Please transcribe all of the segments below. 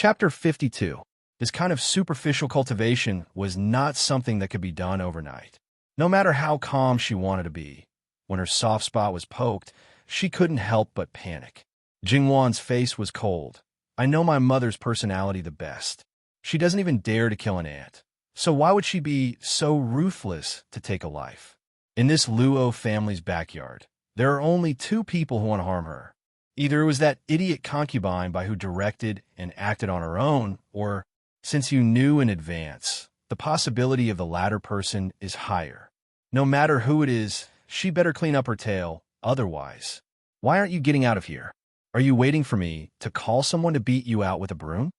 Chapter 52. This kind of superficial cultivation was not something that could be done overnight. No matter how calm she wanted to be, when her soft spot was poked, she couldn't help but panic. Jingwan's face was cold. I know my mother's personality the best. She doesn't even dare to kill an ant. So why would she be so ruthless to take a life? In this Luo family's backyard, there are only two people who want to harm her. Either it was that idiot concubine by who directed and acted on her own, or, since you knew in advance, the possibility of the latter person is higher. No matter who it is, she better clean up her tail, otherwise. Why aren't you getting out of here? Are you waiting for me to call someone to beat you out with a broom?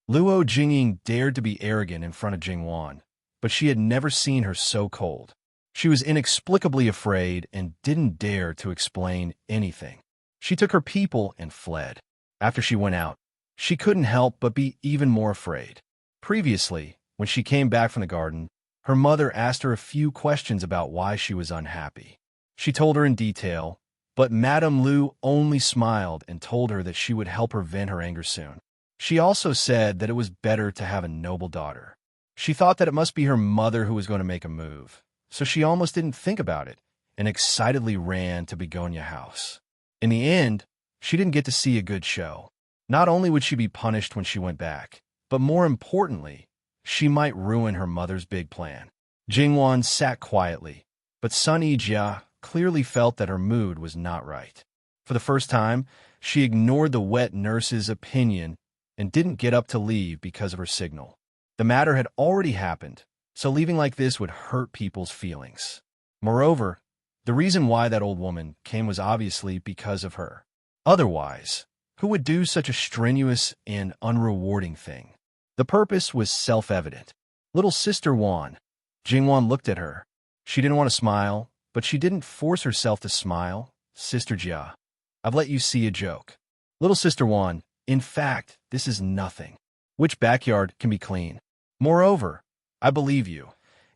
Luo Jingying dared to be arrogant in front of Jingwan, but she had never seen her so cold. She was inexplicably afraid and didn't dare to explain anything. She took her people and fled. After she went out, she couldn't help but be even more afraid. Previously, when she came back from the garden, her mother asked her a few questions about why she was unhappy. She told her in detail, but Madame Lu only smiled and told her that she would help her vent her anger soon. She also said that it was better to have a noble daughter. She thought that it must be her mother who was going to make a move, so she almost didn't think about it and excitedly ran to Begonia House. In the end, she didn't get to see a good show. Not only would she be punished when she went back, but more importantly, she might ruin her mother's big plan. Jingwan sat quietly, but Sun Yijia clearly felt that her mood was not right. For the first time, she ignored the wet nurse's opinion and didn't get up to leave because of her signal. The matter had already happened, so leaving like this would hurt people's feelings. Moreover, the reason why that old woman came was obviously because of her. Otherwise, who would do such a strenuous and unrewarding thing? The purpose was self-evident. Little Sister Wan. Jingwan looked at her. She didn't want to smile, but she didn't force herself to smile. Sister Jia, I've let you see a joke. Little Sister Wan, in fact, this is nothing. Which backyard can be clean? Moreover, I believe you.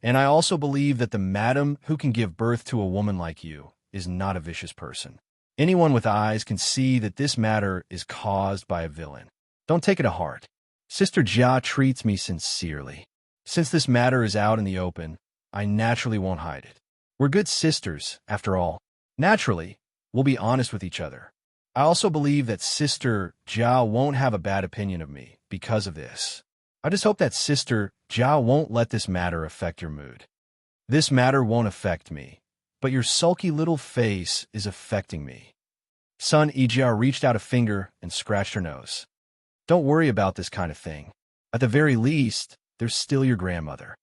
And I also believe that the madam who can give birth to a woman like you is not a vicious person. Anyone with eyes can see that this matter is caused by a villain. Don't take it to heart. Sister Jia treats me sincerely. Since this matter is out in the open, I naturally won't hide it. We're good sisters, after all. Naturally, we'll be honest with each other. I also believe that Sister Jia won't have a bad opinion of me because of this. I just hope that Sister Jia won't let this matter affect your mood. This matter won't affect me, but your sulky little face is affecting me. Sun Yijia reached out a finger and scratched her nose. Don't worry about this kind of thing. At the very least, there's still your grandmother.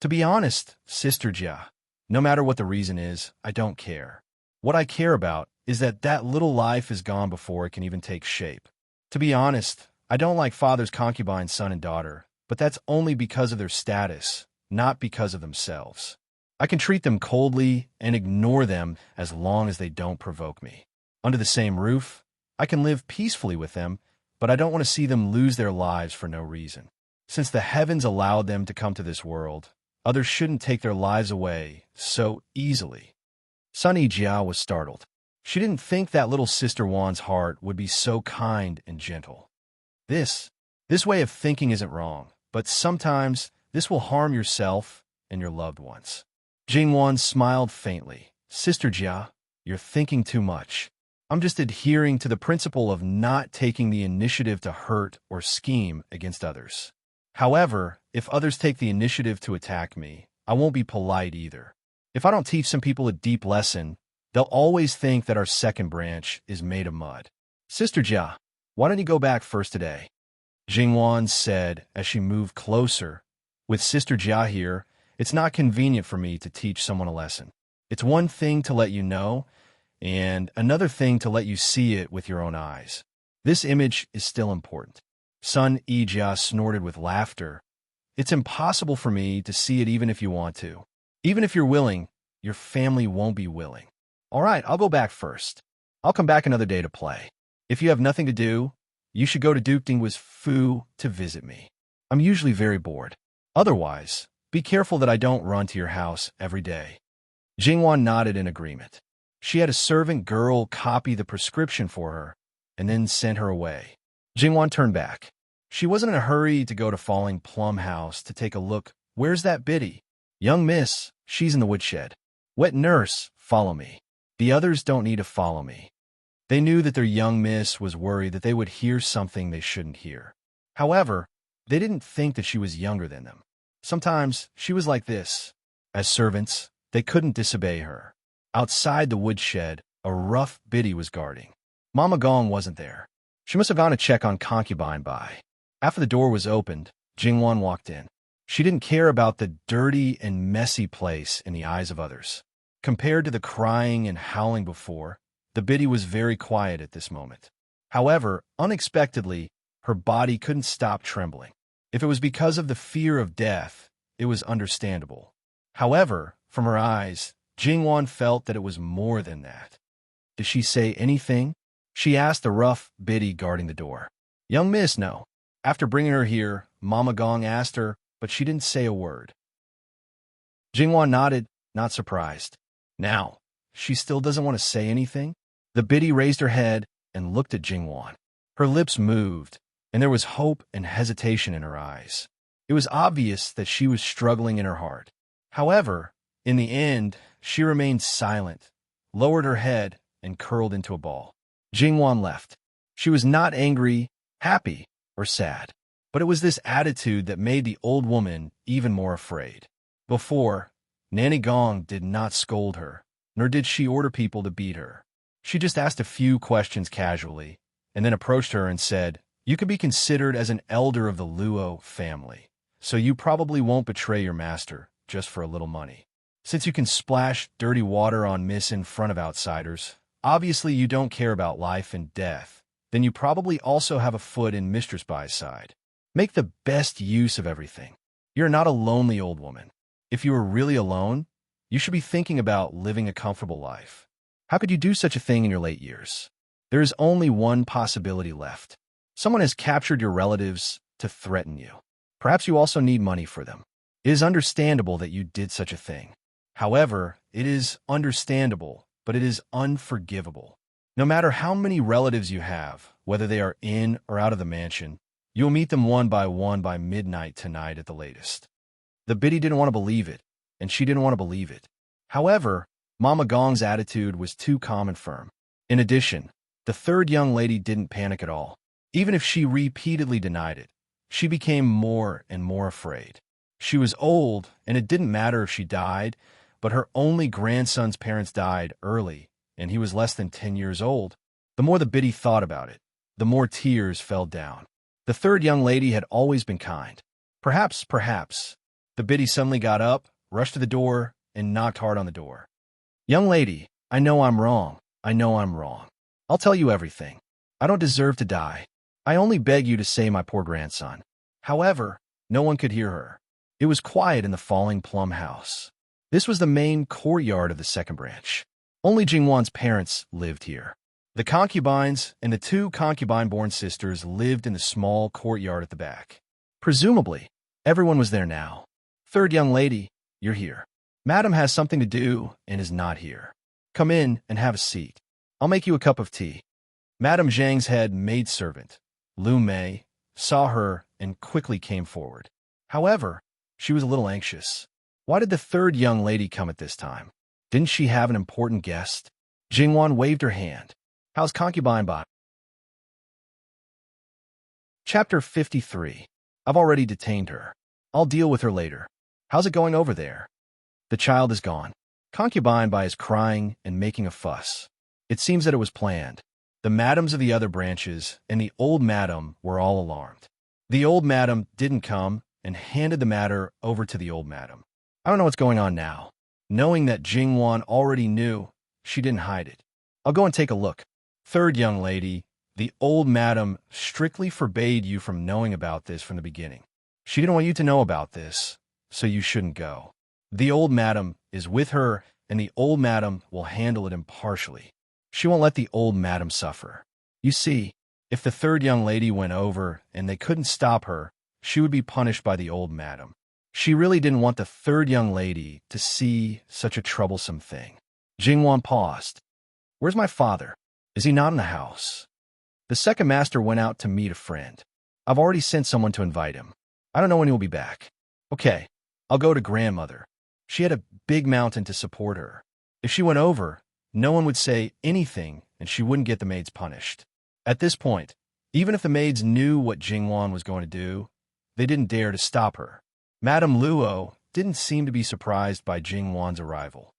To be honest, Sister Jia, no matter what the reason is, I don't care. What I care about is that that little life is gone before it can even take shape. To be honest, I don't like father's concubine son and daughter, but that's only because of their status, not because of themselves. I can treat them coldly and ignore them as long as they don't provoke me. Under the same roof, I can live peacefully with them, but I don't want to see them lose their lives for no reason. Since the heavens allowed them to come to this world, others shouldn't take their lives away so easily. Sun Yijia was startled. She didn't think that little Sister Wan's heart would be so kind and gentle. This way of thinking isn't wrong, but sometimes this will harm yourself and your loved ones. Jingwan smiled faintly. Sister Jia, you're thinking too much. I'm just adhering to the principle of not taking the initiative to hurt or scheme against others. However, if others take the initiative to attack me, I won't be polite either. If I don't teach some people a deep lesson, they'll always think that our second branch is made of mud. Sister Jia, why don't you go back first today? Jingwan said as she moved closer. With Sister Jia here, it's not convenient for me to teach someone a lesson. It's one thing to let you know, and another thing to let you see it with your own eyes. This image is still important. Sun Yijia snorted with laughter. It's impossible for me to see it even if you want to. Even if you're willing, your family won't be willing. All right, I'll go back first. I'll come back another day to play. If you have nothing to do, you should go to Duke Dingwa's Fu to visit me. I'm usually very bored. Otherwise, be careful that I don't run to your house every day. Jingwan nodded in agreement. She had a servant girl copy the prescription for her and then sent her away. Jingwan turned back. She wasn't in a hurry to go to Falling Plum House to take a look. Where's that biddy? Young miss, she's in the woodshed. Wet nurse, follow me. The others don't need to follow me. They knew that their young miss was worried that they would hear something they shouldn't hear. However, they didn't think that she was younger than them. Sometimes she was like this. As servants, they couldn't disobey her. Outside the woodshed, a rough biddy was guarding. Mama Gong wasn't there. She must have gone to check on Concubine Bai. After the door was opened, Jingwan walked in. She didn't care about the dirty and messy place in the eyes of others. Compared to the crying and howling before, the biddy was very quiet at this moment. However, unexpectedly, her body couldn't stop trembling. If it was because of the fear of death, it was understandable. However, from her eyes, Jingwan felt that it was more than that. Did she say anything? She asked the rough biddy guarding the door. Young miss, no. After bringing her here, Mama Gong asked her, but she didn't say a word. Jingwan nodded, not surprised. Now, she still doesn't want to say anything? The biddy raised her head and looked at Jingwan. Her lips moved, and there was hope and hesitation in her eyes. It was obvious that she was struggling in her heart. However, in the end, she remained silent, lowered her head, and curled into a ball. Jingwan left. She was not angry, happy, or sad, but it was this attitude that made the old woman even more afraid. Before, Nanny Gong did not scold her, nor did she order people to beat her. She just asked a few questions casually, and then approached her and said, You could be considered as an elder of the Luo family, so you probably won't betray your master just for a little money. Since you can splash dirty water on Miss in front of outsiders, obviously you don't care about life and death, then you probably also have a foot in Mistress Bai's side. Make the best use of everything. You're not a lonely old woman. If you were really alone, you should be thinking about living a comfortable life. How could you do such a thing in your late years? There is only one possibility left. Someone has captured your relatives to threaten you. Perhaps you also need money for them. It is understandable that you did such a thing. However, it is understandable, but it is unforgivable. No matter how many relatives you have, whether they are in or out of the mansion, you'll meet them one by midnight tonight at the latest. The biddy didn't want to believe it, and she didn't want to believe it. However, Mama Gong's attitude was too calm and firm. In addition, the third young lady didn't panic at all. Even if she repeatedly denied it, she became more and more afraid. She was old, and it didn't matter if she died, but her only grandson's parents died early, and he was less than 10 years old. The more the biddy thought about it, the more tears fell down. The third young lady had always been kind. Perhaps. The biddy suddenly got up, rushed to the door, and knocked hard on the door. Young lady, I know I'm wrong. I'll tell you everything. I don't deserve to die. I only beg you to save my poor grandson. However, no one could hear her. It was quiet in the Falling Plum House. This was the main courtyard of the second branch. Only Jingwan's parents lived here. The concubines and the two concubine-born sisters lived in the small courtyard at the back. Presumably, everyone was there now. Third young lady, you're here. Madam has something to do and is not here. Come in and have a seat. I'll make you a cup of tea. Madam Zhang's head maidservant, Lu Mei, saw her and quickly came forward. However, she was a little anxious. Why did the third young lady come at this time? Didn't she have an important guest? Jingwan waved her hand. How's Concubine Bai? Chapter 53. I've already detained her. I'll deal with her later. How's it going over there? The child is gone. Concubine Bai is crying and making a fuss. It seems that it was planned. The madams of the other branches and the old madam were all alarmed. The old madam didn't come and handed the matter over to the old madam. I don't know what's going on now. Knowing that Jingwan already knew, she didn't hide it. I'll go and take a look. Third young lady, the old madam strictly forbade you from knowing about this from the beginning. She didn't want you to know about this, so you shouldn't go. The old madam is with her, and the old madam will handle it impartially. She won't let the old madam suffer. You see, if the third young lady went over and they couldn't stop her, she would be punished by the old madam. She really didn't want the third young lady to see such a troublesome thing. Jingwan paused. Where's my father? Is he not in the house? The second master went out to meet a friend. I've already sent someone to invite him. I don't know when he'll be back. Okay, I'll go to grandmother. She had a big mountain to support her. If she went over, no one would say anything and she wouldn't get the maids punished. At this point, even if the maids knew what Jingwan was going to do, they didn't dare to stop her. Madame Luo didn't seem to be surprised by Jingwan's arrival.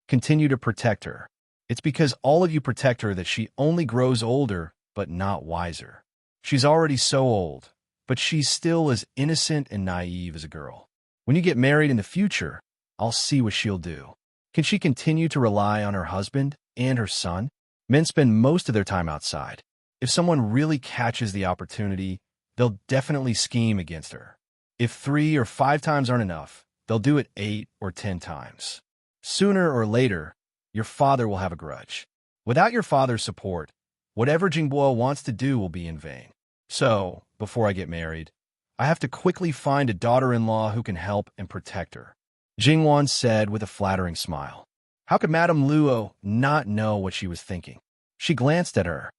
Continue to protect her. It's because all of you protect her that she only grows older, but not wiser. She's already so old, but she's still as innocent and naive as a girl. When you get married in the future, I'll see what she'll do. Can she continue to rely on her husband and her son? Men spend most of their time outside. If someone really catches the opportunity, they'll definitely scheme against her. If 3 or 5 times aren't enough, they'll do it 8 or 10 times. Sooner or later, your father will have a grudge. Without your father's support, whatever Jingbo wants to do will be in vain. So, before I get married, I have to quickly find a daughter-in-law who can help and protect her. Jingwan said with a flattering smile. How could Madame Luo not know what she was thinking? She glanced at her.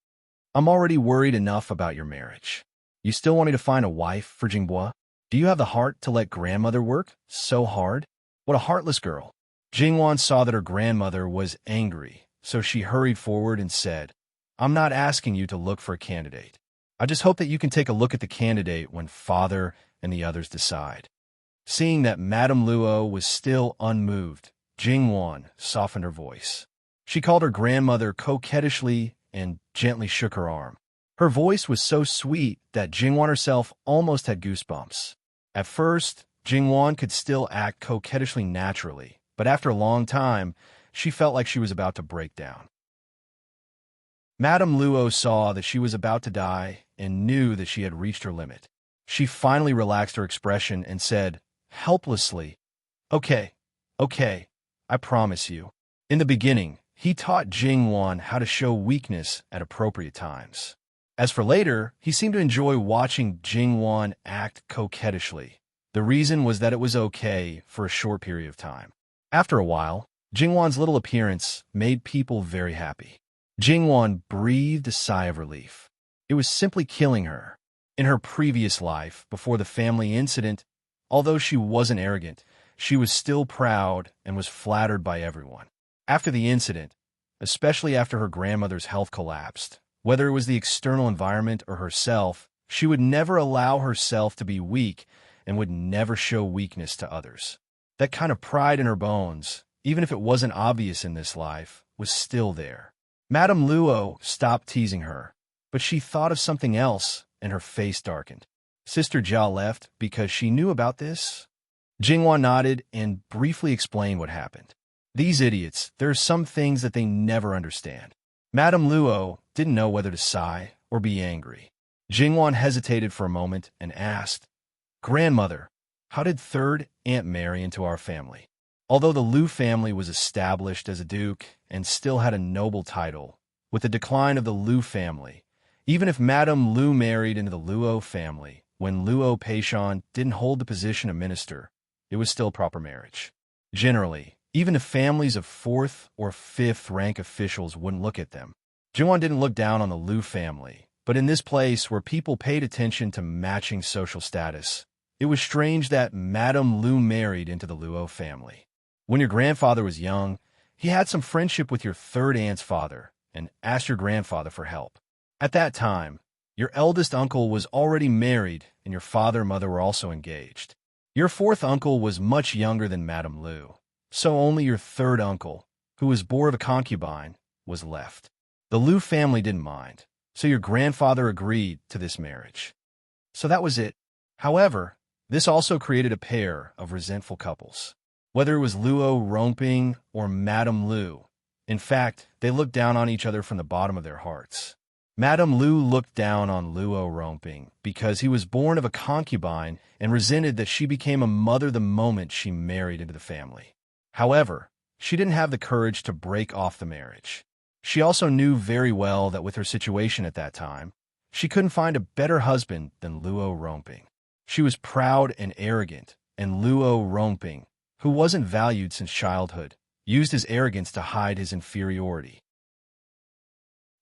I'm already worried enough about your marriage. You still want me to find a wife for Jingbo? Do you have the heart to let grandmother work so hard? What a heartless girl. Jingwan saw that her grandmother was angry, so she hurried forward and said, I'm not asking you to look for a candidate. I just hope that you can take a look at the candidate when father and the others decide. Seeing that Madame Luo was still unmoved, Jingwan softened her voice. She called her grandmother coquettishly and gently shook her arm. Her voice was so sweet that Jingwan herself almost had goosebumps. At first, Jingwan could still act coquettishly naturally, but after a long time, she felt like she was about to break down. Madame Luo saw that she was about to die and knew that she had reached her limit. She finally relaxed her expression and said, helplessly, Okay, I promise you. In the beginning, he taught Jingwan how to show weakness at appropriate times. As for later, he seemed to enjoy watching Jingwan act coquettishly. The reason was that it was okay for a short period of time. After a while, Jingwan's little appearance made people very happy. Jingwan breathed a sigh of relief. It was simply killing her. In her previous life, before the family incident, although she wasn't arrogant, she was still proud and was flattered by everyone. After the incident, especially after her grandmother's health collapsed, whether it was the external environment or herself, she would never allow herself to be weak and would never show weakness to others. That kind of pride in her bones, even if it wasn't obvious in this life, was still there. Madame Luo stopped teasing her, but she thought of something else and her face darkened. Sister Jia left because she knew about this? Jingwan nodded and briefly explained what happened. These idiots, there are some things that they never understand. Madame Luo didn't know whether to sigh or be angry. Jingwan hesitated for a moment and asked, Grandmother, how did third Aunt marry into our family? Although the Lu family was established as a duke and still had a noble title, with the decline of the Lu family, even if Madame Lu married into the Luo family, when Luo Peishan didn't hold the position of minister, it was still proper marriage. Generally, even if families of 4th or 5th rank officials wouldn't look at them. Jingwan didn't look down on the Lu family, but in this place where people paid attention to matching social status, it was strange that Madame Lu married into the Luo family. When your grandfather was young, he had some friendship with your third aunt's father and asked your grandfather for help. At that time, your eldest uncle was already married and your father and mother were also engaged. Your fourth uncle was much younger than Madame Lu, so only your third uncle, who was born of a concubine, was left. The Lu family didn't mind, so your grandfather agreed to this marriage. So that was it. However, this also created a pair of resentful couples. Whether it was Luo Romping or Madame Lu, in fact, they looked down on each other from the bottom of their hearts. Madame Lu looked down on Luo Romping because he was born of a concubine and resented that she became a mother the moment she married into the family. However, she didn't have the courage to break off the marriage. She also knew very well that with her situation at that time, she couldn't find a better husband than Luo Romping. She was proud and arrogant, and Luo Romping, who wasn't valued since childhood, used his arrogance to hide his inferiority.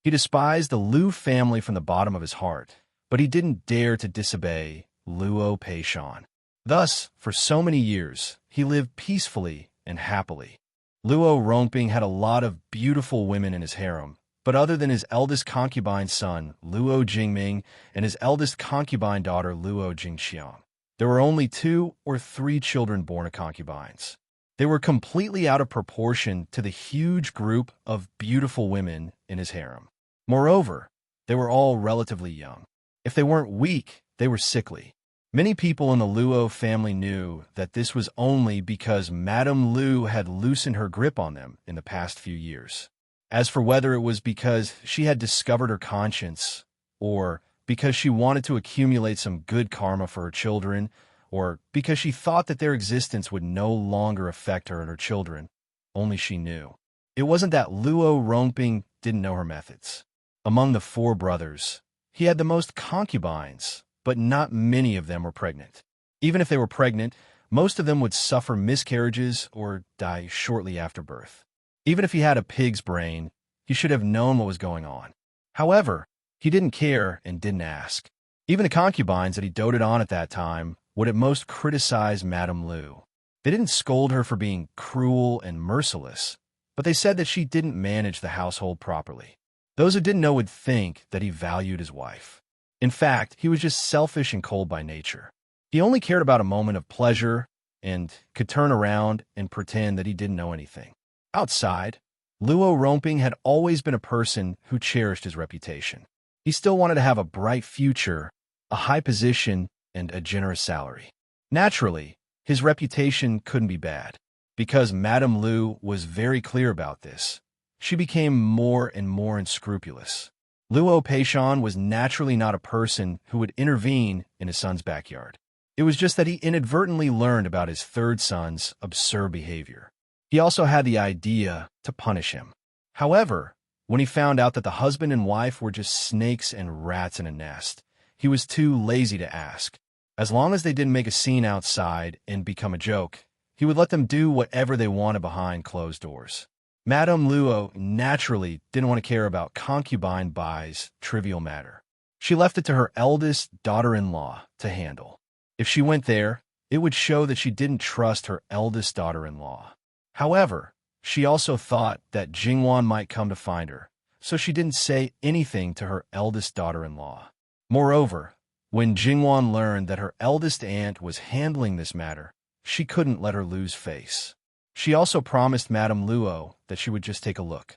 He despised the Lu family from the bottom of his heart, but he didn't dare to disobey Luo Peishan. Thus, for so many years, he lived peacefully and happily. Luo Rongping had a lot of beautiful women in his harem, but other than his eldest concubine son, Luo Jingming, and his eldest concubine daughter, Luo Jingxiang, there were only 2 or 3 children born of concubines. They were completely out of proportion to the huge group of beautiful women in his harem. Moreover, they were all relatively young. If they weren't weak, they were sickly. Many people in the Luo family knew that this was only because Madame Lu had loosened her grip on them in the past few years. As for whether it was because she had discovered her conscience, or because she wanted to accumulate some good karma for her children, or because she thought that their existence would no longer affect her and her children, only she knew. It wasn't that Luo Rongping didn't know her methods. Among the 4 brothers, he had the most concubines, but not many of them were pregnant. Even if they were pregnant, most of them would suffer miscarriages or die shortly after birth. Even if he had a pig's brain, he should have known what was going on. However, he didn't care and didn't ask. Even the concubines that he doted on at that time would at most criticize Madame Lu. They didn't scold her for being cruel and merciless, but they said that she didn't manage the household properly. Those who didn't know would think that he valued his wife. In fact, he was just selfish and cold by nature. He only cared about a moment of pleasure and could turn around and pretend that he didn't know anything. Outside, Luo Rongping had always been a person who cherished his reputation. He still wanted to have a bright future, a high position, and a generous salary. Naturally, his reputation couldn't be bad. Because Madame Lu was very clear about this, she became more and more unscrupulous. Luo Peishan was naturally not a person who would intervene in his son's backyard. It was just that he inadvertently learned about his 3rd son's absurd behavior. He also had the idea to punish him. However, when he found out that the husband and wife were just snakes and rats in a nest, he was too lazy to ask. As long as they didn't make a scene outside and become a joke, he would let them do whatever they wanted behind closed doors. Madame Luo naturally didn't want to care about concubine Bai's trivial matter. She left it to her eldest daughter-in-law to handle. If she went there, it would show that she didn't trust her eldest daughter-in-law. However, she also thought that Jingwan might come to find her, so she didn't say anything to her eldest daughter-in-law. Moreover, when Jingwan learned that her eldest aunt was handling this matter, she couldn't let her lose face. She also promised Madame Luo that she would just take a look.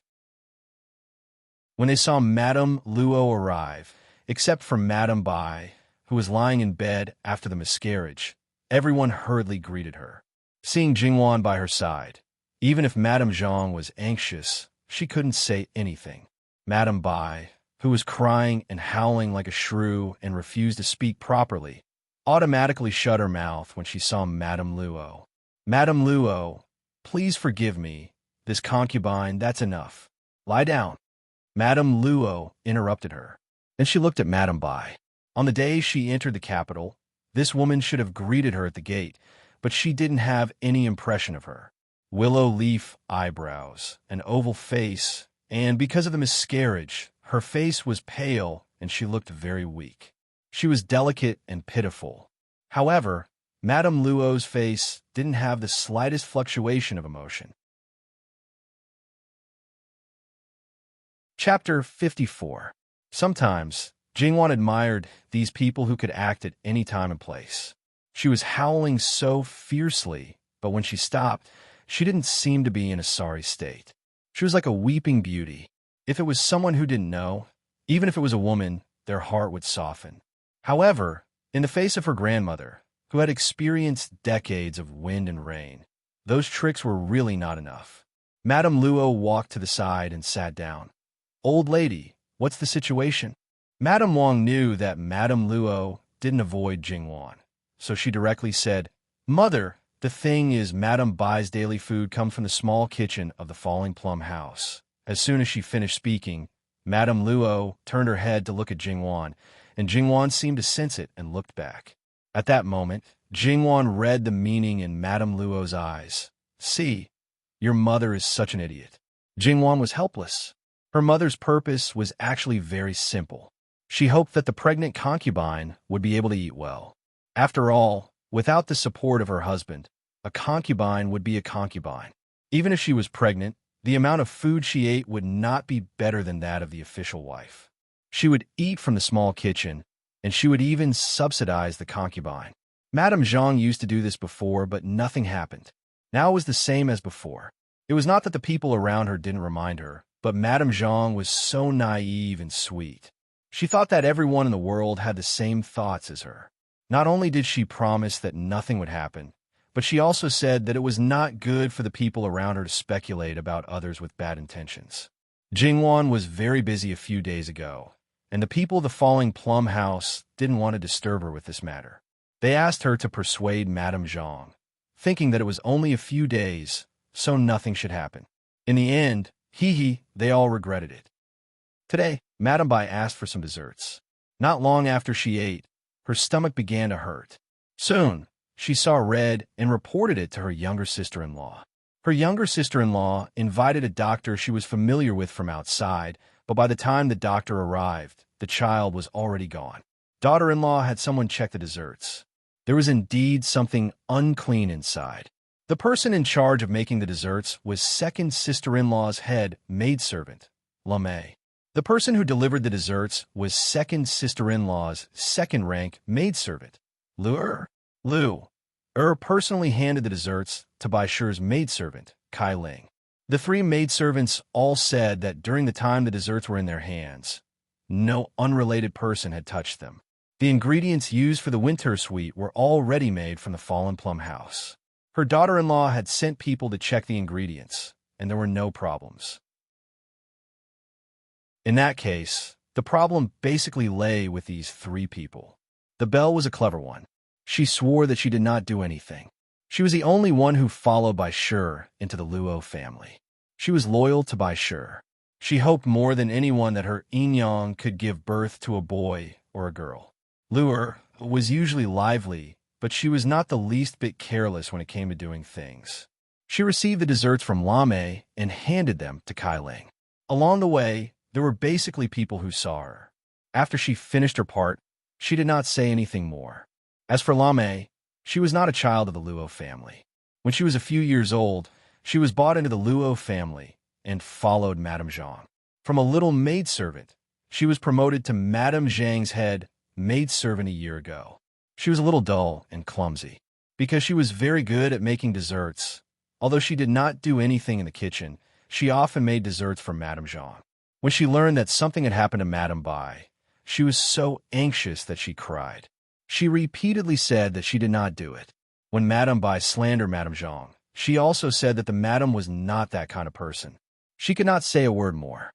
When they saw Madame Luo arrive, except for Madame Bai, who was lying in bed after the miscarriage, everyone hurriedly greeted her. Seeing Jingwan by her side, even if Madame Zhang was anxious, she couldn't say anything. Madame Bai, who was crying and howling like a shrew and refused to speak properly, automatically shut her mouth when she saw Madame Luo. Madame Luo, please forgive me. This concubine, that's enough. Lie down. Madame Luo interrupted her. Then she looked at Madame Bai. On the day she entered the capital, this woman should have greeted her at the gate, but she didn't have any impression of her. Willow leaf eyebrows, an oval face, and because of the miscarriage, her face was pale and she looked very weak. She was delicate and pitiful. However, Madame Luo's face didn't have the slightest fluctuation of emotion. Chapter 54. Sometimes, Jingwan admired these people who could act at any time and place. She was howling so fiercely, but when she stopped, she didn't seem to be in a sorry state. She was like a weeping beauty. If it was someone who didn't know, even if it was a woman, their heart would soften. However, in the face of her grandmother, who had experienced decades of wind and rain, those tricks were really not enough. Madame Luo walked to the side and sat down. "Old lady, what's the situation?" Madame Wang knew that Madame Luo didn't avoid Jingwan, so she directly said, "Mother, the thing is Madame Bai's daily food comes from the small kitchen of the Falling Plum house." As soon as she finished speaking, Madame Luo turned her head to look at Jingwan, and Jingwan seemed to sense it and looked back. At that moment, Jingwan read the meaning in Madame Luo's eyes. "See, your mother is such an idiot." Jingwan was helpless. Her mother's purpose was actually very simple. She hoped that the pregnant concubine would be able to eat well. After all, without the support of her husband, a concubine would be a concubine. Even if she was pregnant, the amount of food she ate would not be better than that of the official wife. She would eat from the small kitchen, and she would even subsidize the concubine. Madame Zhang used to do this before, but nothing happened. Now it was the same as before. It was not that the people around her didn't remind her, but Madame Zhang was so naive and sweet. She thought that everyone in the world had the same thoughts as her. Not only did she promise that nothing would happen, but she also said that it was not good for the people around her to speculate about others with bad intentions. Jingwan was very busy a few days ago, and the people of the Falling Plum House didn't want to disturb her with this matter. They asked her to persuade Madame Zhang, thinking that it was only a few days, so nothing should happen. In the end, they all regretted it. Today, Madame Bai asked for some desserts. Not long after she ate, her stomach began to hurt. Soon, she saw red and reported it to her younger sister-in-law. Her younger sister-in-law invited a doctor she was familiar with from outside, but by the time the doctor arrived, the child was already gone. Daughter-in-law had someone check the desserts. There was indeed something unclean inside. The person in charge of making the desserts was second sister-in-law's head maidservant, Lame. The person who delivered the desserts was second sister-in-law's second-rank maidservant, Lu personally handed the desserts to Bai Shi's maidservant, Kai Ling. The three maidservants all said that during the time the desserts were in their hands, no unrelated person had touched them. The ingredients used for the winter sweet were all ready-made from the Fallen Plum House. Her daughter-in-law had sent people to check the ingredients, and there were no problems. In that case, the problem basically lay with these three people. The Belle was a clever one. She swore that she did not do anything. She was the only one who followed Bai Shi into the Luo family. She was loyal to Bai Shi. She hoped more than anyone that her Inyang could give birth to a boy or a girl. Lu was usually lively, but she was not the least bit careless when it came to doing things. She received the desserts from Lame and handed them to Kai Ling. Along the way, there were basically people who saw her. After she finished her part, she did not say anything more. As for Lame, she was not a child of the Luo family. When she was a few years old, she was brought into the Luo family and followed Madame Zhang. From a little maidservant, she was promoted to Madame Zhang's head maidservant a year ago. She was a little dull and clumsy. Because she was very good at making desserts, although she did not do anything in the kitchen, she often made desserts for Madame Zhang. When she learned that something had happened to Madame Bai, she was so anxious that she cried. She repeatedly said that she did not do it. When Madame Bai slandered Madame Zhang, she also said that the madam was not that kind of person. She could not say a word more.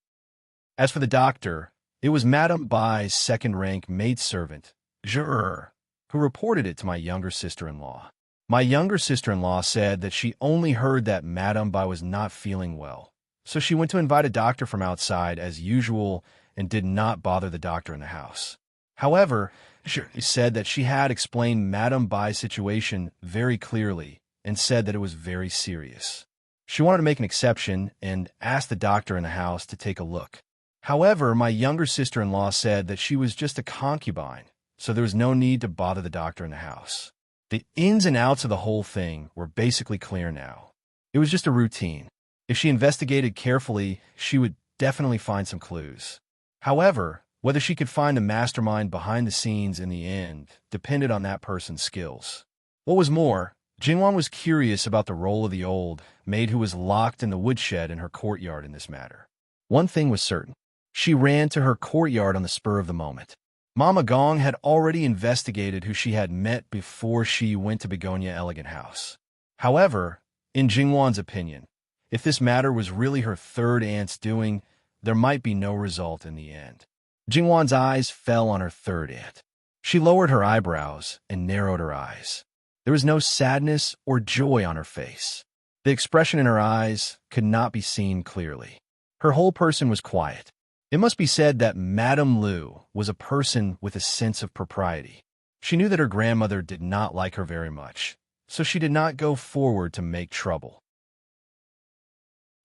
As for the doctor, it was Madame Bai's second-rank maidservant, Zhu, who reported it to my younger sister-in-law. My younger sister-in-law said that she only heard that Madame Bai was not feeling well, so she went to invite a doctor from outside as usual and did not bother the doctor in the house. However, she said that she had explained Madame Bai's situation very clearly and said that it was very serious. She wanted to make an exception and asked the doctor in the house to take a look. However, my younger sister-in-law said that she was just a concubine, so there was no need to bother the doctor in the house. The ins and outs of the whole thing were basically clear now. It was just a routine. If she investigated carefully, she would definitely find some clues. However, whether she could find the mastermind behind the scenes in the end depended on that person's skills. What was more, Jingwan was curious about the role of the old maid who was locked in the woodshed in her courtyard in this matter. One thing was certain. She ran to her courtyard on the spur of the moment. Mama Gong had already investigated who she had met before she went to Begonia Elegant House. However, in Jingwan's opinion, if this matter was really her third aunt's doing, there might be no result in the end. Jingwan's eyes fell on her third aunt. She lowered her eyebrows and narrowed her eyes. There was no sadness or joy on her face. The expression in her eyes could not be seen clearly. Her whole person was quiet. It must be said that Madame Lu was a person with a sense of propriety. She knew that her grandmother did not like her very much, so she did not go forward to make trouble.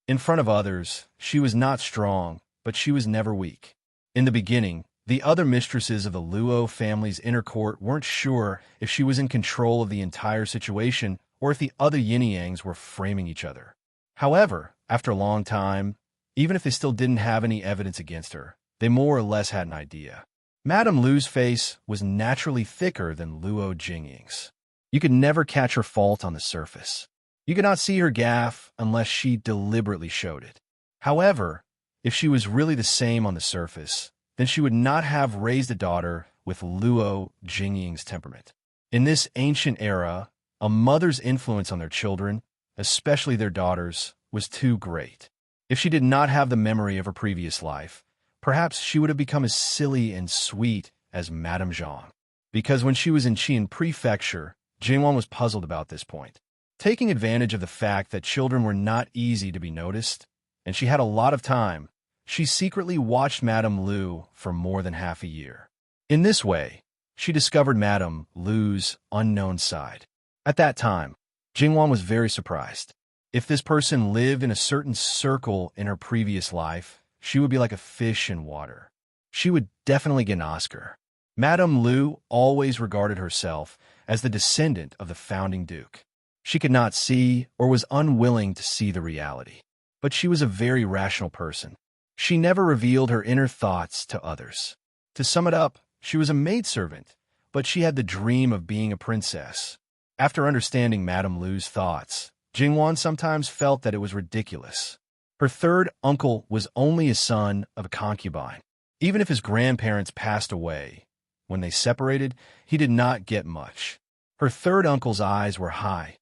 In front of others, she was not strong, but she was never weak. In the beginning, The other mistresses of the Luo family's inner court weren't sure if she was in control of the entire situation or if the other yin-yangs were framing each other. However, after a long time, even if they still didn't have any evidence against her, they more or less had an idea. Madame Lu's face was naturally thicker than Luo Jingying's. You could never catch her fault on the surface. You could not see her gaffe unless she deliberately showed it. However, if she was really the same on the surface, then she would not have raised a daughter with Luo Jingying's temperament. In this ancient era, a mother's influence on their children, especially their daughters, was too great. If she did not have the memory of her previous life, perhaps she would have become as silly and sweet as Madame Zhang. Because when she was in Qian Prefecture, Jingwan was puzzled about this point. Taking advantage of the fact that children were not easy to be noticed, and she had a lot of time, she secretly watched Madame Lu for more than half a year. In this way, she discovered Madame Lu's unknown side. At that time, Jingwan was very surprised. If this person lived in a certain circle in her previous life, she would be like a fish in water. She would definitely get an Oscar. Madame Lu always regarded herself as the descendant of the founding duke. She could not see or was unwilling to see the reality. But she was a very rational person. She never revealed her inner thoughts to others. To sum it up, she was a maidservant, but she had the dream of being a princess. After understanding Madame Lu's thoughts, Jingwan sometimes felt that it was ridiculous. Her third uncle was only a son of a concubine. Even if his grandparents passed away, when they separated, he did not get much. Her third uncle's eyes were high,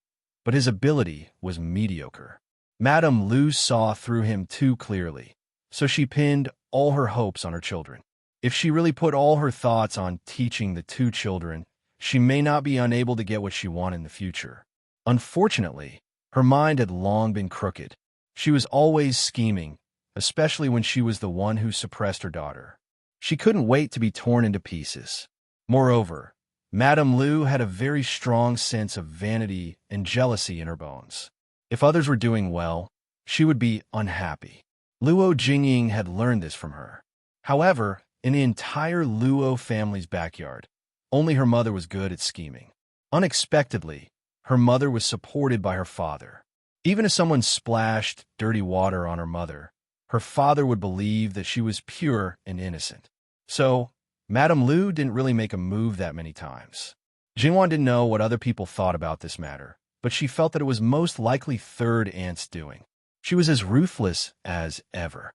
but his ability was mediocre. Madame Lu saw through him too clearly, so she pinned all her hopes on her children. If she really put all her thoughts on teaching the two children, she may not be unable to get what she wanted in the future. Unfortunately, her mind had long been crooked. She was always scheming, especially when she was the one who suppressed her daughter. She couldn't wait to be torn into pieces. Moreover, Madame Lu had a very strong sense of vanity and jealousy in her bones. If others were doing well, she would be unhappy. Luo Jingying had learned this from her. However, in the entire Luo family's backyard, only her mother was good at scheming. Unexpectedly, her mother was supported by her father. Even if someone splashed dirty water on her mother, her father would believe that she was pure and innocent. So, Madame Lu didn't really make a move that many times. Jingwan didn't know what other people thought about this matter, but she felt that it was most likely third aunt's doing. She was as ruthless as ever.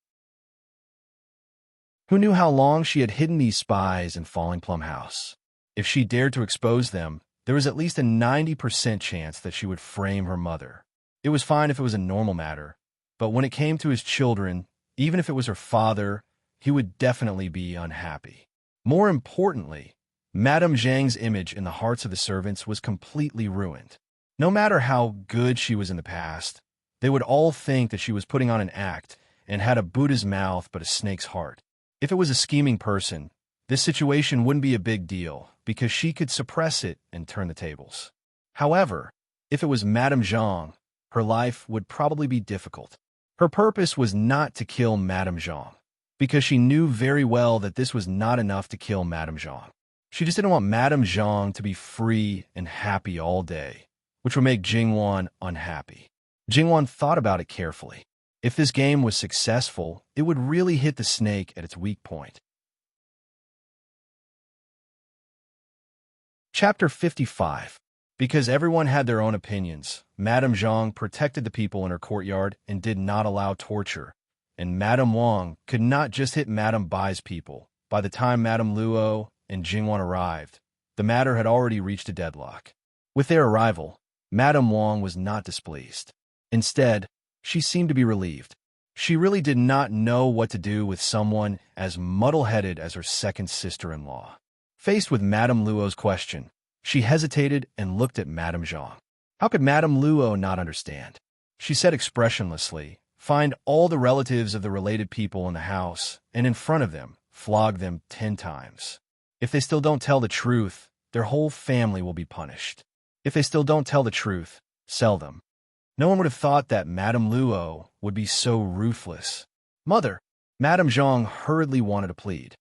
Who knew how long she had hidden these spies in Falling Plum House? If she dared to expose them, there was at least a 90% chance that she would frame her mother. It was fine if it was a normal matter, but when it came to his children, even if it was her father, he would definitely be unhappy. More importantly, Madame Zhang's image in the hearts of the servants was completely ruined. No matter how good she was in the past, they would all think that she was putting on an act and had a Buddha's mouth but a snake's heart. If it was a scheming person, this situation wouldn't be a big deal because she could suppress it and turn the tables. However, if it was Madame Zhang, her life would probably be difficult. Her purpose was not to kill Madame Zhang, because she knew very well that this was not enough to kill Madame Zhang. She just didn't want Madame Zhang to be free and happy all day, which would make Jingwan unhappy. Jingwan thought about it carefully. If this game was successful, it would really hit the snake at its weak point. Chapter 55. Because everyone had their own opinions, Madame Zhang protected the people in her courtyard and did not allow torture, and Madame Wang could not just hit Madame Bai's people. By the time Madame Luo and Jingwan arrived, the matter had already reached a deadlock. With their arrival, Madame Wang was not displeased. Instead, she seemed to be relieved. She really did not know what to do with someone as muddle-headed as her second sister-in-law. Faced with Madame Luo's question, she hesitated and looked at Madame Zhang. How could Madame Luo not understand? She said expressionlessly, "Find all the relatives of the related people in the house, and in front of them, flog them 10 times. If they still don't tell the truth, their whole family will be punished. If they still don't tell the truth, sell them." No one would have thought that Madame Luo would be so ruthless. "Mother," Madame Zhang hurriedly wanted to plead.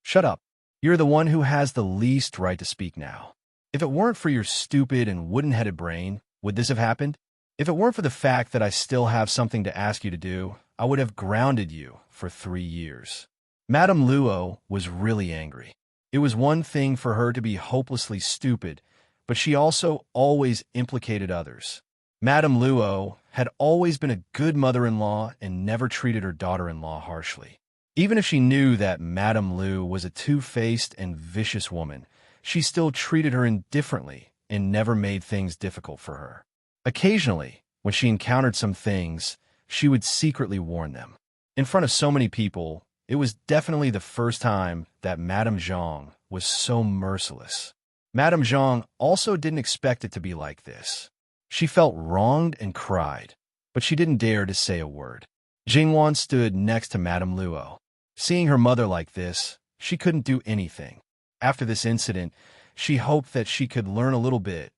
Shut up. You're the one who has the least right to speak now. If it weren't for your stupid and wooden-headed brain, would this have happened? If it weren't for the fact that I still have something to ask you to do, I would have grounded you for 3 years. Madame Luo was really angry. It was one thing for her to be hopelessly stupid, but she also always implicated others. Madame Luo had always been a good mother-in-law and never treated her daughter-in-law harshly. Even if she knew that Madame Lu was a two-faced and vicious woman, she still treated her indifferently and never made things difficult for her. Occasionally, when she encountered some things, she would secretly warn them. In front of so many people, it was definitely the first time that Madame Zhang was so merciless. Madame Zhang also didn't expect it to be like this. She felt wronged and cried, but she didn't dare to say a word. Jingwan stood next to Madame Luo. Seeing her mother like this, she couldn't do anything. After this incident, she hoped that she could learn a little bit,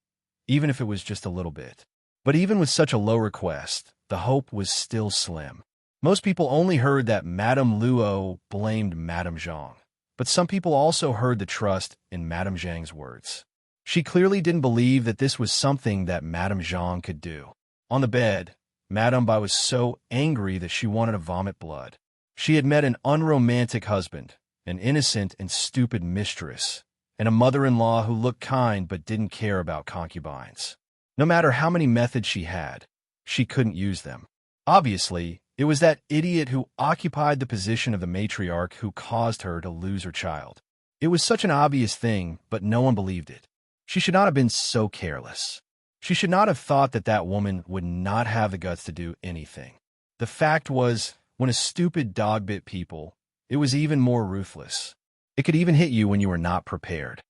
even if it was just a little bit. But even with such a low request, the hope was still slim. Most people only heard that Madame Luo blamed Madame Zhang, but some people also heard the trust in Madame Zhang's words. She clearly didn't believe that this was something that Madame Zhang could do. On the bed, Madame Bai was so angry that she wanted to vomit blood. She had met an unromantic husband, an innocent and stupid mistress, and a mother-in-law who looked kind but didn't care about concubines. No matter how many methods she had, she couldn't use them. Obviously, it was that idiot who occupied the position of the matriarch who caused her to lose her child. It was such an obvious thing, but no one believed it. She should not have been so careless. She should not have thought that that woman would not have the guts to do anything. The fact was, when a stupid dog bit people, it was even more ruthless. It could even hit you when you were not prepared.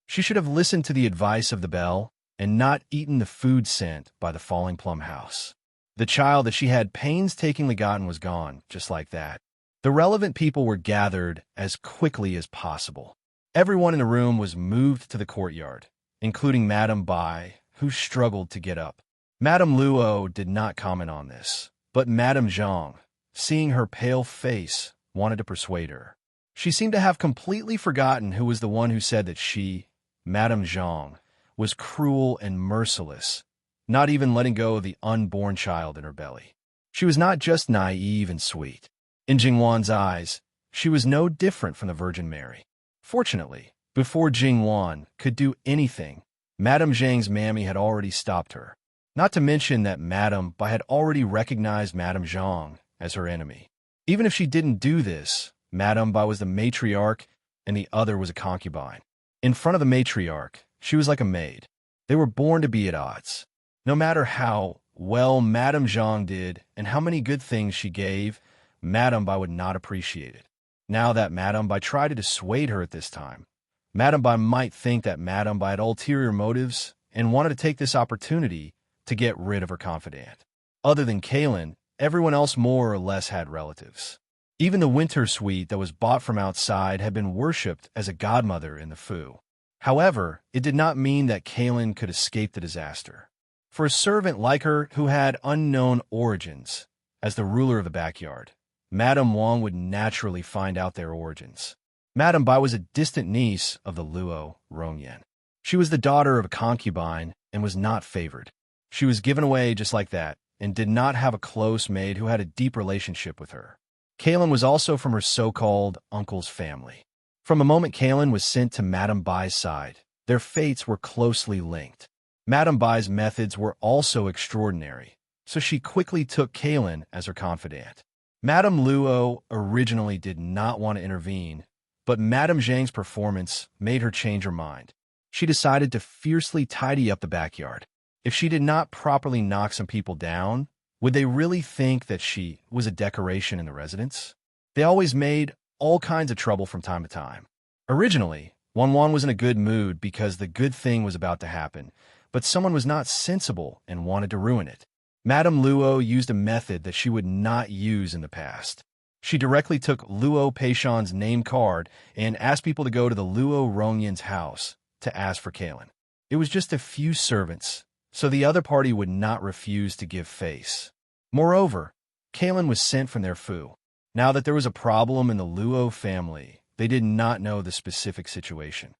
She should have listened to the advice of the bell and not eaten the food sent by the falling plum house. The child that she had painstakingly gotten was gone, just like that. The relevant people were gathered as quickly as possible. Everyone in the room was moved to the courtyard, including Madame Bai, who struggled to get up. Madame Luo did not comment on this, but Madame Zhang, seeing her pale face, wanted to persuade her. She seemed to have completely forgotten who was the one who said that she, Madame Zhang, was cruel and merciless, not even letting go of the unborn child in her belly. She was not just naive and sweet. In Jingwan's eyes, she was no different from the Virgin Mary. Fortunately, before Jingwan could do anything, Madame Zhang's mammy had already stopped her. Not to mention that Madame Bai had already recognized Madame Zhang as her enemy. Even if she didn't do this, Madame Bai was the matriarch and the other was a concubine. In front of the matriarch, she was like a maid. They were born to be at odds. No matter how well Madame Zhang did and how many good things she gave, Madame Bai would not appreciate it. Now that Madame Bai tried to dissuade her at this time, Madame Bai might think that Madame Bai had ulterior motives and wanted to take this opportunity to get rid of her confidant. Other than Kaylin, everyone else more or less had relatives. Even the winter suite that was bought from outside had been worshipped as a godmother in the Fu. However, it did not mean that Kaylin could escape the disaster. For a servant like her who had unknown origins, as the ruler of the backyard, Madame Wang would naturally find out their origins. Madame Bai was a distant niece of the Luo Rongyan. She was the daughter of a concubine and was not favored. She was given away just like that and did not have a close maid who had a deep relationship with her. Kaylin was also from her so-called uncle's family. From the moment Kaylin was sent to Madame Bai's side, their fates were closely linked. Madame Bai's methods were also extraordinary, so she quickly took Kaylin as her confidant. Madame Luo originally did not want to intervene, but Madame Zhang's performance made her change her mind. She decided to fiercely tidy up the backyard. If she did not properly knock some people down, would they really think that she was a decoration in the residence? They always made all kinds of trouble from time to time. Originally, Wanwan was in a good mood because the good thing was about to happen, but someone was not sensible and wanted to ruin it. Madame Luo used a method that she would not use in the past. She directly took Luo Peishan's name card and asked people to go to the Luo Rongyan's house to ask for Kaylin. It was just a few servants, so the other party would not refuse to give face. Moreover, Kaylin was sent from their Fu. Now that there was a problem in the Luo family, they did not know the specific situation.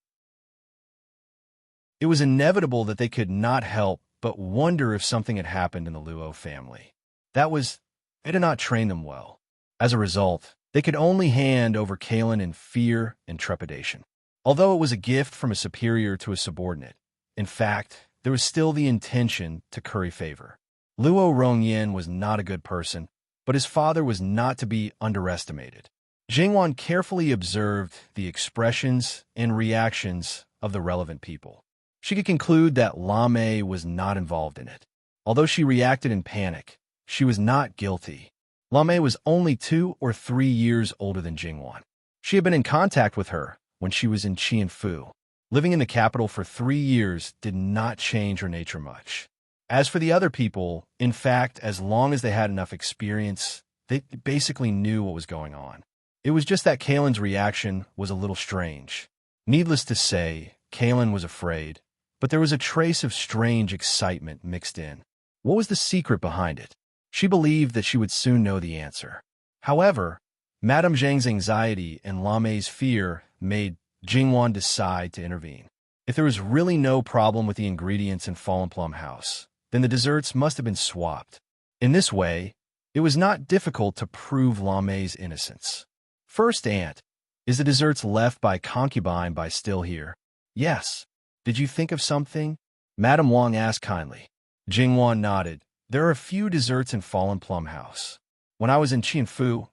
It was inevitable that they could not help but wonder if something had happened in the Luo family. They did not train them well. As a result, they could only hand over Kalen in fear and trepidation. Although it was a gift from a superior to a subordinate, in fact, there was still the intention to curry favor. Luo Rongyan was not a good person, but his father was not to be underestimated. Jingwan carefully observed the expressions and reactions of the relevant people. She could conclude that Lame was not involved in it. Although she reacted in panic, she was not guilty. Lame was only 2 or 3 years older than Jingwan. She had been in contact with her when she was in Qianfu. Living in the capital for 3 years did not change her nature much. As for the other people, in fact, as long as they had enough experience, they basically knew what was going on. It was just that Kalen's reaction was a little strange. Needless to say, Kalen was afraid, but there was a trace of strange excitement mixed in. What was the secret behind it? She believed that she would soon know the answer. However, Madame Zhang's anxiety and Lame's fear made Jingwan decide to intervene. If there was really no problem with the ingredients in Fallen Plum House, then the desserts must have been swapped. In this way, it was not difficult to prove Lame's innocence. First, Aunt, is the desserts left by concubine still here? Yes. Did you think of something? Madame Wang asked kindly. Jingwan nodded. There are a few desserts in Fallen Plum House. When I was in Qianfu,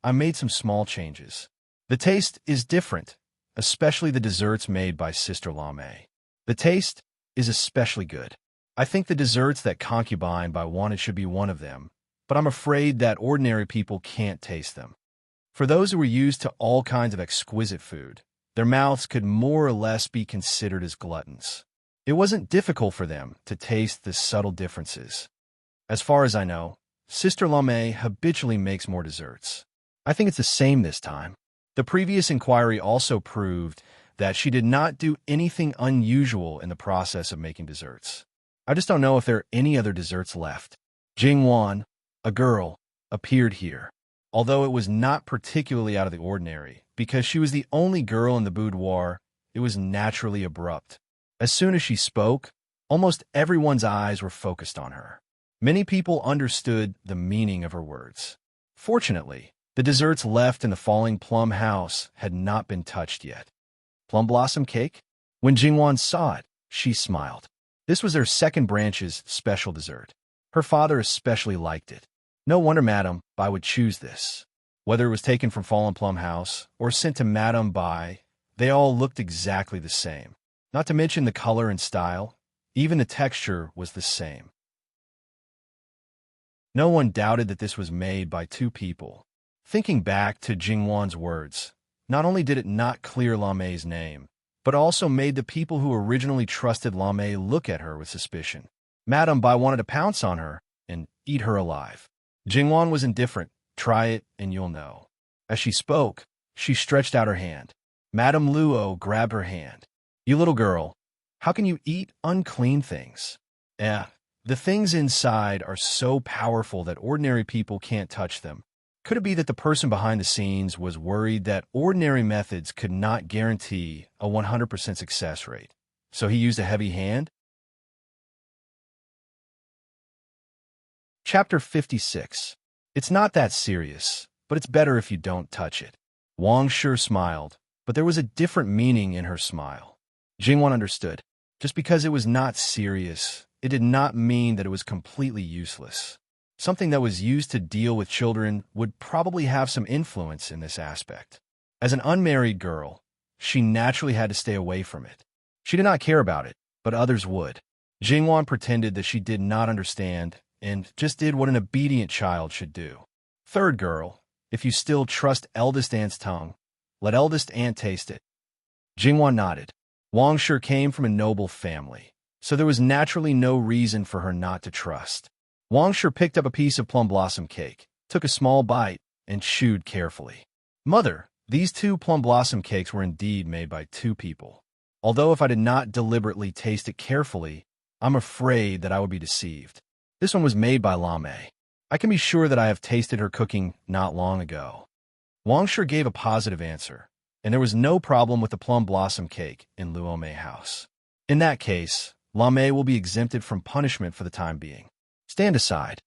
I made some small changes. The taste is different, especially the desserts made by Sister Lame. The taste is especially good. I think the desserts that concubine wanted should be one of them, but I'm afraid that ordinary people can't taste them. For those who were used to all kinds of exquisite food, their mouths could more or less be considered as gluttons. It wasn't difficult for them to taste the subtle differences. As far as I know, Sister Lame habitually makes more desserts. I think it's the same this time. The previous inquiry also proved that she did not do anything unusual in the process of making desserts. I just don't know if there are any other desserts left. Jingwan, a girl, appeared here. Although it was not particularly out of the ordinary, because she was the only girl in the boudoir, it was naturally abrupt. As soon as she spoke, almost everyone's eyes were focused on her. Many people understood the meaning of her words. Fortunately, the desserts left in the Falling Plum House had not been touched yet. Plum blossom cake? When Jingwan saw it, she smiled. This was their second branch's special dessert. Her father especially liked it. No wonder Madame Bai would choose this. Whether it was taken from Fallen Plum House or sent to Madame Bai, they all looked exactly the same. Not to mention the color and style, even the texture was the same. No one doubted that this was made by 2 people. Thinking back to Jingwan's words, not only did it not clear Lame's name, but also made the people who originally trusted Lame look at her with suspicion. Madame Bai wanted to pounce on her and eat her alive. Jingwan was indifferent. Try it and you'll know. As she spoke, she stretched out her hand. Madame Luo grabbed her hand. You little girl, how can you eat unclean things? The things inside are so powerful that ordinary people can't touch them. Could it be that the person behind the scenes was worried that ordinary methods could not guarantee a 100% success rate? So he used a heavy hand? Chapter 56. It's not that serious, but it's better if you don't touch it. Wang sure smiled, but there was a different meaning in her smile. Jingwan understood. Just because it was not serious, it did not mean that it was completely useless. Something that was used to deal with children would probably have some influence in this aspect. As an unmarried girl, she naturally had to stay away from it. She did not care about it, but others would. Jingwan pretended that she did not understand and just did what an obedient child should do. Third girl, if you still trust eldest aunt's tongue, let eldest aunt taste it. Jingwan nodded. Wang sure came from a noble family, so there was naturally no reason for her not to trust. Wang sure picked up a piece of plum blossom cake, took a small bite, and chewed carefully. Mother, these 2 plum blossom cakes were indeed made by 2 people. Although if I did not deliberately taste it carefully, I'm afraid that I would be deceived. This one was made by Lame. I can be sure that I have tasted her cooking not long ago. Wang Shi gave a positive answer, and there was no problem with the plum blossom cake in Luo Mei house. In that case, La Mei will be exempted from punishment for the time being. Stand aside.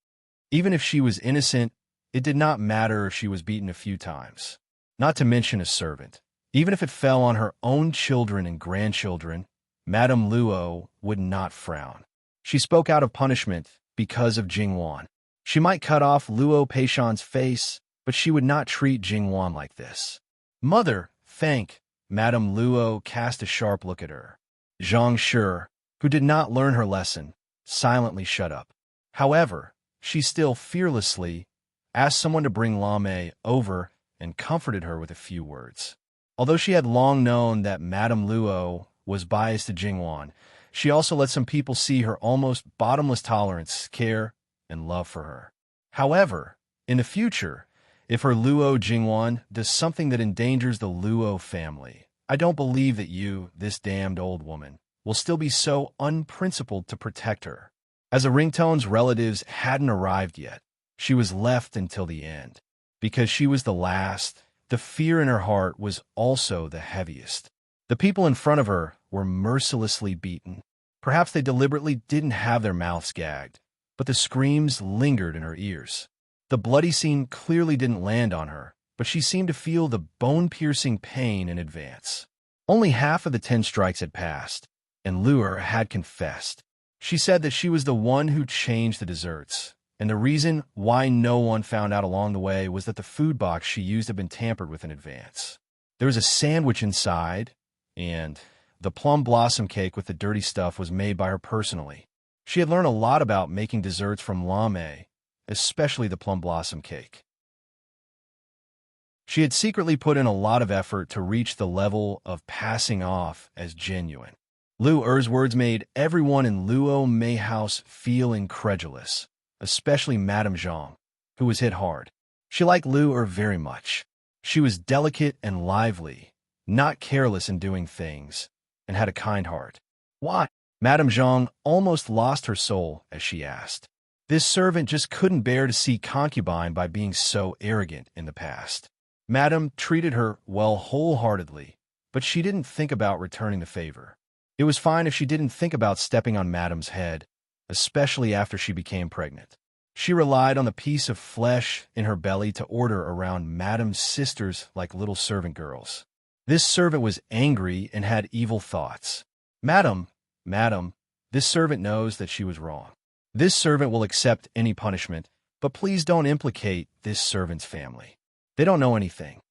Even if she was innocent, it did not matter if she was beaten a few times. Not to mention a servant. Even if it fell on her own children and grandchildren, Madame Luo would not frown. She spoke out of punishment because of Jingwan. She might cut off Luo Peishan's face, but she would not treat Jingwan like this. Mother, thank. Madame Luo cast a sharp look at her. Zhang Shi, who did not learn her lesson, silently shut up. However, she still fearlessly asked someone to bring La Mei over and comforted her with a few words. Although she had long known that Madame Luo was biased to Jingwan, she also let some people see her almost bottomless tolerance, care, and love for her. However, in the future, if her Luo Jingwan does something that endangers the Luo family, I don't believe that you, this damned old woman, will still be so unprincipled to protect her. As the ringtone's relatives hadn't arrived yet, she was left until the end. Because she was the last, the fear in her heart was also the heaviest. The people in front of her were mercilessly beaten. Perhaps they deliberately didn't have their mouths gagged, but the screams lingered in her ears. The bloody scene clearly didn't land on her, but she seemed to feel the bone-piercing pain in advance. Only half of the 10 strikes had passed, and Luer had confessed. She said that she was the one who changed the desserts, and the reason why no one found out along the way was that the food box she used had been tampered with in advance. There was a sandwich inside, and the plum blossom cake with the dirty stuff was made by her personally. She had learned a lot about making desserts from La Mei, especially the plum blossom cake. She had secretly put in a lot of effort to reach the level of passing off as genuine. Lu Er's words made everyone in Luo Mei House feel incredulous, especially Madame Zhang, who was hit hard. She liked Lu Er very much. She was delicate and lively, not careless in doing things, and had a kind heart. Why? Madame Zhang almost lost her soul as she asked. This servant just couldn't bear to see concubine by being so arrogant in the past. Madame treated her well wholeheartedly, but she didn't think about returning the favor. It was fine if she didn't think about stepping on Madame's head, especially after she became pregnant. She relied on the piece of flesh in her belly to order around Madame's sisters like little servant girls. This servant was angry and had evil thoughts. Madame, this servant knows that she was wrong. This servant will accept any punishment, but please don't implicate this servant's family. They don't know anything.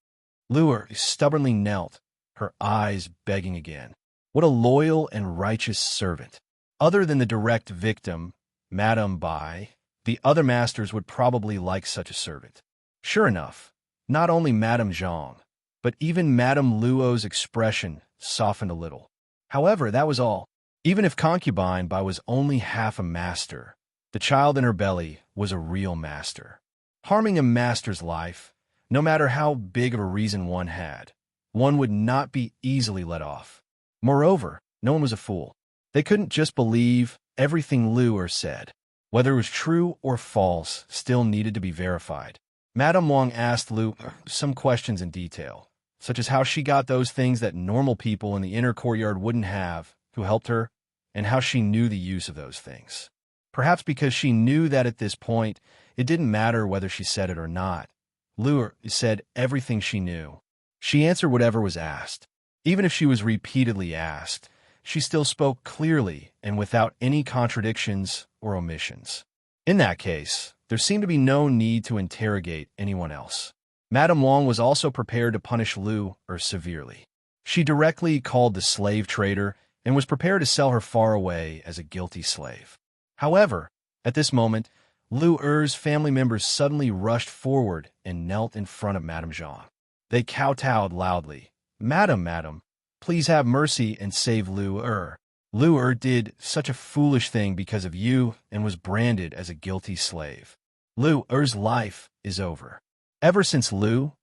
Luer stubbornly knelt, her eyes begging again. What a loyal and righteous servant. Other than the direct victim, Madame Bai, the other masters would probably like such a servant. Sure enough, not only Madame Zhang, but even Madame Luo's expression softened a little. However, that was all. Even if concubine Bai was only half a master, the child in her belly was a real master. Harming a master's life, no matter how big of a reason one had, one would not be easily let off. Moreover, no one was a fool. They couldn't just believe everything Luer said. Whether it was true or false still needed to be verified. Madame Wang asked Luer some questions in detail, such as how she got those things that normal people in the inner courtyard wouldn't have, who helped her, and how she knew the use of those things. Perhaps because she knew that at this point, it didn't matter whether she said it or not. Luer said everything she knew. She answered whatever was asked. Even if she was repeatedly asked, she still spoke clearly and without any contradictions or omissions. In that case, there seemed to be no need to interrogate anyone else. Madame Wang was also prepared to punish Luer severely. She directly called the slave trader and was prepared to sell her far away as a guilty slave. However, at this moment, Luer's family members suddenly rushed forward and knelt in front of Madame Zhang. They kowtowed loudly. Madam, please have mercy and save Luer. Luer did such a foolish thing because of you and was branded as a guilty slave. Luer's life is over. Ever since Luer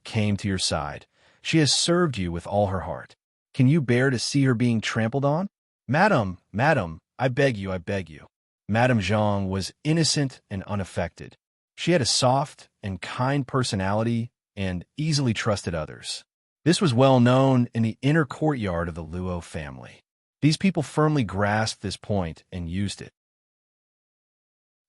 came to your side, she has served you with all her heart. Can you bear to see her being trampled on? Madam, I beg you. Madame Zhang was innocent and unaffected. She had a soft and kind personality and easily trusted others. This was well known in the inner courtyard of the Luo family. These people firmly grasped this point and used it.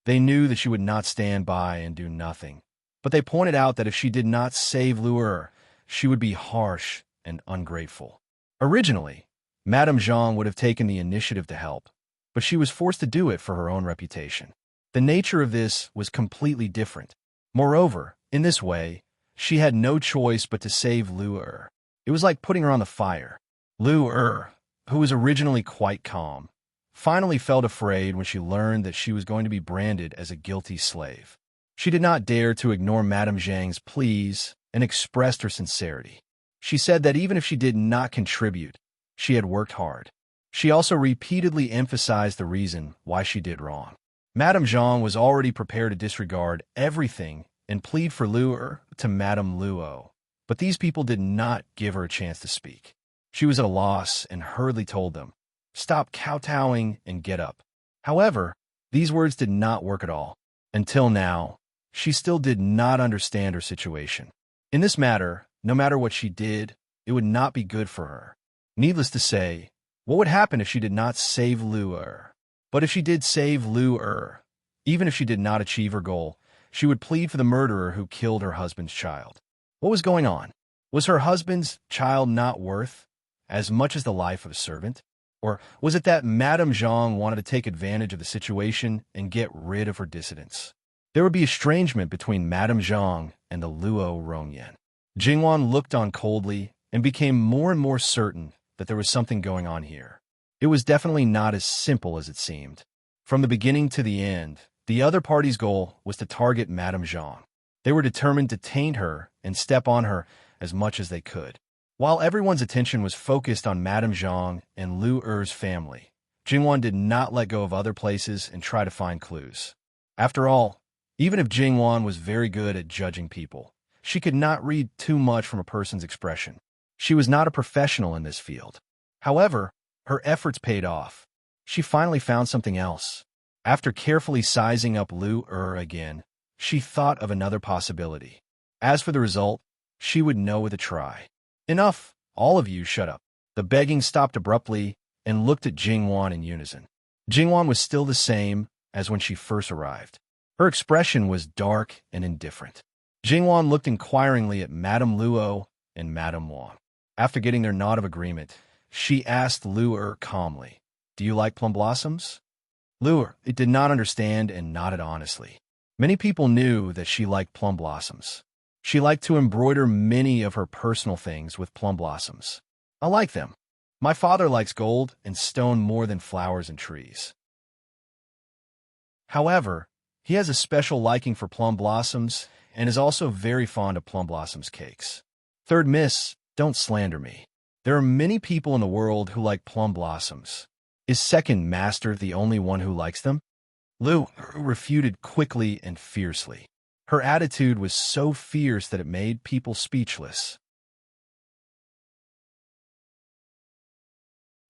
They knew that she would not stand by and do nothing, but they pointed out that if she did not save Luo, she would be harsh and ungrateful. Originally, Madame Zhang would have taken the initiative to help, but she was forced to do it for her own reputation. The nature of this was completely different. Moreover, in this way, she had no choice but to save Luo. It was like putting her on the fire. Luo, who was originally quite calm, finally felt afraid when she learned that she was going to be branded as a guilty slave. She did not dare to ignore Madame Zhang's pleas and expressed her sincerity. She said that even if she did not contribute, she had worked hard. She also repeatedly emphasized the reason why she did wrong. Madame Zhang was already prepared to disregard everything and plead for Luo to Madame Luo, but these people did not give her a chance to speak. She was at a loss and hurriedly told them, "Stop kowtowing and get up." However, these words did not work at all. Until now, she still did not understand her situation. In this matter, no matter what she did, it would not be good for her. Needless to say, what would happen if she did not save Luo? But if she did save Luo, even if she did not achieve her goal, she would plead for the murderer who killed her husband's child. What was going on? Was her husband's child not worth as much as the life of a servant? Or was it that Madame Zhang wanted to take advantage of the situation and get rid of her dissidents? There would be estrangement between Madame Zhang and the Luo Rongyan. Jingwan looked on coldly and became more and more certain that there was something going on here. It was definitely not as simple as it seemed. From the beginning to the end, the other party's goal was to target Madame Zhang. They were determined to taint her and step on her as much as they could. While everyone's attention was focused on Madame Zhang and Lu Er's family, Jingwan did not let go of other places and try to find clues. After all, even if Jingwan was very good at judging people, she could not read too much from a person's expression. She was not a professional in this field. However, her efforts paid off. She finally found something else. After carefully sizing up Lu Er again, she thought of another possibility. As for the result, she would know with a try. "Enough, all of you shut up." The begging stopped abruptly and looked at Jingwan in unison. Jingwan was still the same as when she first arrived. Her expression was dark and indifferent. Jingwan looked inquiringly at Madame Luo and Madame Wang. After getting their nod of agreement, she asked Luo calmly, "Do you like plum blossoms?" Luo did not understand and nodded honestly. Many people knew that she liked plum blossoms. She liked to embroider many of her personal things with plum blossoms. "I like them. My father likes gold and stone more than flowers and trees. However, he has a special liking for plum blossoms and is also very fond of plum blossoms cakes." "Third Miss, don't slander me. There are many people in the world who like plum blossoms. Is Second Master the only one who likes them?" Lu refuted quickly and fiercely. Her attitude was so fierce that it made people speechless.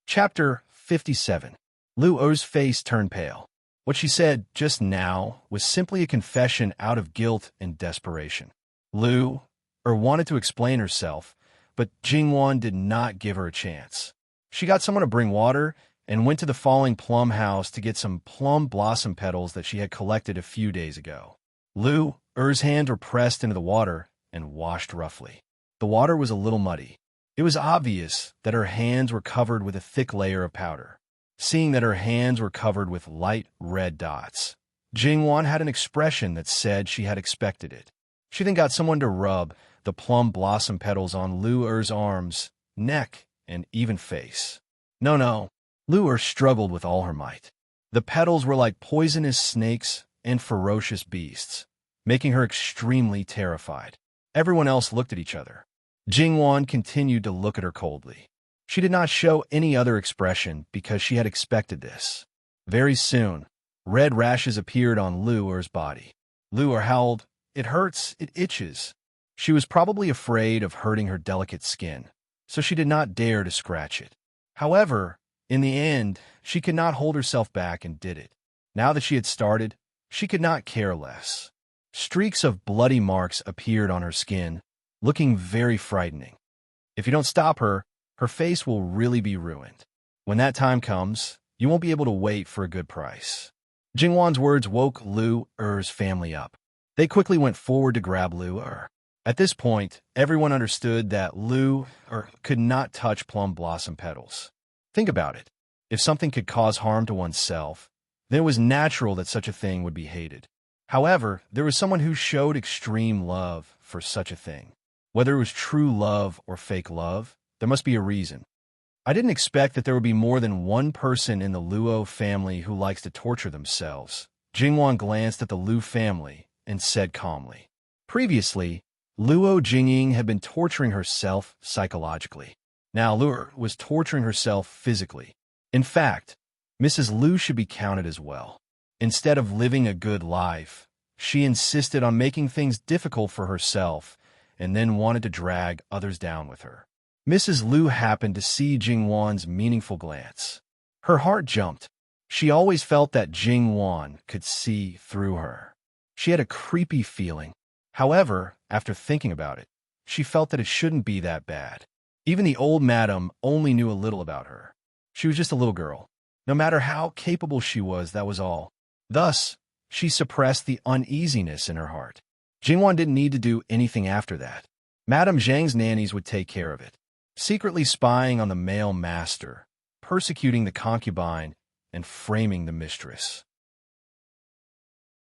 Chapter 57. Lu Er's face turned pale. What she said just now was simply a confession out of guilt and desperation. Lu Er wanted to explain herself, but Jingwan did not give her a chance. She got someone to bring water and went to the falling plum house to get some plum blossom petals that she had collected a few days ago. Lu Er's hands were pressed into the water and washed roughly. The water was a little muddy. It was obvious that her hands were covered with a thick layer of powder. Seeing that her hands were covered with light red dots, Jingwan had an expression that said she had expected it. She then got someone to rub the plum blossom petals on Lu Er's arms, neck, and even face. No. Lu Er struggled with all her might. The petals were like poisonous snakes and ferocious beasts, making her extremely terrified. Everyone else looked at each other. Jingwan continued to look at her coldly. She did not show any other expression because she had expected this. Very soon, red rashes appeared on Lu Er's body. Lu Er howled, "It hurts, it itches." She was probably afraid of hurting her delicate skin, so she did not dare to scratch it. However, in the end, she could not hold herself back and did it. Now that she had started, she could not care less. Streaks of bloody marks appeared on her skin, looking very frightening. If you don't stop her, her face will really be ruined. When that time comes, you won't be able to wait for a good price. Jingwan's words woke Lu Er's family up. They quickly went forward to grab Lu Er. At this point, everyone understood that Lu Er could not touch plum blossom petals. Think about it. If something could cause harm to oneself, then it was natural that such a thing would be hated. However, there was someone who showed extreme love for such a thing. Whether it was true love or fake love, there must be a reason. I didn't expect that there would be more than one person in the Luo family who likes to torture themselves. Jingwan glanced at the Lu family and said calmly. Previously, Luo Jingying had been torturing herself psychologically. Now Lu Er was torturing herself physically. In fact, Mrs. Lu should be counted as well. Instead of living a good life, she insisted on making things difficult for herself and then wanted to drag others down with her. Mrs. Lu happened to see Jingwan's meaningful glance. Her heart jumped. She always felt that Jingwan could see through her. She had a creepy feeling. However, after thinking about it, she felt that it shouldn't be that bad. Even the old madam only knew a little about her. She was just a little girl. No matter how capable she was, that was all. Thus, she suppressed the uneasiness in her heart. Jingwan didn't need to do anything after that. Madame Zhang's nannies would take care of it, secretly spying on the male master, persecuting the concubine, and framing the mistress.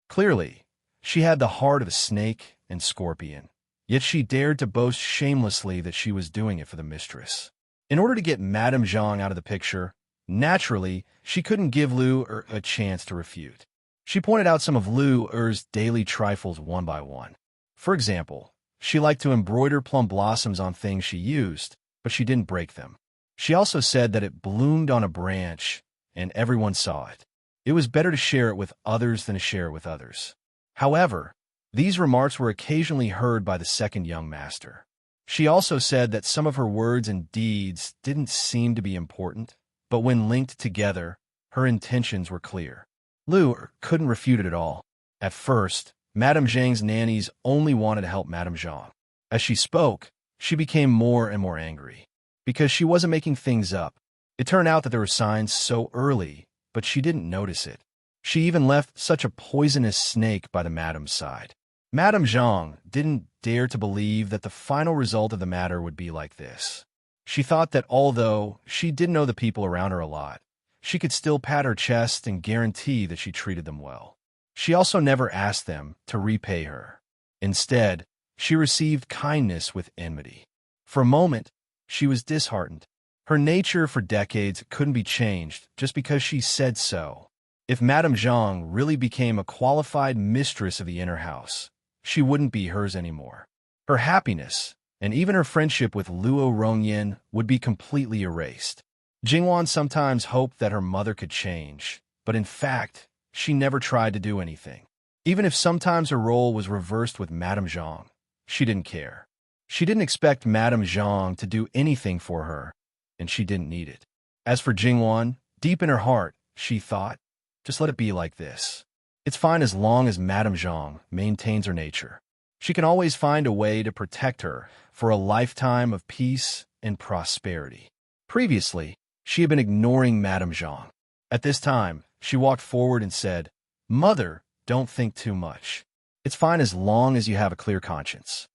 Clearly, she had the heart of a snake and scorpion, yet she dared to boast shamelessly that she was doing it for the mistress. In order to get Madame Zhang out of the picture, naturally, she couldn't give Lu Er a chance to refute. She pointed out some of Lu Er's daily trifles one by one. For example, she liked to embroider plum blossoms on things she used, but she didn't break them. She also said that it bloomed on a branch, and everyone saw it. It was better to share it with others than to share it with others. However, these remarks were occasionally heard by the second young master. She also said that some of her words and deeds didn't seem to be important, but when linked together, her intentions were clear. Lu Er couldn't refute it at all. At first, Madame Zhang's nannies only wanted to help Madame Zhang. As she spoke, she became more and more angry. Because she wasn't making things up. It turned out that there were signs so early, but she didn't notice it. She even left such a poisonous snake by the madam's side. Madame Zhang didn't dare to believe that the final result of the matter would be like this. She thought that although she did know the people around her a lot, she could still pat her chest and guarantee that she treated them well. She also never asked them to repay her. Instead, she received kindness with enmity. For a moment, she was disheartened. Her nature for decades couldn't be changed just because she said so. If Madame Zhang really became a qualified mistress of the inner house, she wouldn't be hers anymore. Her happiness, and even her friendship with Luo Rongyan, would be completely erased. Jingwan sometimes hoped that her mother could change, but in fact, she never tried to do anything. Even if sometimes her role was reversed with Madame Zhang, she didn't care. She didn't expect Madame Zhang to do anything for her, and she didn't need it. As for Jingwan, deep in her heart, she thought, just let it be like this. It's fine as long as Madame Zhang maintains her nature. She can always find a way to protect her for a lifetime of peace and prosperity. Previously, she had been ignoring Madame Zhang. At this time, she walked forward and said, "Mother, don't think too much. It's fine as long as you have a clear conscience."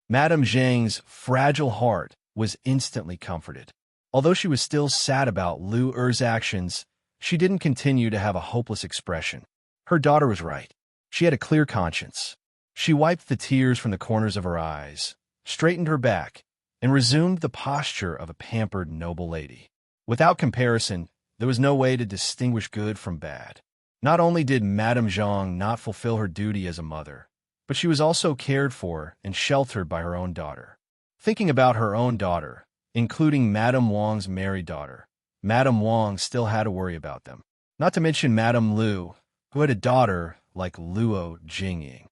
Madame Zhang's fragile heart was instantly comforted. Although she was still sad about Lu Er's actions, she didn't continue to have a hopeless expression. Her daughter was right. She had a clear conscience. She wiped the tears from the corners of her eyes, straightened her back, and resumed the posture of a pampered noble lady. Without comparison, there was no way to distinguish good from bad. Not only did Madame Zhang not fulfill her duty as a mother, but she was also cared for and sheltered by her own daughter. Thinking about her own daughter, including Madame Wang's married daughter, Madame Wang still had to worry about them. Not to mention Madame Lu, who had a daughter like Luo Jingying.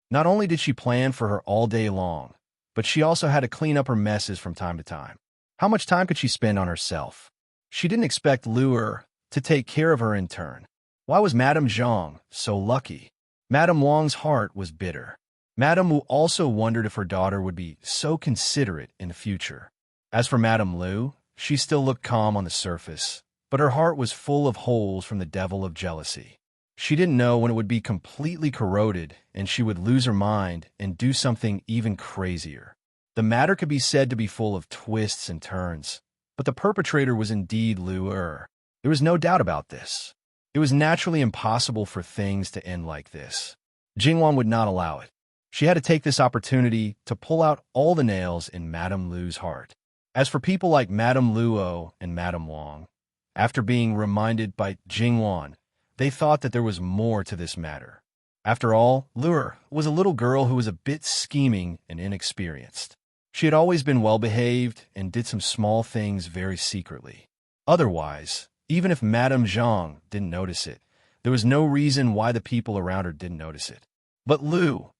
Not only did she plan for her all day long, but she also had to clean up her messes from time to time. How much time could she spend on herself? She didn't expect Lu Er to take care of her in turn. Why was Madame Zhang so lucky? Madame Wang's heart was bitter. Madame Wu also wondered if her daughter would be so considerate in the future. As for Madame Lu, she still looked calm on the surface, but her heart was full of holes from the devil of jealousy. She didn't know when it would be completely corroded and she would lose her mind and do something even crazier. The matter could be said to be full of twists and turns, but the perpetrator was indeed Lu Er. There was no doubt about this. It was naturally impossible for things to end like this. Jingwan would not allow it. She had to take this opportunity to pull out all the nails in Madame Lu's heart. As for people like Madame Luo and Madame Wang, after being reminded by Jingwan, they thought that there was more to this matter. After all, Lu was a little girl who was a bit scheming and inexperienced. She had always been well-behaved and did some small things very secretly. Otherwise, even if Madame Zhang didn't notice it, there was no reason why the people around her didn't notice it. But Lu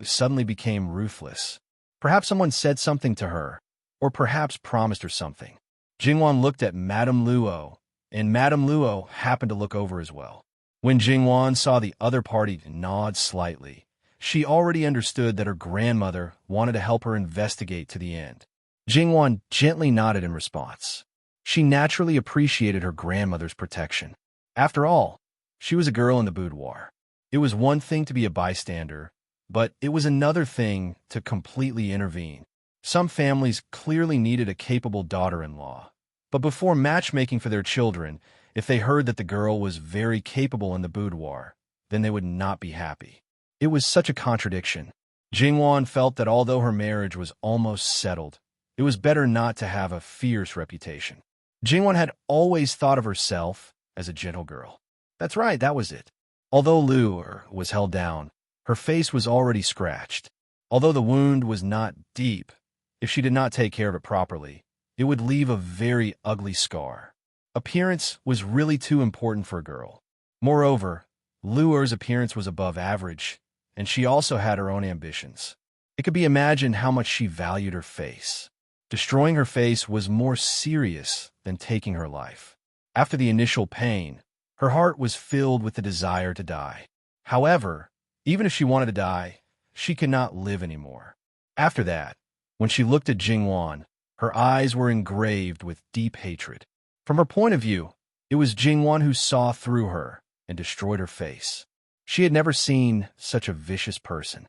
suddenly became ruthless. Perhaps someone said something to her, or perhaps promised her something. Jingwan looked at Madame Luo, and Madame Luo happened to look over as well. When Jingwan saw the other party nod slightly, she already understood that her grandmother wanted to help her investigate to the end. Jingwan gently nodded in response. She naturally appreciated her grandmother's protection. After all, she was a girl in the boudoir. It was one thing to be a bystander, but it was another thing to completely intervene. Some families clearly needed a capable daughter-in-law, but before matchmaking for their children, if they heard that the girl was very capable in the boudoir, then they would not be happy. It was such a contradiction. Jingwan felt that although her marriage was almost settled, it was better not to have a fierce reputation. Jingwan had always thought of herself as a gentle girl. That's right, that was it. Although Lu was held down, her face was already scratched. Although the wound was not deep, if she did not take care of it properly, it would leave a very ugly scar. Appearance was really too important for a girl. Moreover, Lu Er's appearance was above average, and she also had her own ambitions. It could be imagined how much she valued her face. Destroying her face was more serious than taking her life. After the initial pain, her heart was filled with the desire to die. However, even if she wanted to die, she could not live anymore. After that, when she looked at Jingwan, her eyes were engraved with deep hatred. From her point of view, it was Jingwan who saw through her and destroyed her face. She had never seen such a vicious person.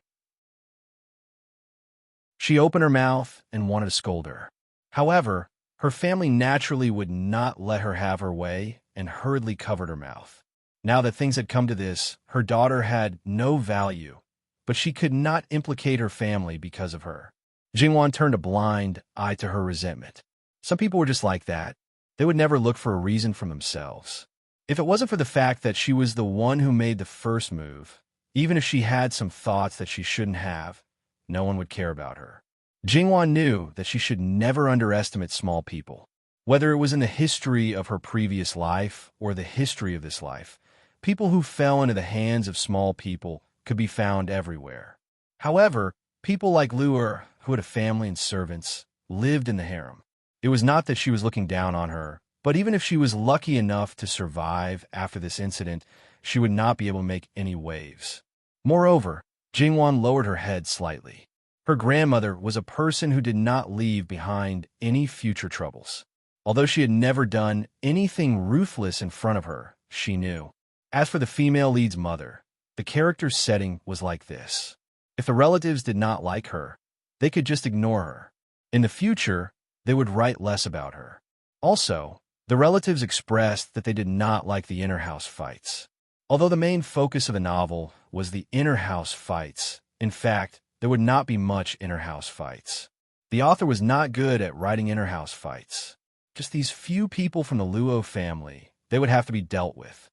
She opened her mouth and wanted to scold her. However, her family naturally would not let her have her way and hurriedly covered her mouth. Now that things had come to this, her daughter had no value, but she could not implicate her family because of her. Jingwan turned a blind eye to her resentment. Some people were just like that. They would never look for a reason from themselves. If it wasn't for the fact that she was the one who made the first move, even if she had some thoughts that she shouldn't have, no one would care about her. Jingwan knew that she should never underestimate small people. Whether it was in the history of her previous life or the history of this life, people who fell into the hands of small people could be found everywhere. However, people like Lu Er, who had a family and servants, lived in the harem. It was not that she was looking down on her, but even if she was lucky enough to survive after this incident, she would not be able to make any waves. Moreover, Jingwan lowered her head slightly. Her grandmother was a person who did not leave behind any future troubles. Although she had never done anything ruthless in front of her, she knew. As for the female lead's mother, the character's setting was like this. If the relatives did not like her, they could just ignore her. In the future, they would write less about her. Also, the relatives expressed that they did not like the inner house fights. Although the main focus of the novel was the inner house fights, in fact, there would not be much inner house fights. The author was not good at writing inner house fights. Just these few people from the Luo family, they would have to be dealt with.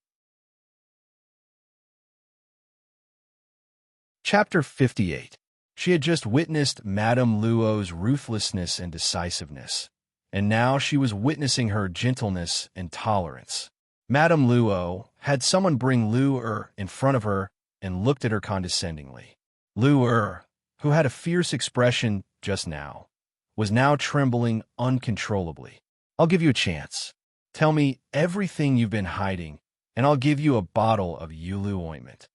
Chapter 58. She had just witnessed Madame Luo's ruthlessness and decisiveness, and now she was witnessing her gentleness and tolerance. Madame Luo had someone bring Lu Er in front of her and looked at her condescendingly. Lu Er, who had a fierce expression just now, was now trembling uncontrollably. I'll give you a chance. Tell me everything you've been hiding, and I'll give you a bottle of Yulu ointment.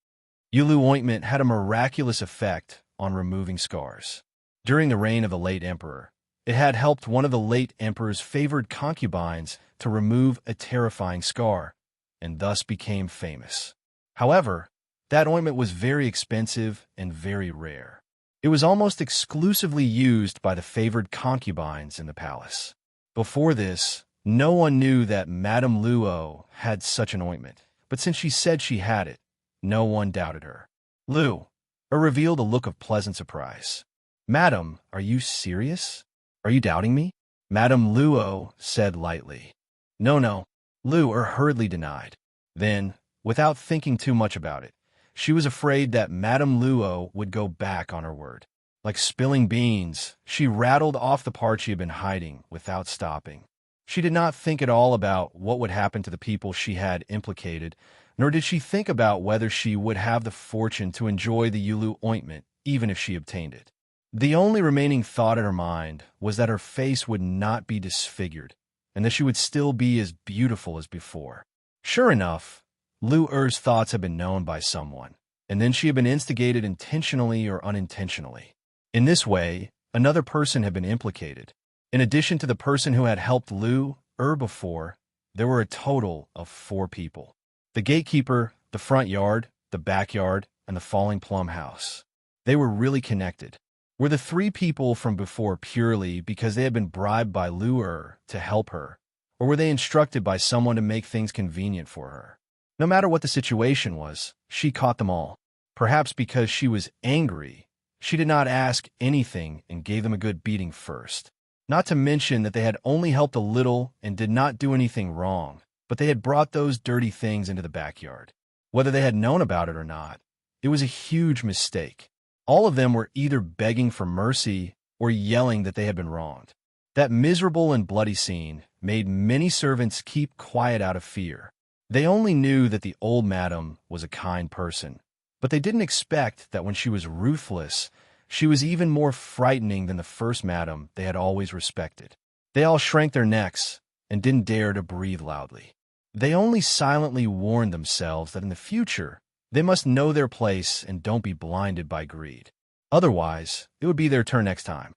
Yulu ointment had a miraculous effect on removing scars. During the reign of the late emperor, it had helped one of the late emperor's favored concubines to remove a terrifying scar, and thus became famous. However, that ointment was very expensive and very rare. It was almost exclusively used by the favored concubines in the palace. Before this, no one knew that Madame Luo had such an ointment, but since she said she had it, no one doubted her. Lu revealed a look of pleasant surprise. Madam, are you serious? Are you doubting me? Madame Luo said lightly. No, Lu hurriedly denied. Then, without thinking too much about it, she was afraid that Madame Luo would go back on her word. Like spilling beans, she rattled off the part she had been hiding without stopping. She did not think at all about what would happen to the people she had implicated, nor did she think about whether she would have the fortune to enjoy the Yulu ointment, even if she obtained it. The only remaining thought in her mind was that her face would not be disfigured, and that she would still be as beautiful as before. Sure enough, Lu Er's thoughts had been known by someone, and then she had been instigated intentionally or unintentionally. In this way, another person had been implicated. In addition to the person who had helped Lu before, there were a total of 4 people. The gatekeeper, the front yard, the backyard, and the falling plum house. They were really connected. Were the 3 people from before purely because they had been bribed by Lu to help her, or were they instructed by someone to make things convenient for her? No matter what the situation was, she caught them all. Perhaps because she was angry, she did not ask anything and gave them a good beating first. Not to mention that they had only helped a little and did not do anything wrong, but they had brought those dirty things into the backyard. Whether they had known about it or not, it was a huge mistake. All of them were either begging for mercy or yelling that they had been wronged. That miserable and bloody scene made many servants keep quiet out of fear. They only knew that the old madam was a kind person, but they didn't expect that when she was ruthless, she was even more frightening than the first madam they had always respected. They all shrank their necks and didn't dare to breathe loudly. They only silently warned themselves that in the future, they must know their place and don't be blinded by greed. Otherwise, it would be their turn next time.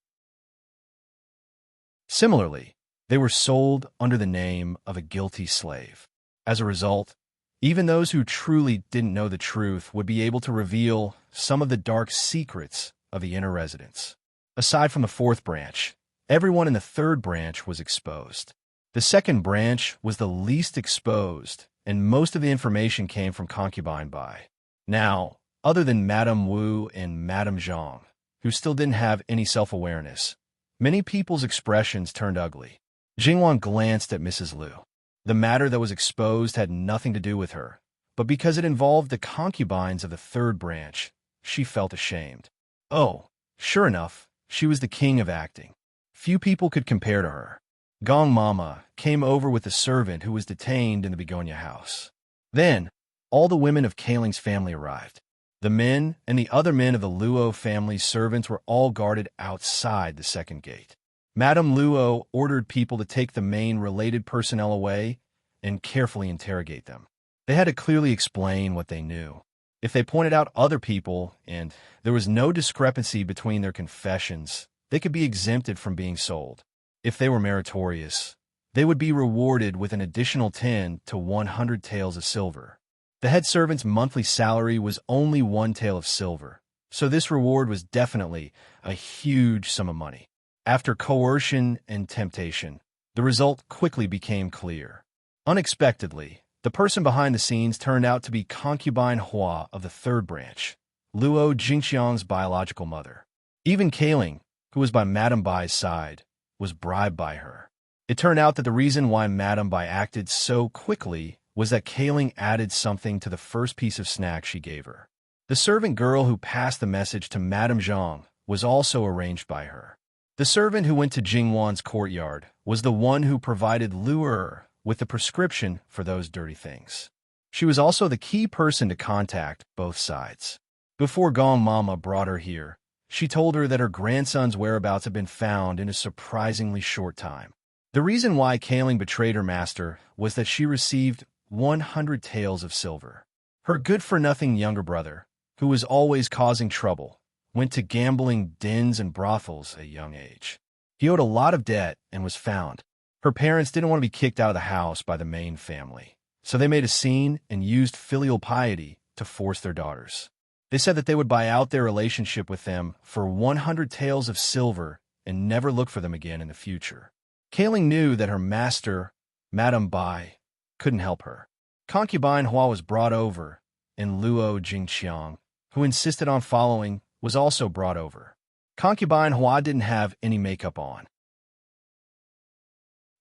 Similarly, they were sold under the name of a guilty slave. As a result, even those who truly didn't know the truth would be able to reveal some of the dark secrets of the inner residence. Aside from the 4th branch, everyone in the 3rd branch was exposed. The 2nd branch was the least exposed, and most of the information came from concubine Bai. Now, other than Madame Wu and Madame Zhang, who still didn't have any self-awareness, many people's expressions turned ugly. Jingwan glanced at Mrs. Liu. The matter that was exposed had nothing to do with her, but because it involved the concubines of the 3rd branch, she felt ashamed. Oh, sure enough, she was the king of acting. Few people could compare to her. Gong Mama came over with the servant who was detained in the Begonia house. Then, all the women of Kaling's family arrived. The men and the other men of the Luo family's servants were all guarded outside the 2nd gate. Madame Luo ordered people to take the main related personnel away and carefully interrogate them. They had to clearly explain what they knew. If they pointed out other people and there was no discrepancy between their confessions, they could be exempted from being sold. If they were meritorious, they would be rewarded with an additional 10 to 100 taels of silver. The head servant's monthly salary was only 1 tael of silver, so this reward was definitely a huge sum of money. After coercion and temptation, the result quickly became clear. Unexpectedly, the person behind the scenes turned out to be concubine Hua of the 3rd branch, Luo Jingxiang's biological mother. Even Kaling, who was by Madame Bai's side, was bribed by her. It turned out that the reason why Madame Bai acted so quickly was that Kaling added something to the first piece of snack she gave her. The servant girl who passed the message to Madame Zhang was also arranged by her. The servant who went to Jingwan's courtyard was the one who provided Lu with the prescription for those dirty things. She was also the key person to contact both sides. Before Gong Mama brought her here, she told her that her grandson's whereabouts had been found in a surprisingly short time. The reason why Kaling betrayed her master was that she received 100 taels of silver. Her good-for-nothing younger brother, who was always causing trouble, went to gambling dens and brothels at a young age. He owed a lot of debt and was found. Her parents didn't want to be kicked out of the house by the main family, so they made a scene and used filial piety to force their daughters. They said that they would buy out their relationship with them for 100 taels of silver and never look for them again in the future. Kaling knew that her master, Madame Bai, couldn't help her. Concubine Hua was brought over, and Luo Jingqiang, who insisted on following, was also brought over. Concubine Hua didn't have any makeup on.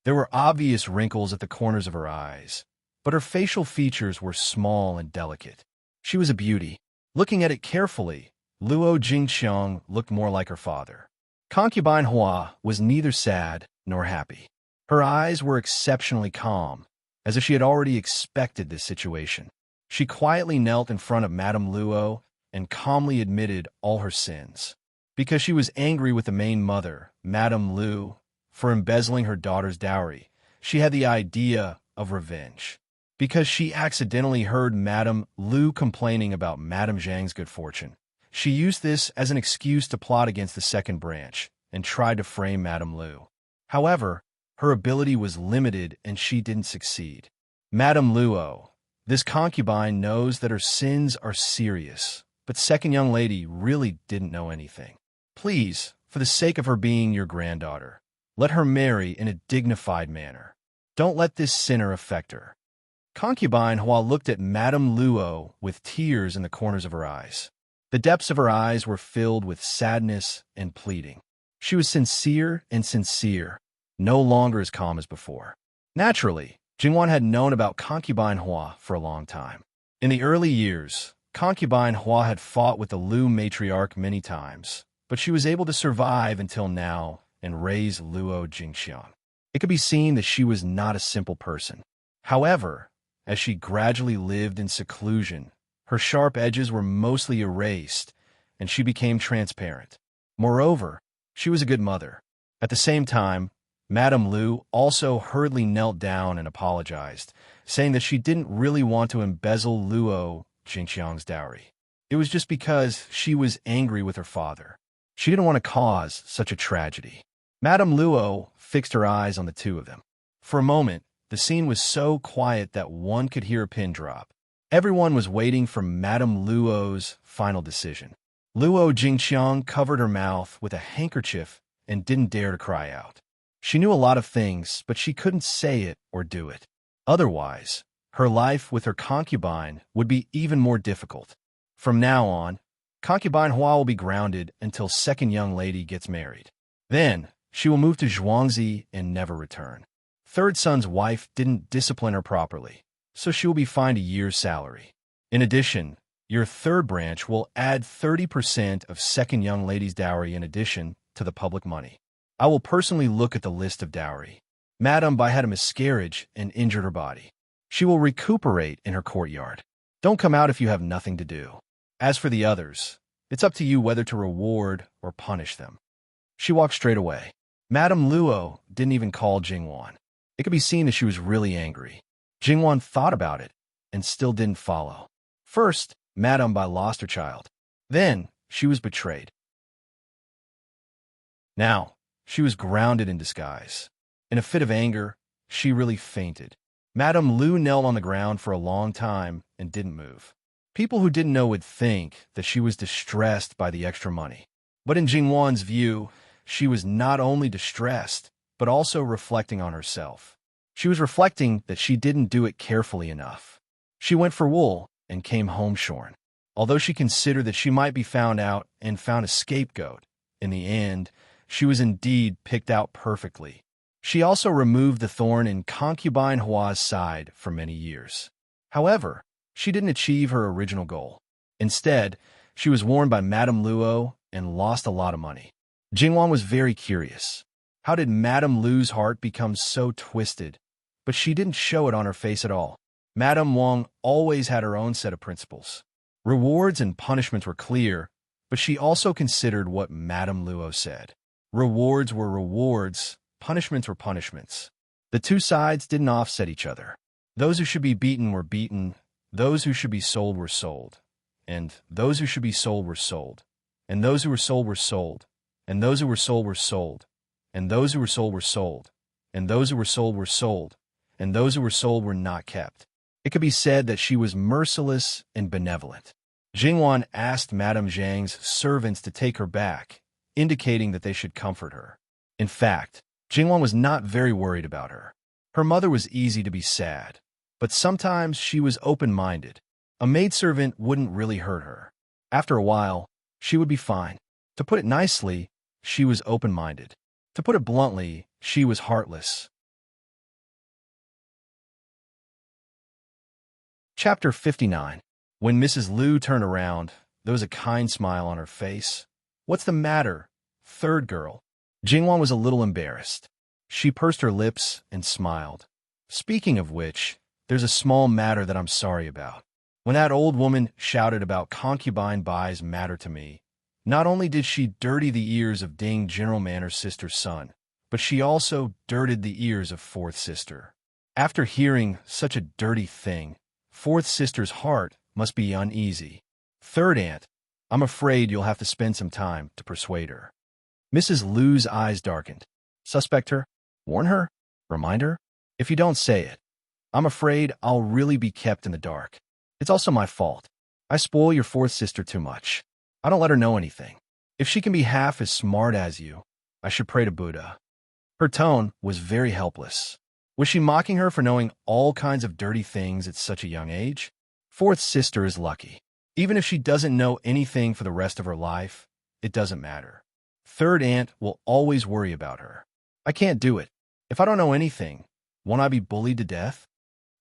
There were obvious wrinkles at the corners of her eyes, but her facial features were small and delicate. She was a beauty. Looking at it carefully, Luo Jingqiang looked more like her father. Concubine Hua was neither sad nor happy. Her eyes were exceptionally calm, as if she had already expected this situation. She quietly knelt in front of Madame Luo and calmly admitted all her sins. Because she was angry with the main mother, Madame Lu, for embezzling her daughter's dowry, she had the idea of revenge. Because she accidentally heard Madame Lu complaining about Madame Zhang's good fortune, she used this as an excuse to plot against the second branch and tried to frame Madame Lu. However, her ability was limited and she didn't succeed. Madame Luo, this concubine, knows that her sins are serious, but second young lady really didn't know anything. Please, for the sake of her being your granddaughter, let her marry in a dignified manner. Don't let this sinner affect her. Concubine Hua looked at Madame Luo with tears in the corners of her eyes. The depths of her eyes were filled with sadness and pleading. She was sincere, no longer as calm as before. Naturally, Jingwan had known about Concubine Hua for a long time. In the early years, Concubine Hua had fought with the Lu matriarch many times, but she was able to survive until now and raise Luo Jingqiang. It could be seen that she was not a simple person. However, as she gradually lived in seclusion, her sharp edges were mostly erased, and she became transparent. Moreover, she was a good mother. At the same time, Madame Lu also hurriedly knelt down and apologized, saying that she didn't really want to embezzle Luo Jingqiang's dowry. It was just because she was angry with her father. She didn't want to cause such a tragedy. Madame Luo fixed her eyes on the two of them. For a moment, the scene was so quiet that one could hear a pin drop. Everyone was waiting for Madame Luo's final decision. Luo Jingqiang covered her mouth with a handkerchief and didn't dare to cry out. She knew a lot of things, but she couldn't say it or do it. Otherwise, her life with her concubine would be even more difficult. From now on, Concubine Hua will be grounded until second young lady gets married. Then, she will move to Zhuangzi and never return. Third son's wife didn't discipline her properly, so she will be fined a year's salary. In addition, your third branch will add 30% of second young lady's dowry in addition to the public money. I will personally look at the list of dowry. Madame Bai had a miscarriage and injured her body. She will recuperate in her courtyard. Don't come out if you have nothing to do. As for the others, it's up to you whether to reward or punish them. She walked straight away. Madame Luo didn't even call Jingwan. It could be seen that she was really angry. Jingwan thought about it and still didn't follow. First, Madame Bai lost her child. Then, she was betrayed. Now, she was grounded in disguise. In a fit of anger, she really fainted. Madame Lu knelt on the ground for a long time and didn't move. People who didn't know would think that she was distressed by the extra money. But in Jingwan's view, she was not only distressed, but also reflecting on herself. She was reflecting that she didn't do it carefully enough. She went for wool and came home shorn. Although she considered that she might be found out and found a scapegoat, in the end, she was indeed picked out perfectly. She also removed the thorn in Concubine Hua's side for many years. However, she didn't achieve her original goal. Instead, she was warned by Madame Luo and lost a lot of money. Jingwan was very curious. How did Madame Lu's heart become so twisted? But she didn't show it on her face at all. Madame Wang always had her own set of principles. Rewards and punishments were clear, but she also considered what Madame Luo said. Rewards were rewards, punishments were punishments. The two sides didn't offset each other. Those who should be beaten were beaten, those who should be sold were sold, and those who should be sold were sold, and those who were sold were sold, and those who were sold were sold, and those who were sold were sold, and those who were sold were sold, and those who were sold were not kept. It could be said that she was merciless and benevolent. Jingwan asked Madame Zhang's servants to take her back, indicating that they should comfort her. In fact, Jingwan was not very worried about her. Her mother was easy to be sad, but sometimes she was open-minded. A maidservant wouldn't really hurt her. After a while, she would be fine. To put it nicely, she was open-minded. To put it bluntly, she was heartless. Chapter 59. When Mrs. Liu turned around, there was a kind smile on her face. "What's the matter, third girl?" Jingwan was a little embarrassed. She pursed her lips and smiled. "Speaking of which, there's a small matter that I'm sorry about. When that old woman shouted about concubine Bai's matter to me, not only did she dirty the ears of Ding General Manor's sister's son, but she also dirted the ears of fourth sister. After hearing such a dirty thing, fourth sister's heart must be uneasy. Third aunt, I'm afraid you'll have to spend some time to persuade her." Mrs. Liu's eyes darkened. "Suspect her? Warn her? Remind her? If you don't say it, I'm afraid I'll really be kept in the dark. It's also my fault. I spoil your fourth sister too much. I don't let her know anything. If she can be half as smart as you, I should pray to Buddha." Her tone was very helpless. Was she mocking her for knowing all kinds of dirty things at such a young age? Fourth sister is lucky. Even if she doesn't know anything for the rest of her life, it doesn't matter. Third aunt will always worry about her. I can't do it. If I don't know anything, won't I be bullied to death?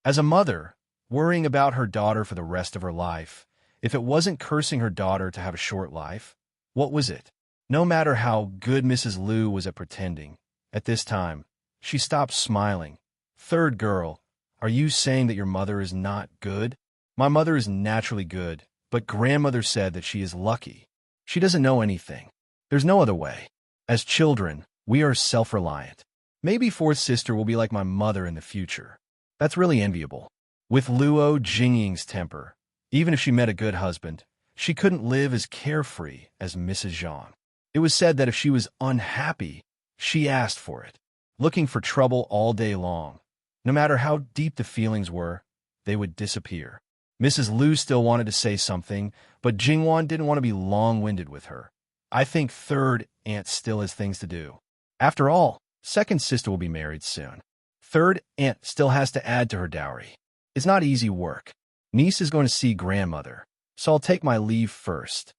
As a mother, worrying about her daughter for the rest of her life, if it wasn't cursing her daughter to have a short life, what was it? No matter how good Mrs. Liu was at pretending, at this time, she stopped smiling. "Third girl, are you saying that your mother is not good?" "My mother is naturally good, but grandmother said that she is lucky. She doesn't know anything. There's no other way. As children, we are self-reliant. Maybe fourth sister will be like my mother in the future. That's really enviable." With Luo Jingying's temper, even if she met a good husband, she couldn't live as carefree as Mrs. Zhang. It was said that if she was unhappy, she asked for it, looking for trouble all day long. No matter how deep the feelings were, they would disappear. Mrs. Liu still wanted to say something, but Jingwan didn't want to be long-winded with her. "I think third aunt still has things to do. After all, second sister will be married soon. Third aunt still has to add to her dowry. It's not easy work. Niece is going to see grandmother, so I'll take my leave first."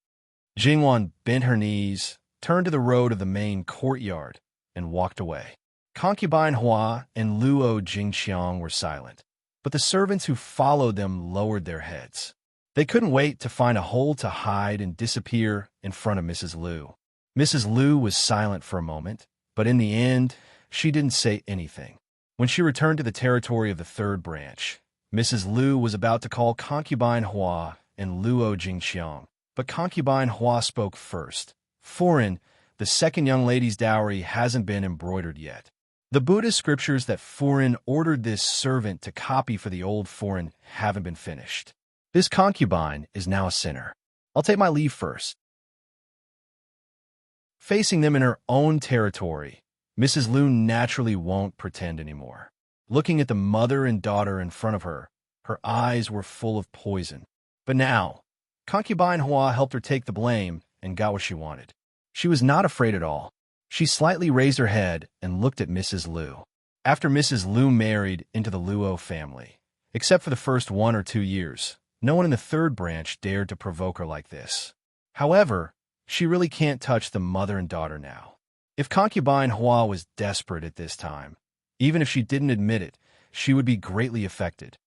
Jingwan bent her knees, turned to the road of the main courtyard, and walked away. Concubine Hua and Luo Jingqiang were silent, but the servants who followed them lowered their heads. They couldn't wait to find a hole to hide and disappear in front of Mrs. Liu. Mrs. Liu was silent for a moment, but in the end, she didn't say anything. When she returned to the territory of the third branch, Mrs. Liu was about to call Concubine Hua and Luo Jingqiang, but Concubine Hua spoke first. "Foreign, the second young lady's dowry hasn't been embroidered yet. The Buddhist scriptures that Foreign ordered this servant to copy for the old Foreign haven't been finished. This concubine is now a sinner. I'll take my leave first." Facing them in her own territory, Mrs. Liu naturally won't pretend anymore. Looking at the mother and daughter in front of her, her eyes were full of poison. But now, Concubine Hua helped her take the blame and got what she wanted. She was not afraid at all. She slightly raised her head and looked at Mrs. Liu. After Mrs. Liu married into the Luo family, except for the first 1 or 2 years, no one in the third branch dared to provoke her like this. However, she really can't touch the mother and daughter now. If Concubine Hua was desperate at this time, even if she didn't admit it, she would be greatly affected.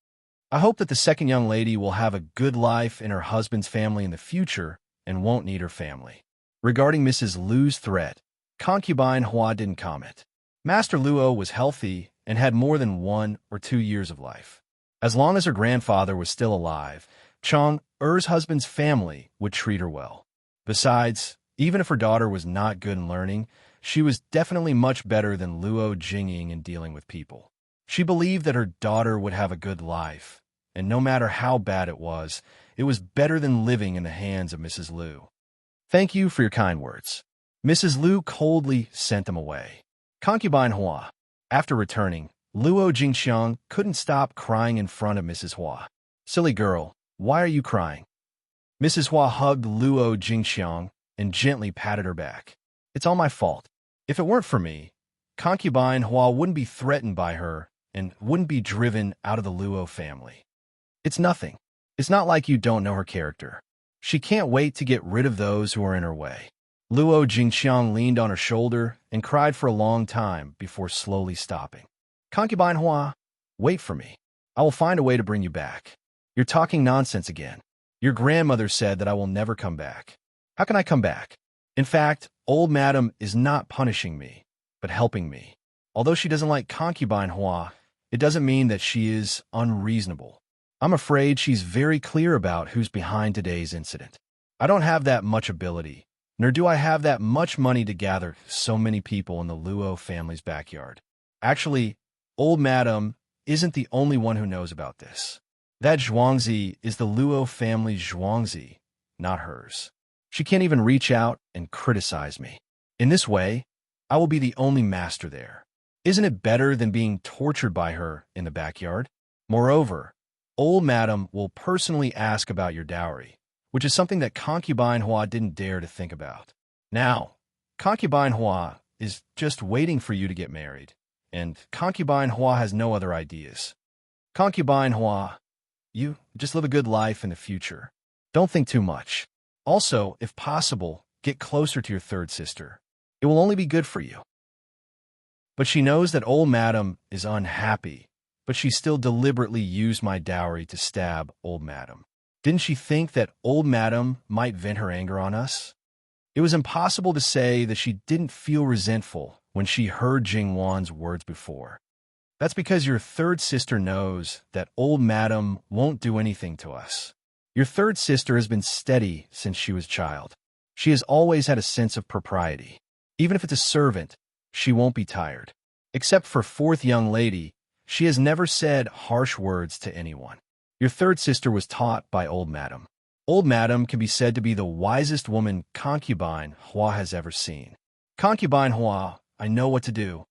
I hope that the second young lady will have a good life in her husband's family in the future and won't need her family. Regarding Mrs. Liu's threat, Concubine Hua didn't comment. Master Luo was healthy and had more than 1 or 2 years of life. As long as her grandfather was still alive, Chong Er's husband's family would treat her well. Besides, even if her daughter was not good in learning, She was definitely much better than Luo Jingying in dealing with people. She believed that her daughter would have a good life, and no matter how bad it was better than living in the hands of Mrs. Lu. Thank you for your kind words. Mrs. Lu coldly sent them away. Concubine Hua. After returning, Luo Jingxiang couldn't stop crying in front of Mrs. Hua. Silly girl, why are you crying? Mrs. Hua hugged Luo Jingxiang and gently patted her back. It's all my fault. If it weren't for me, Concubine Hua wouldn't be threatened by her and wouldn't be driven out of the Luo family. It's nothing. It's not like you don't know her character. She can't wait to get rid of those who are in her way. Luo Jingxiang leaned on her shoulder and cried for a long time before slowly stopping. Concubine Hua, wait for me. I will find a way to bring you back. You're talking nonsense again. Your grandmother said that I will never come back. How can I come back? In fact, old madam is not punishing me, but helping me. Although she doesn't like Concubine Hua, it doesn't mean that she is unreasonable. I'm afraid she's very clear about who's behind today's incident. I don't have that much ability, nor do I have that much money to gather so many people in the Luo family's backyard. Actually, old madam isn't the only one who knows about this. That Zhuangzi is the Luo family's Zhuangzi, not hers. She can't even reach out and criticize me. In this way, I will be the only master there. Isn't it better than being tortured by her in the backyard? Moreover, old madam will personally ask about your dowry, which is something that Concubine Hua didn't dare to think about. Now, Concubine Hua is just waiting for you to get married, and Concubine Hua has no other ideas. Concubine Hua, you just live a good life in the future. Don't think too much. Also, if possible, get closer to your third sister. It will only be good for you. But she knows that old madam is unhappy, but she still deliberately used my dowry to stab old madam. Didn't she think that old madam might vent her anger on us? It was impossible to say that she didn't feel resentful when she heard Jing Wan's words before. That's because your third sister knows that old madam won't do anything to us. Your third sister has been steady since she was a child. She has always had a sense of propriety. Even if it's a servant, she won't be tired. Except for fourth young lady, she has never said harsh words to anyone. Your third sister was taught by old madam. Old madam can be said to be the wisest woman Concubine Hua has ever seen. Concubine Hua, I know what to do.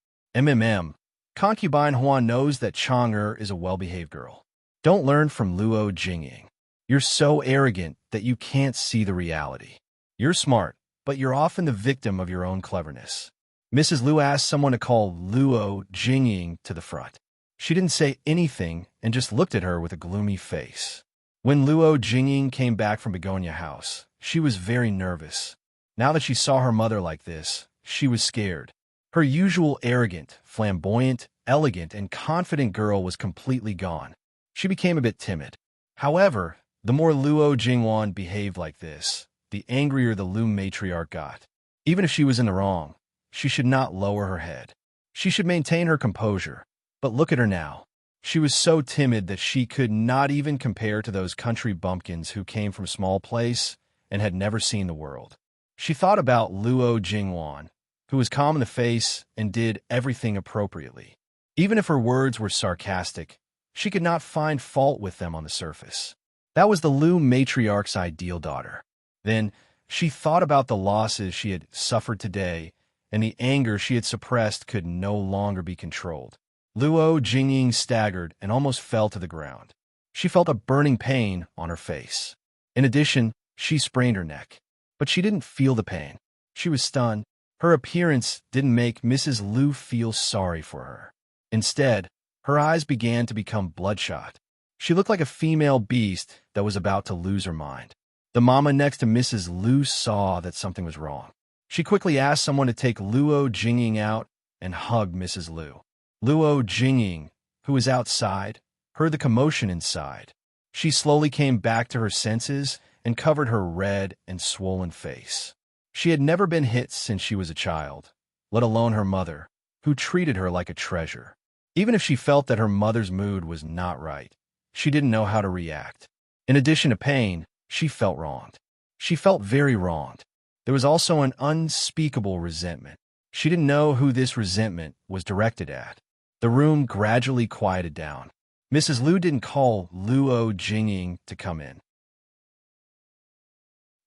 Concubine Hua knows that Chang'er is a well-behaved girl. Don't learn from Luo Jingying. You're so arrogant that you can't see the reality. You're smart, but you're often the victim of your own cleverness. Mrs. Lu asked someone to call Luo Jingying to the front. She didn't say anything and just looked at her with a gloomy face. When Luo Jingying came back from Begonia House, she was very nervous. Now that she saw her mother like this, she was scared. Her usual arrogant, flamboyant, elegant, and confident girl was completely gone. She became a bit timid. However, the more Luo Jingwan behaved like this, the angrier the Lu matriarch got. Even if she was in the wrong, she should not lower her head. She should maintain her composure. But look at her now. She was so timid that she could not even compare to those country bumpkins who came from small place and had never seen the world. She thought about Luo Jingwan, who was calm in the face and did everything appropriately. Even if her words were sarcastic, she could not find fault with them on the surface. That was the Lu matriarch's ideal daughter. Then she thought about the losses she had suffered today, and the anger she had suppressed could no longer be controlled. Luo Jingying staggered and almost fell to the ground. She felt a burning pain on her face. In addition, she sprained her neck. But she didn't feel the pain. She was stunned. Her appearance didn't make Mrs. Lu feel sorry for her. Instead, her eyes began to become bloodshot. She looked like a female beast that was about to lose her mind. The mama next to Mrs. Lu saw that something was wrong. She quickly asked someone to take Luo Jingying out and hugged Mrs. Lu. Luo Jingying, who was outside, heard the commotion inside. She slowly came back to her senses and covered her red and swollen face. She had never been hit since she was a child, let alone her mother, who treated her like a treasure. Even if she felt that her mother's mood was not right, she didn't know how to react. In addition to pain, she felt wronged. She felt very wronged. There was also an unspeakable resentment. She didn't know who this resentment was directed at. The room gradually quieted down. Mrs. Liu didn't call Luo Jingying to come in.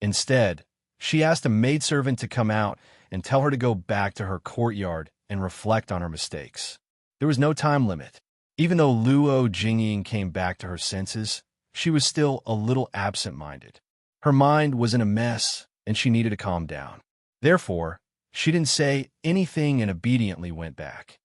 Instead, she asked a maidservant to come out and tell her to go back to her courtyard and reflect on her mistakes. There was no time limit. Even though Luo Jingying came back to her senses, she was still a little absent-minded. Her mind was in a mess, and she needed to calm down. Therefore, she didn't say anything and obediently went back.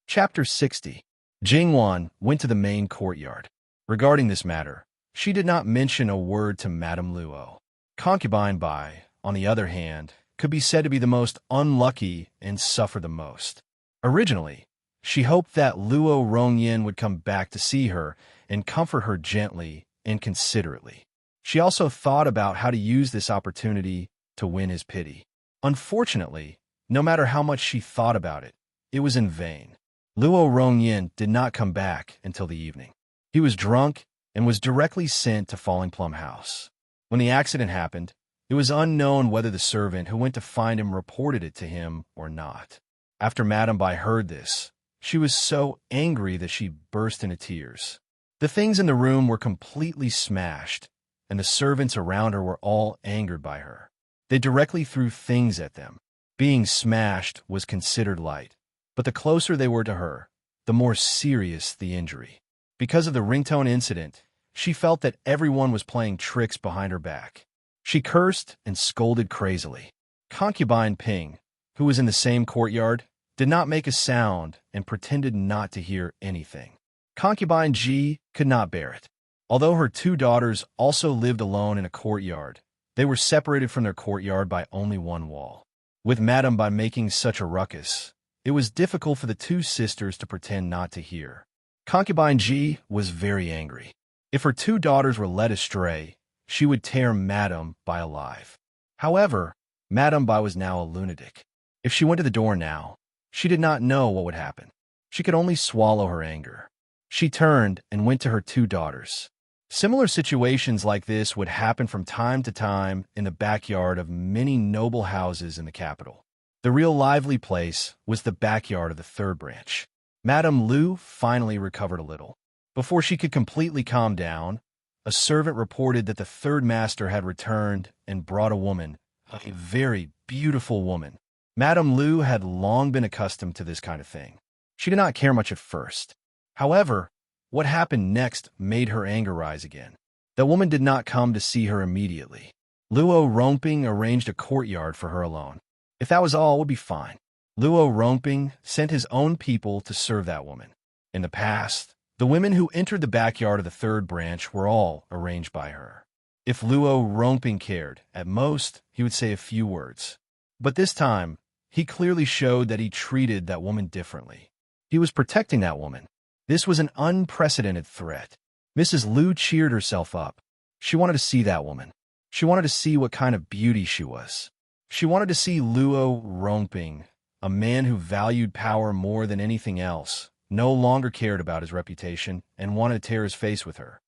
Chapter 60. Jingwan went to the main courtyard. Regarding this matter, she did not mention a word to Madame Luo. Concubine Bai, on the other hand, could be said to be the most unlucky and suffer the most. Originally, she hoped that Luo Rongyin would come back to see her and comfort her gently and considerately. She also thought about how to use this opportunity to win his pity. Unfortunately, no matter how much she thought about it, it was in vain. Luo Rongyin did not come back until the evening. He was drunk and was directly sent to Falling Plum House. When the accident happened, it was unknown whether the servant who went to find him reported it to him or not. After Madame Bai heard this, she was so angry that she burst into tears. The things in the room were completely smashed, and the servants around her were all angered by her. They directly threw things at them. Being smashed was considered light, but the closer they were to her, the more serious the injury. Because of the ringtone incident, she felt that everyone was playing tricks behind her back. She cursed and scolded crazily. Concubine Ping, who was in the same courtyard, did not make a sound and pretended not to hear anything. Concubine Ji could not bear it. Although her two daughters also lived alone in a courtyard, they were separated from their courtyard by only one wall. With Madame Bai making such a ruckus, it was difficult for the two sisters to pretend not to hear. Concubine Ji was very angry. If her two daughters were led astray, she would tear Madame Bai alive. However, Madame Bai was now a lunatic. If she went to the door now, she did not know what would happen. She could only swallow her anger. She turned and went to her two daughters. Similar situations like this would happen from time to time in the backyard of many noble houses in the capital. The real lively place was the backyard of the third branch. Madame Liu finally recovered a little. Before she could completely calm down, a servant reported that the third master had returned and brought a woman, a very beautiful woman. Madame Liu had long been accustomed to this kind of thing. She did not care much at first. However, what happened next made her anger rise again. The woman did not come to see her immediately. Luo Rongping arranged a courtyard for her alone. If that was all, it would be fine. Luo Rongping sent his own people to serve that woman. In the past, the women who entered the backyard of the third branch were all arranged by her. If Luo Rongping cared, at most, he would say a few words. But this time, he clearly showed that he treated that woman differently. He was protecting that woman. This was an unprecedented threat. Mrs. Liu cheered herself up. She wanted to see that woman. She wanted to see what kind of beauty she was. She wanted to see Luo Rongping, a man who valued power more than anything else, no longer cared about his reputation, and wanted to tear his face with her.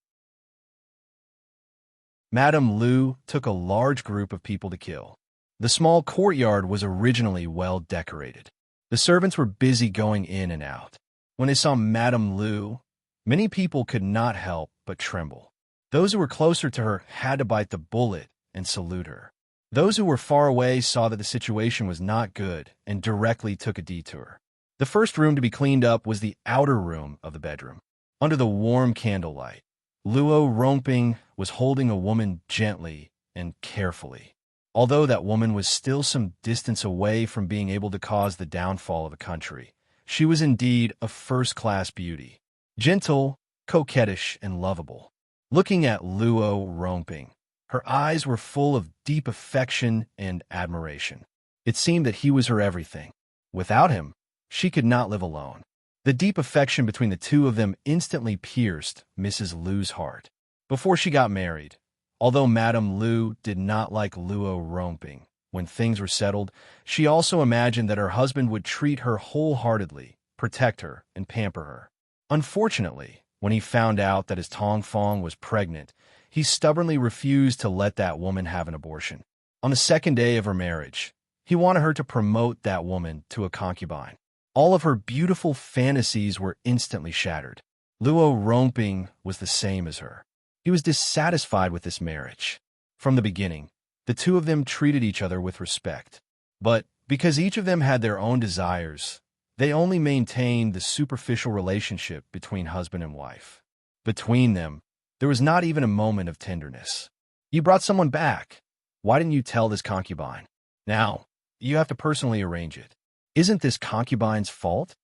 Madame Liu took a large group of people to kill. The small courtyard was originally well decorated. The servants were busy going in and out. When they saw Madame Liu, many people could not help but tremble. Those who were closer to her had to bite the bullet and salute her. Those who were far away saw that the situation was not good and directly took a detour. The first room to be cleaned up was the outer room of the bedroom. Under the warm candlelight, Luo Rongping was holding a woman gently and carefully. Although that woman was still some distance away from being able to cause the downfall of a country, she was indeed a first-class beauty, gentle, coquettish, and lovable. Looking at Luo Rongping, her eyes were full of deep affection and admiration. It seemed that he was her everything. Without him, she could not live alone. The deep affection between the two of them instantly pierced Mrs. Liu's heart. Before she got married, although Madame Liu did not like Luo Rongping, when things were settled, she also imagined that her husband would treat her wholeheartedly, protect her, and pamper her. Unfortunately, when he found out that his Tongfang was pregnant, he stubbornly refused to let that woman have an abortion. On the second day of her marriage, he wanted her to promote that woman to a concubine. All of her beautiful fantasies were instantly shattered. Luo Romping was the same as her. He was dissatisfied with this marriage. From the beginning, the two of them treated each other with respect. But because each of them had their own desires, they only maintained the superficial relationship between husband and wife. Between them, there was not even a moment of tenderness. You brought someone back. Why didn't you tell this concubine? Now, you have to personally arrange it. Isn't this concubine's fault?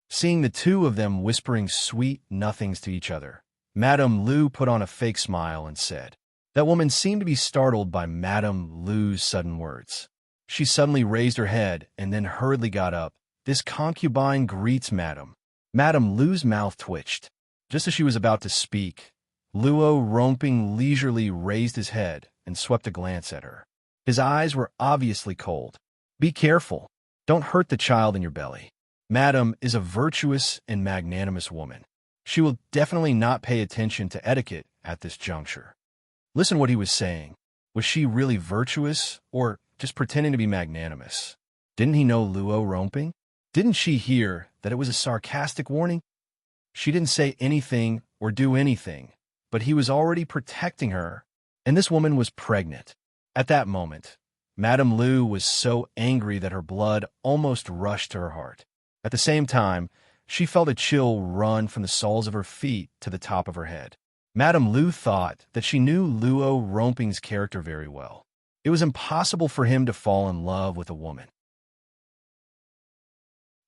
Seeing the two of them whispering sweet nothings to each other, Madame Lu put on a fake smile and said. That woman seemed to be startled by Madame Lu's sudden words. She suddenly raised her head and then hurriedly got up. This concubine greets Madame. Madame Lu's mouth twitched. Just as she was about to speak, Luo Romping leisurely raised his head and swept a glance at her. His eyes were obviously cold. Be careful. Don't hurt the child in your belly. Madame is a virtuous and magnanimous woman. She will definitely not pay attention to etiquette at this juncture. Listen what he was saying. Was she really virtuous or just pretending to be magnanimous? Didn't he know Luo Romping? Didn't she hear that it was a sarcastic warning? She didn't say anything or do anything, but he was already protecting her, and this woman was pregnant. At that moment, Madame Lu was so angry that her blood almost rushed to her heart. At the same time, she felt a chill run from the soles of her feet to the top of her head. Madame Lu thought that she knew Luo Romping's character very well. It was impossible for him to fall in love with a woman.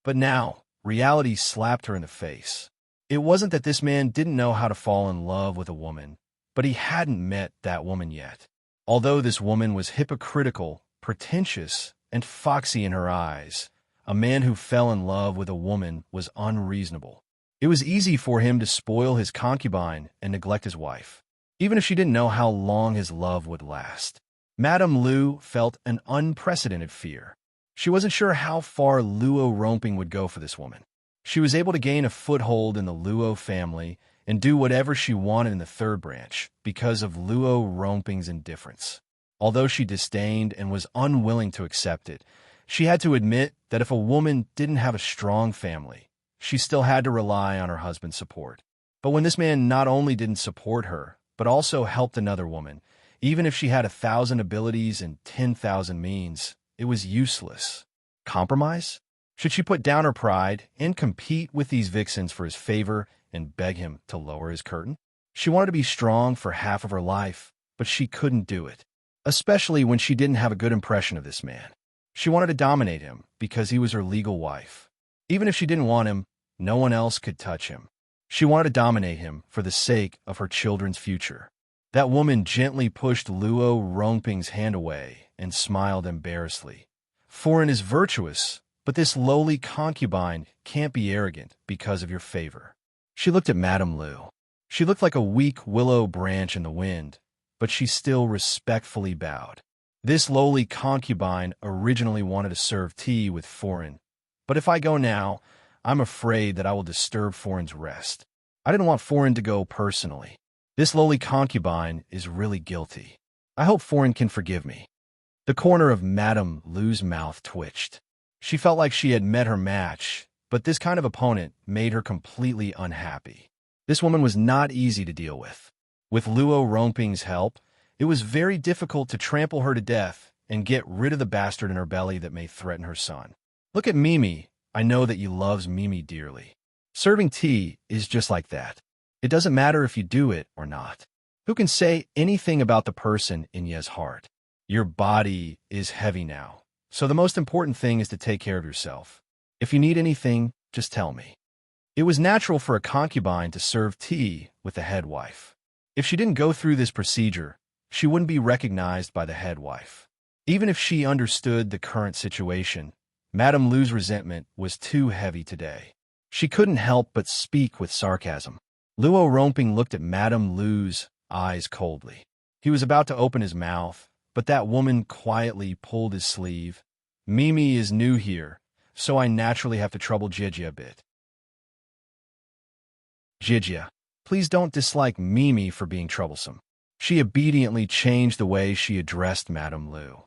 But now, reality slapped her in the face. It wasn't that this man didn't know how to fall in love with a woman, but he hadn't met that woman yet. Although this woman was hypocritical, pretentious, and foxy in her eyes, a man who fell in love with a woman was unreasonable. It was easy for him to spoil his concubine and neglect his wife, even if she didn't know how long his love would last. Madame Lu felt an unprecedented fear. She wasn't sure how far Luo Romping would go for this woman. She was able to gain a foothold in the Luo family and do whatever she wanted in the third branch because of Luo Romping's indifference. Although she disdained and was unwilling to accept it, she had to admit that if a woman didn't have a strong family, she still had to rely on her husband's support. But when this man not only didn't support her, but also helped another woman, even if she had 1,000 abilities and 10,000 means, it was useless. Compromise? Should she put down her pride and compete with these vixens for his favor and beg him to lower his curtain? She wanted to be strong for half of her life, but she couldn't do it, especially when she didn't have a good impression of this man. She wanted to dominate him because he was her legal wife. Even if she didn't want him, no one else could touch him. She wanted to dominate him for the sake of her children's future. That woman gently pushed Luo Romping's hand away and smiled embarrassedly. Foreign is virtuous, but this lowly concubine can't be arrogant because of your favor. She looked at Madame Lu. She looked like a weak willow branch in the wind, but she still respectfully bowed. This lowly concubine originally wanted to serve tea with Foreign, but if I go now, I'm afraid that I will disturb Foreign's rest. I didn't want Foreign to go personally. This lowly concubine is really guilty. I hope Foreign can forgive me. The corner of Madame Lu's mouth twitched. She felt like she had met her match, but this kind of opponent made her completely unhappy. This woman was not easy to deal with. With Luo Romping's help, it was very difficult to trample her to death and get rid of the bastard in her belly that may threaten her son. Look at Mimi. I know that you loves Mimi dearly. Serving tea is just like that. It doesn't matter if you do it or not. Who can say anything about the person in Ye's heart? Your body is heavy now, so the most important thing is to take care of yourself. If you need anything, just tell me. It was natural for a concubine to serve tea with the head wife. If she didn't go through this procedure, she wouldn't be recognized by the head wife. Even if she understood the current situation, Madame Lu's resentment was too heavy today. She couldn't help but speak with sarcasm. Luo Romping looked at Madame Lu's eyes coldly. He was about to open his mouth, but that woman quietly pulled his sleeve. Mimi is new here, so I naturally have to trouble Jijia a bit. Jijia, please don't dislike Mimi for being troublesome. She obediently changed the way she addressed Madame Lu.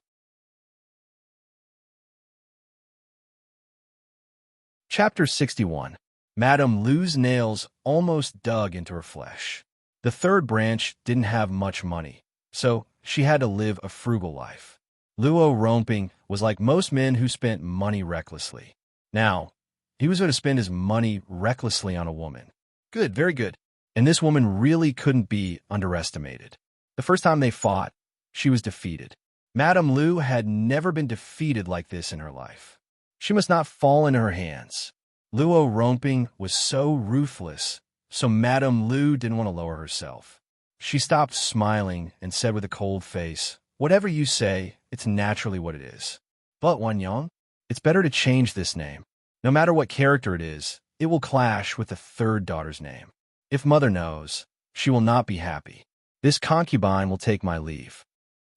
Chapter 61. Madame Lu's nails almost dug into her flesh. The third branch didn't have much money, so she had to live a frugal life. Luo Romping was like most men who spent money recklessly. Now, he was going to spend his money recklessly on a woman. Good, very good. And this woman really couldn't be underestimated. The first time they fought, she was defeated. Madame Lu had never been defeated like this in her life. She must not fall into her hands. Luo Romping was so ruthless, so Madame Lu didn't want to lower herself. She stopped smiling and said with a cold face, "Whatever you say, it's naturally what it is. But, Wan Yang, it's better to change this name. No matter what character it is, it will clash with the third daughter's name. If mother knows, she will not be happy. This concubine will take my leave."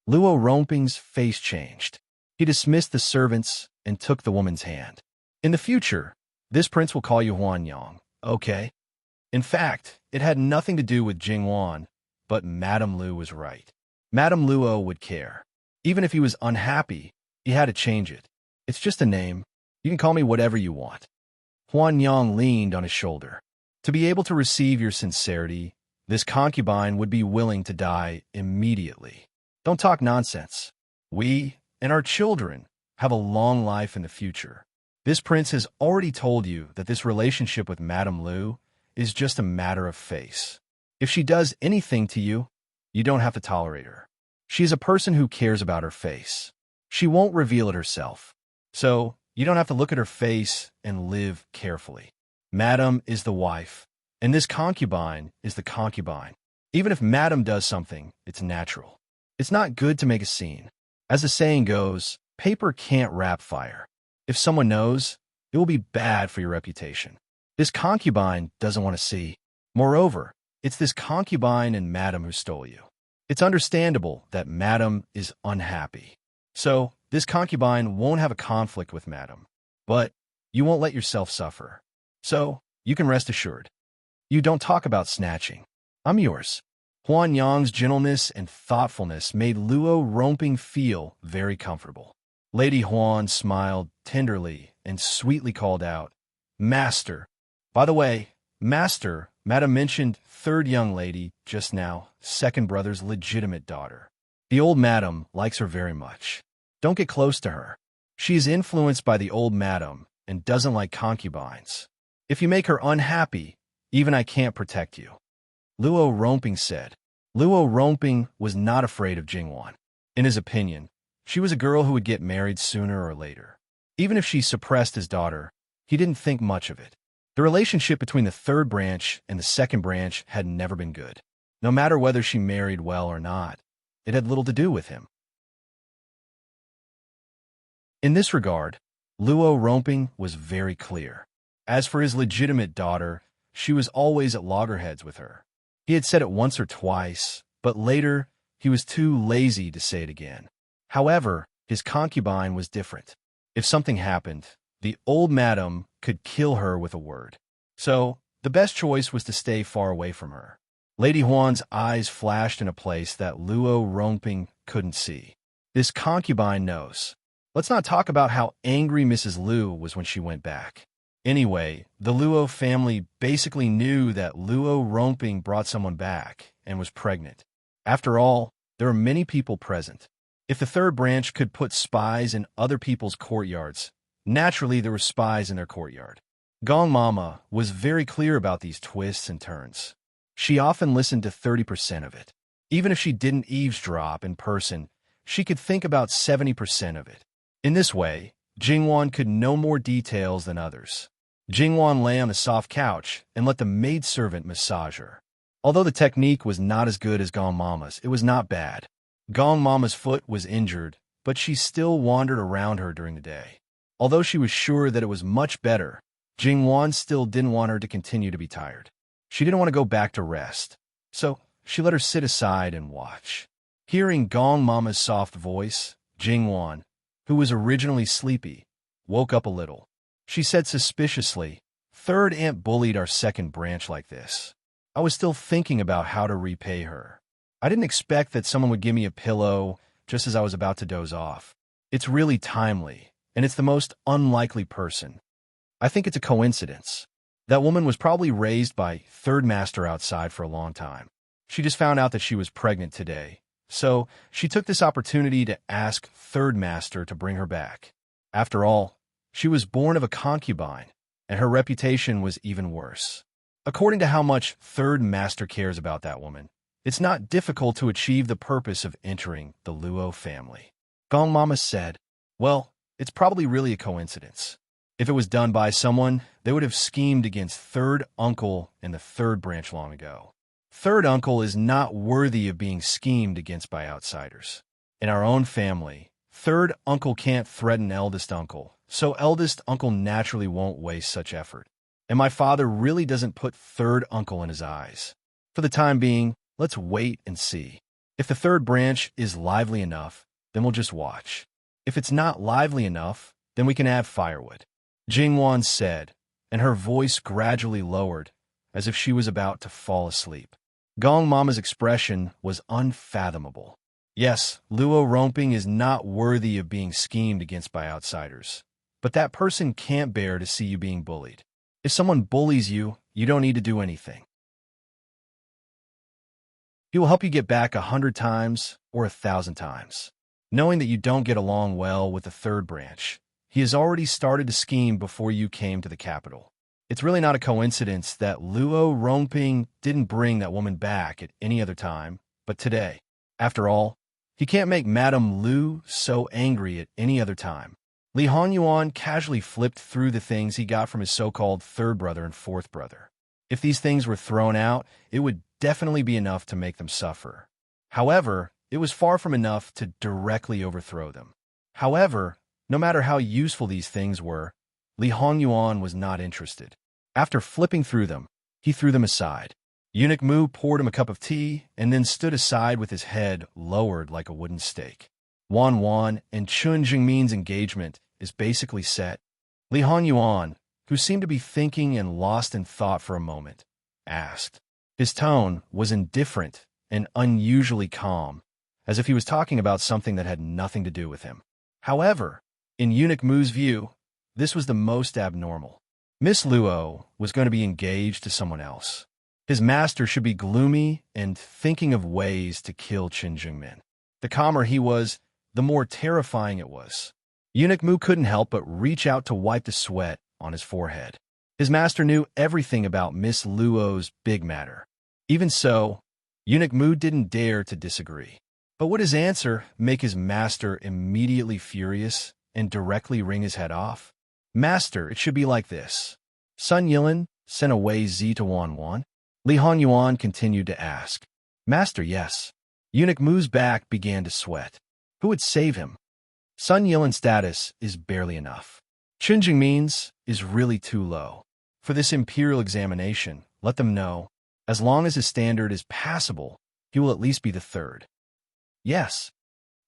Luo Romping's face changed. He dismissed the servants and took the woman's hand. "In the future, this prince will call you Huan Yang, okay?" In fact, it had nothing to do with Jingwan, but Madame Lu was right. Madame Luo would care. Even if he was unhappy, he had to change it. "It's just a name. You can call me whatever you want." Huan Yang leaned on his shoulder. To be able to receive your sincerity, this concubine would be willing to die immediately. Don't talk nonsense. We and our children have a long life in the future. This prince has already told you that this relationship with Madame Lu is just a matter of face. If she does anything to you, you don't have to tolerate her. She is a person who cares about her face. She won't reveal it herself. So, you don't have to look at her face and live carefully. Madame is the wife, and this concubine is the concubine. Even if Madame does something, it's natural. It's not good to make a scene. As the saying goes, paper can't wrap fire. If someone knows, it will be bad for your reputation. This concubine doesn't want to see. Moreover, it's this concubine and Madame who stole you. It's understandable that Madame is unhappy. So, this concubine won't have a conflict with Madame. But you won't let yourself suffer. So, you can rest assured. You don't talk about snatching. I'm yours." Huan Yang's gentleness and thoughtfulness made Luo Romping feel very comfortable. Lady Huan smiled tenderly and sweetly called out, "Master." By the way, Master, Madame mentioned third young lady just now, second brother's legitimate daughter. The old Madame likes her very much. Don't get close to her. She is influenced by the old Madame and doesn't like concubines. If you make her unhappy, even I can't protect you." Luo Romping said. Luo Romping was not afraid of Jingwan. In his opinion, she was a girl who would get married sooner or later. Even if she suppressed his daughter, he didn't think much of it. The relationship between the third branch and the second branch had never been good. No matter whether she married well or not, it had little to do with him. In this regard, Luo Romping was very clear. As for his legitimate daughter, she was always at loggerheads with her. He had said it once or twice, but later he was too lazy to say it again. However, his concubine was different. If something happened, the old Madame could kill her with a word. So, the best choice was to stay far away from her. Lady Huan's eyes flashed in a place that Luo Romping couldn't see. This concubine knows. Let's not talk about how angry Mrs. Lu was when she went back. Anyway, the Luo family basically knew that Luo Romping brought someone back and was pregnant. After all, there are many people present. If the third branch could put spies in other people's courtyards, naturally there were spies in their courtyard. Gong Mama was very clear about these twists and turns. She often listened to 30% of it. Even if she didn't eavesdrop in person, she could think about 70% of it. In this way, Jingwan could know more details than others. Jingwan lay on a soft couch and let the maidservant massage her. Although the technique was not as good as Gong Mama's, it was not bad. Gong Mama's foot was injured, but she still wandered around her during the day. Although she was sure that it was much better, Jingwan still didn't want her to continue to be tired. She didn't want to go back to rest, so she let her sit aside and watch. Hearing Gong Mama's soft voice, Jingwan, who was originally sleepy, woke up a little. She said suspiciously, "Third aunt bullied our second branch like this. I was still thinking about how to repay her. I didn't expect that someone would give me a pillow just as I was about to doze off. It's really timely, and it's the most unlikely person. I think it's a coincidence. That woman was probably raised by third master outside for a long time. She just found out that she was pregnant today, so she took this opportunity to ask third master to bring her back. After all, she was born of a concubine, and her reputation was even worse. According to how much third master cares about that woman, it's not difficult to achieve the purpose of entering the Luo family. Gong Mama said, well, it's probably really a coincidence. If it was done by someone, they would have schemed against third uncle in the third branch long ago. Third uncle is not worthy of being schemed against by outsiders. In our own family, third uncle can't threaten eldest uncle, so eldest uncle naturally won't waste such effort. And my father really doesn't put third uncle in his eyes. For the time being, let's wait and see. If the third branch is lively enough, then we'll just watch. If it's not lively enough, then we can add firewood. Jingwan said, and her voice gradually lowered, as if she was about to fall asleep. Gong Mama's expression was unfathomable. Yes, Luo romping is not worthy of being schemed against by outsiders, but that person can't bear to see you being bullied. If someone bullies you, you don't need to do anything. He will help you get back 100 times or 1,000 times. Knowing that you don't get along well with the third branch, he has already started to scheme before you came to the capital. It's really not a coincidence that Luo Romping didn't bring that woman back at any other time, but today. After all, he can't make Madame Lu so angry at any other time. Li Honyuan casually flipped through the things he got from his so-called third brother and fourth brother. If these things were thrown out, it would definitely be enough to make them suffer. However, it was far from enough to directly overthrow them. However, no matter how useful these things were, Li Honyuan was not interested. After flipping through them, he threw them aside. Eunuch Mu poured him a cup of tea and then stood aside with his head lowered like a wooden stake. Wan Wan and Chun Jingmin's engagement is basically set. Li Honyuan, who seemed to be thinking and lost in thought for a moment, asked. His tone was indifferent and unusually calm, as if he was talking about something that had nothing to do with him. However, in Eunuch Mu's view, this was the most abnormal. Miss Luo was going to be engaged to someone else. His master should be gloomy and thinking of ways to kill Qin Jingmin. The calmer he was, the more terrifying it was. Eunuch Mu couldn't help but reach out to wipe the sweat on his forehead. His master knew everything about Miss Luo's big matter. Even so, Eunuch Mu didn't dare to disagree. But would his answer make his master immediately furious and directly wring his head off? Master, it should be like this. Sun Yilin sent away Zi to Wan Wan. Li Honyuan continued to ask. Master, yes. Eunuch Mu's back began to sweat. Who would save him? Sun Yilin's status is barely enough. Qin Jingmin's is really too low. For this imperial examination, let them know, as long as his standard is passable, he will at least be the third. Yes.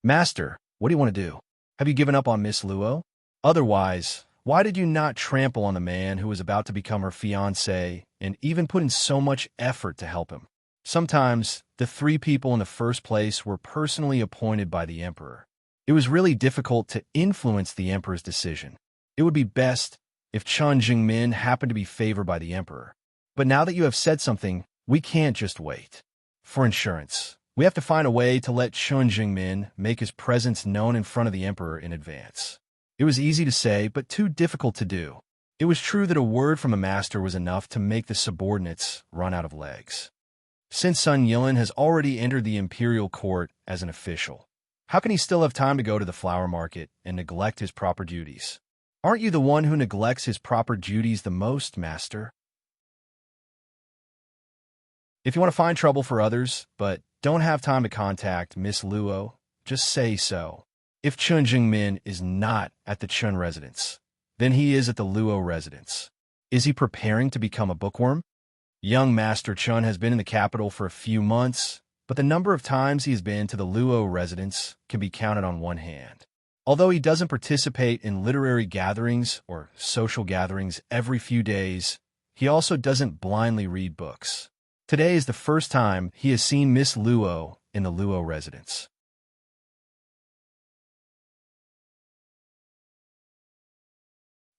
Master, what do you want to do? Have you given up on Miss Luo? Otherwise, why did you not trample on the man who was about to become her fiancé and even put in so much effort to help him? Sometimes, the three people in the first place were personally appointed by the emperor. It was really difficult to influence the emperor's decision. It would be best if Chun Jingmin happened to be favored by the emperor. But now that you have said something, we can't just wait. For insurance, we have to find a way to let Chun Jingmin make his presence known in front of the emperor in advance. It was easy to say, but too difficult to do. It was true that a word from a master was enough to make the subordinates run out of legs. Since Sun Yilin has already entered the imperial court as an official, how can he still have time to go to the flower market and neglect his proper duties? Aren't you the one who neglects his proper duties the most, master? If you want to find trouble for others, but don't have time to contact Miss Luo, just say so. If Chun Jingmin is not at the Chun residence, then he is at the Luo residence. Is he preparing to become a bookworm? Young Master Chun has been in the capital for a few months, but the number of times he has been to the Luo residence can be counted on one hand. Although he doesn't participate in literary gatherings or social gatherings every few days, he also doesn't blindly read books. Today is the first time he has seen Miss Luo in the Luo residence.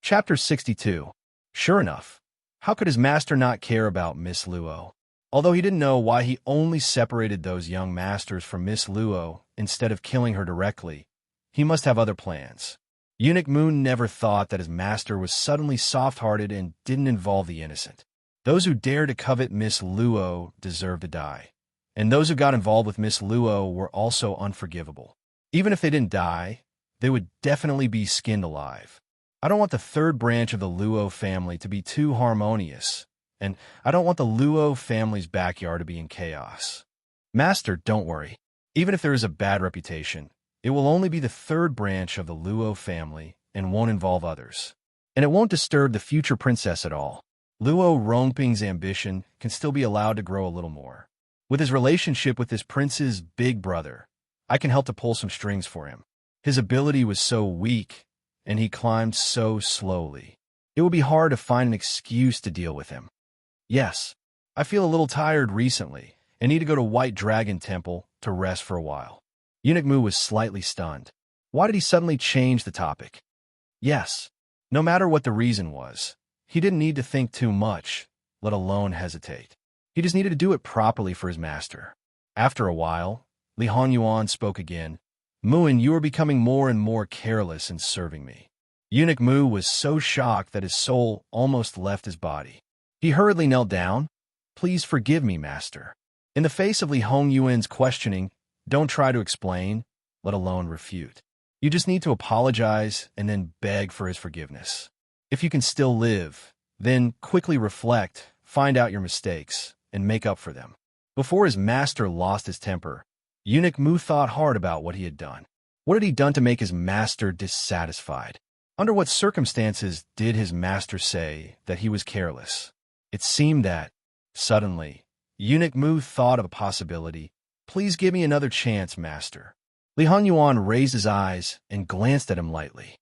Chapter 62. Sure enough, how could his master not care about Miss Luo? Although he didn't know why he only separated those young masters from Miss Luo instead of killing her directly, he must have other plans. Eunuch Moon never thought that his master was suddenly soft-hearted and didn't involve the innocent. Those who dare to covet Miss Luo deserve to die, and those who got involved with Miss Luo were also unforgivable. Even if they didn't die, they would definitely be skinned alive. I don't want the third branch of the Luo family to be too harmonious, and I don't want the Luo family's backyard to be in chaos. Master, don't worry. Even if there is a bad reputation, it will only be the third branch of the Luo family and won't involve others. And it won't disturb the future princess at all. Luo Rongping's ambition can still be allowed to grow a little more. With his relationship with this prince's big brother, I can help to pull some strings for him. His ability was so weak, and he climbed so slowly. It would be hard to find an excuse to deal with him. Yes, I feel a little tired recently and need to go to White Dragon Temple to rest for a while. Eunuch Mu was slightly stunned. Why did he suddenly change the topic? Yes, no matter what the reason was, he didn't need to think too much, let alone hesitate. He just needed to do it properly for his master. After a while, Li Honyuan spoke again. Muin, you are becoming more and more careless in serving me. Eunuch Mu was so shocked that his soul almost left his body. He hurriedly knelt down. Please forgive me, master. In the face of Li Hongyuan's questioning, don't try to explain, let alone refute. You just need to apologize and then beg for his forgiveness. If you can still live, then quickly reflect, find out your mistakes, and make up for them. Before his master lost his temper, Eunuch Mu thought hard about what he had done. What had he done to make his master dissatisfied? Under what circumstances did his master say that he was careless? It seemed that, suddenly, Eunuch Mu thought of a possibility. Please give me another chance, master. Li Honyuan raised his eyes and glanced at him lightly.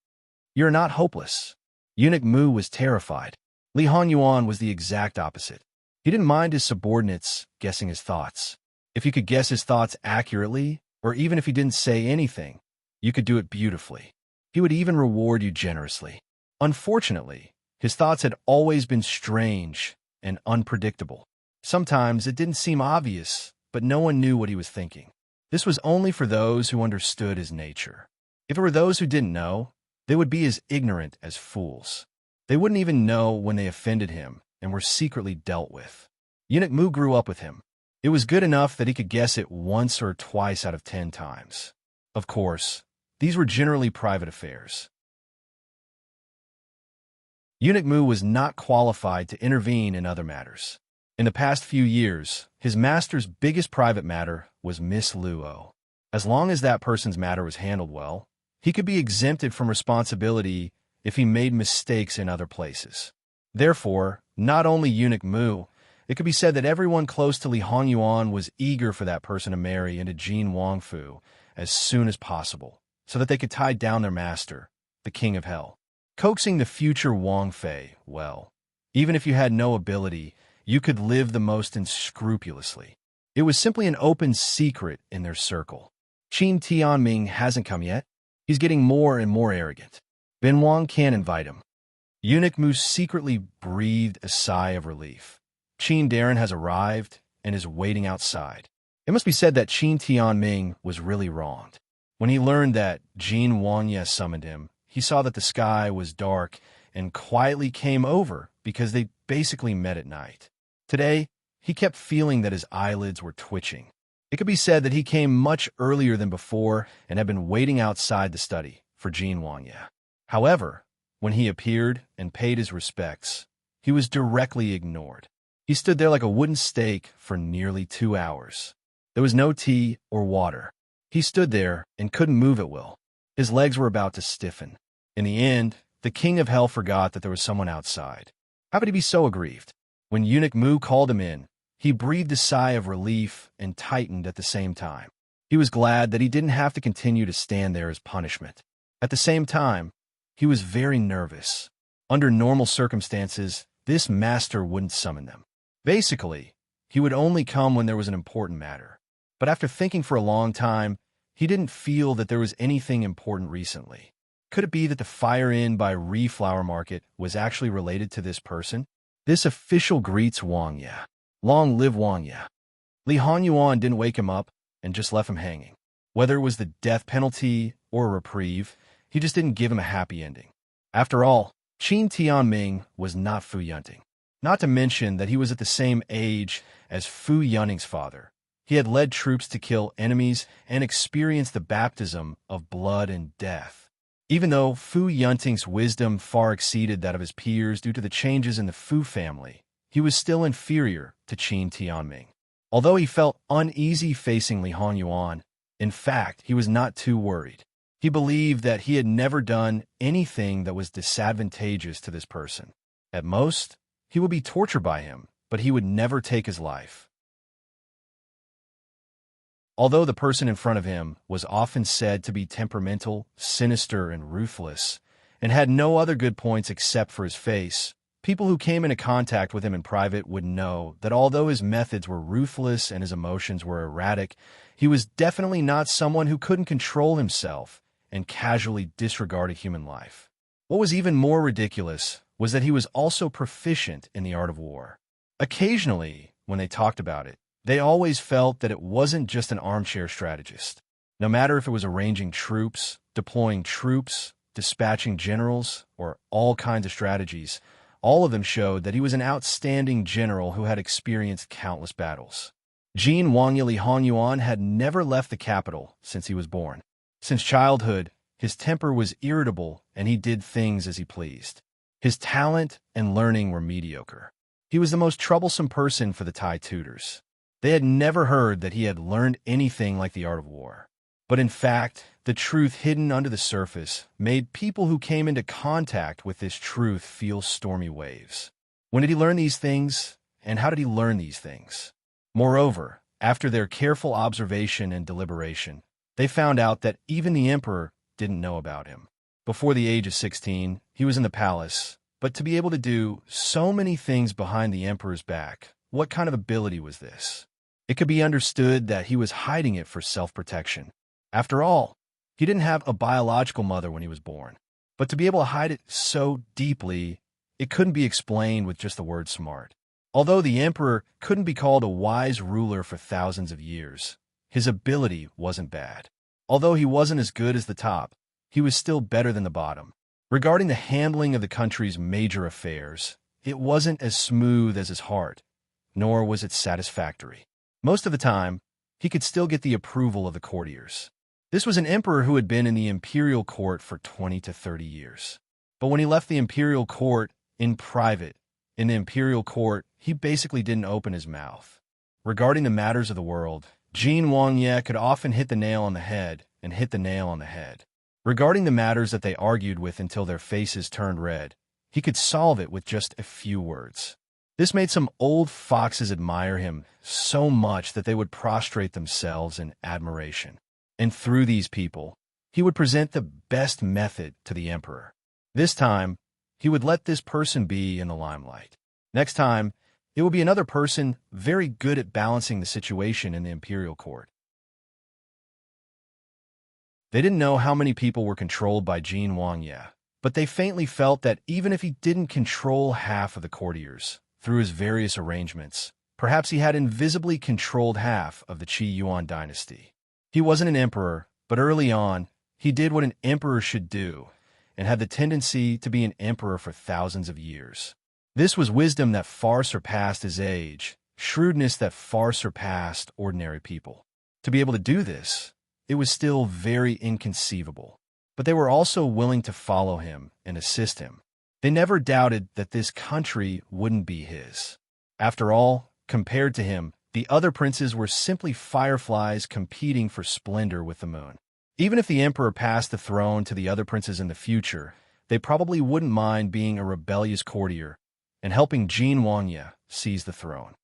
You're not hopeless. Eunuch Mu was terrified. Li Honyuan was the exact opposite. He didn't mind his subordinates guessing his thoughts. If you could guess his thoughts accurately, or even if he didn't say anything, you could do it beautifully. He would even reward you generously. Unfortunately, his thoughts had always been strange and unpredictable. Sometimes it didn't seem obvious, but no one knew what he was thinking. This was only for those who understood his nature. If it were those who didn't know, they would be as ignorant as fools. They wouldn't even know when they offended him and were secretly dealt with. Eunuch Mu grew up with him. It was good enough that he could guess it once or twice out of 10 times. Of course, these were generally private affairs. Eunuch Mu was not qualified to intervene in other matters. In the past few years, his master's biggest private matter was Miss Luo. As long as that person's matter was handled well, he could be exempted from responsibility if he made mistakes in other places. Therefore, not only Eunuch Mu, it could be said that everyone close to Li Honyuan was eager for that person to marry into Jin Wangfu as soon as possible, so that they could tie down their master, the King of Hell. Coaxing the future Wang Fei, well, even if you had no ability, you could live the most unscrupulously. It was simply an open secret in their circle. Qin Tianming hasn't come yet. He's getting more and more arrogant. Ben Wang can't invite him. Eunuch Mu secretly breathed a sigh of relief. Qin Darren has arrived and is waiting outside. It must be said that Qin Tianming was really wronged. When he learned that Jin Wangye summoned him, he saw that the sky was dark and quietly came over because they basically met at night. Today, he kept feeling that his eyelids were twitching. It could be said that he came much earlier than before and had been waiting outside the study for Jin Wangye. However, when he appeared and paid his respects, he was directly ignored. He stood there like a wooden stake for nearly 2 hours. There was no tea or water. He stood there and couldn't move at will. His legs were about to stiffen. In the end, the King of Hell forgot that there was someone outside. How could he be so aggrieved? When Eunuch Mu called him in, he breathed a sigh of relief and tightened at the same time. He was glad that he didn't have to continue to stand there as punishment. At the same time, he was very nervous. Under normal circumstances, this master wouldn't summon them. Basically, he would only come when there was an important matter. But after thinking for a long time, he didn't feel that there was anything important recently. Could it be that the fire in by Ri Flower Market was actually related to this person? This official greets Wang Ye. Long live Wang Ye. Li Hanyuan didn't wake him up and just left him hanging. Whether it was the death penalty or a reprieve, he just didn't give him a happy ending. After all, Qin Tianming was not Fu Yunting. Not to mention that he was at the same age as Fu Yunting's father. He had led troops to kill enemies and experienced the baptism of blood and death. Even though Fu Yunting's wisdom far exceeded that of his peers due to the changes in the Fu family, he was still inferior to Qin Tianming. Although he felt uneasy facing Li Hanyuan, in fact, he was not too worried. He believed that he had never done anything that was disadvantageous to this person. At most, he would be tortured by him, but he would never take his life. Although the person in front of him was often said to be temperamental, sinister, and ruthless, and had no other good points except for his face, people who came into contact with him in private would know that although his methods were ruthless and his emotions were erratic, he was definitely not someone who couldn't control himself and casually disregarded human life. What was even more ridiculous was that he was also proficient in the art of war. Occasionally, when they talked about it, they always felt that it wasn't just an armchair strategist. No matter if it was arranging troops, deploying troops, dispatching generals, or all kinds of strategies, all of them showed that he was an outstanding general who had experienced countless battles. Jin Wangye Li Hanyuan had never left the capital since he was born. Since childhood, his temper was irritable and he did things as he pleased. His talent and learning were mediocre. He was the most troublesome person for the Tai tutors. They had never heard that he had learned anything like the art of war. But in fact, the truth hidden under the surface made people who came into contact with this truth feel stormy waves. When did he learn these things, and how did he learn these things? Moreover, after their careful observation and deliberation, they found out that even the emperor didn't know about him. Before the age of 16, he was in the palace, but to be able to do so many things behind the emperor's back, what kind of ability was this? It could be understood that he was hiding it for self-protection. After all, he didn't have a biological mother when he was born. But to be able to hide it so deeply, it couldn't be explained with just the word smart. Although the emperor couldn't be called a wise ruler for thousands of years, his ability wasn't bad. Although he wasn't as good as the top, he was still better than the bottom. Regarding the handling of the country's major affairs, it wasn't as smooth as his heart, nor was it satisfactory. Most of the time, he could still get the approval of the courtiers. This was an emperor who had been in the imperial court for 20 to 30 years. But when he left the imperial court in private, in the imperial court, he basically didn't open his mouth. Regarding the matters of the world, Jin Wangye could often hit the nail on the head and hit the nail on the head. Regarding the matters that they argued with until their faces turned red, he could solve it with just a few words. This made some old foxes admire him so much that they would prostrate themselves in admiration. And through these people, he would present the best method to the emperor. This time, he would let this person be in the limelight. Next time, it would be another person very good at balancing the situation in the imperial court. They didn't know how many people were controlled by Jin Wangye, but they faintly felt that even if he didn't control half of the courtiers, through his various arrangements, perhaps he had invisibly controlled half of the Qi Yuan dynasty. He wasn't an emperor, but early on, he did what an emperor should do, and had the tendency to be an emperor for thousands of years. This was wisdom that far surpassed his age, shrewdness that far surpassed ordinary people. To be able to do this, it was still very inconceivable. But they were also willing to follow him and assist him. They never doubted that this country wouldn't be his. After all, compared to him, the other princes were simply fireflies competing for splendor with the moon. Even if the emperor passed the throne to the other princes in the future, they probably wouldn't mind being a rebellious courtier and helping Jin Wangye seize the throne.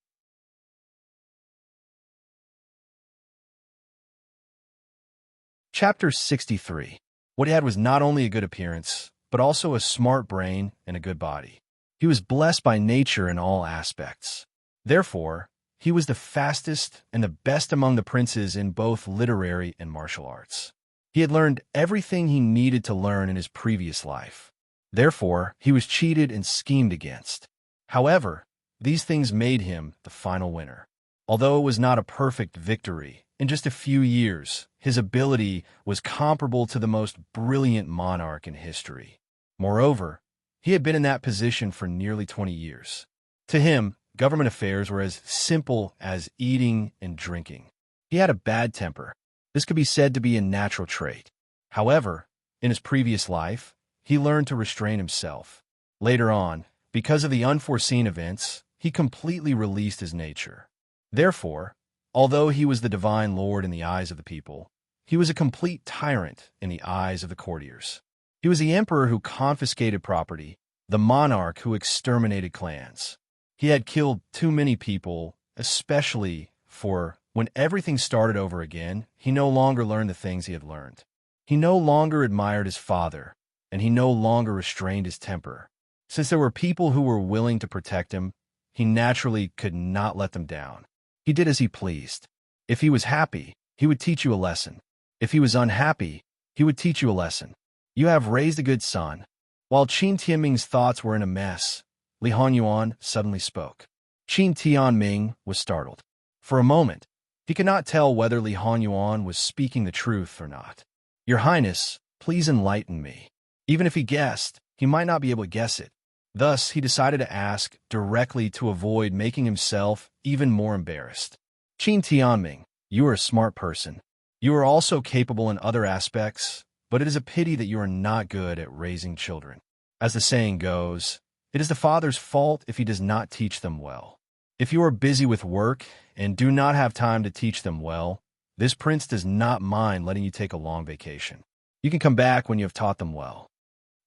Chapter 63. What he had was not only a good appearance, but also a smart brain and a good body. He was blessed by nature in all aspects. Therefore, he was the fastest and the best among the princes in both literary and martial arts. He had learned everything he needed to learn in his previous life. Therefore, he was cheated and schemed against. However, these things made him the final winner. Although it was not a perfect victory, in just a few years, his ability was comparable to the most brilliant monarch in history. Moreover, he had been in that position for nearly 20 years. To him, government affairs were as simple as eating and drinking. He had a bad temper. This could be said to be a natural trait. However, in his previous life, he learned to restrain himself. Later on, because of the unforeseen events, he completely released his nature. Therefore, although he was the divine lord in the eyes of the people, he was a complete tyrant in the eyes of the courtiers. He was the emperor who confiscated property, the monarch who exterminated clans. He had killed too many people, especially for when everything started over again, he no longer learned the things he had learned. He no longer admired his father, and he no longer restrained his temper. Since there were people who were willing to protect him, he naturally could not let them down. He did as he pleased. If he was happy, he would teach you a lesson. If he was unhappy, he would teach you a lesson. You have raised a good son. While Qin Tianming's thoughts were in a mess, Li Hanyuan suddenly spoke. Qin Tianming was startled. For a moment, he could not tell whether Li Hanyuan was speaking the truth or not. Your Highness, please enlighten me. Even if he guessed, he might not be able to guess it. Thus, he decided to ask directly to avoid making himself even more embarrassed. Qin Tianming, you are a smart person. You are also capable in other aspects, but it is a pity that you are not good at raising children. As the saying goes, it is the father's fault if he does not teach them well. If you are busy with work and do not have time to teach them well, this prince does not mind letting you take a long vacation. You can come back when you have taught them well.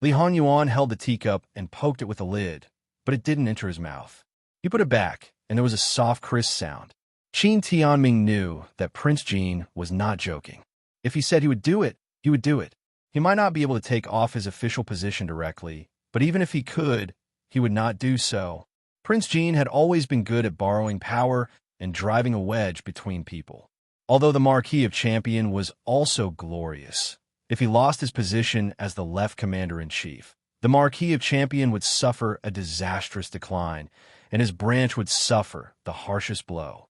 Li Hanyuan held the teacup and poked it with a lid, but it didn't enter his mouth. He put it back, and there was a soft, crisp sound. Qin Tianming knew that Prince Jin was not joking. If he said he would do it, he would do it. He might not be able to take off his official position directly, but even if he could, he would not do so. Prince Jin had always been good at borrowing power and driving a wedge between people. Although the Marquis of Champion was also glorious, if he lost his position as the left commander-in-chief, the Marquis of Champion would suffer a disastrous decline, and his branch would suffer the harshest blow.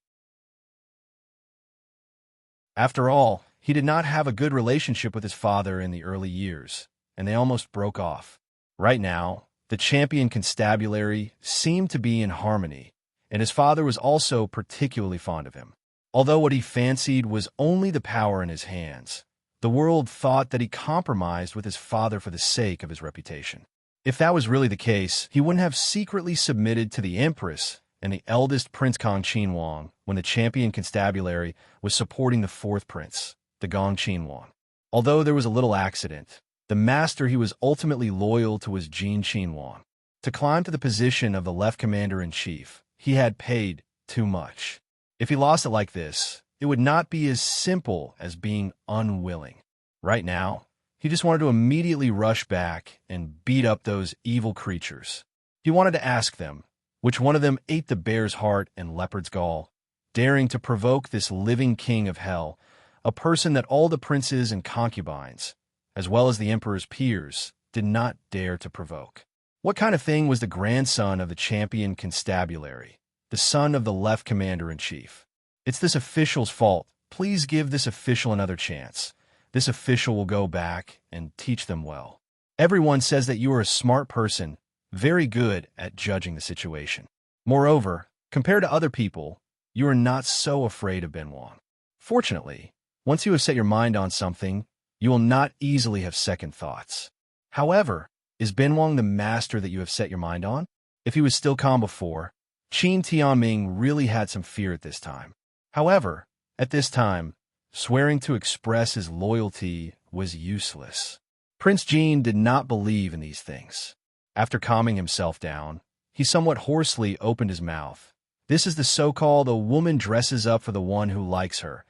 After all, he did not have a good relationship with his father in the early years, and they almost broke off. Right now, the champion constabulary seemed to be in harmony, and his father was also particularly fond of him. Although what he fancied was only the power in his hands, the world thought that he compromised with his father for the sake of his reputation. If that was really the case, he wouldn't have secretly submitted to the Empress and the eldest Prince Gong Qinhuang when the champion constabulary was supporting the fourth prince, the Gong Qinhuang. Although there was a little accident, the master he was ultimately loyal to was Jin Qinhuang. To climb to the position of the left commander-in-chief, he had paid too much. If he lost it like this, it would not be as simple as being unwilling. Right now, he just wanted to immediately rush back and beat up those evil creatures. He wanted to ask them, which one of them ate the bear's heart and leopard's gall, daring to provoke this living king of hell, a person that all the princes and concubines, as well as the emperor's peers, did not dare to provoke. What kind of thing was the grandson of the champion constabulary, the son of the left commander-in-chief? It's this official's fault. Please give this official another chance. This official will go back and teach them well. Everyone says that you are a smart person, very good at judging the situation. Moreover, compared to other people, you are not so afraid of Benwang. Fortunately, once you have set your mind on something, you will not easily have second thoughts. However, is Benwang the master that you have set your mind on? If he was still calm before, Qin Tianming really had some fear at this time. However, at this time, swearing to express his loyalty was useless. Prince Jin did not believe in these things. After calming himself down, he somewhat hoarsely opened his mouth. This is the so-called "a woman dresses up for the one who likes her.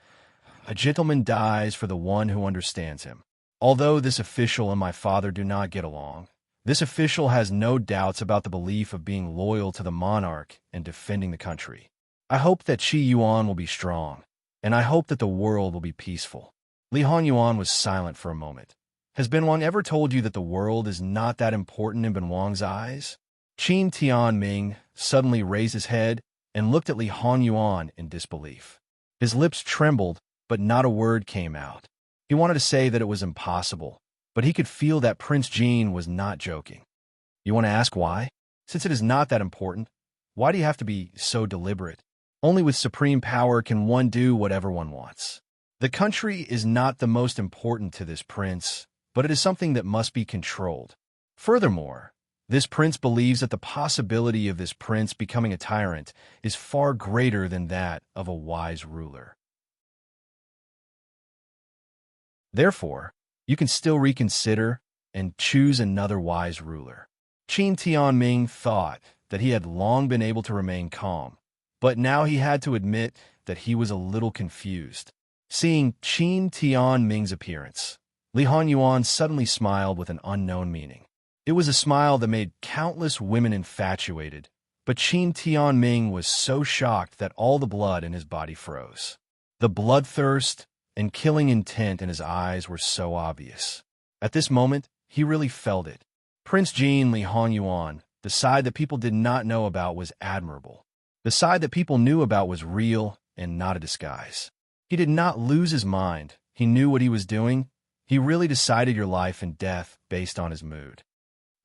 A gentleman dies for the one who understands him." Although this official and my father do not get along, this official has no doubts about the belief of being loyal to the monarch and defending the country. I hope that Qi Yuan will be strong, and I hope that the world will be peaceful. Li Hanyuan was silent for a moment. Has Benwang ever told you that the world is not that important in Benwang's eyes? Qin Tianming suddenly raised his head and looked at Li Hanyuan in disbelief. His lips trembled, but not a word came out. He wanted to say that it was impossible, but he could feel that Prince Jean was not joking. You want to ask why? Since it is not that important, why do you have to be so deliberate? Only with supreme power can one do whatever one wants. The country is not the most important to this prince, but it is something that must be controlled. Furthermore, this prince believes that the possibility of this prince becoming a tyrant is far greater than that of a wise ruler. Therefore, you can still reconsider and choose another wise ruler. Qin Tianming thought that he had long been able to remain calm, but now he had to admit that he was a little confused. Seeing Qin Tianming's appearance, Li Hanyuan suddenly smiled with an unknown meaning. It was a smile that made countless women infatuated, but Qin Tianming was so shocked that all the blood in his body froze. The bloodthirst and killing intent in his eyes were so obvious. At this moment, he really felt it. Prince Jean Li Hanyuan, the side that people did not know about, was admirable. The side that people knew about was real and not a disguise. He did not lose his mind. He knew what he was doing. He really decided your life and death based on his mood.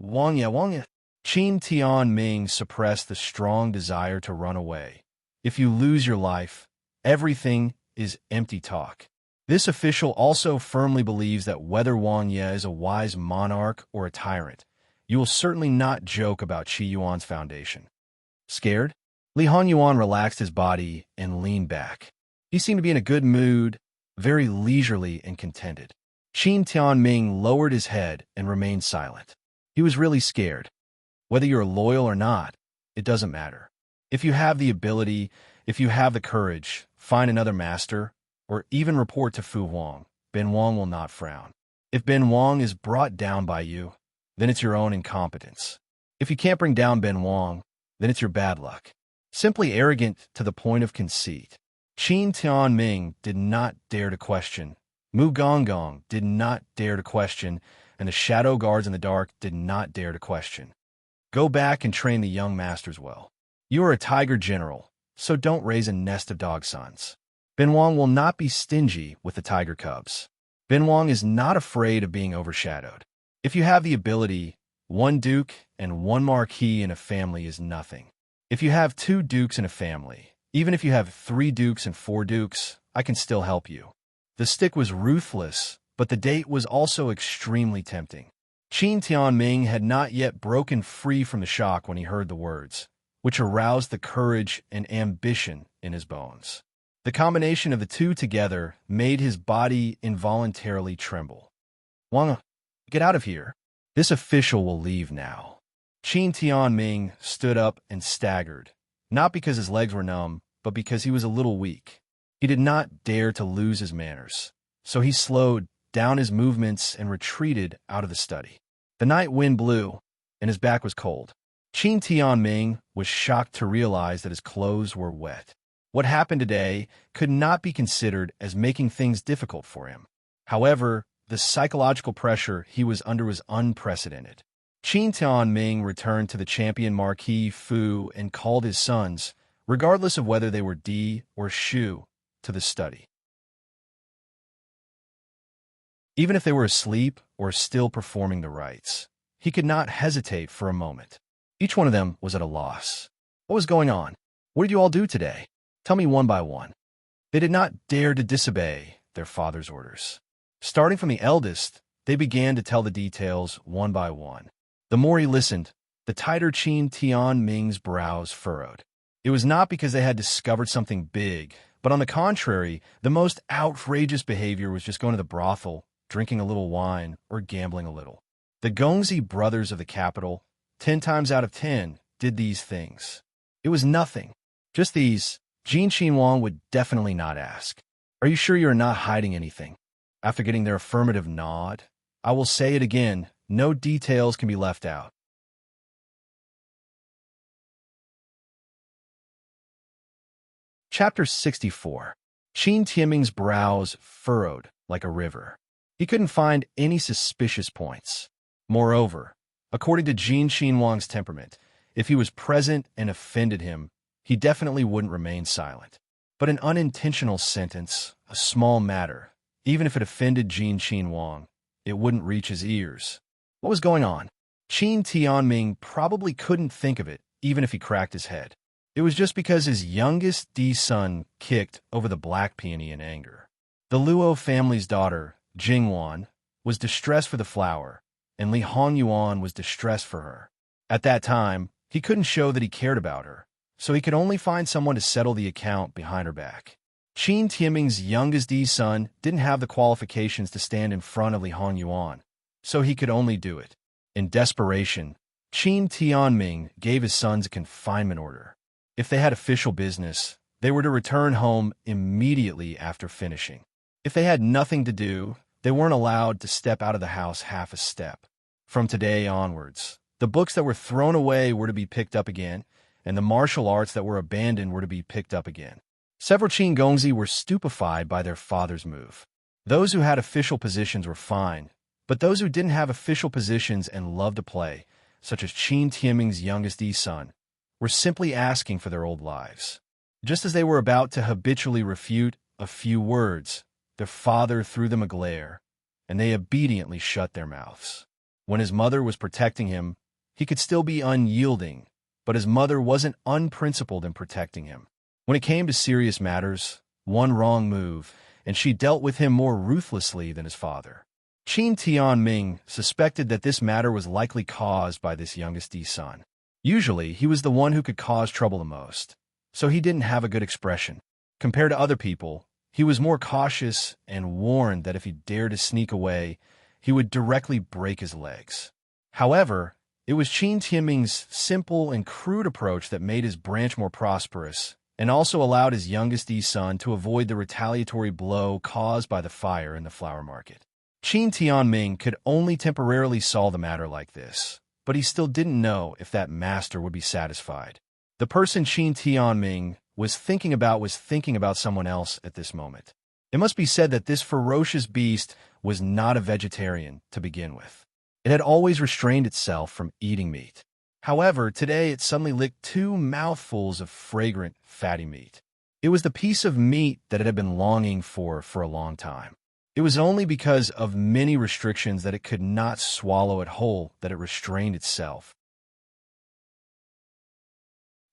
Wangya. Qin Tianming suppressed the strong desire to run away. If you lose your life, everything is empty talk. This official also firmly believes that whether Wang Ye is a wise monarch or a tyrant, you will certainly not joke about Qi Yuan's foundation. Scared? Li Hanyuan relaxed his body and leaned back. He seemed to be in a good mood, very leisurely and contented. Qin Tianming lowered his head and remained silent. He was really scared. Whether you're loyal or not, it doesn't matter. If you have the ability, if you have the courage, find another master, or even report to Fu Huang, Ben Wang will not frown. If Ben Wang is brought down by you, then it's your own incompetence. If you can't bring down Ben Wang, then it's your bad luck. Simply arrogant to the point of conceit. Qin Tianming did not dare to question. Mu Gonggong did not dare to question, and the shadow guards in the dark did not dare to question. Go back and train the young masters well. You are a tiger general, so don't raise a nest of dog sons. Ben Wang will not be stingy with the tiger cubs. Ben Wang is not afraid of being overshadowed. If you have the ability, one duke and one marquis in a family is nothing. If you have 2 dukes in a family, even if you have 3 dukes and 4 dukes, I can still help you. The stick was ruthless, but the date was also extremely tempting. Qin Tianming had not yet broken free from the shock when he heard the words, which aroused the courage and ambition in his bones. The combination of the two together made his body involuntarily tremble. Wang, get out of here. This official will leave now. Qin Tianming stood up and staggered, not because his legs were numb, but because he was a little weak. He did not dare to lose his manners, so he slowed down his movements and retreated out of the study. The night wind blew, and his back was cold. Qin Tianming was shocked to realize that his clothes were wet. What happened today could not be considered as making things difficult for him. However, the psychological pressure he was under was unprecedented. Qin Tianming returned to the champion Marquis Fu and called his sons, regardless of whether they were Di or Shu, to the study. Even if they were asleep or still performing the rites, he could not hesitate for a moment. Each one of them was at a loss. What was going on? What did you all do today? Tell me one by one. They did not dare to disobey their father's orders. Starting from the eldest, they began to tell the details one by one. The more he listened, the tighter Qin Tianming's brows furrowed. It was not because they had discovered something big, but on the contrary, the most outrageous behavior was just going to the brothel, drinking a little wine, or gambling a little. The Gongzi brothers of the capital, 10 times out of 10, did these things. It was nothing. Just these. Jin Xinhuang would definitely not ask. Are you sure you are not hiding anything? After getting their affirmative nod, I will say it again, no details can be left out. Chapter 64. Qin Tianming's brows furrowed, like a river. He couldn't find any suspicious points. Moreover, according to Jin Xinhuang's temperament, if he was present and offended him, he definitely wouldn't remain silent. But an unintentional sentence, a small matter, even if it offended Jin Xinhuang, it wouldn't reach his ears. What was going on? Qin Tianming probably couldn't think of it, even if he cracked his head. It was just because his youngest son kicked over the black peony in anger. The Luo family's daughter, Jingwan, was distressed for the flower, and Li Hongyuan was distressed for her. At that time, he couldn't show that he cared about her, so he could only find someone to settle the account behind her back. Qin Tianming's youngest son didn't have the qualifications to stand in front of Li Hongyuan, so he could only do it. In desperation, Qin Tianming gave his sons a confinement order. If they had official business, they were to return home immediately after finishing. If they had nothing to do, they weren't allowed to step out of the house half a step. From today onwards, the books that were thrown away were to be picked up again, and the martial arts that were abandoned were to be picked up again. Several Qin Gongzi were stupefied by their father's move. Those who had official positions were fine, but those who didn't have official positions and loved to play, such as Qin Tianming's youngest son, were simply asking for their old lives. Just as they were about to habitually refute a few words, their father threw them a glare, and they obediently shut their mouths. When his mother was protecting him, he could still be unyielding, but his mother wasn't unprincipled in protecting him. When it came to serious matters, one wrong move, and she dealt with him more ruthlessly than his father. Qin Tianming suspected that this matter was likely caused by this youngest son. Usually, he was the one who could cause trouble the most, so he didn't have a good expression. Compared to other people, he was more cautious and warned that if he dared to sneak away, he would directly break his legs. However, it was Qin Tianming's simple and crude approach that made his branch more prosperous and also allowed his youngest son to avoid the retaliatory blow caused by the fire in the flower market. Qin Tianming could only temporarily solve the matter like this, but he still didn't know if that master would be satisfied. The person Qin Tianming was thinking about someone else at this moment. It must be said that this ferocious beast was not a vegetarian to begin with. It had always restrained itself from eating meat. However, today it suddenly licked 2 mouthfuls of fragrant, fatty meat. It was the piece of meat that it had been longing for a long time. It was only because of many restrictions that it could not swallow it whole that it restrained itself.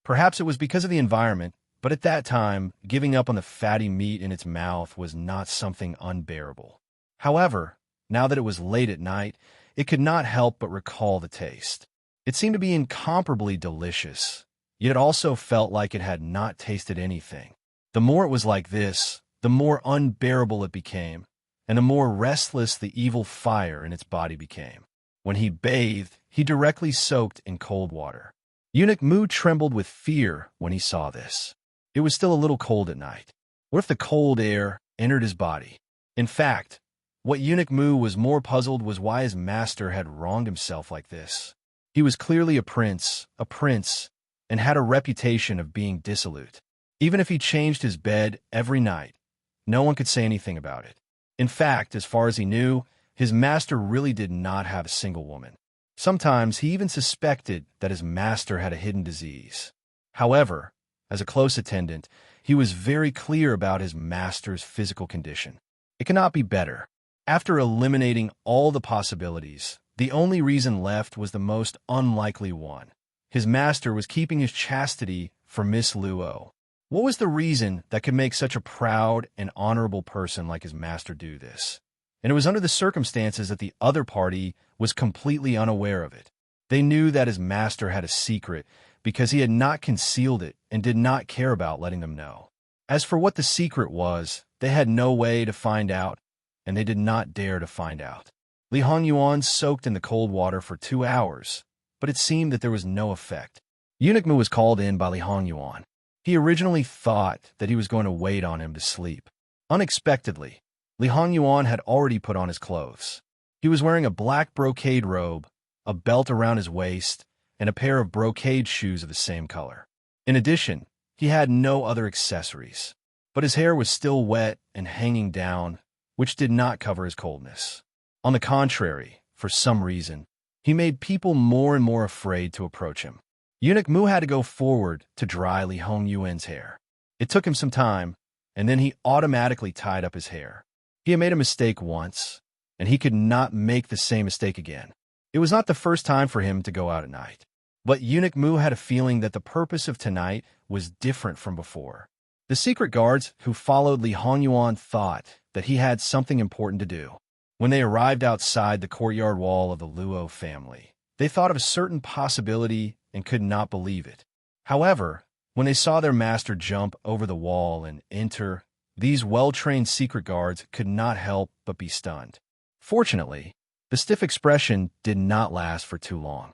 Perhaps it was because of the environment, but at that time, giving up on the fatty meat in its mouth was not something unbearable. However, now that it was late at night, it could not help but recall the taste. It seemed to be incomparably delicious, yet it also felt like it had not tasted anything. The more it was like this, the more unbearable it became, and the more restless the evil fire in its body became. When he bathed, he directly soaked in cold water. Eunuch Mu trembled with fear when he saw this. It was still a little cold at night. What if the cold air entered his body? In fact, what Eunuch Mu was more puzzled was why his master had wronged himself like this. He was clearly a prince, and had a reputation of being dissolute. Even if he changed his bed every night, no one could say anything about it. In fact, as far as he knew, his master really did not have a single woman. Sometimes he even suspected that his master had a hidden disease. However, as a close attendant, he was very clear about his master's physical condition. It cannot be better. After eliminating all the possibilities, the only reason left was the most unlikely one. His master was keeping his chastity for Miss Luo. What was the reason that could make such a proud and honorable person like his master do this? And it was under the circumstances that the other party was completely unaware of it. They knew that his master had a secret because he had not concealed it and did not care about letting them know. As for what the secret was, they had no way to find out, and they did not dare to find out. Li Hongyuan soaked in the cold water for 2 hours, but it seemed that there was no effect. Eunuch Mu was called in by Li Hongyuan. He originally thought that he was going to wait on him to sleep. Unexpectedly, Li Hongyuan had already put on his clothes. He was wearing a black brocade robe, a belt around his waist, and a pair of brocade shoes of the same color. In addition, he had no other accessories. But his hair was still wet and hanging down, which did not cover his coldness. On the contrary, for some reason, he made people more and more afraid to approach him. Eunuch Mu had to go forward to dry Li Hongyuan's hair. It took him some time, and then he automatically tied up his hair. He had made a mistake once, and he could not make the same mistake again. It was not the first time for him to go out at night. But Eunuch Mu had a feeling that the purpose of tonight was different from before. The secret guards who followed Li Hongyuan thought that he had something important to do. When they arrived outside the courtyard wall of the Luo family, they thought of a certain possibility and could not believe it. However, when they saw their master jump over the wall and enter, these well-trained secret guards could not help but be stunned. Fortunately, the stiff expression did not last for too long.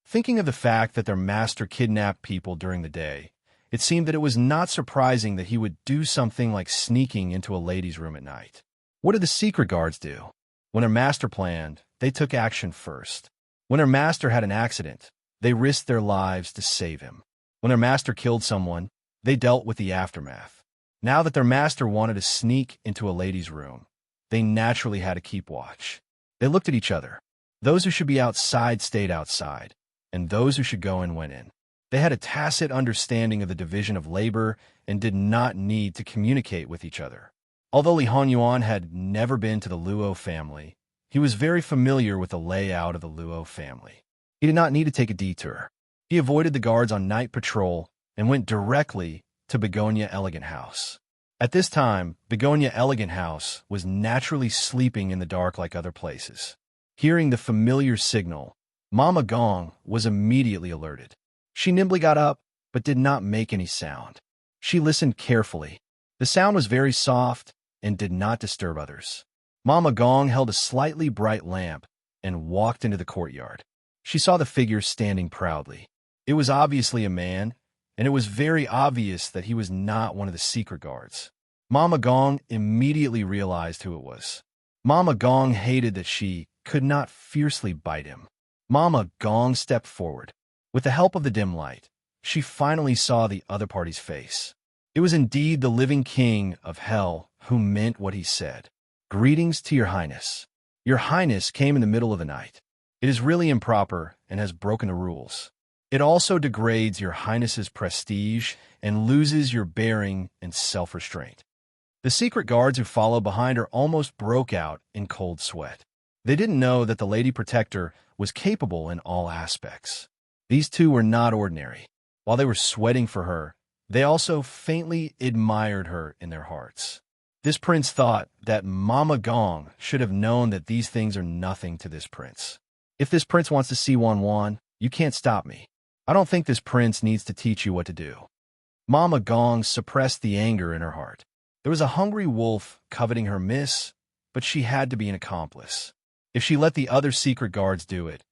Thinking of the fact that their master kidnapped people during the day, it seemed that it was not surprising that he would do something like sneaking into a lady's room at night. What did the secret guards do? When their master planned, they took action first. When their master had an accident, they risked their lives to save him. When their master killed someone, they dealt with the aftermath. Now that their master wanted to sneak into a lady's room, they naturally had to keep watch. They looked at each other. Those who should be outside stayed outside, and those who should go in went in. They had a tacit understanding of the division of labor and did not need to communicate with each other. Although Li Hongyuan had never been to the Luo family, he was very familiar with the layout of the Luo family. He did not need to take a detour. He avoided the guards on night patrol and went directly to Begonia Elegant House. At this time, Begonia Elegant House was naturally sleeping in the dark like other places. Hearing the familiar signal, Mama Gong was immediately alerted. She nimbly got up, but did not make any sound. She listened carefully. The sound was very soft and did not disturb others. Mama Gong held a slightly bright lamp and walked into the courtyard. She saw the figure standing proudly. It was obviously a man, and it was very obvious that he was not one of the secret guards. Mama Gong immediately realized who it was. Mama Gong hated that she could not fiercely bite him. Mama Gong stepped forward. With the help of the dim light, she finally saw the other party's face. It was indeed the living king of hell who meant what he said. "Greetings to your highness. Your highness came in the middle of the night. It is really improper and has broken the rules. It also degrades your highness's prestige and loses your bearing and self-restraint." The secret guards who followed behind her almost broke out in cold sweat. They didn't know that the Lady Protector was capable in all aspects. These two were not ordinary. While they were sweating for her, they also faintly admired her in their hearts. This prince thought that Mama Gong should have known that these things are nothing to this prince. If this prince wants to see Wan, you can't stop me. I don't think this prince needs to teach you what to do. Mama Gong suppressed the anger in her heart. There was a hungry wolf coveting her miss, but she had to be an accomplice. If she let the other secret guards do it,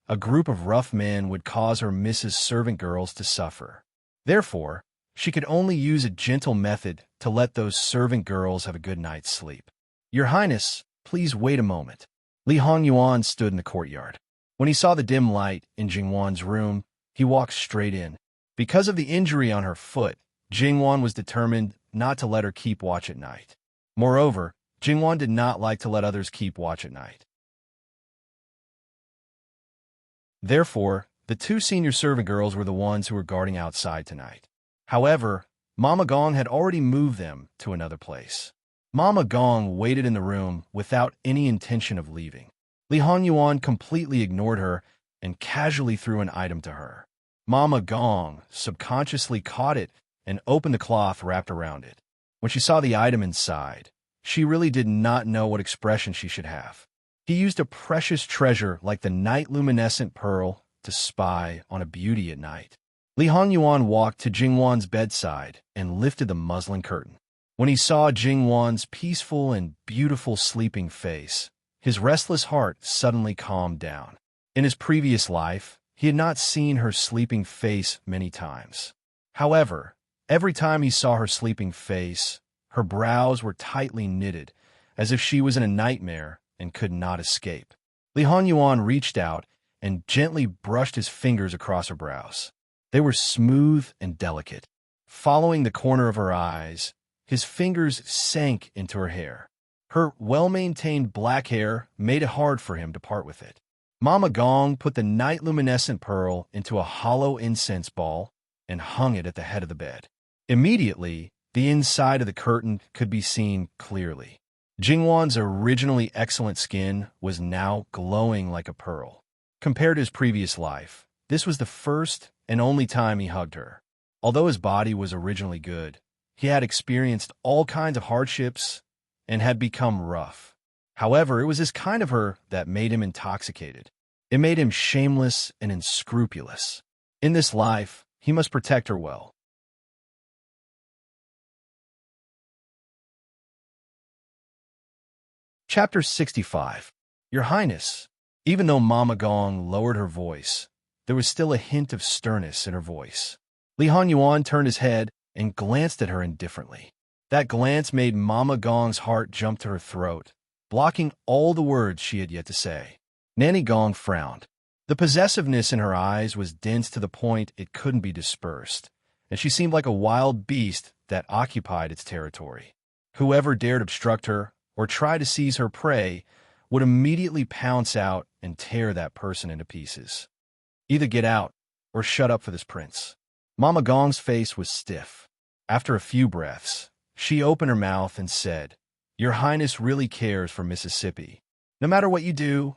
a group of rough men would cause her miss's servant girls to suffer. Therefore, she could only use a gentle method to let those servant girls have a good night's sleep. "Your Highness, please wait a moment." Li Hongyuan stood in the courtyard. When he saw the dim light in Jingwan's room, he walked straight in. Because of the injury on her foot, Jingwan was determined not to let her keep watch at night. Moreover, Jingwan did not like to let others keep watch at night. Therefore, the two senior servant girls were the ones who were guarding outside tonight. However, Mama Gong had already moved them to another place. Mama Gong waited in the room without any intention of leaving. Li Hongyuan completely ignored her and casually threw an item to her. Mama Gong subconsciously caught it and opened the cloth wrapped around it. When she saw the item inside, she really did not know what expression she should have. He used a precious treasure like the night-luminescent pearl to spy on a beauty at night. Li Hongyuan walked to Jingwan's bedside and lifted the muslin curtain. When he saw Jingwan's peaceful and beautiful sleeping face, his restless heart suddenly calmed down. In his previous life, he had not seen her sleeping face many times. However, every time he saw her sleeping face, her brows were tightly knitted, as if she was in a nightmare and could not escape. Li Hongyuan reached out and gently brushed his fingers across her brows. They were smooth and delicate. Following the corner of her eyes, His fingers sank into her hair. Her well-maintained black hair made it hard for him to part with it. Mama Gong put the night-luminescent pearl into a hollow incense ball and hung it at the head of the bed. Immediately, the inside of the curtain could be seen clearly. Jingwan's originally excellent skin was now glowing like a pearl. Compared to his previous life, this was the first and only time he hugged her. Although his body was originally good, he had experienced all kinds of hardships and had become rough. However, it was this kind of her that made him intoxicated. It made him shameless and unscrupulous. In this life, he must protect her well. Chapter 65. Your Highness. Even though Mama Gong lowered her voice, there was still a hint of sternness in her voice. Li Hanyuan turned his head and glanced at her indifferently. That glance made Mama Gong's heart jump to her throat, blocking all the words she had yet to say. Nanny Gong frowned. The possessiveness in her eyes was dense to the point it couldn't be dispersed, and she seemed like a wild beast that occupied its territory. Whoever dared obstruct her or try to seize her prey would immediately pounce out and tear that person into pieces. Either get out or shut up for this prince. Mama Gong's face was stiff. After a few breaths, she opened her mouth and said, Your Highness really cares for Mississippi. No matter what you do,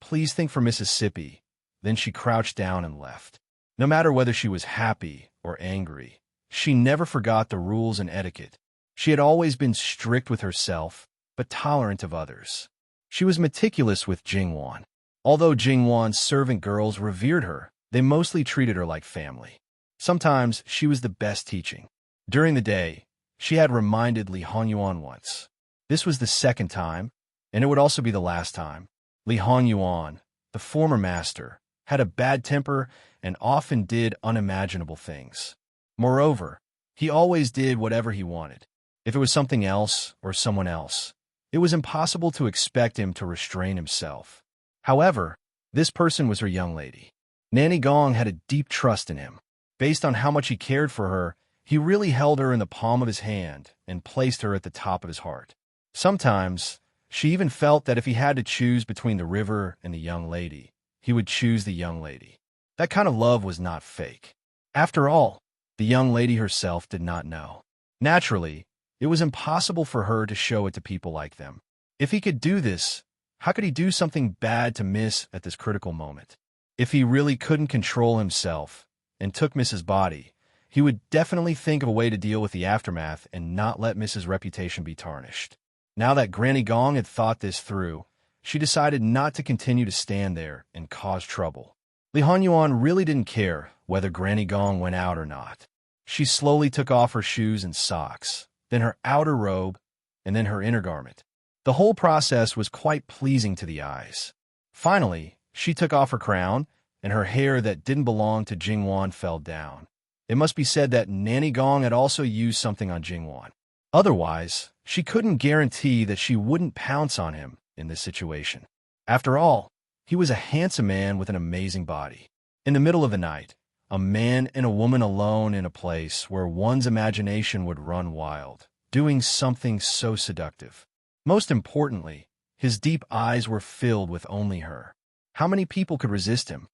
please think for Mississippi. Then she crouched down and left. No matter whether she was happy or angry, she never forgot the rules and etiquette. She had always been strict with herself, but tolerant of others. She was meticulous with Jingwan. Although Jingwan's servant girls revered her, they mostly treated her like family. Sometimes she was the best teaching. During the day, she had reminded Li Hanyuan once. This was the second time, and it would also be the last time. Li Hanyuan, the former master, had a bad temper and often did unimaginable things. Moreover, he always did whatever he wanted. If it was something else or someone else, it was impossible to expect him to restrain himself. However, this person was her young lady. Nanny Gong had a deep trust in him. Based on how much he cared for her, he really held her in the palm of his hand and placed her at the top of his heart. Sometimes, she even felt that if he had to choose between the river and the young lady, he would choose the young lady. That kind of love was not fake. After all, the young lady herself did not know. Naturally, it was impossible for her to show it to people like them. If he could do this, how could he do something bad to Miss at this critical moment? If he really couldn't control himself and took Miss's body, he would definitely think of a way to deal with the aftermath and not let Miss's reputation be tarnished. Now that Granny Gong had thought this through, she decided not to continue to stand there and cause trouble. Li Hanyuan really didn't care whether Granny Gong went out or not. She slowly took off her shoes and socks, then her outer robe, and then her inner garment. The whole process was quite pleasing to the eyes. Finally, she took off her crown, and her hair that didn't belong to Jingwan fell down. It must be said that Nanny Gong had also used something on Jingwan. Otherwise, she couldn't guarantee that she wouldn't pounce on him in this situation. After all, he was a handsome man with an amazing body. In the middle of the night, a man and a woman alone in a place where one's imagination would run wild, doing something so seductive. Most importantly, his deep eyes were filled with only her. How many people could resist him?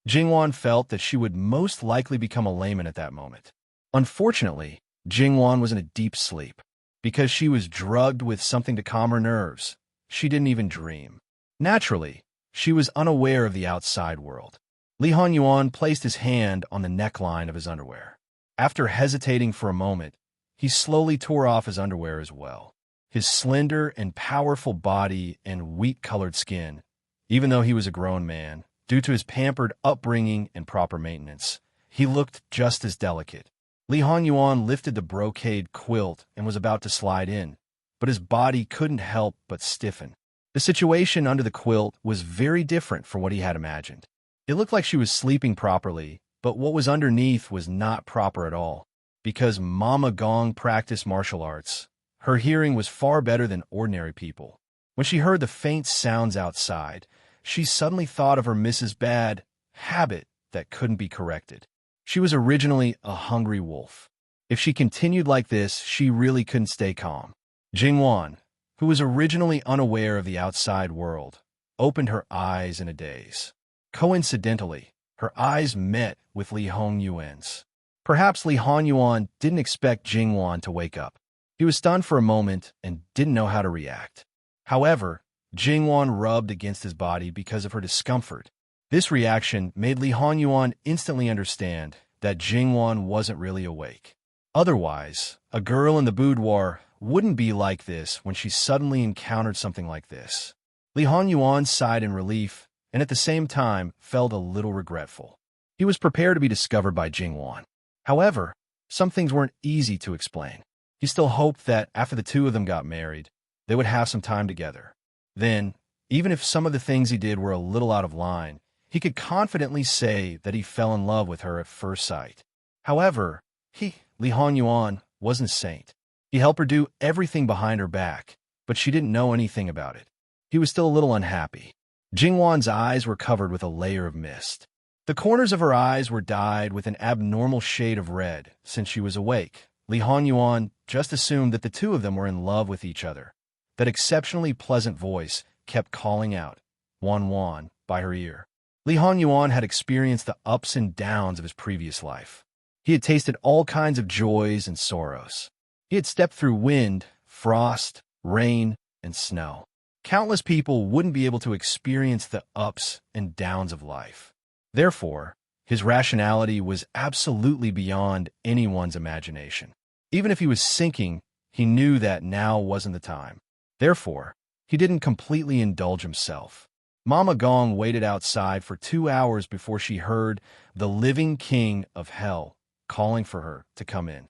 Jingwan felt that she would most likely become a layman at that moment. Unfortunately, Jingwan was in a deep sleep. Because she was drugged with something to calm her nerves, she didn't even dream. Naturally, she was unaware of the outside world. Li Hanyuan placed his hand on the neckline of his underwear. After hesitating for a moment, he slowly tore off his underwear as well. His slender and powerful body and wheat-colored skin, even though he was a grown man, due to his pampered upbringing and proper maintenance, he looked just as delicate. Li Hanyuan lifted the brocade quilt and was about to slide in, but his body couldn't help but stiffen. The situation under the quilt was very different from what he had imagined. It looked like she was sleeping properly, but what was underneath was not proper at all. Because Mama Gong practiced martial arts, her hearing was far better than ordinary people. When she heard the faint sounds outside, she suddenly thought of her Mrs. Bad habit that couldn't be corrected. She was originally a hungry wolf. If she continued like this, she really couldn't stay calm. Jingwan, who was originally unaware of the outside world, opened her eyes in a daze. Coincidentally, her eyes met with Li Hongyuan's. Perhaps Li Hongyuan didn't expect Jingwan to wake up. He was stunned for a moment and didn't know how to react. However, Jingwan rubbed against his body because of her discomfort. This reaction made Li Hongyuan instantly understand that Jingwan wasn't really awake. Otherwise, a girl in the boudoir wouldn't be like this when she suddenly encountered something like this. Li Hongyuan sighed in relief and at the same time felt a little regretful. He was prepared to be discovered by Jingwan. However, some things weren't easy to explain. He still hoped that after the two of them got married, they would have some time together. Then, even if some of the things he did were a little out of line, he could confidently say that he fell in love with her at first sight. However, Li Hongyuan, wasn't a saint. He helped her do everything behind her back, but she didn't know anything about it. He was still a little unhappy. Jingwan's eyes were covered with a layer of mist. The corners of her eyes were dyed with an abnormal shade of red. Since she was awake, Li Hongyuan just assumed that the two of them were in love with each other. That exceptionally pleasant voice kept calling out, "Wan Wan," by her ear. Li Hongyuan had experienced the ups and downs of his previous life. He had tasted all kinds of joys and sorrows. He had stepped through wind, frost, rain, and snow. Countless people wouldn't be able to experience the ups and downs of life. Therefore, his rationality was absolutely beyond anyone's imagination. Even if he was sinking, he knew that now wasn't the time. Therefore, he didn't completely indulge himself. Mama Gong waited outside for 2 hours before she heard the living king of hell calling for her to come in.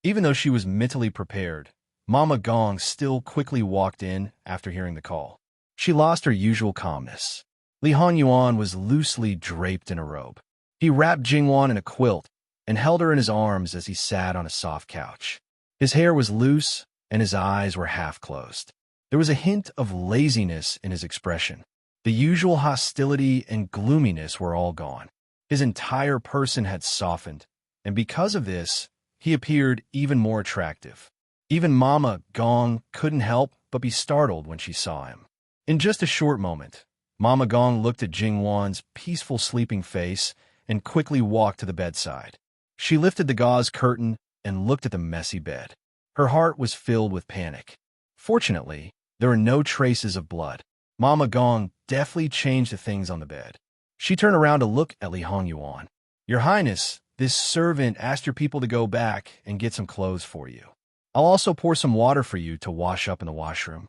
Even though she was mentally prepared, Mama Gong still quickly walked in after hearing the call. She lost her usual calmness. Li Hongyuan was loosely draped in a robe. He wrapped Jingwan in a quilt and held her in his arms as he sat on a soft couch. His hair was loose and his eyes were half closed. There was a hint of laziness in his expression. The usual hostility and gloominess were all gone. His entire person had softened, and because of this, he appeared even more attractive. Even Mama Gong couldn't help but be startled when she saw him. In just a short moment, Mama Gong looked at Jingwan's peaceful sleeping face and quickly walked to the bedside. She lifted the gauze curtain and looked at the messy bed. Her heart was filled with panic. Fortunately, there were no traces of blood. Mama Gong deftly changed the things on the bed. She turned around to look at Li Hongyuan. "Your Highness, this servant asked your people to go back and get some clothes for you. I'll also pour some water for you to wash up in the washroom."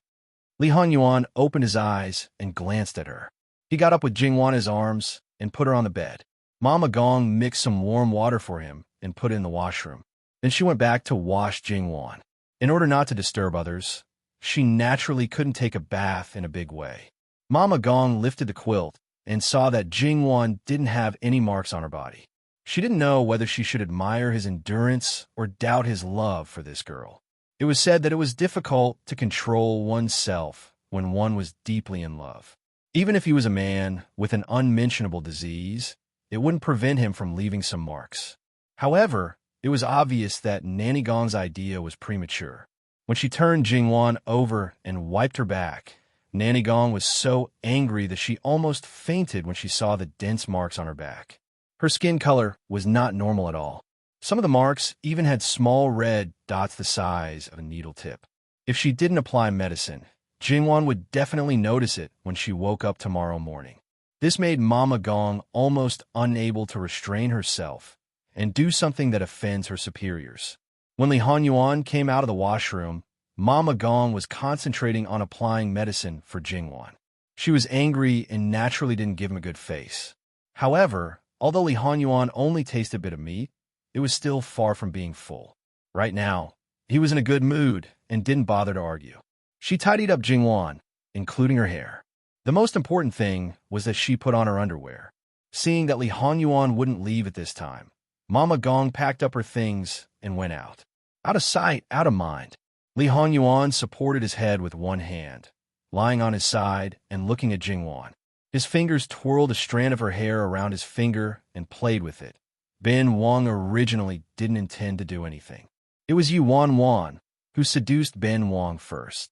Li Hongyuan opened his eyes and glanced at her. He got up with Jingwan in his arms and put her on the bed. Mama Gong mixed some warm water for him and put it in the washroom. Then she went back to wash Jingwan. In order not to disturb others, she naturally couldn't take a bath in a big way. Mama Gong lifted the quilt and saw that Jingwan didn't have any marks on her body. She didn't know whether she should admire his endurance or doubt his love for this girl. It was said that it was difficult to control oneself when one was deeply in love. Even if he was a man with an unmentionable disease, it wouldn't prevent him from leaving some marks. However, it was obvious that Nanny Gong's idea was premature. When she turned Jingwan over and wiped her back, Nanny Gong was so angry that she almost fainted when she saw the dense marks on her back. Her skin color was not normal at all. Some of the marks even had small red dots the size of a needle tip. If she didn't apply medicine, Jingwan would definitely notice it when she woke up tomorrow morning. This made Mama Gong almost unable to restrain herself and do something that offends her superiors. When Li Hongyuan came out of the washroom, Mama Gong was concentrating on applying medicine for Jingwan. She was angry and naturally didn't give him a good face. However, although Li Hongyuan only tasted a bit of meat, it was still far from being full. Right now, he was in a good mood and didn't bother to argue. She tidied up Jingwan, including her hair. The most important thing was that she put on her underwear. Seeing that Li Hongyuan wouldn't leave at this time, Mama Gong packed up her things and went out. Out of sight, out of mind. Li Hongyuan supported his head with one hand, lying on his side and looking at Jingwan. His fingers twirled a strand of her hair around his finger and played with it. Ben Wang originally didn't intend to do anything. It was Yuan Wan who seduced Ben Wang first.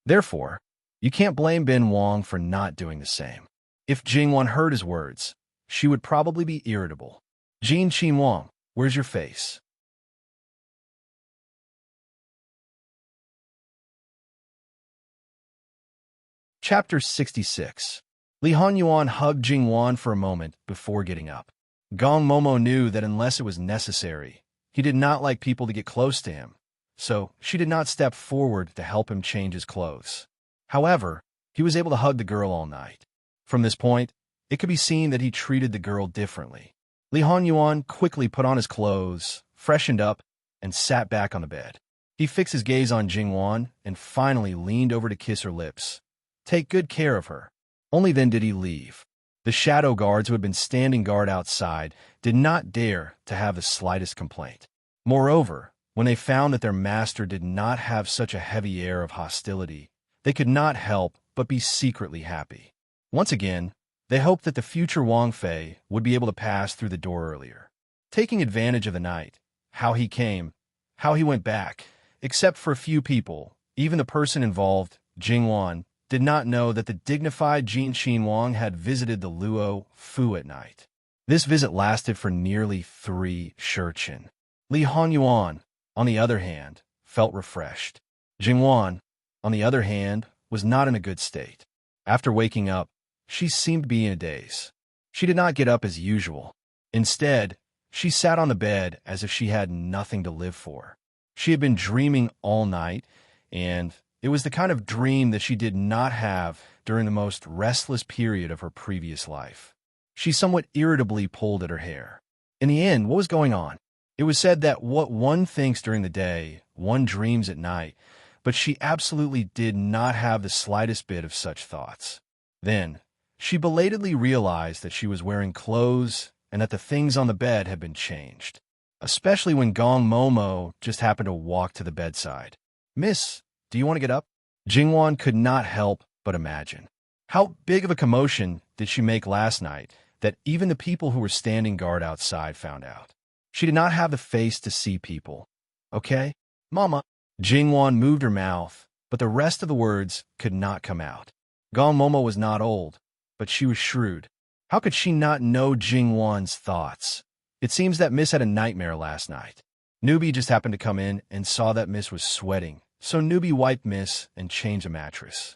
Therefore, you can't blame Ben Wang for not doing the same. If Jingwan heard his words, she would probably be irritable. Jin Qin Wang, where's your face? Chapter 66. Li Hanyuan hugged Jingwan for a moment before getting up. Gong Momo knew that unless it was necessary, he did not like people to get close to him, so she did not step forward to help him change his clothes. However, he was able to hug the girl all night. From this point, it could be seen that he treated the girl differently. Li Hanyuan quickly put on his clothes, freshened up, and sat back on the bed. He fixed his gaze on Jingwan and finally leaned over to kiss her lips. Take good care of her. Only then did he leave. The shadow guards who had been standing guard outside did not dare to have the slightest complaint. Moreover, when they found that their master did not have such a heavy air of hostility, they could not help but be secretly happy. Once again, they hoped that the future Wang Fei would be able to pass through the door earlier. Taking advantage of the night, how he came, how he went back, except for a few people, even the person involved, Jingwan, did not know that the dignified Jin Qin Wang had visited the Luo Fu at night. This visit lasted for nearly 3 shurchen. Li Hanyuan, on the other hand, felt refreshed. Jingwan, on the other hand, was not in a good state. After waking up, she seemed to be in a daze. She did not get up as usual. Instead, she sat on the bed as if she had nothing to live for. She had been dreaming all night, and it was the kind of dream that she did not have during the most restless period of her previous life. She somewhat irritably pulled at her hair. In the end, what was going on? It was said that what one thinks during the day, one dreams at night, but she absolutely did not have the slightest bit of such thoughts. Then, she belatedly realized that she was wearing clothes and that the things on the bed had been changed, especially when Gong Momo just happened to walk to the bedside. Miss, do you want to get up? Jingwan could not help but imagine. How big of a commotion did she make last night that even the people who were standing guard outside found out? She did not have the face to see people. Okay? Mama. Jingwan moved her mouth, but the rest of the words could not come out. Gong Momo was not old, but she was shrewd. How could she not know Jingwan's thoughts? It seems that Miss had a nightmare last night. Newbie just happened to come in and saw that Miss was sweating, so Newbie wiped Miss and changed a mattress.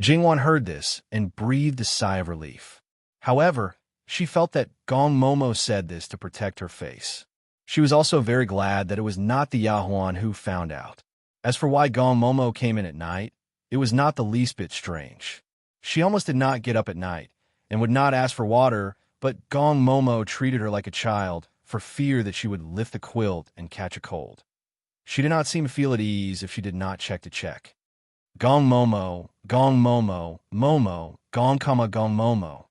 Jingwan heard this and breathed a sigh of relief. However, she felt that Gong Momo said this to protect her face. She was also very glad that it was not the Yahuan who found out. As for why Gong Momo came in at night, it was not the least bit strange. She almost did not get up at night and would not ask for water, but Gong Momo treated her like a child for fear that she would lift the quilt and catch a cold. She did not seem to feel at ease if she did not check. Gong Momo, Momo, Gong Momo.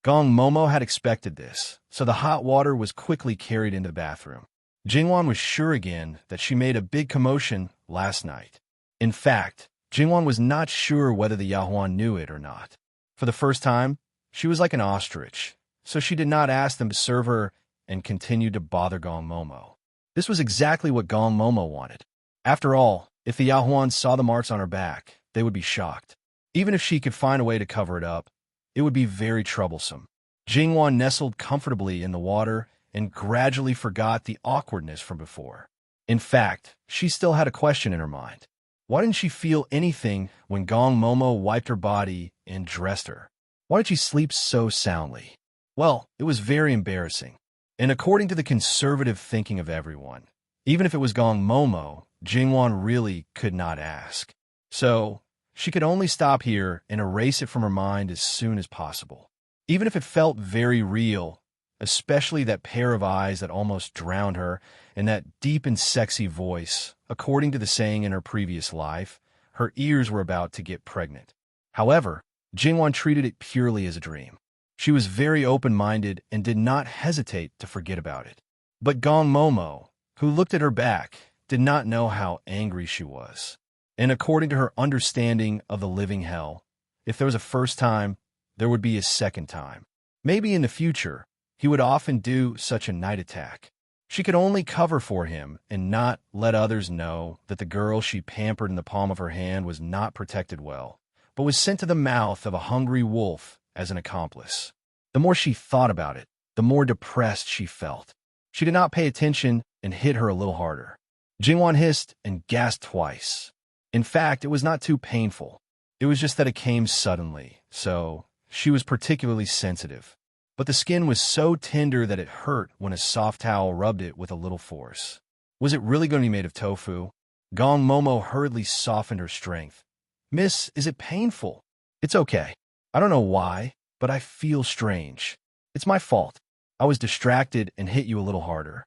Gong Momo had expected this, so the hot water was quickly carried into the bathroom. Jingwan was sure again that she made a big commotion last night. In fact, Jingwan was not sure whether the Yahuan knew it or not. For the first time, she was like an ostrich, so she did not ask them to serve her and continued to bother Gong Momo. This was exactly what Gong Momo wanted. After all, if the Yahuan saw the marks on her back, they would be shocked. Even if she could find a way to cover it up, it would be very troublesome. Jingwan nestled comfortably in the water and gradually forgot the awkwardness from before. In fact, she still had a question in her mind. Why didn't she feel anything when Gong Momo wiped her body and dressed her? Why did she sleep so soundly? Well, it was very embarrassing. And according to the conservative thinking of everyone, even if it was Gong Momo, Jingwan really could not ask. So, she could only stop here and erase it from her mind as soon as possible. Even if it felt very real, especially that pair of eyes that almost drowned her and that deep and sexy voice, according to the saying in her previous life, her ears were about to get pregnant. However, Jingwan treated it purely as a dream. She was very open-minded and did not hesitate to forget about it. But Gong Momo, who looked at her back, did not know how angry she was. and according to her understanding of the living hell, if there was a first time, there would be a second time. Maybe in the future, he would often do such a night attack. She could only cover for him and not let others know that the girl she pampered in the palm of her hand was not protected well, but was sent to the mouth of a hungry wolf as an accomplice. The more she thought about it, the more depressed she felt. She did not pay attention and hit her a little harder. Jingwan hissed and gasped twice. In fact, it was not too painful. It was just that it came suddenly, so she was particularly sensitive. But the skin was so tender that it hurt when a soft towel rubbed it with a little force. Was it really going to be made of tofu? Gong Momo hurriedly softened her strength. Miss, is it painful? It's okay. I don't know why, but I feel strange. It's my fault. I was distracted and hit you a little harder.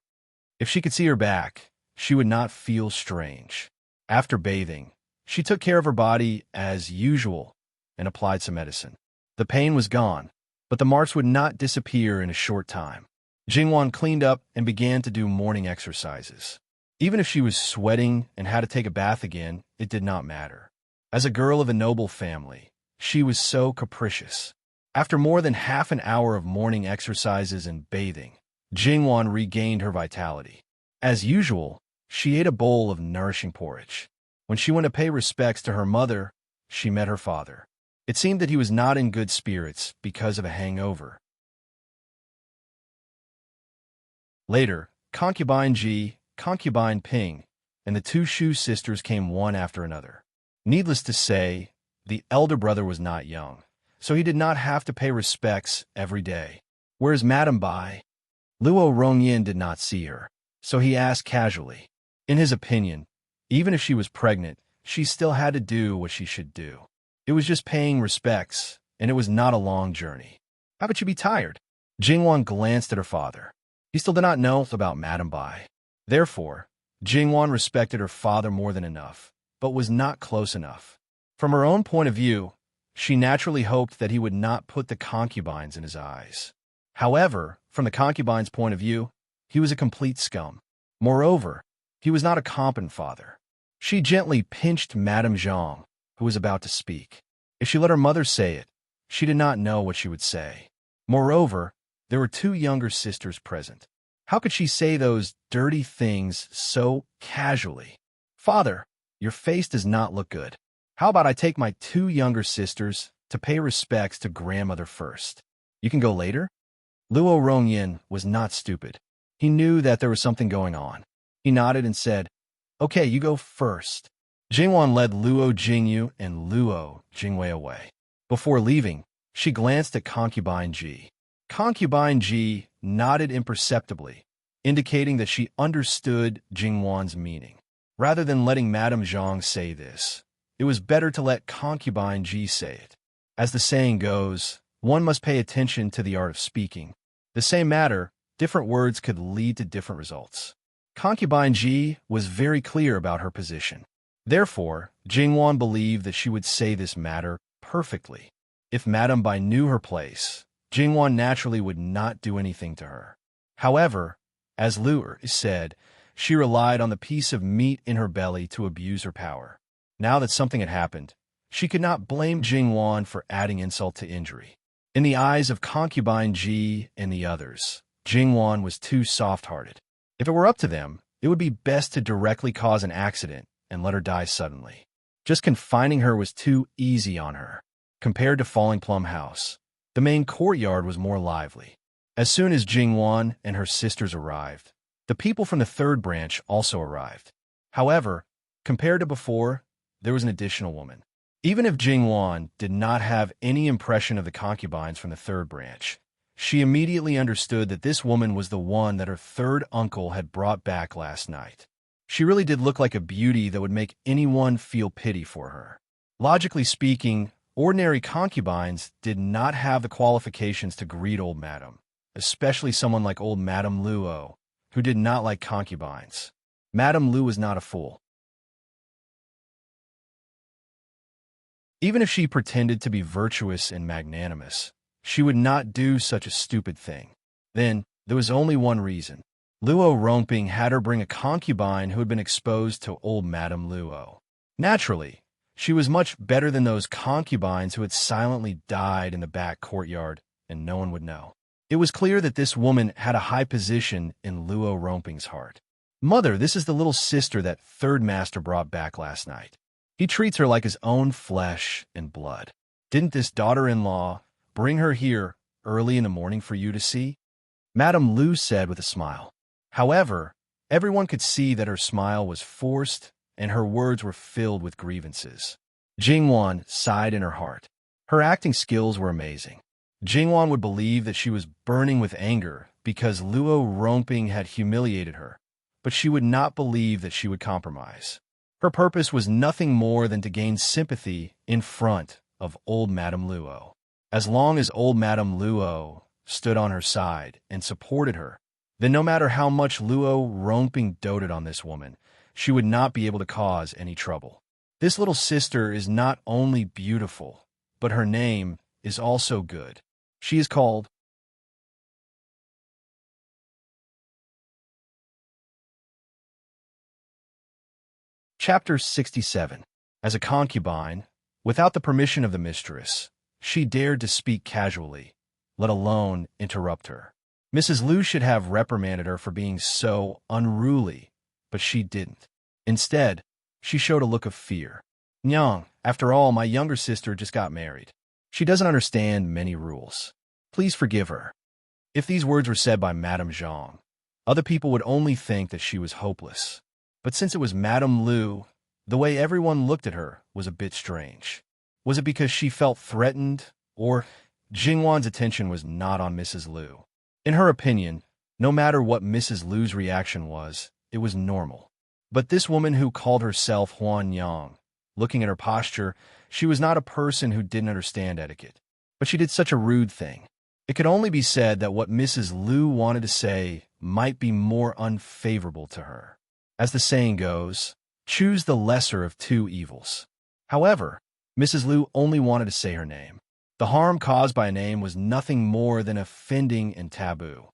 If she could see her back, she would not feel strange. After bathing, she took care of her body as usual and applied some medicine. The pain was gone, but the marks would not disappear in a short time. Jingwan cleaned up and began to do morning exercises. Even if she was sweating and had to take a bath again, it did not matter. As a girl of a noble family, she was so capricious. After more than half an hour of morning exercises and bathing, Jingwan regained her vitality. As usual, she ate a bowl of nourishing porridge. When she went to pay respects to her mother, she met her father. It seemed that he was not in good spirits because of a hangover. Later, Concubine Ji, Concubine Ping, and the two Shu sisters came one after another. Needless to say, the elder brother was not young, so he did not have to pay respects every day. Whereas Madame Bai, Luo Rongyin did not see her, so he asked casually. In his opinion, even if she was pregnant, she still had to do what she should do. It was just paying respects, and it was not a long journey. How could she be tired? Jingwan glanced at her father. He still did not know about Madame Bai. Therefore, Jingwan respected her father more than enough, but was not close enough. From her own point of view, she naturally hoped that he would not put the concubines in his eyes. However, from the concubine's point of view, he was a complete scum. Moreover, he was not a competent father. She gently pinched Madame Zhang, who was about to speak. If she let her mother say it, she did not know what she would say. Moreover, there were two younger sisters present. How could she say those dirty things so casually? Father, your face does not look good. How about I take my two younger sisters to pay respects to grandmother first? You can go later? Luo Rongyin was not stupid. He knew that there was something going on. He nodded and said, Okay, you go first. Jingwan led Luo Jingyu and Luo Jingwei away. Before leaving, she glanced at Concubine Ji. Concubine Ji nodded imperceptibly, indicating that she understood Jingwan's meaning. Rather than letting Madame Zhang say this, it was better to let Concubine Ji say it. As the saying goes, one must pay attention to the art of speaking. The same matter, different words could lead to different results. Concubine Ji was very clear about her position. Therefore, Jingwan believed that she would say this matter perfectly. If Madame Bai knew her place, Jingwan naturally would not do anything to her. However, as Luer said, she relied on the piece of meat in her belly to abuse her power. Now that something had happened, she could not blame Jingwan for adding insult to injury. In the eyes of Concubine Ji and the others, Jingwan was too soft-hearted. If it were up to them, it would be best to directly cause an accident and let her die suddenly. Just confining her was too easy on her. Compared to Falling Plum House, the main courtyard was more lively. As soon as Jingwan and her sisters arrived, the people from the third branch also arrived. However, compared to before, there was an additional woman. Even if Jingwan did not have any impression of the concubines from the third branch, she immediately understood that this woman was the one that her third uncle had brought back last night. She really did look like a beauty that would make anyone feel pity for her. Logically speaking, ordinary concubines did not have the qualifications to greet old Madame, especially someone like old Madame Luo, who did not like concubines. Madame Lu was not a fool. Even if she pretended to be virtuous and magnanimous, she would not do such a stupid thing. Then, there was only one reason. Luo Rongping had her bring a concubine who had been exposed to old Madame Luo. Naturally, she was much better than those concubines who had silently died in the back courtyard, and no one would know. It was clear that this woman had a high position in Luo Romping's heart. "Mother, this is the little sister that third master brought back last night. He treats her like his own flesh and blood. Didn't this daughter-in-law bring her here early in the morning for you to see?" Madame Lu said with a smile. However, everyone could see that her smile was forced and her words were filled with grievances. Jingwan sighed in her heart. Her acting skills were amazing. Jingwan would believe that she was burning with anger because Luo Romping had humiliated her, but she would not believe that she would compromise. Her purpose was nothing more than to gain sympathy in front of old Madame Luo. As long as old Madame Luo stood on her side and supported her, then no matter how much Luo Romping doted on this woman, she would not be able to cause any trouble. This little sister is not only beautiful, but her name is also good. She is called Chapter 67. As a concubine, without the permission of the mistress, she dared to speak casually, let alone interrupt her. Mrs. Lu should have reprimanded her for being so unruly, but she didn't. Instead, she showed a look of fear. "Nyang, after all, my younger sister just got married. She doesn't understand many rules. Please forgive her." If these words were said by Madame Zhang, other people would only think that she was hopeless. But since it was Madame Lu, the way everyone looked at her was a bit strange. Was it because she felt threatened, or Jingwan's attention was not on Mrs. Lu? In her opinion, no matter what Mrs. Lu's reaction was, it was normal. But this woman who called herself Huan Yang, looking at her posture, she was not a person who didn't understand etiquette. But she did such a rude thing. It could only be said that what Mrs. Lu wanted to say might be more unfavorable to her. As the saying goes, choose the lesser of two evils. However, Mrs. Lu only wanted to say her name. The harm caused by a name was nothing more than offending and taboo.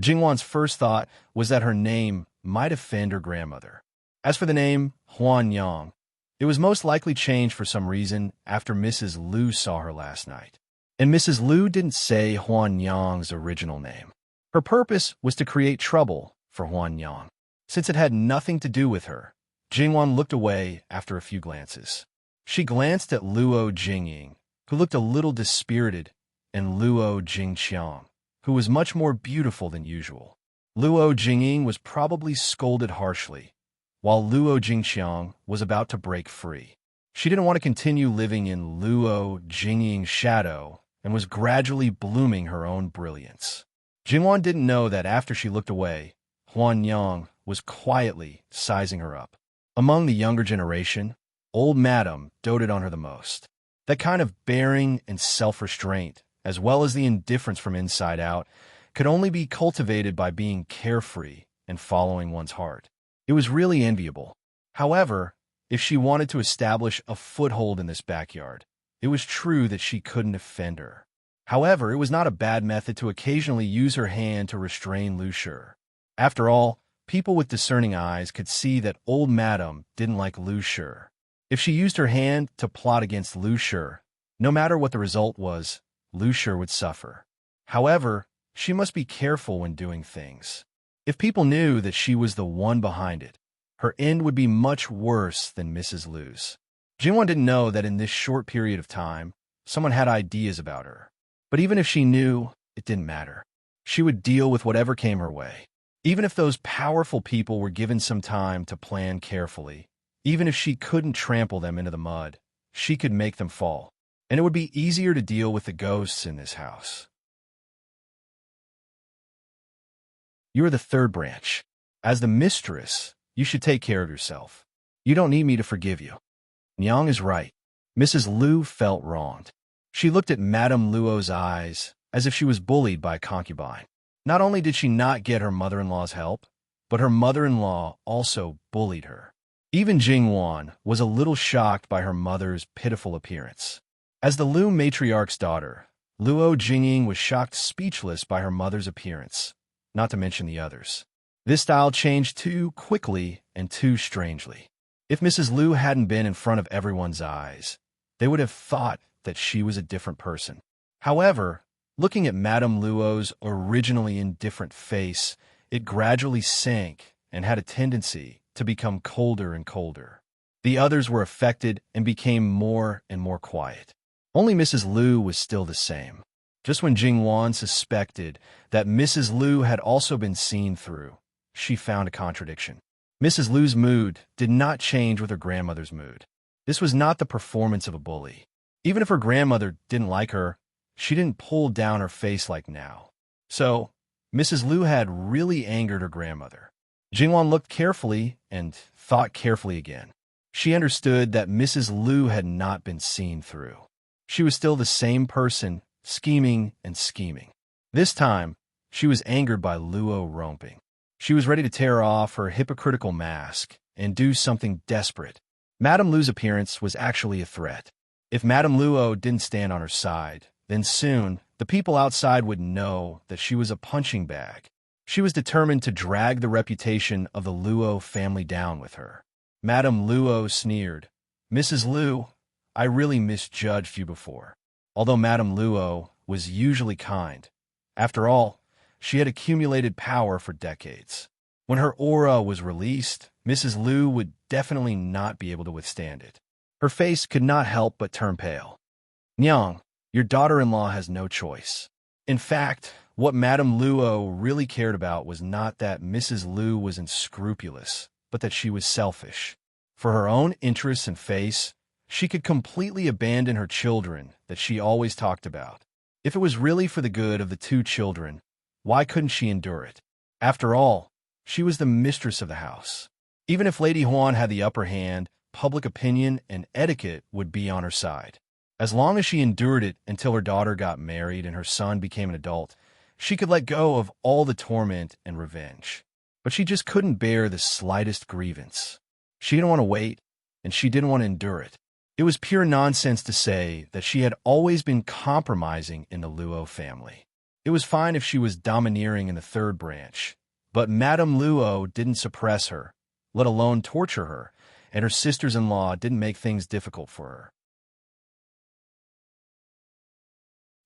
Jingwan's first thought was that her name might offend her grandmother. As for the name Huan Yang, it was most likely changed for some reason after Mrs. Lu saw her last night. And Mrs. Lu didn't say Huan Yang's original name. Her purpose was to create trouble for Huan Yang. Since it had nothing to do with her, Jingwan looked away after a few glances. She glanced at Luo Jingying, who looked a little dispirited, and Luo Jingqiang, who was much more beautiful than usual. Luo Jingying was probably scolded harshly, while Luo Jingqiang was about to break free. She didn't want to continue living in Luo Jingying's shadow and was gradually blooming her own brilliance. Jingwan didn't know that after she looked away, Huan Yang was quietly sizing her up. Among the younger generation, old Madame doted on her the most. That kind of bearing and self-restraint, as well as the indifference from inside out, could only be cultivated by being carefree and following one's heart. It was really enviable. However, if she wanted to establish a foothold in this backyard, it was true that she couldn't offend her. However, it was not a bad method to occasionally use her hand to restrain Lu Shi. After all, people with discerning eyes could see that old Madame didn't like Lu Shi. If she used her hand to plot against Lu Shi, no matter what the result was, Lu Shi would suffer. However, she must be careful when doing things. If people knew that she was the one behind it, her end would be much worse than Mrs. Lu's. Jingwan didn't know that in this short period of time, someone had ideas about her. But even if she knew, it didn't matter. She would deal with whatever came her way. Even if those powerful people were given some time to plan carefully, even if she couldn't trample them into the mud, she could make them fall. And it would be easier to deal with the ghosts in this house. You are the third branch. As the mistress, you should take care of yourself. You don't need me to forgive you. Nyang is right. Mrs. Lu felt wronged. She looked at Madame Luo's eyes as if she was bullied by a concubine. Not only did she not get her mother-in-law's help, but her mother-in-law also bullied her. Even Jingwan was a little shocked by her mother's pitiful appearance. As the Lu matriarch's daughter, Luo Jingying was shocked speechless by her mother's appearance, not to mention the others. This style changed too quickly and too strangely. If Mrs. Lu hadn't been in front of everyone's eyes, they would have thought that she was a different person. However, looking at Madame Luo's originally indifferent face, it gradually sank and had a tendency to become colder and colder. The others were affected and became more and more quiet. Only Mrs. Lu was still the same. Just when Jingwan suspected that Mrs. Lu had also been seen through, she found a contradiction. Mrs. Lu's mood did not change with her grandmother's mood. This was not the performance of a bully. Even if her grandmother didn't like her, she didn't pull down her face like now. So, Mrs. Lu had really angered her grandmother. Jingwan looked carefully and thought carefully again. She understood that Mrs. Lu had not been seen through. She was still the same person, scheming and scheming. This time, she was angered by Luo romping. She was ready to tear off her hypocritical mask and do something desperate. Madame Lu's appearance was actually a threat. If Madame Luo didn't stand on her side, then soon the people outside would know that she was a punching bag. She was determined to drag the reputation of the Luo family down with her. Madame Luo sneered, "Mrs. Lu, I really misjudged you before." Although Madame Luo was usually kind, after all, she had accumulated power for decades. When her aura was released, Mrs. Lu would definitely not be able to withstand it. Her face could not help but turn pale. "Nyang, your daughter-in-law has no choice." In fact, what Madame Luo really cared about was not that Mrs. Lu was unscrupulous, but that she was selfish. For her own interests and face, she could completely abandon her children that she always talked about. If it was really for the good of the two children, why couldn't she endure it? After all, she was the mistress of the house. Even if Lady Huan had the upper hand, public opinion and etiquette would be on her side. As long as she endured it until her daughter got married and her son became an adult, she could let go of all the torment and revenge. But she just couldn't bear the slightest grievance. She didn't want to wait, and she didn't want to endure it. It was pure nonsense to say that she had always been compromising in the Luo family. It was fine if she was domineering in the third branch, but Madame Luo didn't suppress her, let alone torture her, and her sisters-in-law didn't make things difficult for her.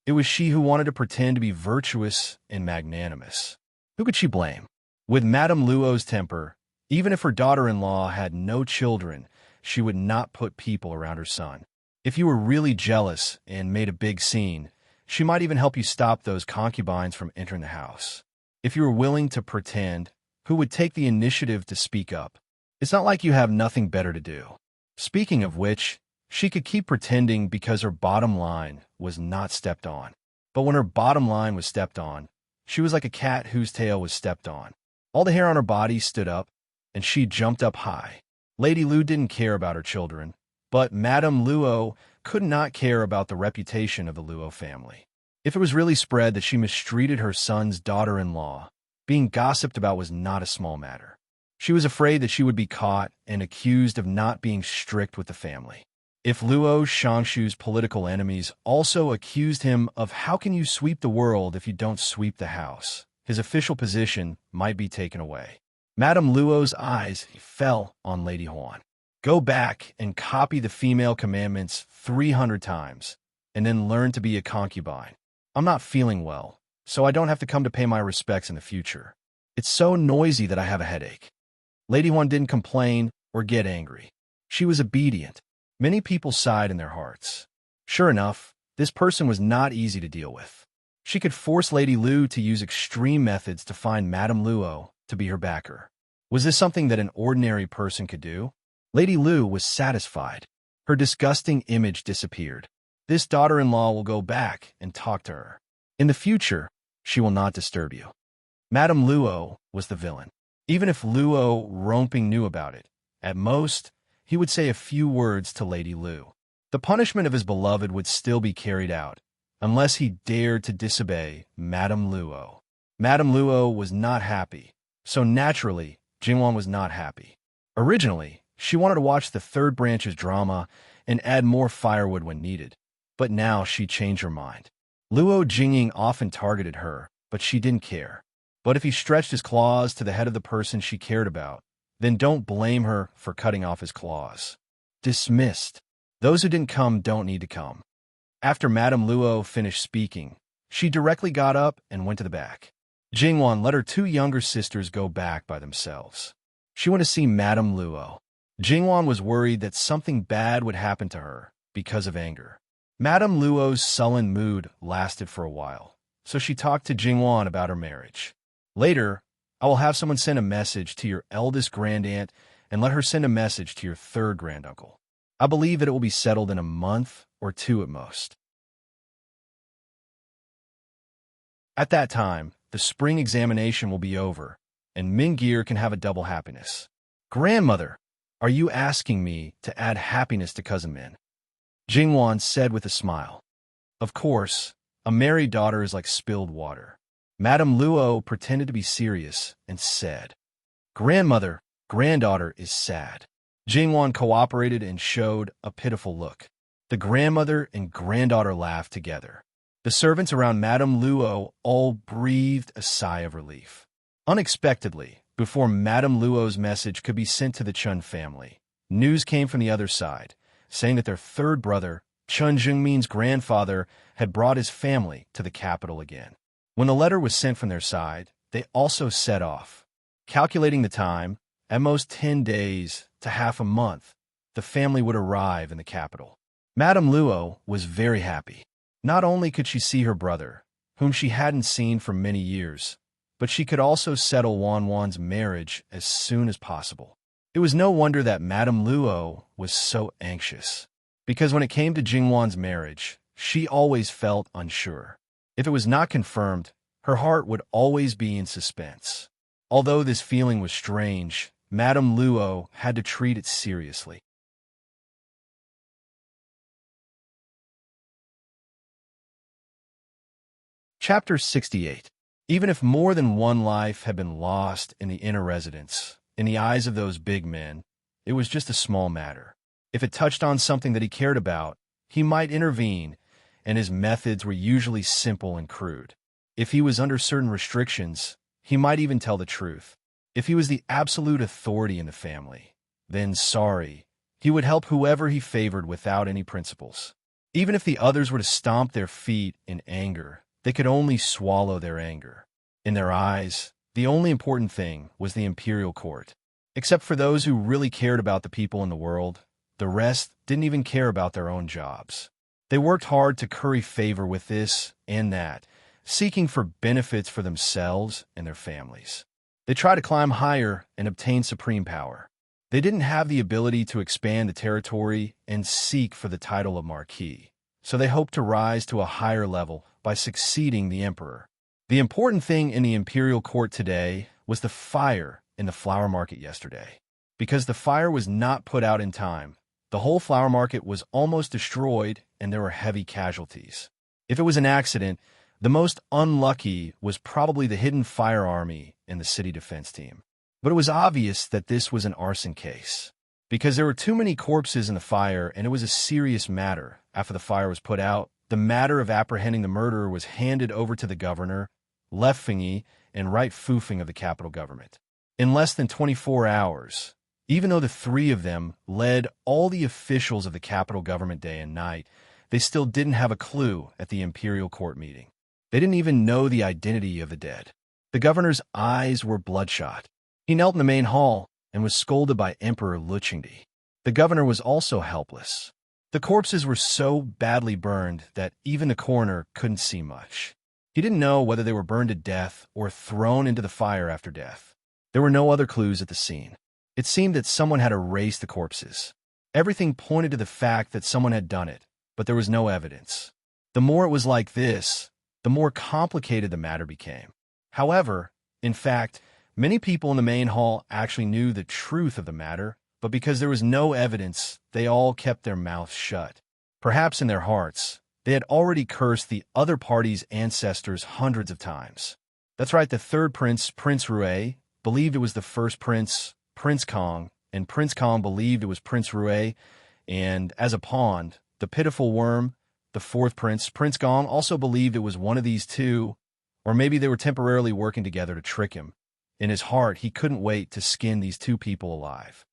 It was she who wanted to pretend to be virtuous and magnanimous. Who could she blame? With Madame Luo's temper, even if her daughter-in-law had no children, she would not put people around her son. If you were really jealous and made a big scene, she might even help you stop those concubines from entering the house. If you were willing to pretend, who would take the initiative to speak up? It's not like you have nothing better to do. Speaking of which, she could keep pretending because her bottom line was not stepped on. But when her bottom line was stepped on, she was like a cat whose tail was stepped on. All the hair on her body stood up, and she jumped up high. Lady Lu didn't care about her children, but Madame Luo could not care about the reputation of the Luo family. If it was really spread that she mistreated her son's daughter-in-law, being gossiped about was not a small matter. She was afraid that she would be caught and accused of not being strict with the family. If Luo Shangshu's political enemies also accused him of how can you sweep the world if you don't sweep the house, his official position might be taken away. Madame Luo's eyes fell on Lady Huan. Go back and copy the female commandments 300 times, and then learn to be a concubine. I'm not feeling well, so I don't have to come to pay my respects in the future. It's so noisy that I have a headache. Lady Huan didn't complain or get angry. She was obedient. Many people sighed in their hearts. Sure enough, this person was not easy to deal with. She could force Lady Lu to use extreme methods to find Madame Luo to be her backer. Was this something that an ordinary person could do? Lady Lu was satisfied. Her disgusting image disappeared. This daughter-in-law will go back and talk to her. In the future, she will not disturb you. Madame Luo was the villain. Even if Luo Romping knew about it, at most, he would say a few words to Lady Lu. The punishment of his beloved would still be carried out, unless he dared to disobey Madame Luo. Madame Luo was not happy, so naturally, Jingwan was not happy. Originally, she wanted to watch the third branch's drama and add more firewood when needed, but now she changed her mind. Luo Jingying often targeted her, but she didn't care. But if he stretched his claws to the head of the person she cared about, then don't blame her for cutting off his claws. Dismissed. Those who didn't come don't need to come. After Madame Luo finished speaking, she directly got up and went to the back. Jingwan let her two younger sisters go back by themselves. She went to see Madame Luo. Jingwan was worried that something bad would happen to her because of anger. Madame Luo's sullen mood lasted for a while, so she talked to Jingwan about her marriage. Later, I will have someone send a message to your eldest grandaunt and let her send a message to your third granduncle. I believe that it will be settled in a month or two at most. At that time, the spring examination will be over, and Mingir can have a double happiness. Grandmother, are you asking me to add happiness to Cousin Min? Jingwan said with a smile. Of course, a married daughter is like spilled water. Madame Luo pretended to be serious and said, Grandmother, granddaughter is sad. Jingwan cooperated and showed a pitiful look. The grandmother and granddaughter laughed together. The servants around Madame Luo all breathed a sigh of relief. Unexpectedly, before Madame Luo's message could be sent to the Chun family, news came from the other side, saying that their third brother, Chun Jungmin's grandfather, had brought his family to the capital again. When the letter was sent from their side, they also set off. Calculating the time, at most 10 days to half a month, the family would arrive in the capital. Madame Luo was very happy. Not only could she see her brother, whom she hadn't seen for many years, but she could also settle Wanwan's marriage as soon as possible. It was no wonder that Madame Luo was so anxious, because when it came to Jingwan's marriage, she always felt unsure. If it was not confirmed, her heart would always be in suspense. Although this feeling was strange, Madame Luo had to treat it seriously. Chapter 68. Even if more than one life had been lost in the inner residence, in the eyes of those big men, it was just a small matter. If it touched on something that he cared about, he might intervene, and his methods were usually simple and crude. If he was under certain restrictions, he might even tell the truth. If he was the absolute authority in the family, then sorry, he would help whoever he favored without any principles. Even if the others were to stomp their feet in anger, they could only swallow their anger. In their eyes, the only important thing was the imperial court. Except for those who really cared about the people in the world, the rest didn't even care about their own jobs. They worked hard to curry favor with this and that, seeking for benefits for themselves and their families. They tried to climb higher and obtain supreme power. They didn't have the ability to expand the territory and seek for the title of Marquis, so they hoped to rise to a higher level by succeeding the emperor. The important thing in the imperial court today was the fire in the flower market yesterday. Because the fire was not put out in time, the whole flower market was almost destroyed and there were heavy casualties. If it was an accident, the most unlucky was probably the hidden fire army and the city defense team. But it was obvious that this was an arson case, because there were too many corpses in the fire and it was a serious matter. After the fire was put out, the matter of apprehending the murderer was handed over to the governor, Left Fingy, and Right Fufing of the capital government. In less than 24 hours, even though the three of them led all the officials of the capital government day and night, they still didn't have a clue at the imperial court meeting. They didn't even know the identity of the dead. The governor's eyes were bloodshot. He knelt in the main hall and was scolded by Emperor Luchingdi. The governor was also helpless. The corpses were so badly burned that even the coroner couldn't see much. He didn't know whether they were burned to death or thrown into the fire after death. There were no other clues at the scene. It seemed that someone had erased the corpses. Everything pointed to the fact that someone had done it, but there was no evidence. The more it was like this, the more complicated the matter became. However, in fact, many people in the main hall actually knew the truth of the matter, but because there was no evidence, they all kept their mouths shut. Perhaps in their hearts, they had already cursed the other party's ancestors hundreds of times. That's right, the third prince, Prince Rue, believed it was the first prince, Prince Kong, and Prince Kong believed it was Prince Rue, and as a pawn, the pitiful worm, the fourth prince, Prince Gong, also believed it was one of these two, or maybe they were temporarily working together to trick him. In his heart, he couldn't wait to skin these two people alive.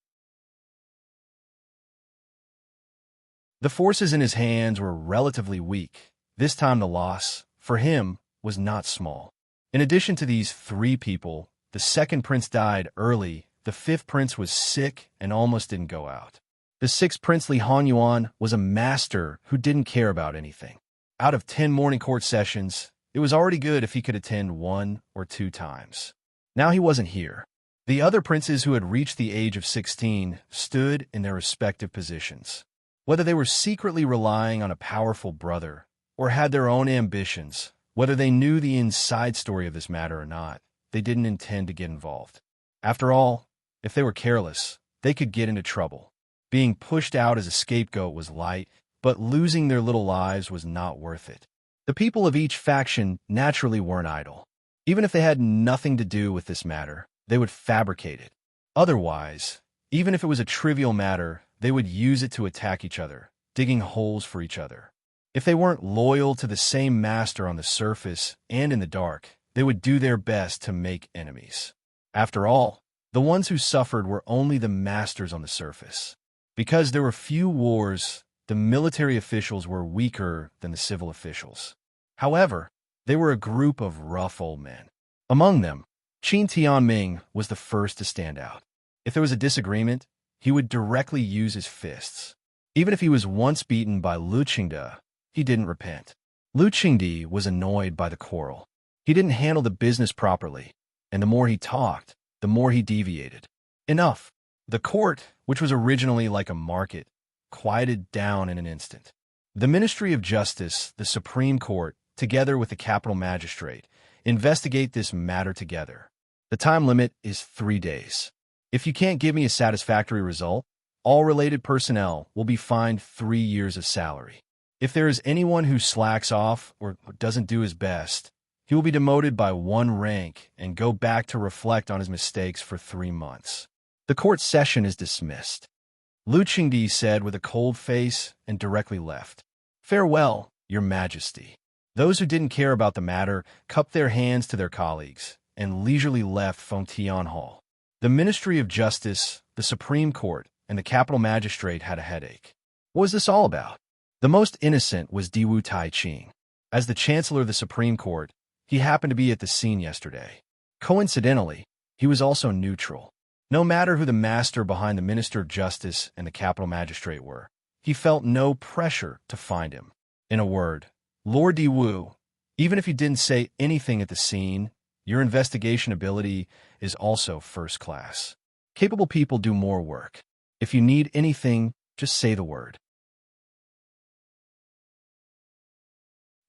The forces in his hands were relatively weak. This time the loss, for him, was not small. In addition to these three people, the second prince died early, the fifth prince was sick and almost didn't go out. The sixth prince, Li Hanyuan, was a master who didn't care about anything. Out of 10 morning court sessions, it was already good if he could attend 1 or 2 times. Now he wasn't here. The other princes who had reached the age of 16 stood in their respective positions. Whether they were secretly relying on a powerful brother or had their own ambitions, whether they knew the inside story of this matter or not, they didn't intend to get involved. After all, if they were careless, they could get into trouble. Being pushed out as a scapegoat was light, but losing their little lives was not worth it. The people of each faction naturally weren't idle. Even if they had nothing to do with this matter, they would fabricate it. Otherwise, even if it was a trivial matter, they would use it to attack each other, digging holes for each other. If they weren't loyal to the same master on the surface and in the dark, they would do their best to make enemies. After all, the ones who suffered were only the masters on the surface. Because there were few wars, the military officials were weaker than the civil officials. However, they were a group of rough old men. Among them, Qin Tianming was the first to stand out. If there was a disagreement, he would directly use his fists. Even if he was once beaten by Lu Qingde, he didn't repent. Lu Qingde was annoyed by the quarrel. He didn't handle the business properly, and the more he talked, the more he deviated. Enough. The court, which was originally like a market, quieted down in an instant. The Ministry of Justice, the Supreme Court, together with the capital magistrate, investigate this matter together. The time limit is 3 days. If you can't give me a satisfactory result, all related personnel will be fined 3 years of salary. If there is anyone who slacks off or doesn't do his best, he will be demoted by 1 rank and go back to reflect on his mistakes for 3 months. The court session is dismissed. Lu Qingde said with a cold face and directly left. Farewell, Your Majesty. Those who didn't care about the matter cupped their hands to their colleagues and leisurely left Fengtian Hall. The Ministry of Justice, the Supreme Court, and the capital magistrate had a headache. What was this all about? The most innocent was Diwu Taiqing. As the Chancellor of the Supreme Court, he happened to be at the scene yesterday. Coincidentally, he was also neutral. No matter who the master behind the Minister of Justice and the capital magistrate were, he felt no pressure to find him. In a word, Lord Diwu, even if you didn't say anything at the scene, your investigation ability is also first class. Capable people do more work. If you need anything, just say the word.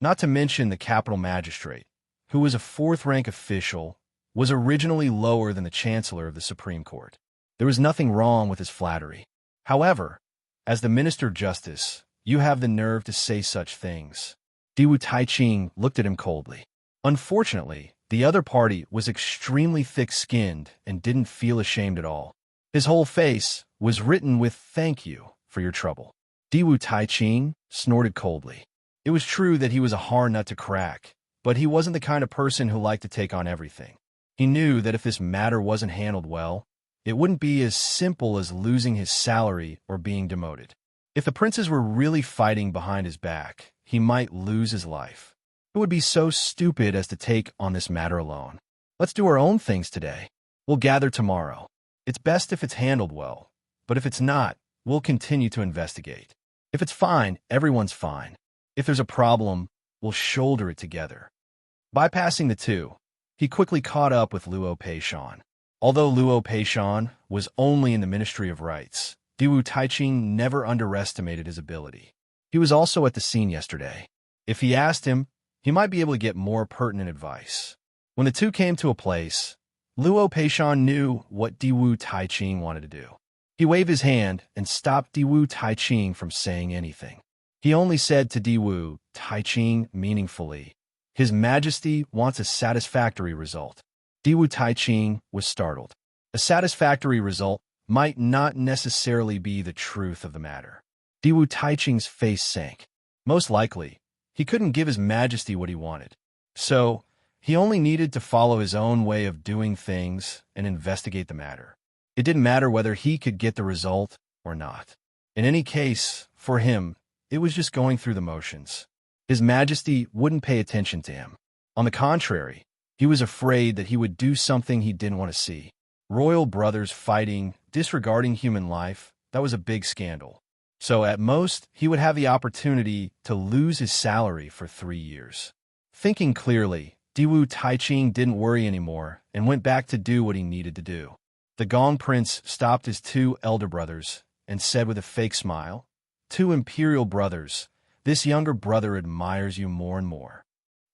Not to mention the capital magistrate, who was a 4th-rank official, was originally lower than the Chancellor of the Supreme Court. There was nothing wrong with his flattery. However, as the Minister of Justice, you have the nerve to say such things. Diwu Taiqing looked at him coldly. Unfortunately, the other party was extremely thick-skinned and didn't feel ashamed at all. His whole face was written with "Thank you for your trouble." Diwu Taiqing snorted coldly. It was true that he was a hard nut to crack, but he wasn't the kind of person who liked to take on everything. He knew that if this matter wasn't handled well, it wouldn't be as simple as losing his salary or being demoted. If the princes were really fighting behind his back, he might lose his life. It would be so stupid as to take on this matter alone. Let's do our own things today. We'll gather tomorrow. It's best if it's handled well, but if it's not, we'll continue to investigate. If it's fine, everyone's fine. If there's a problem, we'll shoulder it together. Bypassing the two, he quickly caught up with Luo Peishan. Although Luo Peishan was only in the Ministry of Rights, Diwu Taiqing never underestimated his ability. He was also at the scene yesterday. If he asked him, he might be able to get more pertinent advice. When the two came to a place, Luo Peishan knew what Diwu Taiqing wanted to do. He waved his hand and stopped Diwu Taiqing from saying anything. He only said to Diwu Taiqing meaningfully, "His Majesty wants a satisfactory result." Diwu Taiqing was startled. A satisfactory result might not necessarily be the truth of the matter. Diwu Taiqing's face sank. Most likely, he couldn't give His Majesty what he wanted. So, He only needed to follow his own way of doing things and investigate the matter. It didn't matter whether he could get the result or not. In any case, for him, it was just going through the motions. His Majesty wouldn't pay attention to him. On the contrary, he was afraid that he would do something he didn't want to see. Royal brothers fighting, disregarding human life, that was a big scandal. So at most, he would have the opportunity to lose his salary for 3 years. Thinking clearly, Diwu Taiching didn't worry anymore and went back to do what he needed to do. The Gong Prince stopped his 2 elder brothers and said with a fake smile, "2 imperial brothers, this younger brother admires you more and more."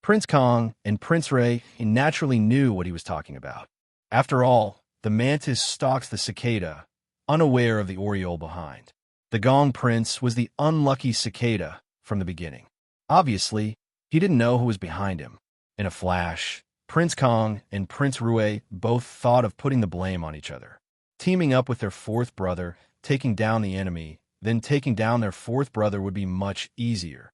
Prince Kong and Prince Ray naturally knew what he was talking about. After all, the mantis stalks the cicada, unaware of the oriole behind. The Gong Prince was the unlucky cicada from the beginning. Obviously, he didn't know who was behind him. In a flash, Prince Kong and Prince Rui both thought of putting the blame on each other. Teaming up with their 4th brother, taking down the enemy, then taking down their 4th brother would be much easier.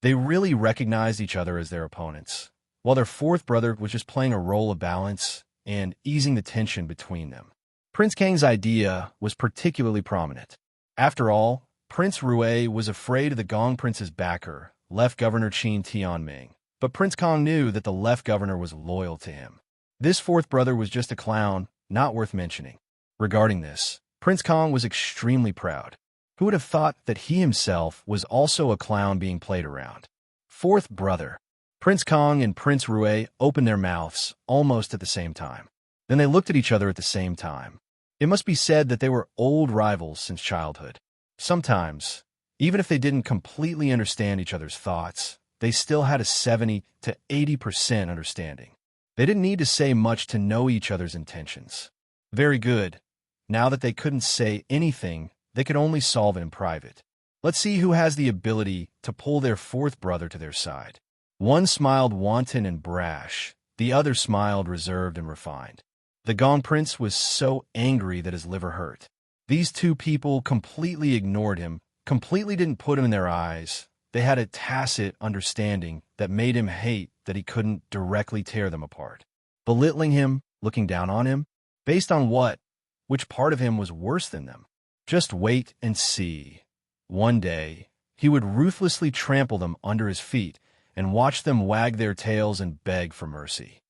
They really recognized each other as their opponents, while their 4th brother was just playing a role of balance and easing the tension between them. Prince Kang's idea was particularly prominent. After all, Prince Rui was afraid of the Gong Prince's backer, Left Governor Qin Tianming, but Prince Kong knew that the Left Governor was loyal to him. This 4th brother was just a clown, not worth mentioning. Regarding this, Prince Kong was extremely proud. Who would have thought that he himself was also a clown being played around? 4th brother. Prince Kong and Prince Rui opened their mouths almost at the same time. Then they looked at each other at the same time. It must be said that they were old rivals since childhood. Sometimes, even if they didn't completely understand each other's thoughts, they still had a 70 to 80% understanding. They didn't need to say much to know each other's intentions. Very good. Now that they couldn't say anything, they could only solve it in private. Let's see who has the ability to pull their 4th brother to their side. One smiled wanton and brash. The other smiled reserved and refined. The Gong Prince was so angry that his liver hurt. These 2 people completely ignored him, completely didn't put him in their eyes. They had a tacit understanding that made him hate that he couldn't directly tear them apart. Belittling him, looking down on him, based on what? Which part of him was worse than them? Just wait and see. One day, he would ruthlessly trample them under his feet and watch them wag their tails and beg for mercy.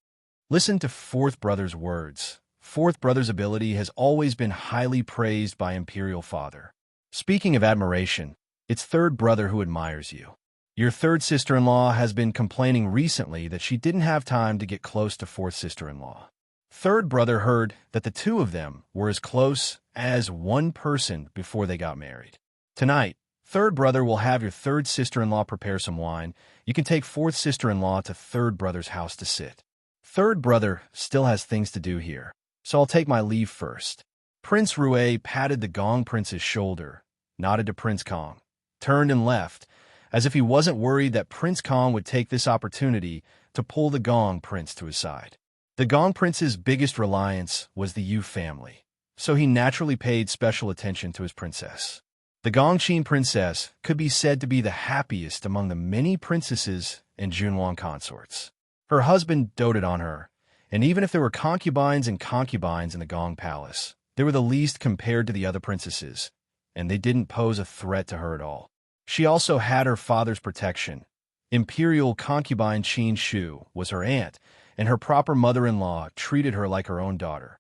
Listen to 4th brother's words. 4th brother's ability has always been highly praised by Imperial Father. Speaking of admiration, it's 3rd brother who admires you. Your 3rd sister-in-law has been complaining recently that she didn't have time to get close to 4th sister-in-law. 3rd brother heard that the 2 of them were as close as one person before they got married. Tonight, 3rd brother will have your 3rd sister-in-law prepare some wine. You can take 4th sister-in-law to 3rd brother's house to sit. 3rd brother still has things to do here, so I'll take my leave first. Prince Rui patted the Gong Prince's shoulder, nodded to Prince Kong, turned and left, as if he wasn't worried that Prince Kong would take this opportunity to pull the Gong Prince to his side. The Gong Prince's biggest reliance was the Yu family, so he naturally paid special attention to his princess. The Gongqin princess could be said to be the happiest among the many princesses and Junwang consorts. Her husband doted on her, and even if there were concubines and concubines in the Gong Palace, they were the least compared to the other princesses, and they didn't pose a threat to her at all. She also had her father's protection. Imperial concubine Qin Shu was her aunt, and her proper mother-in-law treated her like her own daughter.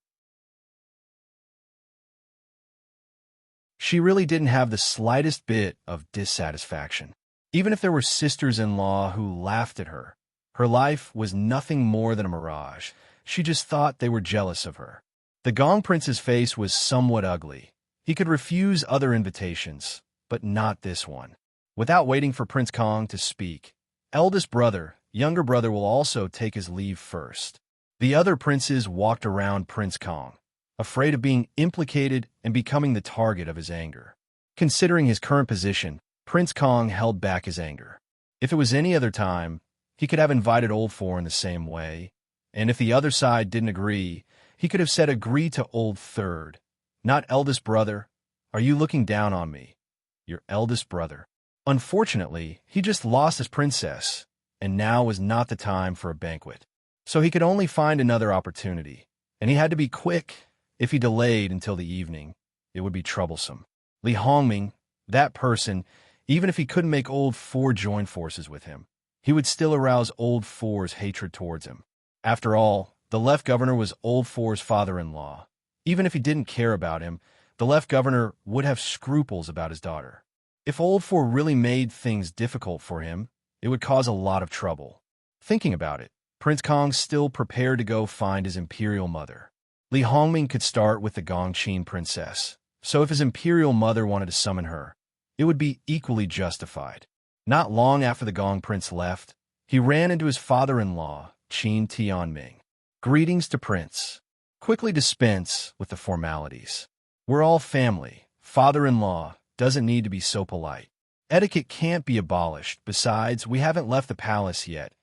She really didn't have the slightest bit of dissatisfaction. Even if there were sisters-in-law who laughed at her, her life was nothing more than a mirage. She just thought they were jealous of her. The Gong Prince's face was somewhat ugly. He could refuse other invitations, but not this one. Without waiting for Prince Kong to speak, eldest brother, younger brother will also take his leave first. The other princes walked around Prince Kong, afraid of being implicated and becoming the target of his anger. Considering his current position, Prince Kong held back his anger. If it was any other time, he could have invited Old Four in the same way, and if the other side didn't agree, he could have said agree to Old Third. Not eldest brother. Are you looking down on me? Your eldest brother. Unfortunately, he just lost his princess, and now was not the time for a banquet. So he could only find another opportunity, and he had to be quick. If he delayed until the evening, it would be troublesome. Li Hongming, that person, even if he couldn't make Old Four join forces with him, he would still arouse Old Four's hatred towards him. After all, the Left Governor was Old Four's father-in-law. Even if he didn't care about him, the Left Governor would have scruples about his daughter. If Old Four really made things difficult for him, it would cause a lot of trouble. Thinking about it, Prince Kong still prepared to go find his imperial mother. Li Hongming could start with the Gongqin princess, so if his imperial mother wanted to summon her, it would be equally justified. Not long after the Gong prince left, he ran into his father-in-law, Qin Tianming. Greetings to Prince. Quickly dispense with the formalities. We're all family. Father-in-law doesn't need to be so polite. Etiquette can't be abolished. Besides, we haven't left the palace yet.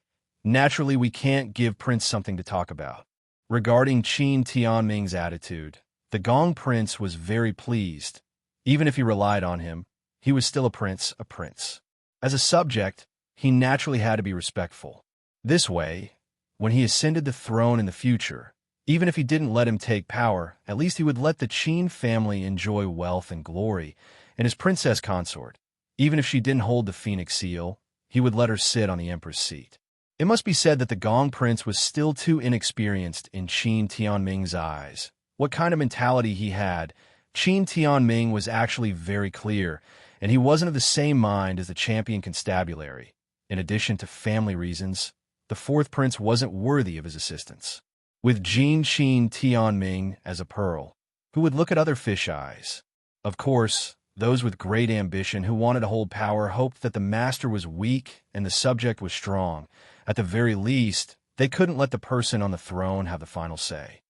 Naturally, we can't give Prince something to talk about. Regarding Qin Tianming's attitude, the Gong prince was very pleased. Even if he relied on him, he was still a prince, a prince. As a subject, he naturally had to be respectful. This way, when he ascended the throne in the future, even if he didn't let him take power, at least he would let the Qin family enjoy wealth and glory, and his princess consort, even if she didn't hold the phoenix seal, he would let her sit on the emperor's seat. It must be said that the Gong prince was still too inexperienced in Qin Tianming's eyes. What kind of mentality he had, Qin Tianming was actually very clear, and he wasn't of the same mind as the champion constabulary. In addition to family reasons, the fourth prince wasn't worthy of his assistance. With Qin Tianming as a pearl, who would look at other fish eyes? Of course, those with great ambition who wanted to hold power hoped that the master was weak and the subject was strong. At the very least, they couldn't let the person on the throne have the final say.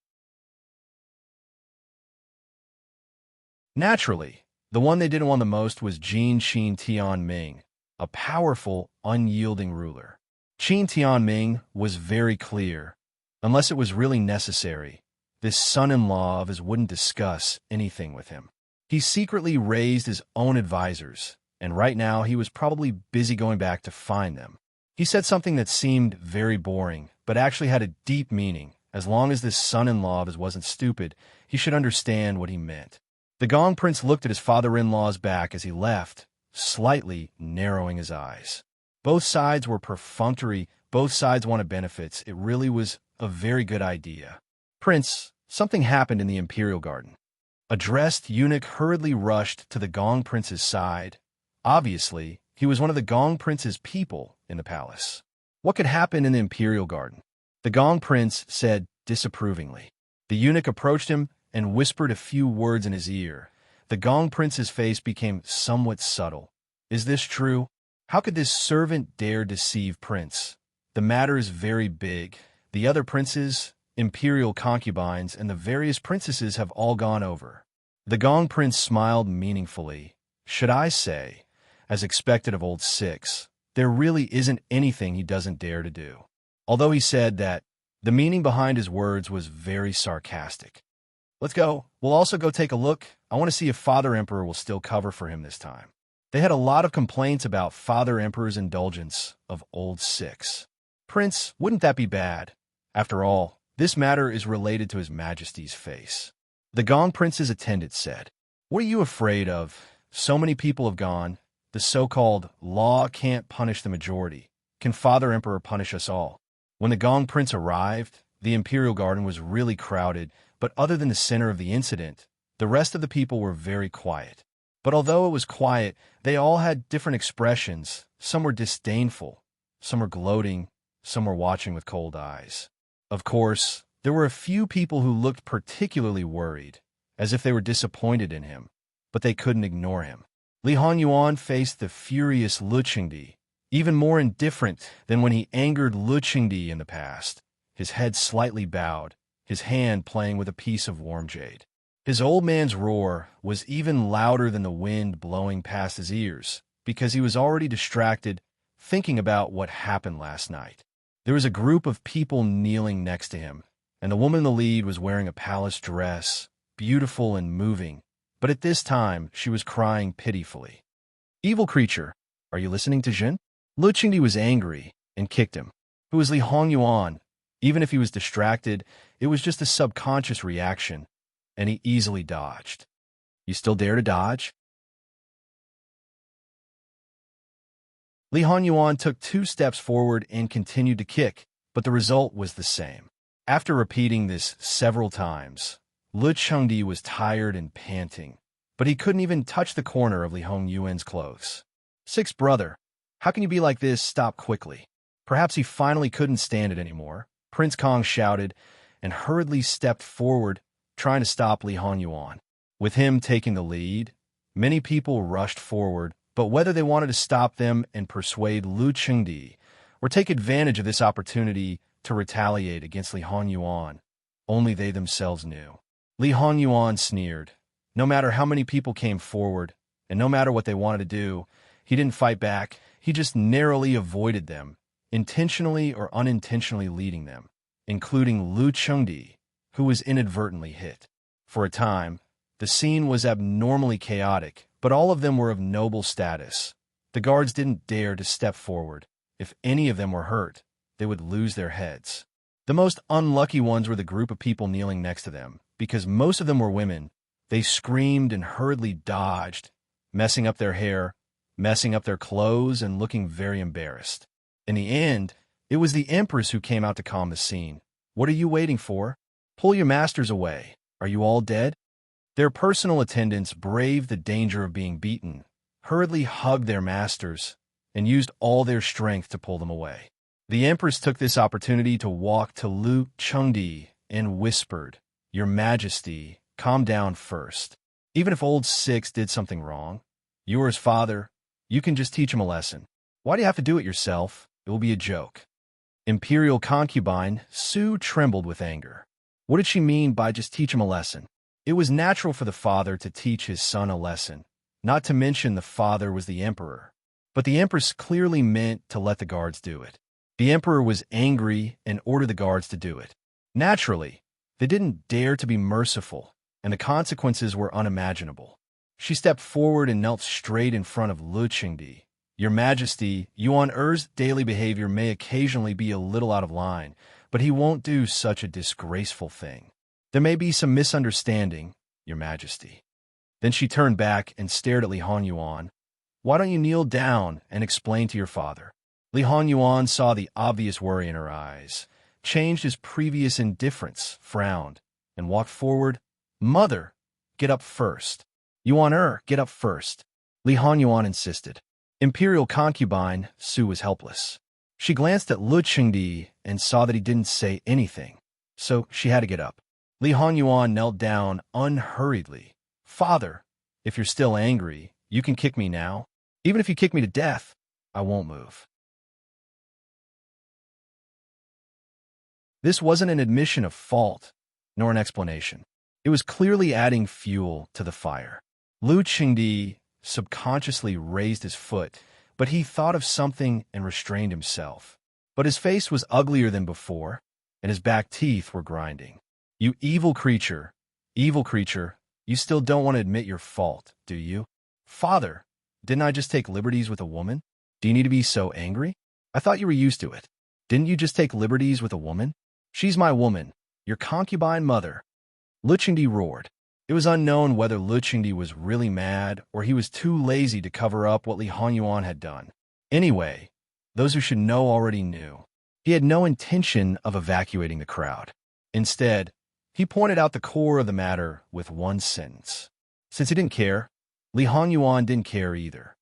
Naturally, the one they didn't want the most was Qin Tianming, a powerful, unyielding ruler. Qin Tianming was very clear. Unless it was really necessary, this son-in-law of his wouldn't discuss anything with him. He secretly raised his own advisors, and right now he was probably busy going back to find them. He said something that seemed very boring, but actually had a deep meaning. As long as this son-in-law of his wasn't stupid, he should understand what he meant. The Gong prince looked at his father-in-law's back as he left, slightly narrowing his eyes. Both sides were perfunctory, both sides wanted benefits. It really was a very good idea. Prince, something happened in the imperial garden. A dressed eunuch hurriedly rushed to the Gong prince's side. Obviously, he was one of the Gong prince's people in the palace. What could happen in the imperial garden? The Gong prince said disapprovingly. The eunuch approached him and whispered a few words in his ear. The Gong prince's face became somewhat subtle. Is this true? How could this servant dare deceive Prince? The matter is very big. The other princes, imperial concubines, and the various princesses have all gone over. The Gong prince smiled meaningfully. Should I say, as expected of old Six, there really isn't anything he doesn't dare to do. Although he said that, the meaning behind his words was very sarcastic. Let's go. We'll also go take a look. I want to see if Father Emperor will still cover for him this time. They had a lot of complaints about Father Emperor's indulgence of old Six. Prince, wouldn't that be bad? After all, this matter is related to His Majesty's face. The Gong prince's attendant said, What are you afraid of? So many people have gone. The so-called law can't punish the majority. Can Father Emperor punish us all? When the Gong prince arrived, the imperial garden was really crowded, but other than the center of the incident, the rest of the people were very quiet. But although it was quiet, they all had different expressions. Some were disdainful, some were gloating, some were watching with cold eyes. Of course, there were a few people who looked particularly worried, as if they were disappointed in him, but they couldn't ignore him. Li Honyuan faced the furious Lu Qingdi, even more indifferent than when he angered Lu Qingdi in the past, his head slightly bowed, his hand playing with a piece of warm jade. His old man's roar was even louder than the wind blowing past his ears, because he was already distracted, thinking about what happened last night. There was a group of people kneeling next to him, and the woman in the lead was wearing a palace dress, beautiful and moving, but at this time she was crying pitifully. Evil creature, Are you listening to Jin? Lu Qingdi was angry and kicked him. It was Li Hongyuan. Even if he was distracted, it was just a subconscious reaction, and he easily dodged. You still dare to dodge? Li Hongyuan took 2 steps forward and continued to kick, but the result was the same. After repeating this several times, Lu Qingdi was tired and panting, but he couldn't even touch the corner of Li Hongyuan's clothes. Sixth brother, how can you be like this? Stop quickly. Perhaps he finally couldn't stand it anymore. Prince Kong shouted and hurriedly stepped forward, trying to stop Li Hongyuan. With him taking the lead, many people rushed forward, but whether they wanted to stop them and persuade Lu Qingdi or take advantage of this opportunity to retaliate against Li Hongyuan, only they themselves knew. Li Hongyuan sneered. No matter how many people came forward, and no matter what they wanted to do, he didn't fight back. He just narrowly avoided them, intentionally or unintentionally leading them, including Lu Qingdi, who was inadvertently hit. For a time, the scene was abnormally chaotic, but all of them were of noble status. The guards didn't dare to step forward. If any of them were hurt, they would lose their heads. The most unlucky ones were the group of people kneeling next to them. Because most of them were women, they screamed and hurriedly dodged, messing up their hair, messing up their clothes, and looking very embarrassed. In the end, it was the Empress who came out to calm the scene. What are you waiting for? Pull your masters away. Are you all dead? Their personal attendants braved the danger of being beaten, hurriedly hugged their masters, and used all their strength to pull them away. The Empress took this opportunity to walk to Lu Qingdi and whispered, Your Majesty, calm down first. Even if old Six did something wrong, you are his father. You can just teach him a lesson. Why do you have to do it yourself? It will be a joke. Imperial concubine Su trembled with anger. What did she mean by just teach him a lesson? It was natural for the father to teach his son a lesson, not to mention the father was the emperor. But the Empress clearly meant to let the guards do it. The emperor was angry and ordered the guards to do it. Naturally, they didn't dare to be merciful, and the consequences were unimaginable. She stepped forward and knelt straight in front of Lu Qingdi. Your Majesty, Yuan Er's daily behavior may occasionally be a little out of line, but he won't do such a disgraceful thing. There may be some misunderstanding, Your Majesty. Then she turned back and stared at Li Hongyuan. Why don't you kneel down and explain to your father? Li Hongyuan saw the obvious worry in her eyes, changed his previous indifference, frowned, and walked forward. Mother, get up first. Yuan Er, get up first. Li Hongyuan insisted. Imperial concubine Su was helpless. She glanced at Lu Qingdi and saw that he didn't say anything, so she had to get up. Li Hongyuan knelt down unhurriedly. Father, if you're still angry, you can kick me now. Even if you kick me to death, I won't move. This wasn't an admission of fault, nor an explanation. It was clearly adding fuel to the fire. Lu Qingdi subconsciously raised his foot, but he thought of something and restrained himself. But his face was uglier than before, and his back teeth were grinding. You evil creature, you still don't want to admit your fault, do you? Father, didn't I just take liberties with a woman? Do you need to be so angry? I thought you were used to it. Didn't you just take liberties with a woman? She's my woman, your concubine mother. Lu Qingdi roared. It was unknown whether Lu Qingdi was really mad or he was too lazy to cover up what Li Hongyuan had done. Anyway, those who should know already knew. He had no intention of evacuating the crowd. Instead, he pointed out the core of the matter with one sentence. Since he didn't care, Li Hongyuan didn't care either.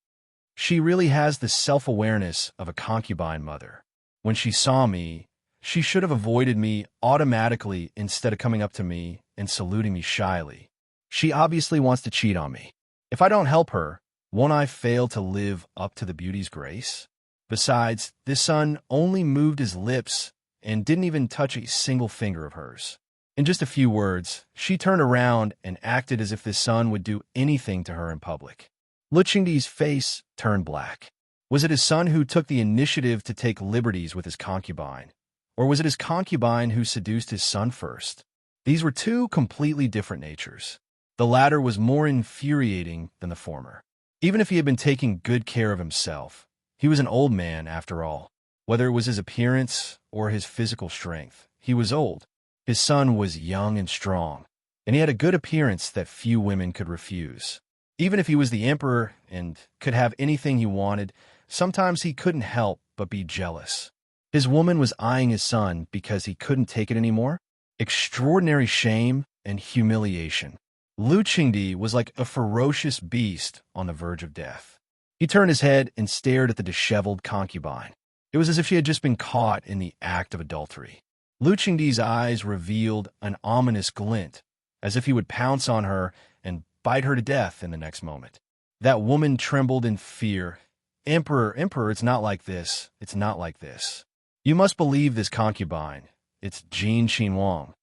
She really has the self-awareness of a concubine mother. When she saw me, she should have avoided me automatically instead of coming up to me and saluting me shyly. She obviously wants to cheat on me. If I don't help her, won't I fail to live up to the beauty's grace? Besides, this son only moved his lips and didn't even touch a single finger of hers. In just a few words, she turned around and acted as if this son would do anything to her in public. Lu Qingdi's face turned black. Was it his son who took the initiative to take liberties with his concubine? Or was it his concubine who seduced his son first? These were two completely different natures. The latter was more infuriating than the former. Even if he had been taking good care of himself, he was an old man after all. Whether it was his appearance or his physical strength, he was old. His son was young and strong, and he had a good appearance that few women could refuse. Even if he was the emperor and could have anything he wanted, sometimes he couldn't help but be jealous. His woman was eyeing his son because he couldn't take it anymore. Extraordinary shame and humiliation. Lu Qingdi was like a ferocious beast on the verge of death. He turned his head and stared at the disheveled concubine. It was as if she had just been caught in the act of adultery. Lu Qingdi's eyes revealed an ominous glint, as if he would pounce on her and bite her to death in the next moment. That woman trembled in fear. Emperor, it's not like this. It's not like this. You must believe this concubine. It's Jin Qinhuang.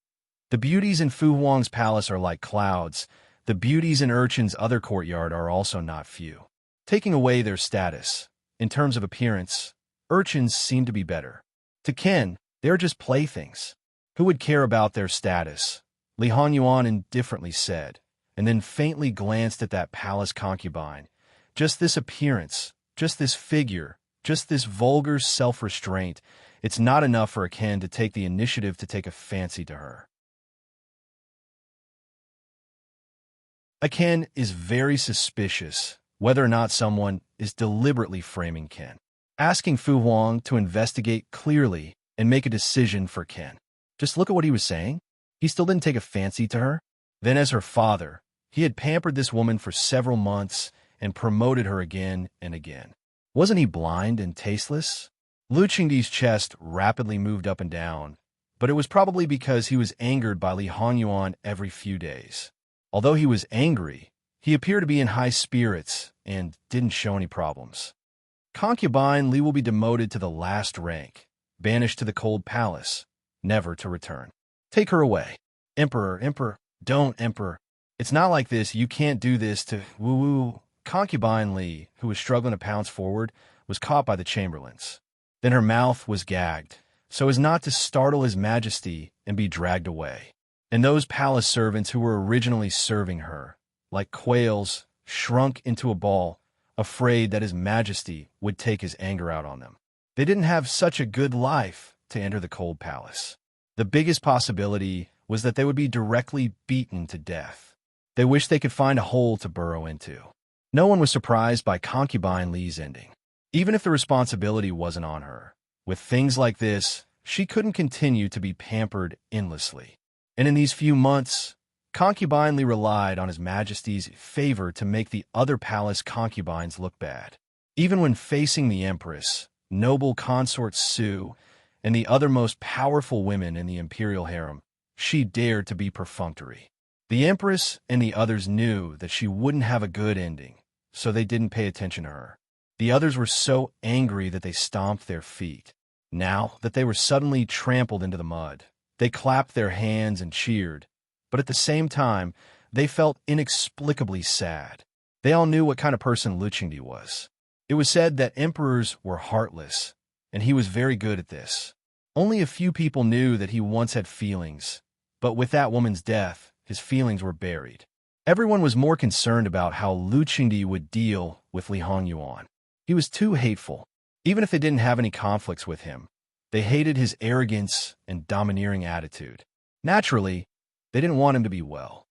The beauties in Fu Huang's palace are like clouds. The beauties in Urchin's other courtyard are also not few. Taking away their status, in terms of appearance, urchins seem to be better. To Ken, they're just playthings. Who would care about their status? Li Hanyuan indifferently said, and then faintly glanced at that palace concubine. Just this appearance, just this figure, just this vulgar self-restraint, it's not enough for a Ken to take the initiative to take a fancy to her. A Ken is very suspicious whether or not someone is deliberately framing Ken, asking Fu Huang to investigate clearly and make a decision for Ken. Just look at what he was saying. He still didn't take a fancy to her. Then as her father, he had pampered this woman for several months and promoted her again and again. Wasn't he blind and tasteless? Lu Qingdi's chest rapidly moved up and down, but it was probably because he was angered by Li Hanyuan every few days. Although he was angry, he appeared to be in high spirits and didn't show any problems. Concubine Li will be demoted to the last rank, banished to the cold palace, never to return. Take her away. Emperor, don't, Emperor. It's not like this, you can't do this to woo-woo. Concubine Li, who was struggling to pounce forward, was caught by the chamberlains. Then her mouth was gagged, so as not to startle his majesty and be dragged away. And those palace servants who were originally serving her, like quails, shrunk into a ball, afraid that his majesty would take his anger out on them. They didn't have such a good life to enter the cold palace. The biggest possibility was that they would be directly beaten to death. They wished they could find a hole to burrow into. No one was surprised by Concubine Li's ending. Even if the responsibility wasn't on her, with things like this, she couldn't continue to be pampered endlessly. And in these few months, Concubine Li relied on His Majesty's favor to make the other palace concubines look bad. Even when facing the Empress, noble consort Su, and the other most powerful women in the imperial harem, she dared to be perfunctory. The Empress and the others knew that she wouldn't have a good ending, so they didn't pay attention to her. The others were so angry that they stomped their feet. Now that they were suddenly trampled into the mud, they clapped their hands and cheered, but at the same time, they felt inexplicably sad. They all knew what kind of person Lu Qingdi was. It was said that emperors were heartless, and he was very good at this. Only a few people knew that he once had feelings, but with that woman's death, his feelings were buried. Everyone was more concerned about how Lu Qingdi would deal with Li Hanyuan. He was too hateful. Even if they didn't have any conflicts with him, they hated his arrogance and domineering attitude. Naturally, they didn't want him to be well.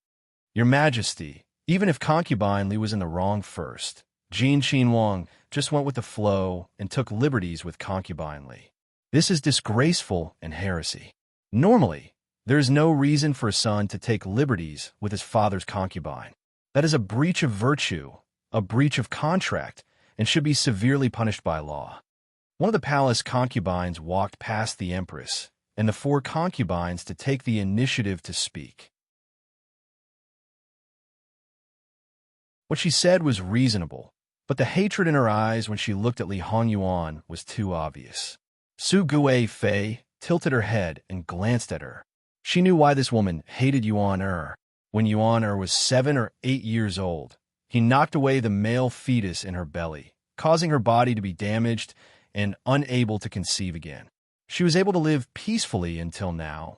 Your Majesty, even if Concubine Li was in the wrong first, Jin Qinhuang just went with the flow and took liberties with Concubine Li. This is disgraceful and heresy. Normally, there is no reason for a son to take liberties with his father's concubine. That is a breach of virtue, a breach of contract, and should be severely punished by law. One of the palace concubines walked past the Empress and the 4 concubines to take the initiative to speak. What she said was reasonable, but the hatred in her eyes when she looked at Li Hanyuan was too obvious. Su Gue Fei tilted her head and glanced at her. She knew why this woman hated Yuan Er. When Yuan Er was 7 or 8 years old, he knocked away the male fetus in her belly, causing her body to be damaged and unable to conceive again. She was able to live peacefully until now.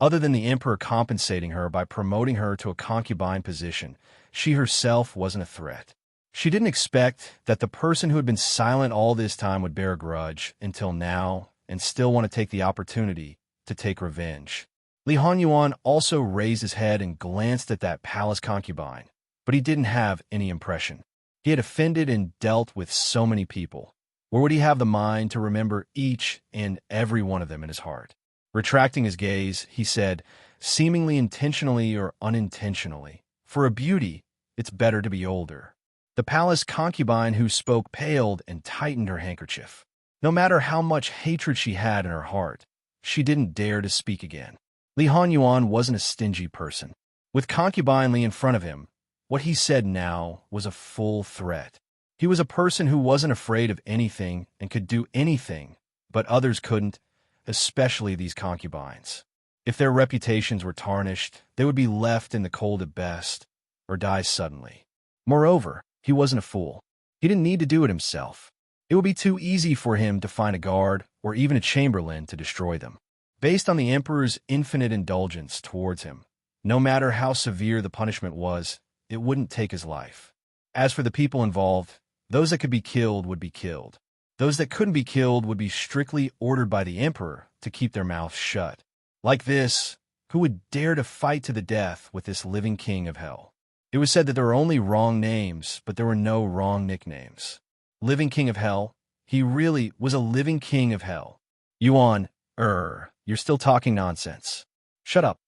Other than the emperor compensating her by promoting her to a concubine position, she herself wasn't a threat. She didn't expect that the person who had been silent all this time would bear a grudge until now and still want to take the opportunity to take revenge. Li Honyuan also raised his head and glanced at that palace concubine, but he didn't have any impression. He had offended and dealt with so many people. Where would he have the mind to remember each and every one of them in his heart? Retracting his gaze, he said, seemingly intentionally or unintentionally, "For a beauty, it's better to be older." The palace concubine who spoke paled and tightened her handkerchief. No matter how much hatred she had in her heart, she didn't dare to speak again. Li Honyuan wasn't a stingy person. With concubine Li in front of him, what he said now was a full threat. He was a person who wasn't afraid of anything and could do anything, but others couldn't, especially these concubines. If their reputations were tarnished, they would be left in the cold at best, or die suddenly. Moreover, he wasn't a fool. He didn't need to do it himself. It would be too easy for him to find a guard or even a chamberlain to destroy them. Based on the emperor's infinite indulgence towards him, no matter how severe the punishment was, it wouldn't take his life. As for the people involved, those that could be killed would be killed. Those that couldn't be killed would be strictly ordered by the emperor to keep their mouths shut. Like this, who would dare to fight to the death with this living king of hell? It was said that there were only wrong names, but there were no wrong nicknames. Living king of hell? He really was a living king of hell. Yuan, you're still talking nonsense. Shut up.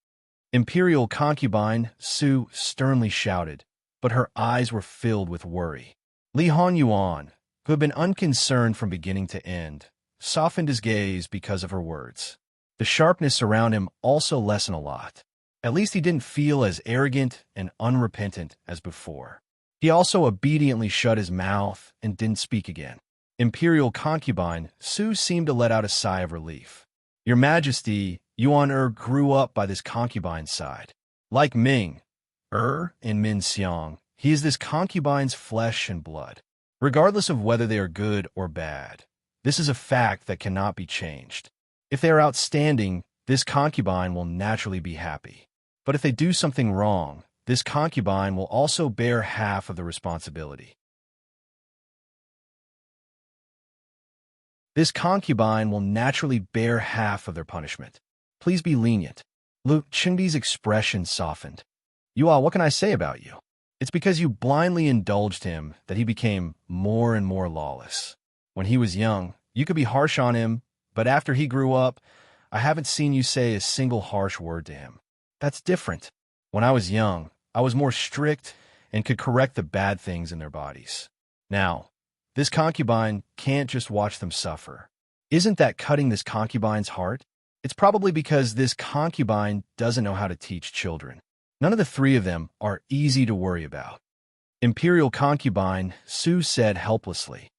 Imperial concubine Su sternly shouted, but her eyes were filled with worry. Li Honyuan, who had been unconcerned from beginning to end, softened his gaze because of her words. The sharpness around him also lessened a lot. At least he didn't feel as arrogant and unrepentant as before. He also obediently shut his mouth and didn't speak again. Imperial concubine Su seemed to let out a sigh of relief. Your Majesty, Yuan grew up by this concubine's side. Like Ming, and Min Xiang, he is this concubine's flesh and blood. Regardless of whether they are good or bad, this is a fact that cannot be changed. If they are outstanding, this concubine will naturally be happy. But if they do something wrong, this concubine will also bear half of the responsibility. This concubine will naturally bear half of their punishment. Please be lenient. Lu Qingdi's expression softened. Yuan, what can I say about you? It's because you blindly indulged him that he became more and more lawless. When he was young, you could be harsh on him, but after he grew up, I haven't seen you say a single harsh word to him. That's different. When I was young, I was more strict and could correct the bad things in their bodies. Now, this concubine can't just watch them suffer. Isn't that cutting this concubine's heart? It's probably because this concubine doesn't know how to teach children. None of the three of them are easy to worry about. Imperial concubine Su said helplessly,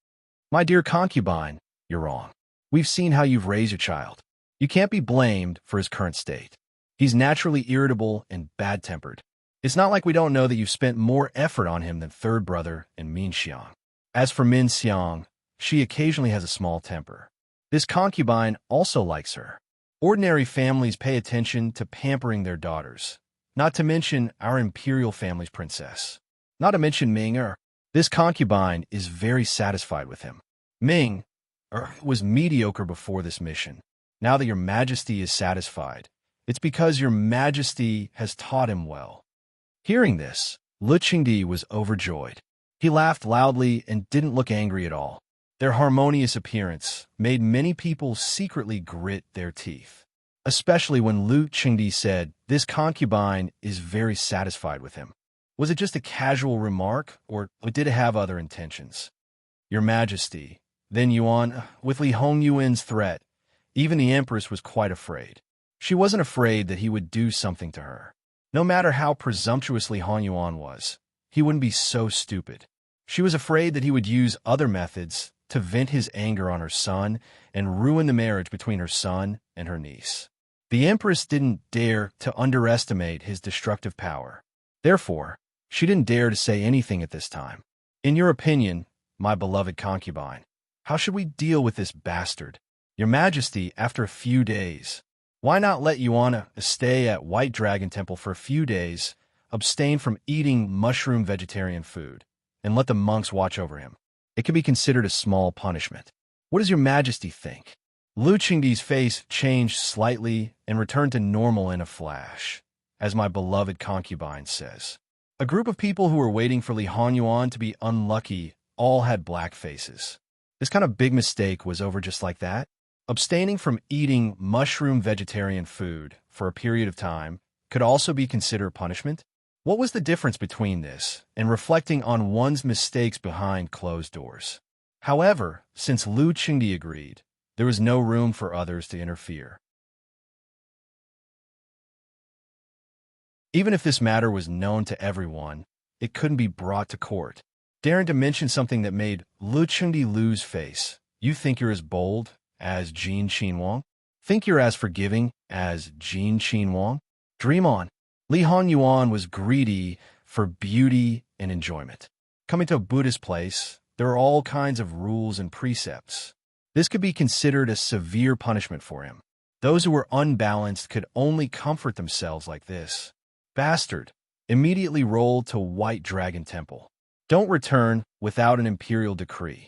"My dear concubine, you're wrong. We've seen how you've raised your child. You can't be blamed for his current state. He's naturally irritable and bad-tempered. It's not like we don't know that you've spent more effort on him than third brother and Min Xiang. As for Min Xiang, she occasionally has a small temper. This concubine also likes her. Ordinary families pay attention to pampering their daughters, not to mention our imperial family's princess. Not to mention Ming. This concubine is very satisfied with him. Ming was mediocre before this mission. Now that your majesty is satisfied, it's because your majesty has taught him well." Hearing this, Lu Qingdi was overjoyed. He laughed loudly and didn't look angry at all. Their harmonious appearance made many people secretly grit their teeth, especially when Lu Qingdi said, "This concubine is very satisfied with him." Was it just a casual remark, or did it have other intentions? Your Majesty, then Yuan, with Li Hongyuan's threat, even the Empress was quite afraid. She wasn't afraid that he would do something to her. No matter how presumptuous Li Hongyuan was, he wouldn't be so stupid. She was afraid that he would use other methods to vent his anger on her son and ruin the marriage between her son and her niece. The Empress didn't dare to underestimate his destructive power. Therefore, she didn't dare to say anything at this time. In your opinion, my beloved concubine, how should we deal with this bastard? Your Majesty, after a few days, why not let Yuan stay at White Dragon Temple for a few days, abstain from eating mushroom vegetarian food, and let the monks watch over him. It can be considered a small punishment. What does your majesty think? Lu Qingdi's face changed slightly and returned to normal in a flash, as my beloved concubine says. A group of people who were waiting for Li Honyuan to be unlucky all had black faces. This kind of big mistake was over just like that. Abstaining from eating mushroom vegetarian food for a period of time could also be considered punishment. What was the difference between this and reflecting on one's mistakes behind closed doors? However, since Lu Qingdi agreed, there was no room for others to interfere. Even if this matter was known to everyone, it couldn't be brought to court. Daring to mention something that made Lu Qingdi lose face. You think you're as bold as Jin Qinhuang? Think you're as forgiving as Jin Qinhuang? Dream on. Li Honyuan was greedy for beauty and enjoyment. Coming to a Buddhist place, there are all kinds of rules and precepts. This could be considered a severe punishment for him. Those who were unbalanced could only comfort themselves like this. Bastard, immediately roll to White Dragon Temple. Don't return without an imperial decree.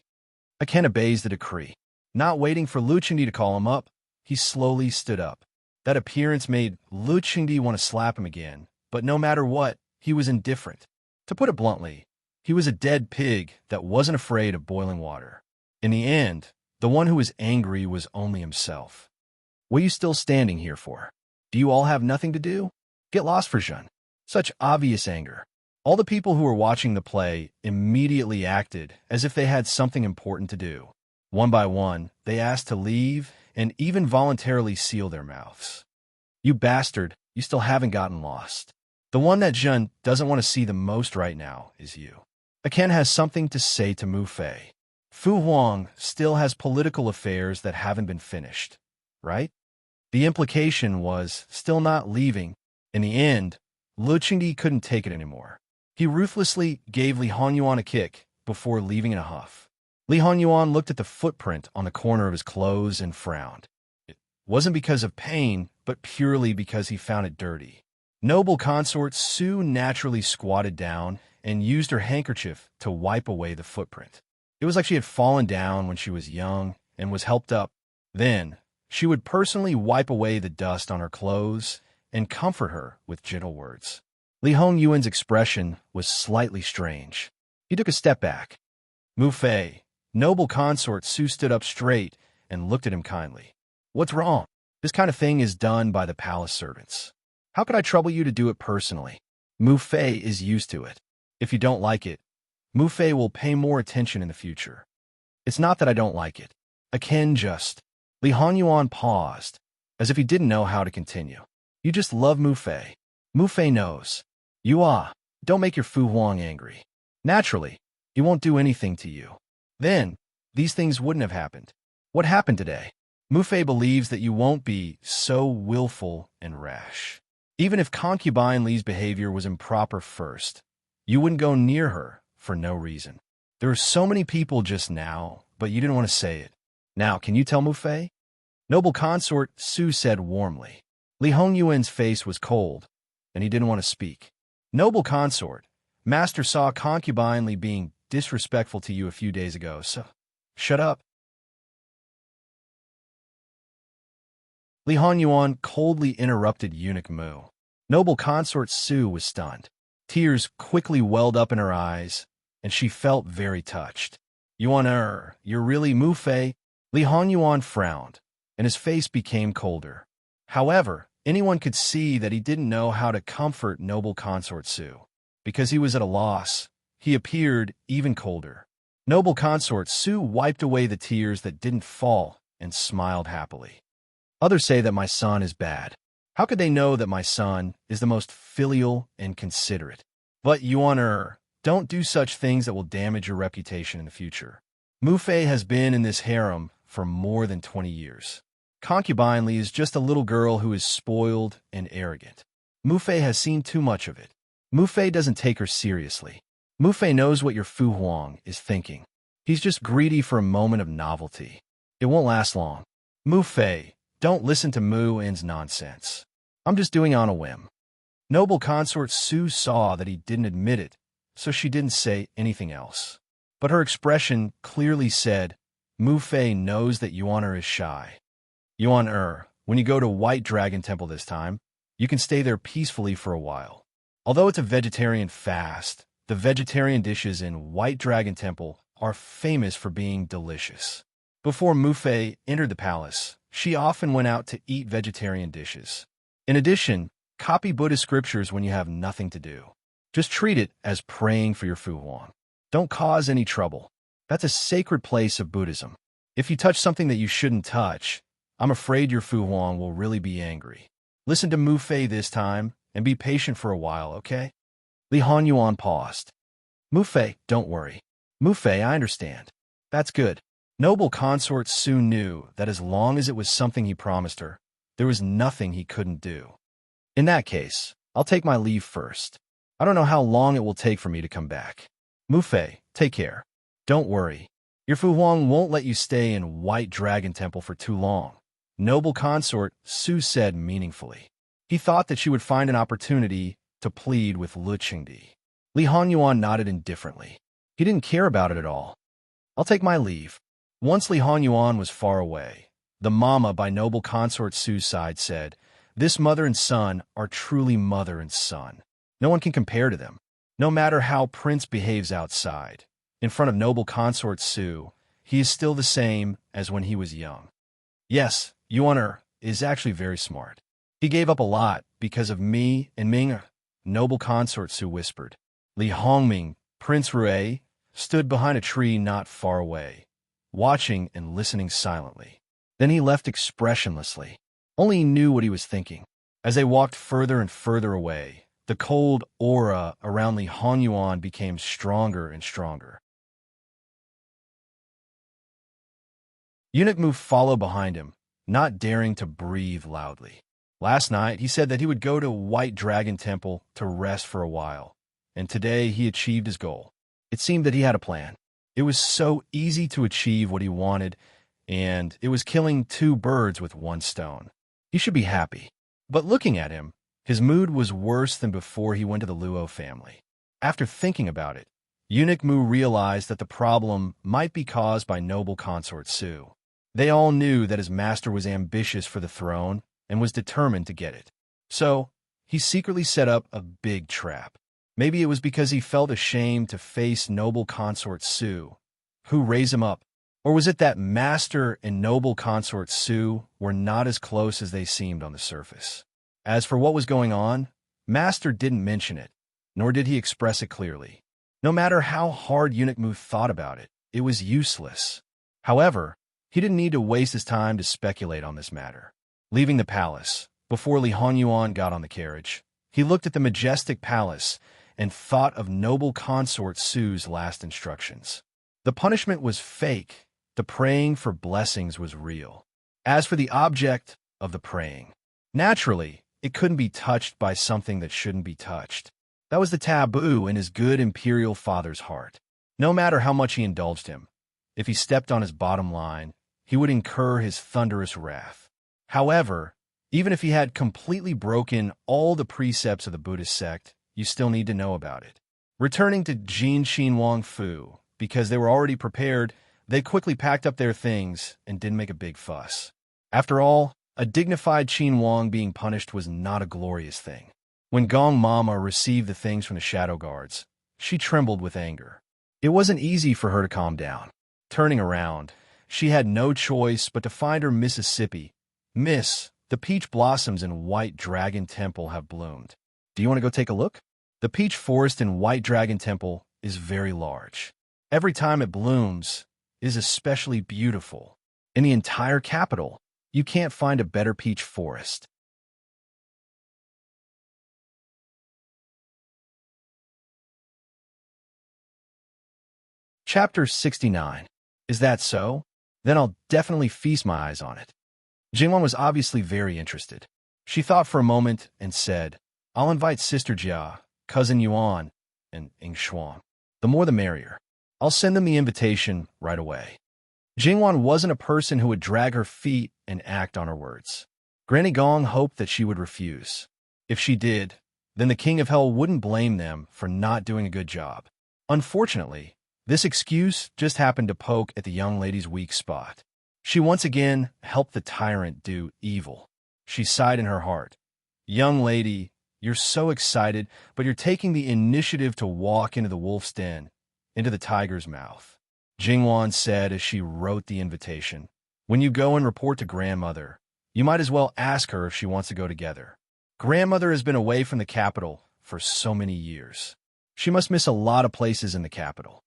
Aken obeys the decree. Not waiting for Lu Qingdi to call him up, he slowly stood up. That appearance made Lu Qingdi want to slap him again, but no matter what, he was indifferent. To put it bluntly, he was a dead pig that wasn't afraid of boiling water. In the end, the one who was angry was only himself. What are you still standing here for? Do you all have nothing to do? Get lost for Zhen. Such obvious anger. All the people who were watching the play immediately acted as if they had something important to do. One by one, they asked to leave and even voluntarily seal their mouths. You bastard, you still haven't gotten lost. The one that Zhen doesn't want to see the most right now is you. Aken has something to say to Mu Fei. Fu Huang still has political affairs that haven't been finished, right? The implication was still not leaving. In the end, Lu Qingdi couldn't take it anymore. He ruthlessly gave Li Honyuan a kick before leaving in a huff. Li Honyuan looked at the footprint on the corner of his clothes and frowned. It wasn't because of pain, but purely because he found it dirty. Noble consort Su naturally squatted down and used her handkerchief to wipe away the footprint. It was like she had fallen down when she was young and was helped up. Then, she would personally wipe away the dust on her clothes and comfort her with gentle words. Li Hongyuan's expression was slightly strange. He took a step back. Mu Fei, noble consort Su stood up straight and looked at him kindly. What's wrong? This kind of thing is done by the palace servants. How could I trouble you to do it personally? Mu Fei is used to it. If you don't like it, Mu Fei will pay more attention in the future. It's not that I don't like it. Aken just. Li Honyuan paused, as if he didn't know how to continue. You just love Mu Fei. Mu Fei knows. Don't make your Fu Huang angry. Naturally, he won't do anything to you. Then, these things wouldn't have happened. What happened today? Mu Fei believes that you won't be so willful and rash. Even if concubine Li's behavior was improper first, you wouldn't go near her for no reason. There were so many people just now, but you didn't want to say it. Now, can you tell Mu Fei? Noble consort Su said warmly. Li Hongyuan's face was cold, and he didn't want to speak. Noble consort, Master saw concubine Li being disrespectful to you a few days ago, so shut up. Li Honyuan coldly interrupted eunuch Mu. Noble consort Su was stunned. Tears quickly welled up in her eyes, and she felt very touched. You're really Mu Fei? Li Honyuan frowned, and his face became colder. However, anyone could see that he didn't know how to comfort noble consort Su. Because he was at a loss, he appeared even colder. Noble consort Su wiped away the tears that didn't fall and smiled happily. Others say that my son is bad. How could they know that my son is the most filial and considerate? But don't do such things that will damage your reputation in the future. Mu Fei has been in this harem for more than 20 years. Concubine Li is just a little girl who is spoiled and arrogant. Mu Fei has seen too much of it. Mu Fei doesn't take her seriously. Mu Fei knows what your Fu Huang is thinking. He's just greedy for a moment of novelty. It won't last long. Mu Fei, don't listen to Mu N's nonsense. I'm just doing on a whim. Noble consort Su saw that he didn't admit it so she didn't say anything else. But her expression clearly said, Mu Fei knows that Yuan is shy. Yuan, when you go to White Dragon Temple this time, you can stay there peacefully for a while. Although it's a vegetarian fast, the vegetarian dishes in White Dragon Temple are famous for being delicious. Before Mu Fei entered the palace, she often went out to eat vegetarian dishes. In addition, copy Buddhist scriptures when you have nothing to do. Just treat it as praying for your Fu Huang. Don't cause any trouble. That's a sacred place of Buddhism. If you touch something that you shouldn't touch, I'm afraid your Fu Huang will really be angry. Listen to Mu Fei this time and be patient for a while, okay? Li Hanyuan paused. Mu Fei, don't worry. Mu Fei, I understand. That's good. Noble consort Su knew that as long as it was something he promised her, there was nothing he couldn't do. In that case, I'll take my leave first. I don't know how long it will take for me to come back. Mu Fei, take care. Don't worry. Your Fu Huang won't let you stay in White Dragon Temple for too long. Noble consort, Su said meaningfully. He thought that she would find an opportunity to plead with Lu Qingdi. Li Hanyuan nodded indifferently. He didn't care about it at all. I'll take my leave. Once Li Hanyuan was far away, the mama by noble consort Su's side said, This mother and son are truly mother and son. No one can compare to them. No matter how Prince behaves outside, in front of noble consort Su, he is still the same as when he was young. Yes, Yuan is actually very smart. He gave up a lot because of me and Ming. Noble consort Su whispered. Li Hongming, Prince Rue, stood behind a tree not far away, watching and listening silently. Then he left expressionlessly. Only he knew what he was thinking. As they walked further and further away, the cold aura around Li Hanyuan became stronger and stronger. Eunuch Mu followed behind him, not daring to breathe loudly. Last night, he said that he would go to White Dragon Temple to rest for a while, and today he achieved his goal. It seemed that he had a plan. It was so easy to achieve what he wanted, and it was killing two birds with one stone. He should be happy. But looking at him, his mood was worse than before he went to the Luo family. After thinking about it, Eunuch Mu realized that the problem might be caused by noble consort Su. They all knew that his master was ambitious for the throne and was determined to get it. So, he secretly set up a big trap. Maybe it was because he felt ashamed to face noble consort Su, who raised him up. Or was it that master and noble consort Su were not as close as they seemed on the surface? As for what was going on, master didn't mention it, nor did he express it clearly. No matter how hard Eunuch Mu thought about it, it was useless. However, he didn't need to waste his time to speculate on this matter. Leaving the palace, before Li Hanyuan got on the carriage, he looked at the majestic palace and thought of noble consort Su's last instructions. The punishment was fake. The praying for blessings was real. As for the object of the praying, naturally, it couldn't be touched by something that shouldn't be touched. That was the taboo in his good imperial father's heart. No matter how much he indulged him, if he stepped on his bottom line, he would incur his thunderous wrath. However, even if he had completely broken all the precepts of the Buddhist sect, you still need to know about it. Returning to Jin Xin Wang Fu, because they were already prepared, they quickly packed up their things and didn't make a big fuss. After all, a dignified Qin Wang being punished was not a glorious thing. When Gong Mama received the things from the shadow guards, she trembled with anger. It wasn't easy for her to calm down. Turning around, she had no choice but to find her Mississippi. Miss, the peach blossoms in White Dragon Temple have bloomed. Do you want to go take a look? The peach forest in White Dragon Temple is very large. Every time it blooms, it is especially beautiful. In the entire capital, you can't find a better peach forest. Chapter 69. Is that so? Then I'll definitely feast my eyes on it. Jingwan was obviously very interested. She thought for a moment and said, I'll invite Sister Jia, Cousin Yuan, and Ing Xuan. The more the merrier. I'll send them the invitation right away. Jingwan wasn't a person who would drag her feet and act on her words. Granny Gong hoped that she would refuse. If she did, then the King of Hell wouldn't blame them for not doing a good job. Unfortunately, this excuse just happened to poke at the young lady's weak spot. She once again helped the tyrant do evil. She sighed in her heart. Young lady, you're so excited, but you're taking the initiative to walk into the wolf's den, into the tiger's mouth. Jingwan said as she wrote the invitation. When you go and report to grandmother, you might as well ask her if she wants to go together. Grandmother has been away from the capital for so many years. She must miss a lot of places in the capital.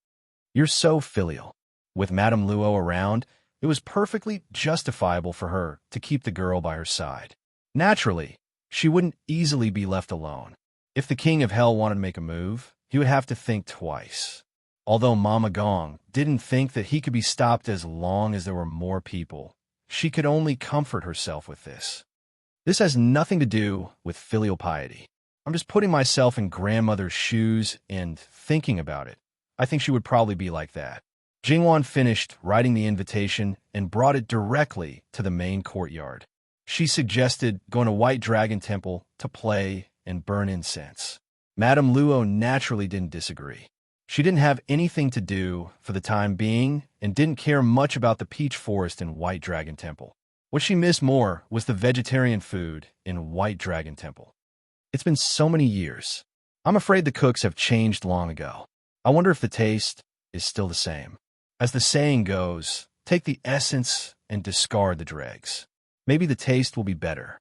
You're so filial. With Madame Luo around, it was perfectly justifiable for her to keep the girl by her side. Naturally, she wouldn't easily be left alone. If the King of Hell wanted to make a move, he would have to think twice. Although Mama Gong didn't think that he could be stopped as long as there were more people, she could only comfort herself with this. This has nothing to do with filial piety. I'm just putting myself in grandmother's shoes and thinking about it. I think she would probably be like that. Jingwan finished writing the invitation and brought it directly to the main courtyard. She suggested going to White Dragon Temple to play and burn incense. Madame Luo naturally didn't disagree. She didn't have anything to do for the time being and didn't care much about the peach forest in White Dragon Temple. What she missed more was the vegetarian food in White Dragon Temple. It's been so many years. I'm afraid the cooks have changed long ago. I wonder if the taste is still the same. As the saying goes, take the essence and discard the dregs. Maybe the taste will be better.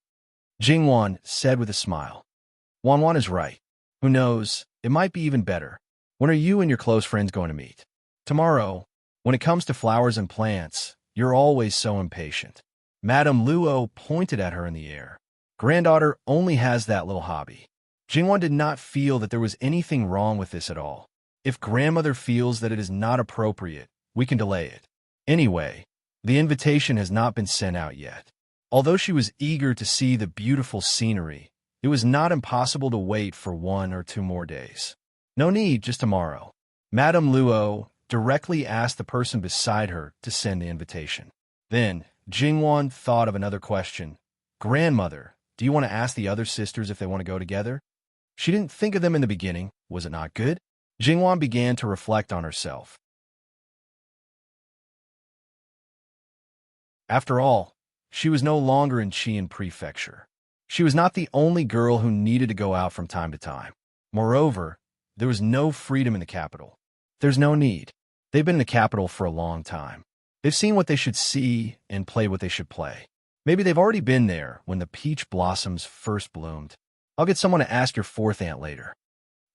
Jingwan said with a smile. Wanwan is right. Who knows, it might be even better. When are you and your close friends going to meet? Tomorrow. When it comes to flowers and plants, you're always so impatient. Madame Luo pointed at her in the air. Granddaughter only has that little hobby. Jingwan did not feel that there was anything wrong with this at all. If grandmother feels that it is not appropriate, we can delay it. Anyway, the invitation has not been sent out yet. Although she was eager to see the beautiful scenery, it was not impossible to wait for 1 or 2 more days. No need, just tomorrow. Madame Luo directly asked the person beside her to send the invitation. Then, Jingwan thought of another question. Grandmother, do you want to ask the other sisters if they want to go together? She didn't think of them in the beginning. Was it not good? Jingwan began to reflect on herself. After all, she was no longer in Qian Prefecture. She was not the only girl who needed to go out from time to time. Moreover, there was no freedom in the capital. There's no need. They've been in the capital for a long time. They've seen what they should see and played what they should play. Maybe they've already been there when the peach blossoms first bloomed. I'll get someone to ask your 4th aunt later.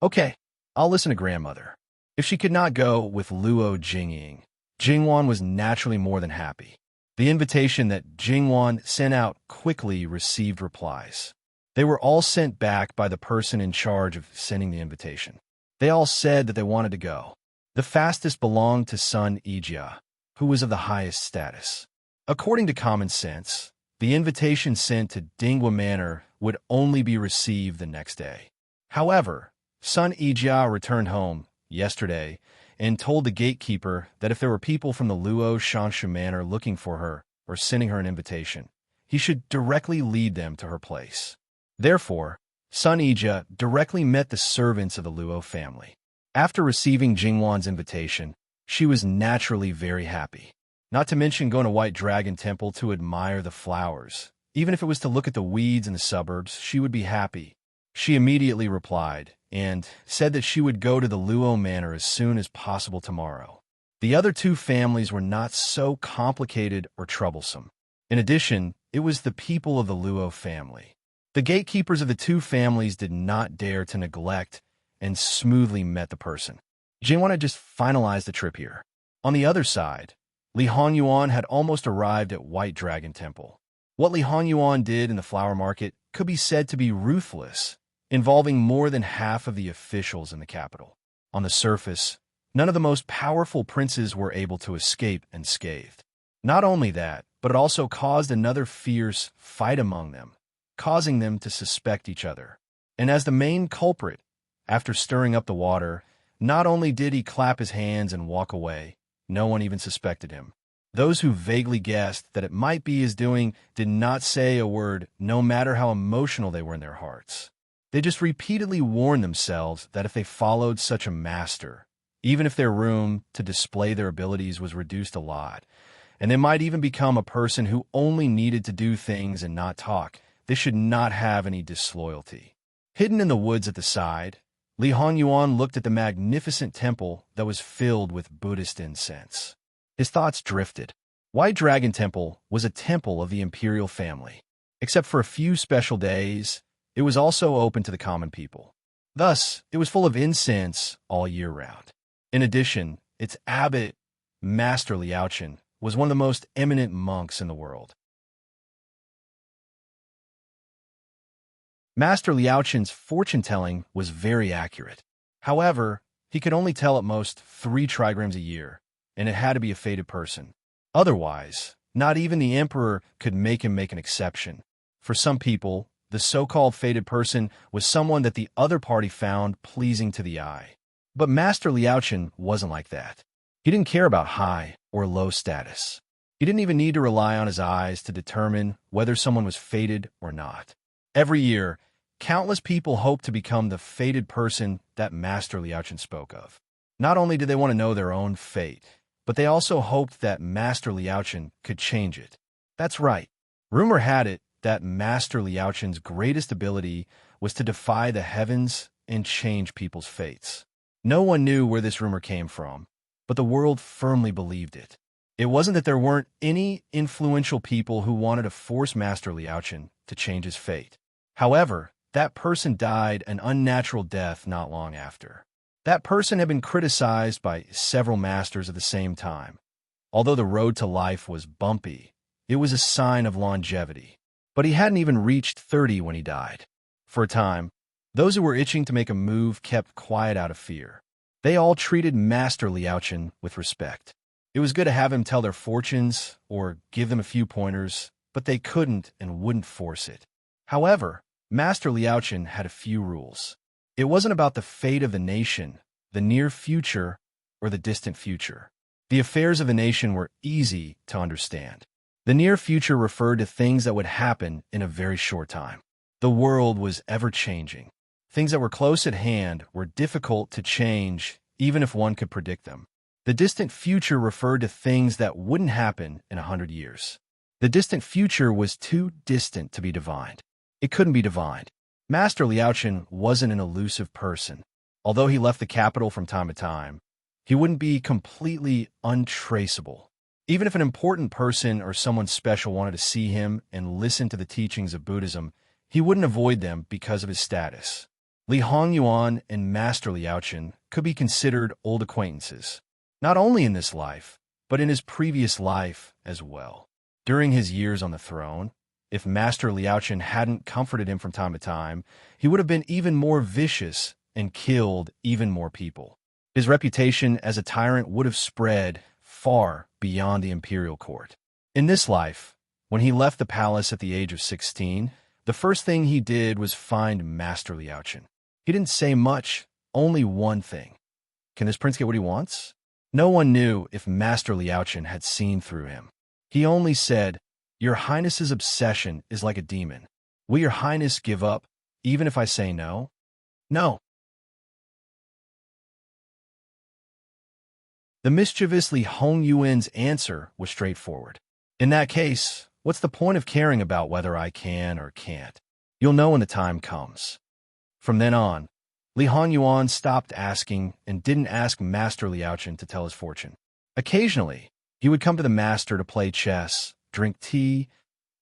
Okay, I'll listen to grandmother. If she could not go with Luo Jingying, Jingwan was naturally more than happy. The invitation that Jingwan sent out quickly received replies. They were all sent back by the person in charge of sending the invitation. They all said that they wanted to go. The fastest belonged to Sun Ijia, who was of the highest status. According to common sense, the invitation sent to Dingwa Manor would only be received the next day. However, Sun Ijia returned home yesterday and told the gatekeeper that if there were people from the Luo Shanshu Manor looking for her or sending her an invitation, he should directly lead them to her place. Therefore, Sun Ijia directly met the servants of the Luo family. After receiving Jingwan's invitation, she was naturally very happy. Not to mention going to White Dragon Temple to admire the flowers. Even if it was to look at the weeds in the suburbs, she would be happy. She immediately replied and said that she would go to the Luo Manor as soon as possible tomorrow. The other 2 families were not so complicated or troublesome. In addition, it was the people of the Luo family. The gatekeepers of the 2 families did not dare to neglect and smoothly met the person. Jingwan had just finalized the trip here. On the other side, Li Honyuan had almost arrived at White Dragon Temple. What Li Honyuan did in the flower market could be said to be ruthless, involving more than half of the officials in the capital. On the surface, none of the most powerful princes were able to escape unscathed. Not only that, but it also caused another fierce fight among them, causing them to suspect each other. And as the main culprit, after stirring up the water, not only did he clap his hands and walk away, no one even suspected him. Those who vaguely guessed that it might be his doing did not say a word, no matter how emotional they were in their hearts. They just repeatedly warned themselves that if they followed such a master, even if their room to display their abilities was reduced a lot, and they might even become a person who only needed to do things and not talk, they should not have any disloyalty. Hidden in the woods at the side, Li Hongyuan looked at the magnificent temple that was filled with Buddhist incense. His thoughts drifted. White Dragon Temple was a temple of the imperial family. Except for a few special days, it was also open to the common people. Thus, it was full of incense all year round. In addition, its abbot, Master Liaochen, was one of the most eminent monks in the world. Master Liaochen's fortune-telling was very accurate. However, he could only tell at most 3 trigrams a year, and it had to be a fated person. Otherwise, not even the emperor could make him make an exception. For some people, the so-called fated person was someone that the other party found pleasing to the eye. But Master Liaochen wasn't like that. He didn't care about high or low status. He didn't even need to rely on his eyes to determine whether someone was fated or not. Every year, countless people hoped to become the fated person that Master Liaochen spoke of. Not only did they want to know their own fate, but they also hoped that Master Liaochen could change it. That's right. Rumor had it that Master Liaochen's greatest ability was to defy the heavens and change people's fates. No one knew where this rumor came from, but the world firmly believed it. It wasn't that there weren't any influential people who wanted to force Master Liaochen to change his fate. However, that person died an unnatural death not long after. That person had been criticized by several masters at the same time. Although the road to life was bumpy, it was a sign of longevity. But he hadn't even reached 30 when he died. For a time, those who were itching to make a move kept quiet out of fear. They all treated Master Liaochen with respect. It was good to have him tell their fortunes or give them a few pointers, but they couldn't and wouldn't force it. However, Master Liaochen had a few rules. It wasn't about the fate of the nation, the near future, or the distant future. The affairs of the nation were easy to understand. The near future referred to things that would happen in a very short time. The world was ever-changing. Things that were close at hand were difficult to change, even if one could predict them. The distant future referred to things that wouldn't happen in 100 years. The distant future was too distant to be divined. It couldn't be divined. Master Liaochen wasn't an elusive person. Although he left the capital from time to time, he wouldn't be completely untraceable. Even if an important person or someone special wanted to see him and listen to the teachings of Buddhism, he wouldn't avoid them because of his status. Li Hongyuan and Master Liaochen could be considered old acquaintances, not only in this life, but in his previous life as well. During his years on the throne, if Master Liaochen hadn't comforted him from time to time, he would have been even more vicious and killed even more people. His reputation as a tyrant would have spread far beyond the imperial court. In this life, when he left the palace at the age of 16, the first thing he did was find Master Liaochen. He didn't say much, only one thing. Can this prince get what he wants? No one knew if Master Liaochen had seen through him. He only said, "Your Highness's obsession is like a demon. Will your Highness give up, even if I say no?" "No." The mischievous Li Hongyuan's answer was straightforward. "In that case, what's the point of caring about whether I can or can't? You'll know when the time comes." From then on, Li Hongyuan stopped asking and didn't ask Master Liaochen to tell his fortune. Occasionally, he would come to the master to play chess, drink tea,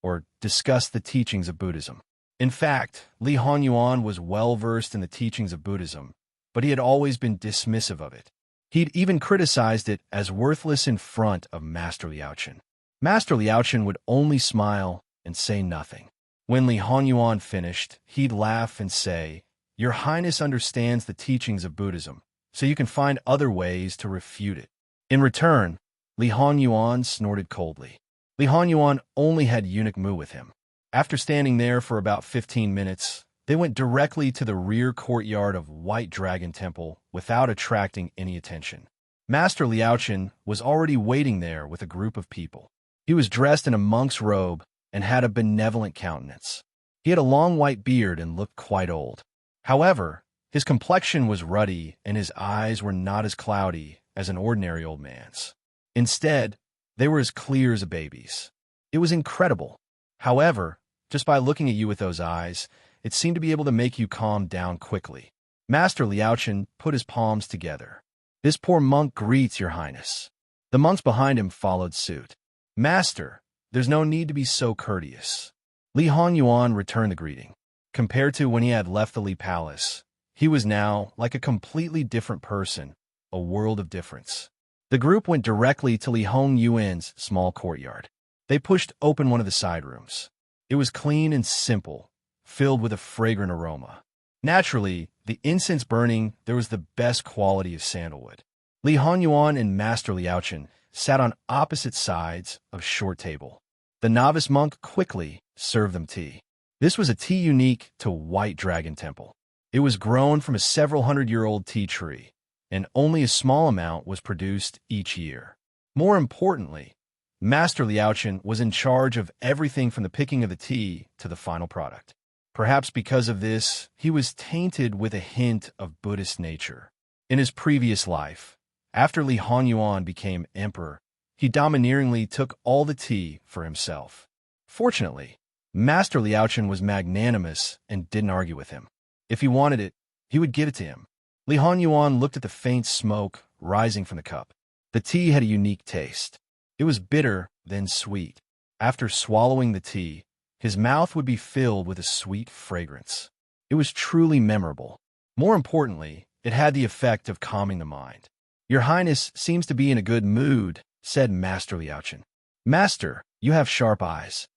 or discuss the teachings of Buddhism. In fact, Li Hongyuan was well-versed in the teachings of Buddhism, but he had always been dismissive of it. He'd even criticized it as worthless in front of Master Liaochen. Master Liaochen would only smile and say nothing. When Li Hongyuan finished, he'd laugh and say, "Your Highness understands the teachings of Buddhism, so you can find other ways to refute it." In return, Li Hongyuan snorted coldly. Li Hongyuan only had eunuch Mu with him. After standing there for about 15 minutes, they went directly to the rear courtyard of White Dragon Temple without attracting any attention. Master Liaochen was already waiting there with a group of people. He was dressed in a monk's robe and had a benevolent countenance. He had a long white beard and looked quite old. However, his complexion was ruddy and his eyes were not as cloudy as an ordinary old man's. Instead, they were as clear as a baby's. It was incredible. However, just by looking at you with those eyes, it seemed to be able to make you calm down quickly. Master Liaochen put his palms together. "This poor monk greets your highness." The monks behind him followed suit. "Master, there's no need to be so courteous." Li Honyuan returned the greeting. Compared to when he had left the Li Palace, he was now like a completely different person, a world of difference. The group went directly to Li Hongyuan's small courtyard. They pushed open one of the side rooms. It was clean and simple, filled with a fragrant aroma. Naturally, the incense burning, there was the best quality of sandalwood. Li Honyuan and Master Liaochen sat on opposite sides of a short table. The novice monk quickly served them tea. This was a tea unique to White Dragon Temple. It was grown from a several hundred-year-old tea tree, and only a small amount was produced each year. More importantly, Master Liaochen was in charge of everything from the picking of the tea to the final product. Perhaps because of this, he was tainted with a hint of Buddhist nature. In his previous life, after Li Honyuan became emperor, he domineeringly took all the tea for himself. Fortunately, Master Liaochen was magnanimous and didn't argue with him. If he wanted it, he would give it to him. Li Honyuan looked at the faint smoke rising from the cup. The tea had a unique taste. It was bitter, then sweet. After swallowing the tea, his mouth would be filled with a sweet fragrance. It was truly memorable. More importantly, it had the effect of calming the mind. "Your Highness seems to be in a good mood," said Master Liaochen. "Master, you have sharp eyes."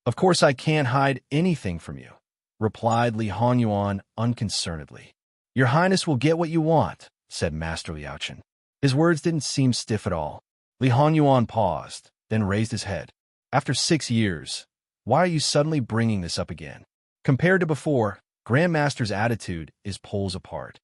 "Of course I can't hide anything from you," replied Li Honyuan unconcernedly. "Your Highness will get what you want," said Master Liaochen. His words didn't seem stiff at all. Li Honyuan paused, then raised his head. "After 6 years, why are you suddenly bringing this up again?" Compared to before, Grandmaster's attitude is poles apart.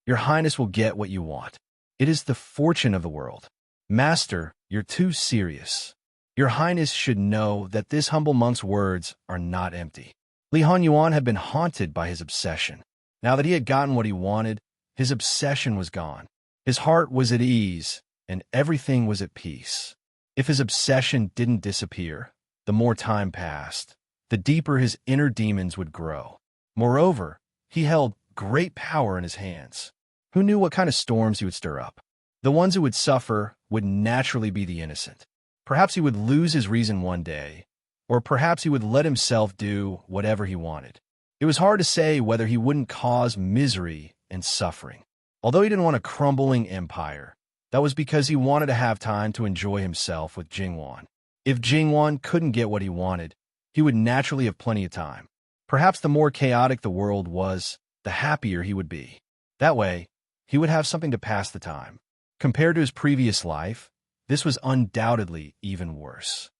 "Your Highness will get what you want. It is the fortune of the world. Master, you're too serious. Your Highness should know that this humble monk's words are not empty." Li Honyuan had been haunted by his obsession. Now that he had gotten what he wanted, his obsession was gone. His heart was at ease, and everything was at peace. If his obsession didn't disappear, the more time passed, the deeper his inner demons would grow. Moreover, he held great power in his hands. Who knew what kind of storms he would stir up? The ones who would suffer would naturally be the innocent. Perhaps he would lose his reason one day, or perhaps he would let himself do whatever he wanted. It was hard to say whether he wouldn't cause misery and suffering. Although he didn't want a crumbling empire, that was because he wanted to have time to enjoy himself with Jingwan. If Jingwan couldn't get what he wanted, he would naturally have plenty of time. Perhaps the more chaotic the world was, the happier he would be. That way, he would have something to pass the time. Compared to his previous life, this was undoubtedly even worse.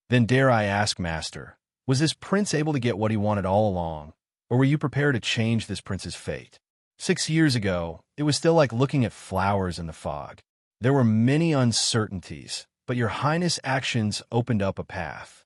"Then dare I ask, Master, was this prince able to get what he wanted all along, or were you prepared to change this prince's fate?" 6 years ago, it was still like looking at flowers in the fog. There were many uncertainties, but your Highness' actions opened up a path.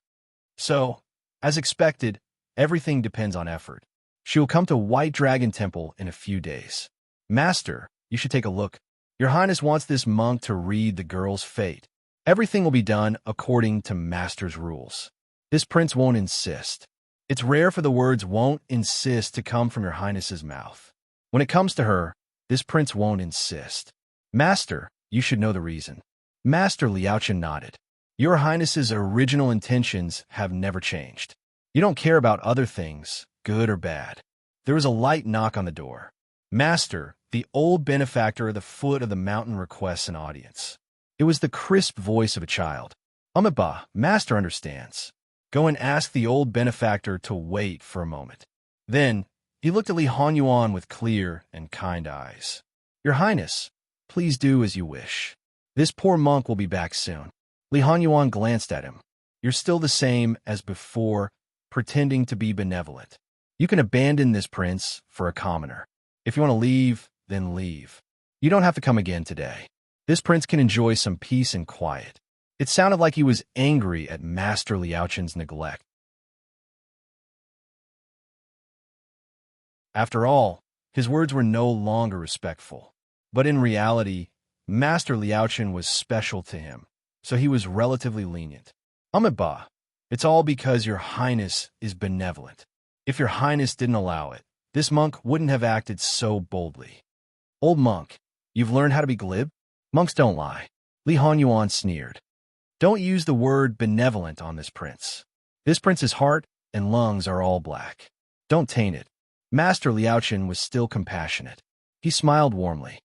So, as expected, everything depends on effort. She will come to White Dragon Temple in a few days. "Master, you should take a look. Your Highness wants this monk to read the girl's fate. Everything will be done according to Master's rules. This prince won't insist. It's rare for the words won't insist to come from your Highness's mouth. When it comes to her, this prince won't insist. Master, you should know the reason." Master Liaochen nodded. "Your Highness's original intentions have never changed. You don't care about other things, good or bad." There was a light knock on the door. "Master, the old benefactor at the foot of the mountain requests an audience." It was the crisp voice of a child. "Amiba, Master understands. Go and ask the old benefactor to wait for a moment." Then, he looked at Li Honyuan with clear and kind eyes. "Your Highness, please do as you wish. This poor monk will be back soon." Li Honyuan glanced at him. "You're still the same as before, pretending to be benevolent. You can abandon this prince for a commoner. If you want to leave, then leave. You don't have to come again today. This prince can enjoy some peace and quiet." It sounded like he was angry at Master Liaochen's neglect. After all, his words were no longer respectful. But in reality, Master Liaochen was special to him, so he was relatively lenient. Amiba, it's all because your highness is benevolent. If your highness didn't allow it, this monk wouldn't have acted so boldly. Old monk, you've learned how to be glib? Monks don't lie. Li Honyuan sneered. Don't use the word benevolent on this prince. This prince's heart and lungs are all black. Don't taint it. Master Liaochen was still compassionate. He smiled warmly.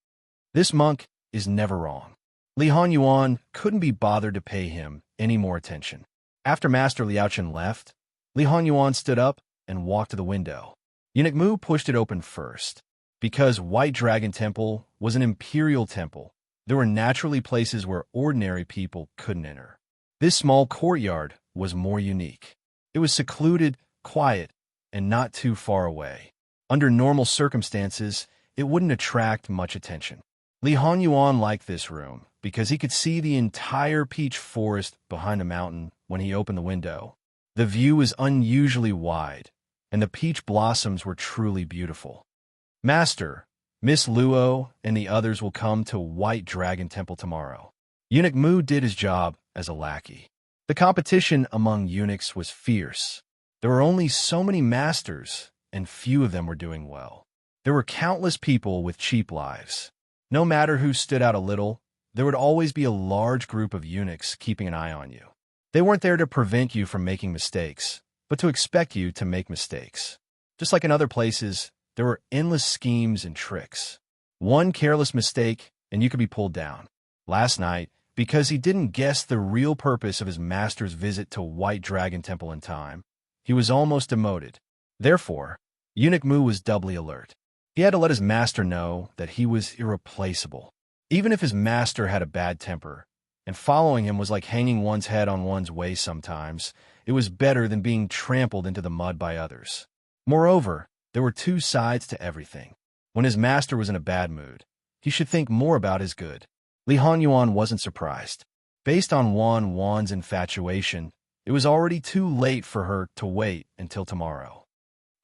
This monk is never wrong. Li Honyuan couldn't be bothered to pay him any more attention. After Master Liaochen left, Li Honyuan stood up and walked to the window. Eunuch Mu pushed it open first. Because White Dragon Temple was an imperial temple, there were naturally places where ordinary people couldn't enter. This small courtyard was more unique. It was secluded, quiet, and not too far away. Under normal circumstances, it wouldn't attract much attention. Li Honyuan liked this room because he could see the entire peach forest behind a mountain when he opened the window. The view was unusually wide, and the peach blossoms were truly beautiful. Master, Miss Luo and the others will come to White Dragon Temple tomorrow. Eunuch Mu did his job as a lackey. The competition among eunuchs was fierce. There were only so many masters, and few of them were doing well. There were countless people with cheap lives. No matter who stood out a little, there would always be a large group of eunuchs keeping an eye on you. They weren't there to prevent you from making mistakes, but to expect you to make mistakes. Just like in other places, there were endless schemes and tricks. One careless mistake, and you could be pulled down. Last night, because he didn't guess the real purpose of his master's visit to White Dragon Temple in time, he was almost demoted. Therefore, Eunuch Mu was doubly alert. He had to let his master know that he was irreplaceable. Even if his master had a bad temper, and following him was like hanging one's head on one's waist sometimes, it was better than being trampled into the mud by others. Moreover, there were two sides to everything. When his master was in a bad mood, he should think more about his good. Li Honyuan wasn't surprised. Based on Wan's infatuation, it was already too late for her to wait until tomorrow.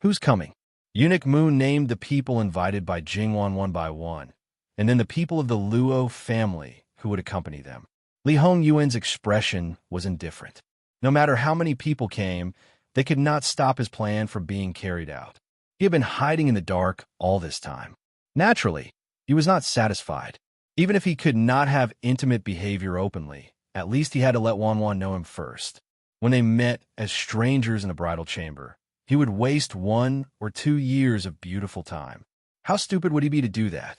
Who's coming? Eunuch Mu named the people invited by Jingwan one by one, and then the people of the Luo family who would accompany them. Li Hongyuan's expression was indifferent. No matter how many people came, they could not stop his plan from being carried out. He had been hiding in the dark all this time. Naturally, he was not satisfied. Even if he could not have intimate behavior openly, at least he had to let Wan know him first. When they met as strangers in a bridal chamber, he would waste 1 or 2 years of beautiful time. How stupid would he be to do that?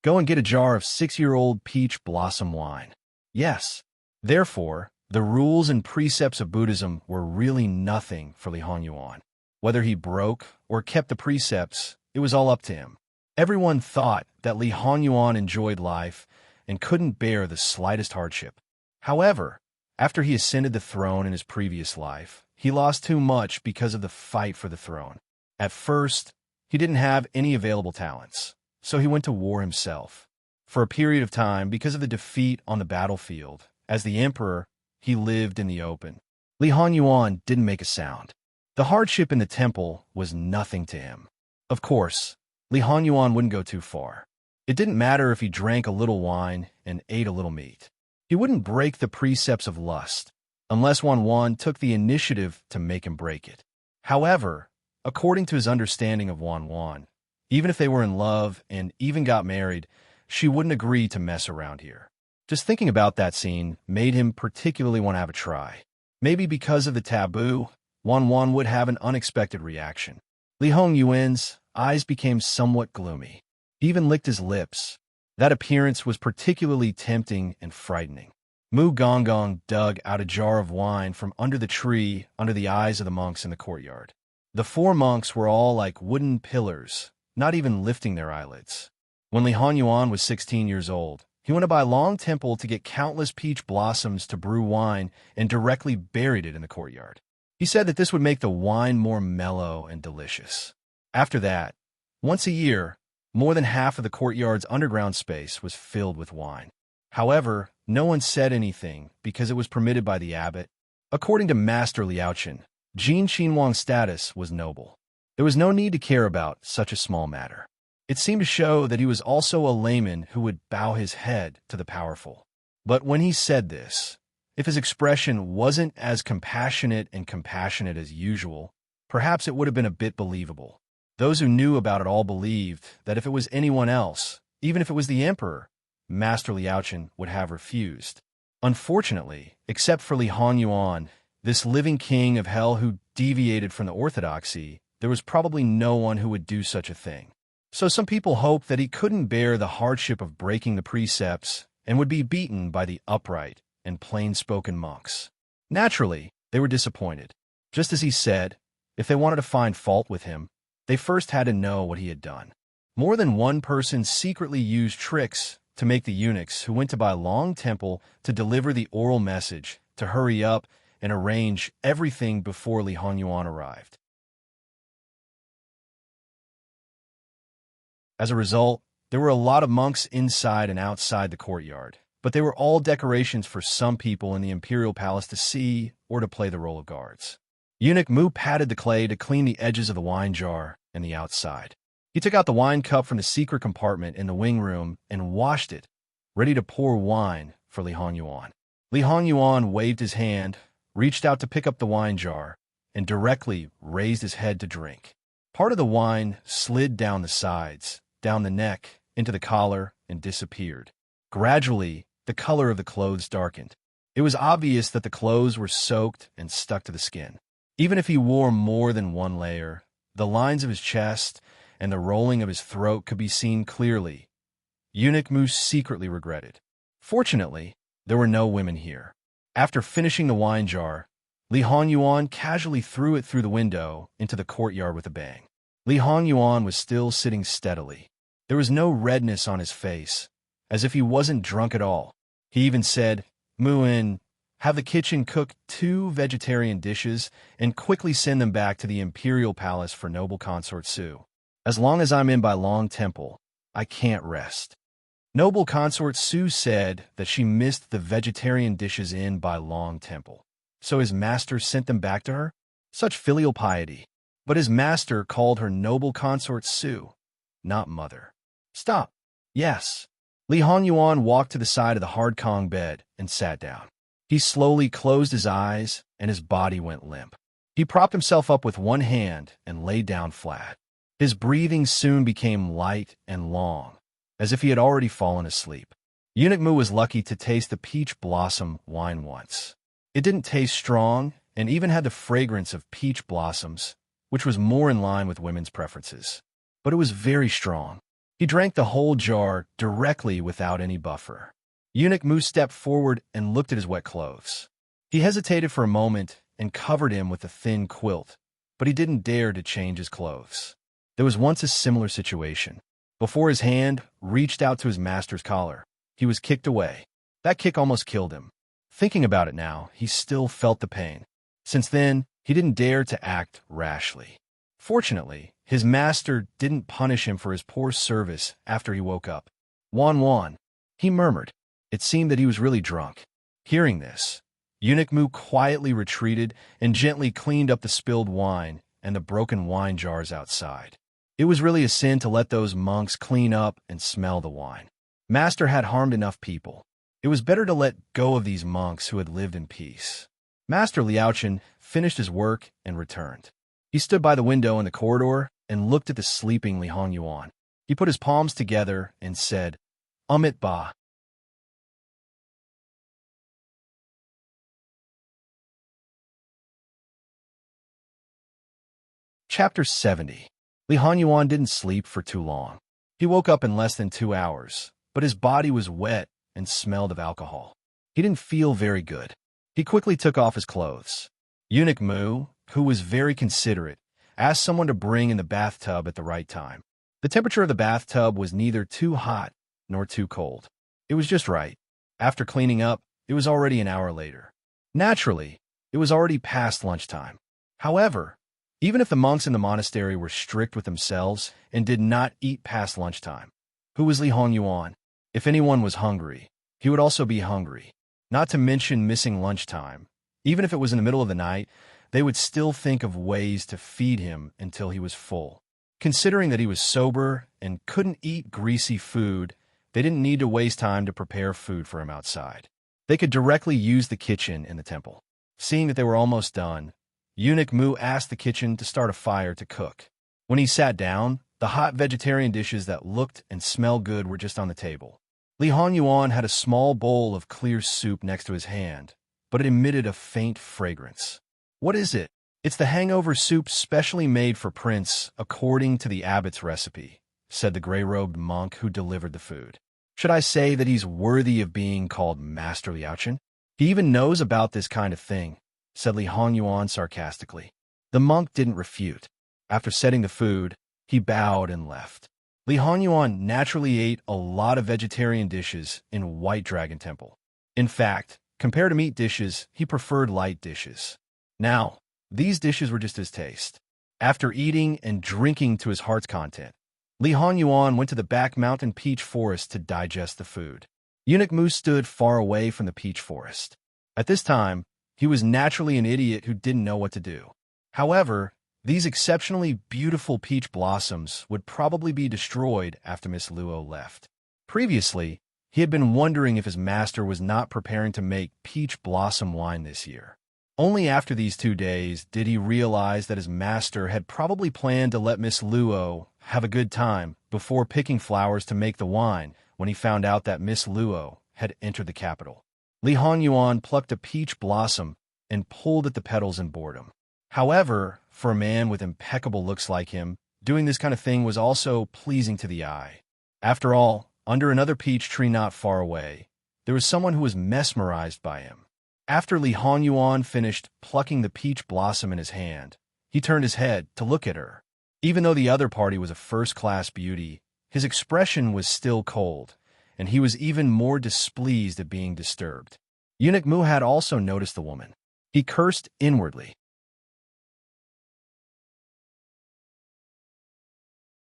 Go and get a jar of 6-year-old peach blossom wine. Yes. Therefore, the rules and precepts of Buddhism were really nothing for Li Honyuan. Whether he broke or kept the precepts, it was all up to him. Everyone thought that Li Honyuan enjoyed life and couldn't bear the slightest hardship. However, after he ascended the throne in his previous life, he lost too much because of the fight for the throne. At first, he didn't have any available talents, so he went to war himself. For a period of time, because of the defeat on the battlefield, as the emperor, he lived in the open. Li Honyuan didn't make a sound. The hardship in the temple was nothing to him. Of course, Li Honyuan wouldn't go too far. It didn't matter if he drank a little wine and ate a little meat. He wouldn't break the precepts of lust, unless Wan took the initiative to make him break it. However, according to his understanding of Wan, even if they were in love and even got married, she wouldn't agree to mess around here. Just thinking about that scene made him particularly want to have a try. Maybe because of the taboo, Wan would have an unexpected reaction. Li Hongyuan's eyes became somewhat gloomy. He even licked his lips. That appearance was particularly tempting and frightening. Mu Gonggong dug out a jar of wine from under the tree under the eyes of the monks in the courtyard. The 4 monks were all like wooden pillars, not even lifting their eyelids. When Li Honyuan was 16 years old, he went to Bailong Temple to get countless peach blossoms to brew wine and directly buried it in the courtyard. He said that this would make the wine more mellow and delicious. After that, once a year, more than half of the courtyard's underground space was filled with wine. However, no one said anything because it was permitted by the abbot. According to Master Liaochen, Jin Qinhuang's status was noble. There was no need to care about such a small matter. It seemed to show that he was also a layman who would bow his head to the powerful. But when he said this, if his expression wasn't as compassionate as usual, perhaps it would have been a bit believable. Those who knew about it all believed that if it was anyone else, even if it was the emperor, Master Liaochen would have refused. Unfortunately, except for Li Honyuan, this living king of hell who deviated from the orthodoxy, there was probably no one who would do such a thing. So some people hoped that he couldn't bear the hardship of breaking the precepts and would be beaten by the upright and plain-spoken monks. Naturally, they were disappointed. Just as he said, if they wanted to find fault with him, they first had to know what he had done. More than one person secretly used tricks to make the eunuchs who went to Bailong Temple to deliver the oral message to hurry up and arrange everything before Li Honyuan arrived. As a result, there were a lot of monks inside and outside the courtyard, but they were all decorations for some people in the imperial palace to see or to play the role of guards. Eunuch Mu patted the clay to clean the edges of the wine jar and the outside. He took out the wine cup from the secret compartment in the wing room and washed it, ready to pour wine for Li Honyuan. Li Honyuan waved his hand, reached out to pick up the wine jar, and directly raised his head to drink. Part of the wine slid down the sides, down the neck, into the collar, and disappeared. Gradually, the color of the clothes darkened. It was obvious that the clothes were soaked and stuck to the skin. Even if he wore more than one layer, the lines of his chest and the rolling of his throat could be seen clearly. Eunuch Mu secretly regretted. Fortunately, there were no women here. After finishing the wine jar, Li Honyuan casually threw it through the window into the courtyard with a bang. Li Honyuan was still sitting steadily. There was no redness on his face, as if he wasn't drunk at all. He even said, "Muin, have the kitchen cook 2 vegetarian dishes and quickly send them back to the imperial palace for noble consort Su. As long as I'm in Bailong Temple, I can't rest." Noble consort Su said that she missed the vegetarian dishes in Bailong Temple, so his master sent them back to her? Such filial piety. But his master called her noble consort Su, not mother. Stop. Yes. Li Honyuan walked to the side of the hard Kong bed and sat down. He slowly closed his eyes and his body went limp. He propped himself up with one hand and lay down flat. His breathing soon became light and long, as if he had already fallen asleep. Eunuch Mu was lucky to taste the peach blossom wine once. It didn't taste strong and even had the fragrance of peach blossoms, which was more in line with women's preferences. But it was very strong. He drank the whole jar directly without any buffer. Eunuch Mu stepped forward and looked at his wet clothes. He hesitated for a moment and covered him with a thin quilt, but he didn't dare to change his clothes. There was once a similar situation. Before his hand reached out to his master's collar, he was kicked away. That kick almost killed him. Thinking about it now, he still felt the pain. Since then, he didn't dare to act rashly. Fortunately, his master didn't punish him for his poor service after he woke up. "Wan Wan," he murmured. It seemed that he was really drunk. Hearing this, Eunuch Mu quietly retreated and gently cleaned up the spilled wine and the broken wine jars outside. It was really a sin to let those monks clean up and smell the wine. Master had harmed enough people. It was better to let go of these monks who had lived in peace. Master Liaochen finished his work and returned. He stood by the window in the corridor and looked at the sleeping Li Honyuan. He put his palms together and said, "Amit Ba." Chapter 70. Li Honyuan didn't sleep for too long. He woke up in less than 2 hours, but his body was wet and smelled of alcohol. He didn't feel very good. He quickly took off his clothes. Eunuch Mu, who was very considerate, asked someone to bring in the bathtub at the right time. The temperature of the bathtub was neither too hot nor too cold. It was just right. After cleaning up, it was already an hour later. Naturally, it was already past lunchtime. However, even if the monks in the monastery were strict with themselves and did not eat past lunchtime, who was Li Honyuan? If anyone was hungry, he would also be hungry. Not to mention missing lunchtime. Even if it was in the middle of the night, they would still think of ways to feed him until he was full. Considering that he was sober and couldn't eat greasy food, they didn't need to waste time to prepare food for him outside. They could directly use the kitchen in the temple. Seeing that they were almost done, Eunuch Mu asked the kitchen to start a fire to cook. When he sat down, the hot vegetarian dishes that looked and smelled good were just on the table. Li Honyuan had a small bowl of clear soup next to his hand, but it emitted a faint fragrance. "What is it?" "It's the hangover soup specially made for Prince, according to the abbot's recipe," said the gray-robed monk who delivered the food. "Should I say that he's worthy of being called Master Liaochen? He even knows about this kind of thing," said Li Honyuan sarcastically. The monk didn't refute. After setting the food, he bowed and left. Li Honyuan naturally ate a lot of vegetarian dishes in White Dragon Temple. In fact, compared to meat dishes, he preferred light dishes. Now, these dishes were just his taste. After eating and drinking to his heart's content, Li Honyuan went to the back mountain peach forest to digest the food. Eunuch Mu stood far away from the peach forest. At this time, he was naturally an idiot who didn't know what to do. However, these exceptionally beautiful peach blossoms would probably be destroyed after Miss Luo left. Previously, he had been wondering if his master was not preparing to make peach blossom wine this year. Only after these 2 days did he realize that his master had probably planned to let Miss Luo have a good time before picking flowers to make the wine when he found out that Miss Luo had entered the capital. Li Honyuan plucked a peach blossom and pulled at the petals in boredom. However, for a man with impeccable looks like him, doing this kind of thing was also pleasing to the eye. After all, under another peach tree not far away, there was someone who was mesmerized by him. After Li Honyuan finished plucking the peach blossom in his hand, he turned his head to look at her. Even though the other party was a first-class beauty, his expression was still cold, and he was even more displeased at being disturbed. Eunuch Mu had also noticed the woman. He cursed inwardly.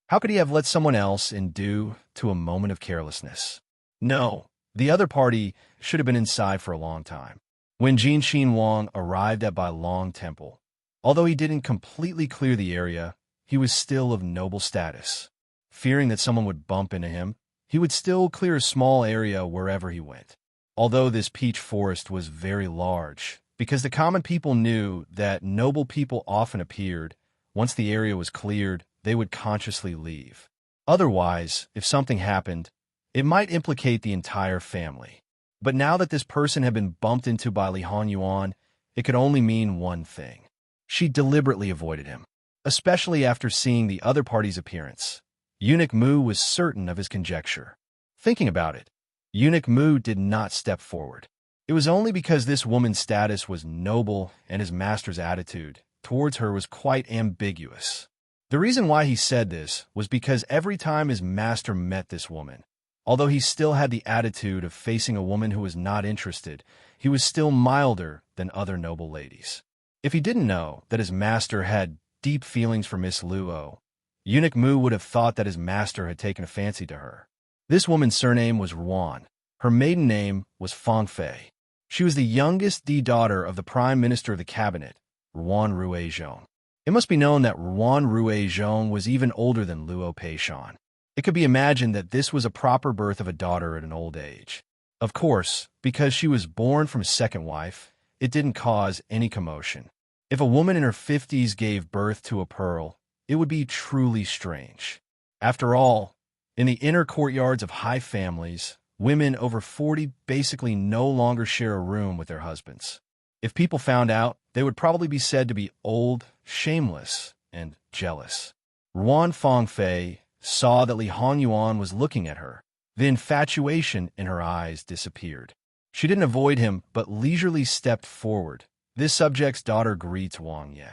How could he have let someone else in due to a moment of carelessness? No, the other party should have been inside for a long time. When Jin Xin Wang arrived at Bailong Temple, although he didn't completely clear the area, he was still of noble status. Fearing that someone would bump into him, he would still clear a small area wherever he went. Although this peach forest was very large, because the common people knew that noble people often appeared, once the area was cleared, they would consciously leave. Otherwise, if something happened, it might implicate the entire family. But now that this person had been bumped into by Li Honyuan, it could only mean one thing. She deliberately avoided him, especially after seeing the other party's appearance. Eunuch Mu was certain of his conjecture. Thinking about it, Eunuch Mu did not step forward. It was only because this woman's status was noble and his master's attitude towards her was quite ambiguous. The reason why he said this was because every time his master met this woman, although he still had the attitude of facing a woman who was not interested, he was still milder than other noble ladies. If he didn't know that his master had deep feelings for Miss Luo, Eunuch Mu would have thought that his master had taken a fancy to her. This woman's surname was Ruan. Her maiden name was Fang Fei. She was the youngest daughter of the Prime Minister of the Cabinet, Ruan Ruizhong. It must be known that Ruan Ruizhong was even older than Luo Peishan. It could be imagined that this was a proper birth of a daughter at an old age. Of course, because she was born from a second wife, it didn't cause any commotion. If a woman in her 50s gave birth to a pearl, it would be truly strange. After all, in the inner courtyards of high families, women over 40 basically no longer share a room with their husbands. If people found out, they would probably be said to be old, shameless, and jealous. Ruan Fangfei saw that Li Honyuan was looking at her. The infatuation in her eyes disappeared. She didn't avoid him, but leisurely stepped forward. This subject's daughter greets Wang Ye.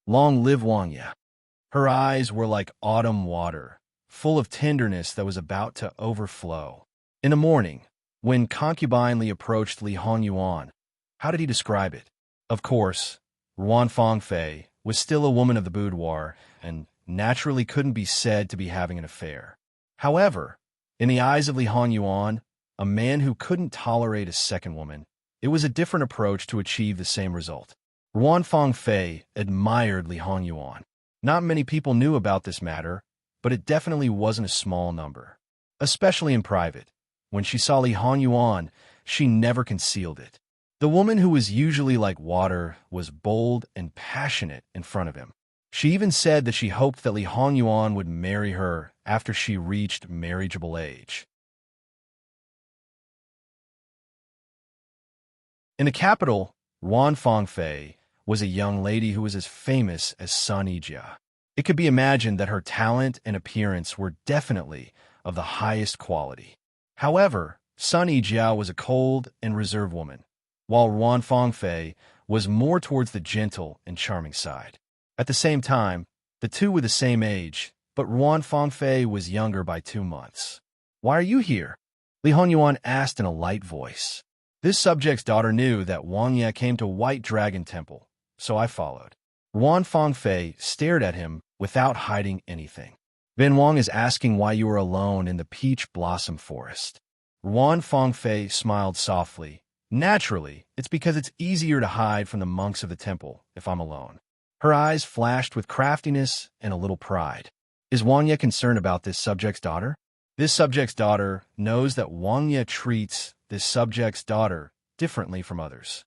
Long live Wang Ye. Her eyes were like autumn water, full of tenderness that was about to overflow. In the morning, when concubine Li approached Li Honyuan, how did he describe it? Of course, Ruan Fangfei was still a woman of the boudoir and naturally couldn't be said to be having an affair. However, in the eyes of Li Honyuan, a man who couldn't tolerate a second woman, it was a different approach to achieve the same result. Ruan Fangfei admired Li Hongyuan. Not many people knew about this matter, but it definitely wasn't a small number. Especially in private. When she saw Li Hongyuan, she never concealed it. The woman who was usually like water was bold and passionate in front of him. She even said that she hoped that Li Hongyuan would marry her after she reached marriageable age. In the capital, Ruan Fangfei was a young lady who was as famous as Sun Yijia. It could be imagined that her talent and appearance were definitely of the highest quality. However, Sun Yijia was a cold and reserved woman, while Ruan Fangfei was more towards the gentle and charming side. At the same time, the two were the same age, but Ruan Fangfei was younger by 2 months. "Why are you here?" Li Hongyuan asked in a light voice. This subject's daughter knew that Wang Ye came to White Dragon Temple, so I followed. Ruan Fangfei stared at him without hiding anything. "Ben Wang is asking why you are alone in the peach blossom forest." Ruan Fangfei smiled softly. "Naturally, it's because it's easier to hide from the monks of the temple if I'm alone." Her eyes flashed with craftiness and a little pride. Is Wang Ye concerned about this subject's daughter? This subject's daughter knows that Wang Ye treats this subject's daughter differently from others.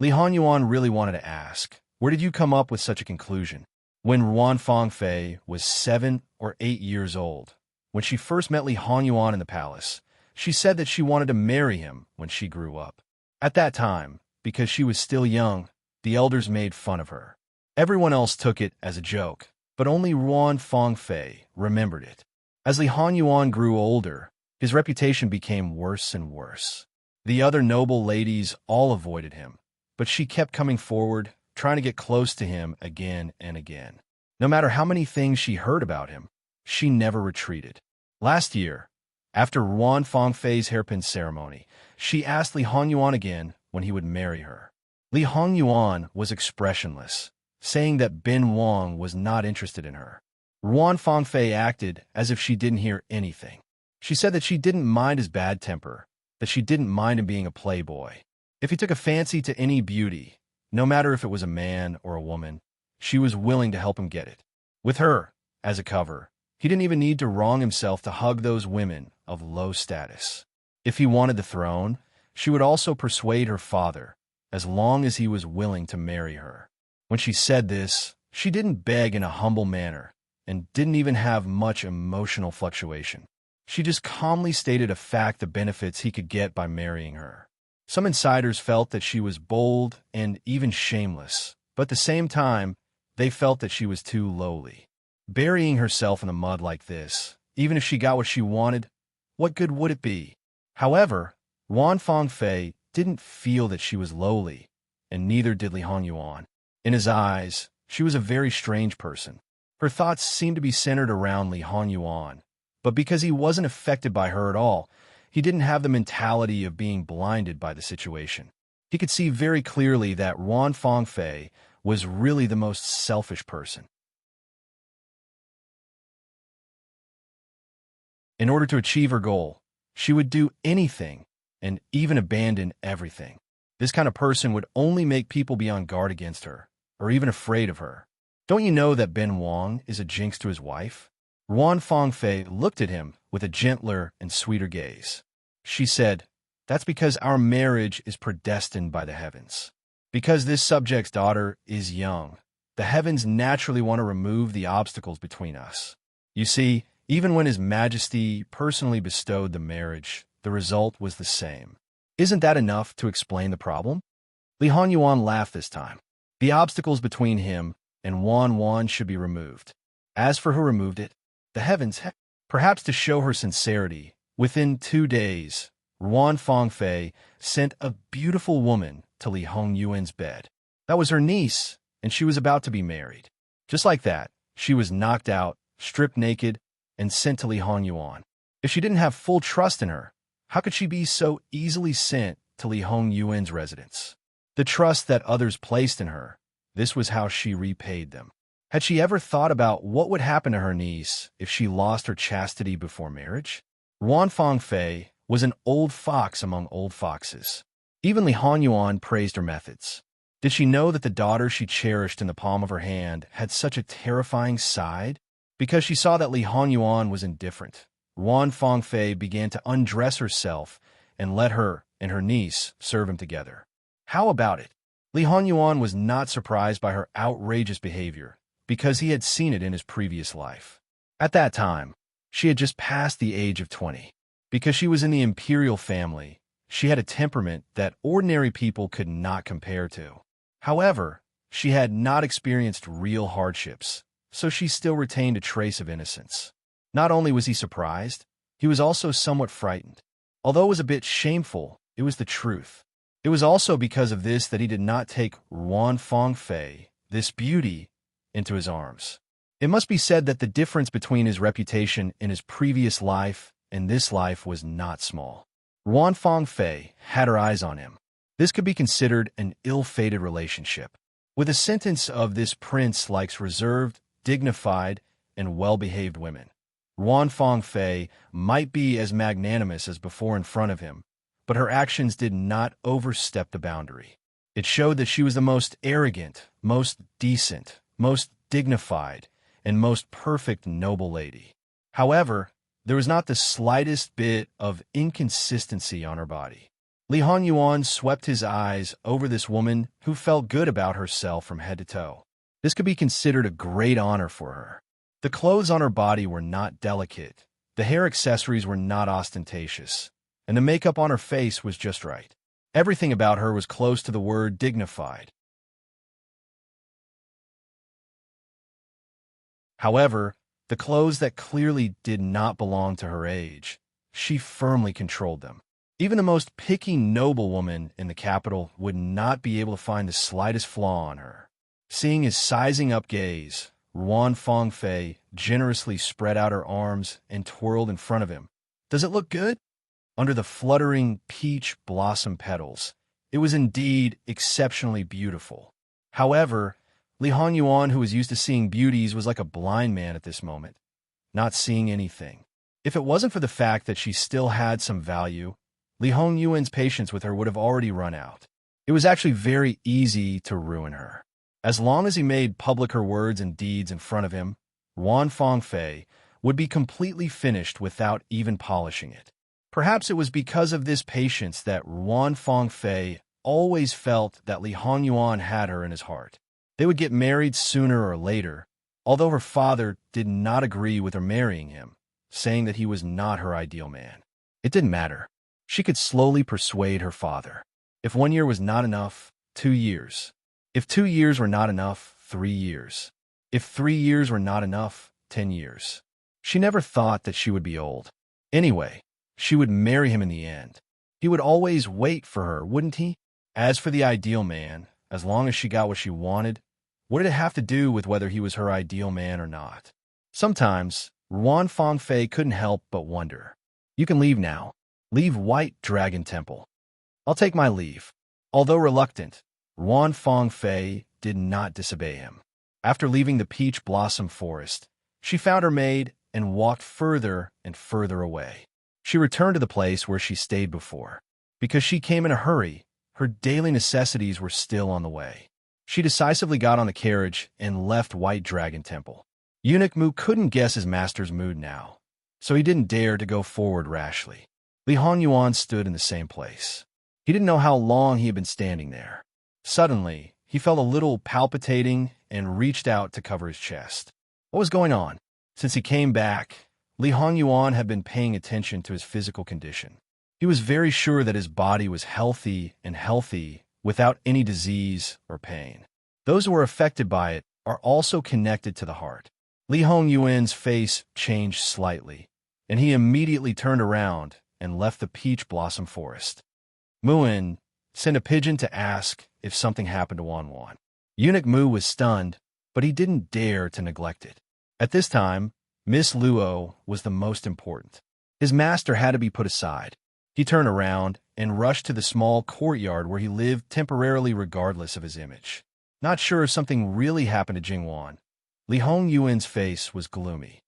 Li Hongyuan really wanted to ask, "Where did you come up with such a conclusion?" When Ruan Fangfei was 7 or 8 years old, when she first met Li Hongyuan in the palace, she said that she wanted to marry him when she grew up. At that time, because she was still young, the elders made fun of her. Everyone else took it as a joke, but only Ruan Fangfei remembered it. As Li Hongyuan grew older, his reputation became worse and worse. The other noble ladies all avoided him, but she kept coming forward, trying to get close to him again and again. No matter how many things she heard about him, she never retreated. Last year, after Ruan Fangfei's hairpin ceremony, she asked Li Hongyuan again when he would marry her. Li Hongyuan was expressionless, saying that Ben Wang was not interested in her. Ruan Fangfei acted as if she didn't hear anything. She said that she didn't mind his bad temper, that she didn't mind him being a playboy. If he took a fancy to any beauty, no matter if it was a man or a woman, she was willing to help him get it. With her, as a cover, he didn't even need to wrong himself to hug those women of low status. If he wanted the throne, she would also persuade her father, as long as he was willing to marry her. When she said this, she didn't beg in a humble manner, and didn't even have much emotional fluctuation. She just calmly stated a fact the benefits he could get by marrying her. Some insiders felt that she was bold and even shameless, but at the same time, they felt that she was too lowly. Burying herself in the mud like this, even if she got what she wanted, what good would it be? However, Ruan Fangfei didn't feel that she was lowly, and neither did Li Hongyuan. In his eyes, she was a very strange person. Her thoughts seemed to be centered around Li Hongyuan, but because he wasn't affected by her at all, he didn't have the mentality of being blinded by the situation. He could see very clearly that Ruan Fangfei was really the most selfish person. In order to achieve her goal, she would do anything and even abandon everything. This kind of person would only make people be on guard against her, or even afraid of her. Don't you know that Ben Wang is a jinx to his wife? Ruan Fangfei looked at him with a gentler and sweeter gaze. She said, "That's because our marriage is predestined by the heavens. Because this subject's daughter is young, the heavens naturally want to remove the obstacles between us. You see, even when His Majesty personally bestowed the marriage, the result was the same. Isn't that enough to explain the problem?" Li Hongyuan laughed this time. The obstacles between him and Wan should be removed. As for who removed it, the heavens. Perhaps to show her sincerity, within 2 days, Ruan Fangfei sent a beautiful woman to Li Hongyuan's bed. That was her niece, and she was about to be married. Just like that, she was knocked out, stripped naked, and sent to Li Hongyuan. If she didn't have full trust in her, how could she be so easily sent to Li Hongyuan's residence? The trust that others placed in her, this was how she repaid them. Had she ever thought about what would happen to her niece if she lost her chastity before marriage? Ruan Fangfei was an old fox among old foxes. Even Li Hongyuan praised her methods. Did she know that the daughter she cherished in the palm of her hand had such a terrifying side? Because she saw that Li Hongyuan was indifferent, Ruan Fangfei began to undress herself and let her and her niece serve him together. How about it? Li Hongyuan was not surprised by her outrageous behavior because he had seen it in his previous life. At that time, she had just passed the age of 20. Because she was in the imperial family, she had a temperament that ordinary people could not compare to. However, she had not experienced real hardships, so she still retained a trace of innocence. Not only was he surprised, he was also somewhat frightened. Although it was a bit shameful, it was the truth. It was also because of this that he did not take Ruan Fangfei, this beauty, into his arms. It must be said that the difference between his reputation in his previous life and this life was not small. Ruan Fangfei had her eyes on him. This could be considered an ill-fated relationship. With a sentence of this prince likes reserved, dignified, and well-behaved women. Ruan Fangfei might be as magnanimous as before in front of him, but her actions did not overstep the boundary. It showed that she was the most arrogant, most decent, most dignified, and most perfect noble lady. However, there was not the slightest bit of inconsistency on her body. Li Hongyuan swept his eyes over this woman who felt good about herself from head to toe. This could be considered a great honor for her. The clothes on her body were not delicate, the hair accessories were not ostentatious, and the makeup on her face was just right. Everything about her was close to the word dignified. However, the clothes that clearly did not belong to her age, she firmly controlled them. Even the most picky noblewoman in the capital would not be able to find the slightest flaw on her. Seeing his sizing-up gaze, Ruan Fangfei generously spread out her arms and twirled in front of him. Does it look good? Under the fluttering peach blossom petals, it was indeed exceptionally beautiful. However, Li Hongyuan, who was used to seeing beauties, was like a blind man at this moment, not seeing anything. If it wasn't for the fact that she still had some value, Li Hongyuan's patience with her would have already run out. It was actually very easy to ruin her. As long as he made public her words and deeds in front of him, Ruan Fangfei would be completely finished without even polishing it. Perhaps it was because of this patience that Ruan Fangfei always felt that Li Hongyuan had her in his heart. They would get married sooner or later, although her father did not agree with her marrying him, saying that he was not her ideal man. It didn't matter. She could slowly persuade her father. If 1 year was not enough, 2 years. If 2 years were not enough, 3 years. If 3 years were not enough, 10 years. She never thought that she would be old. Anyway, she would marry him in the end. He would always wait for her, wouldn't he? As for the ideal man, as long as she got what she wanted, what did it have to do with whether he was her ideal man or not? Sometimes, Ruan Fangfei couldn't help but wonder. You can leave now. Leave White Dragon Temple. I'll take my leave. Although reluctant, Ruan Fangfei did not disobey him. After leaving the peach blossom forest, she found her maid and walked further and further away. She returned to the place where she stayed before. Because she came in a hurry, her daily necessities were still on the way. She decisively got on the carriage and left White Dragon Temple. Eunuch Mu couldn't guess his master's mood now, so he didn't dare to go forward rashly. Li Hongyuan stood in the same place. He didn't know how long he had been standing there. Suddenly, he felt a little palpitating and reached out to cover his chest. What was going on? Since he came back, Li Hongyuan had been paying attention to his physical condition. He was very sure that his body was healthy without any disease or pain. Those who are affected by it are also connected to the heart. Li Hongyuan's face changed slightly, and he immediately turned around and left the peach blossom forest. Muin sent a pigeon to ask if something happened to Wanwan. Eunuch Mu was stunned, but he didn't dare to neglect it. At this time, Miss Luo was the most important. His master had to be put aside. He turned around and rushed to the small courtyard where he lived temporarily regardless of his image. Not sure if something really happened to Jingwan, Li Hongyuan's face was gloomy.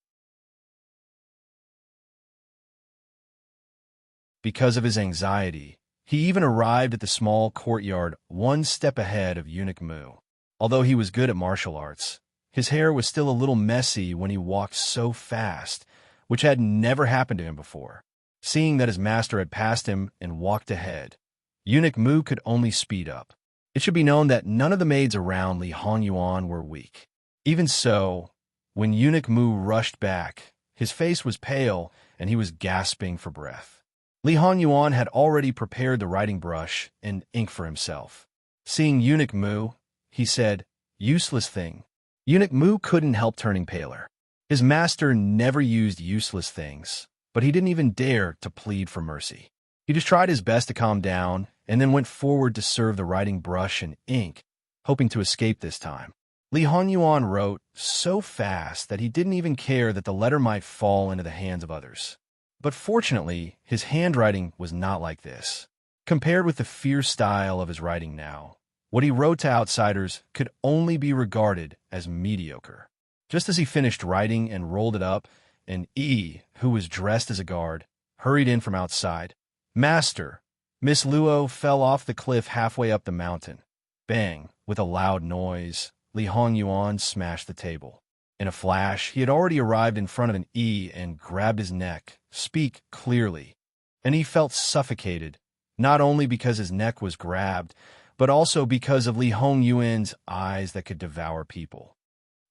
Because of his anxiety, He even arrived at the small courtyard one step ahead of Eunuch Mu. Although he was good at martial arts, his hair was still a little messy when he walked so fast, which had never happened to him before. Seeing that his master had passed him and walked ahead, Eunuch Mu could only speed up. It should be known that none of the maids around Li Hongyuan were weak. Even so, when Eunuch Mu rushed back, his face was pale and he was gasping for breath. Li Hongyuan had already prepared the writing brush and ink for himself. Seeing Eunuch Mu, he said, "Useless thing." Eunuch Mu couldn't help turning paler. His master never used useless things, but he didn't even dare to plead for mercy. He just tried his best to calm down and then went forward to serve the writing brush and ink, hoping to escape this time. Li Hongyuan wrote so fast that he didn't even care that the letter might fall into the hands of others. But fortunately, his handwriting was not like this. Compared with the fierce style of his writing now, what he wrote to outsiders could only be regarded as mediocre. Just as he finished writing and rolled it up, an who was dressed as a guard, hurried in from outside. "Master, Miss Luo fell off the cliff halfway up the mountain." Bang! With a loud noise, Li Hongyuan smashed the table. In a flash, he had already arrived in front of an and grabbed his neck. "Speak clearly." And he felt suffocated, not only because his neck was grabbed, but also because of Li Hongyuan's eyes that could devour people.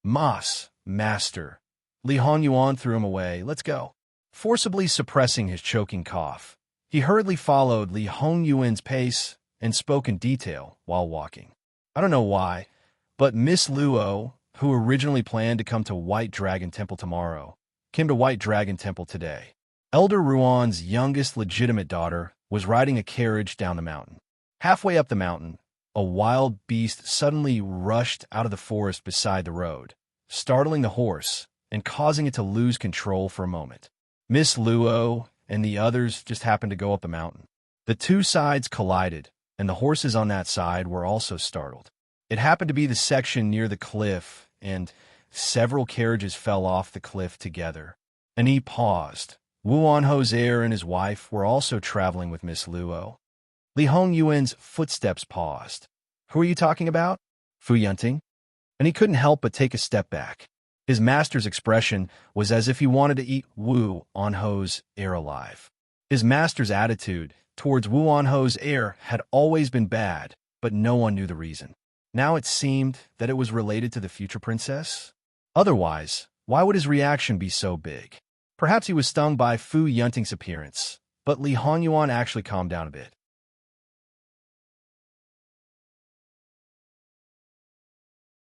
Master. Li Hongyuan threw him away. "Let's go." Forcibly suppressing his choking cough, he hurriedly followed Li Hongyuan's pace and spoke in detail while walking. "I don't know why, but Miss Luo, who originally planned to come to White Dragon Temple tomorrow, came to White Dragon Temple today. Elder Ruan's youngest legitimate daughter was riding a carriage down the mountain. Halfway up the mountain, a wild beast suddenly rushed out of the forest beside the road, startling the horse and causing it to lose control for a moment. Miss Luo and the others just happened to go up the mountain. The two sides collided, and the horses on that side were also startled. It happened to be the section near the cliff, and several carriages fell off the cliff together." And he paused. Wuanho's heir and his wife were also traveling with Miss Luo. Li Hongyuan's footsteps paused. "Who are you talking about?" "Fu Yunting." And he couldn't help but take a step back. His master's expression was as if he wanted to eat Wu Anho's heir alive. His master's attitude towards Wu Anho's heir had always been bad, but no one knew the reason. Now it seemed that it was related to the future princess. Otherwise, why would his reaction be so big? Perhaps he was stung by Fu Yunting's appearance, but Li Hongyuan actually calmed down a bit.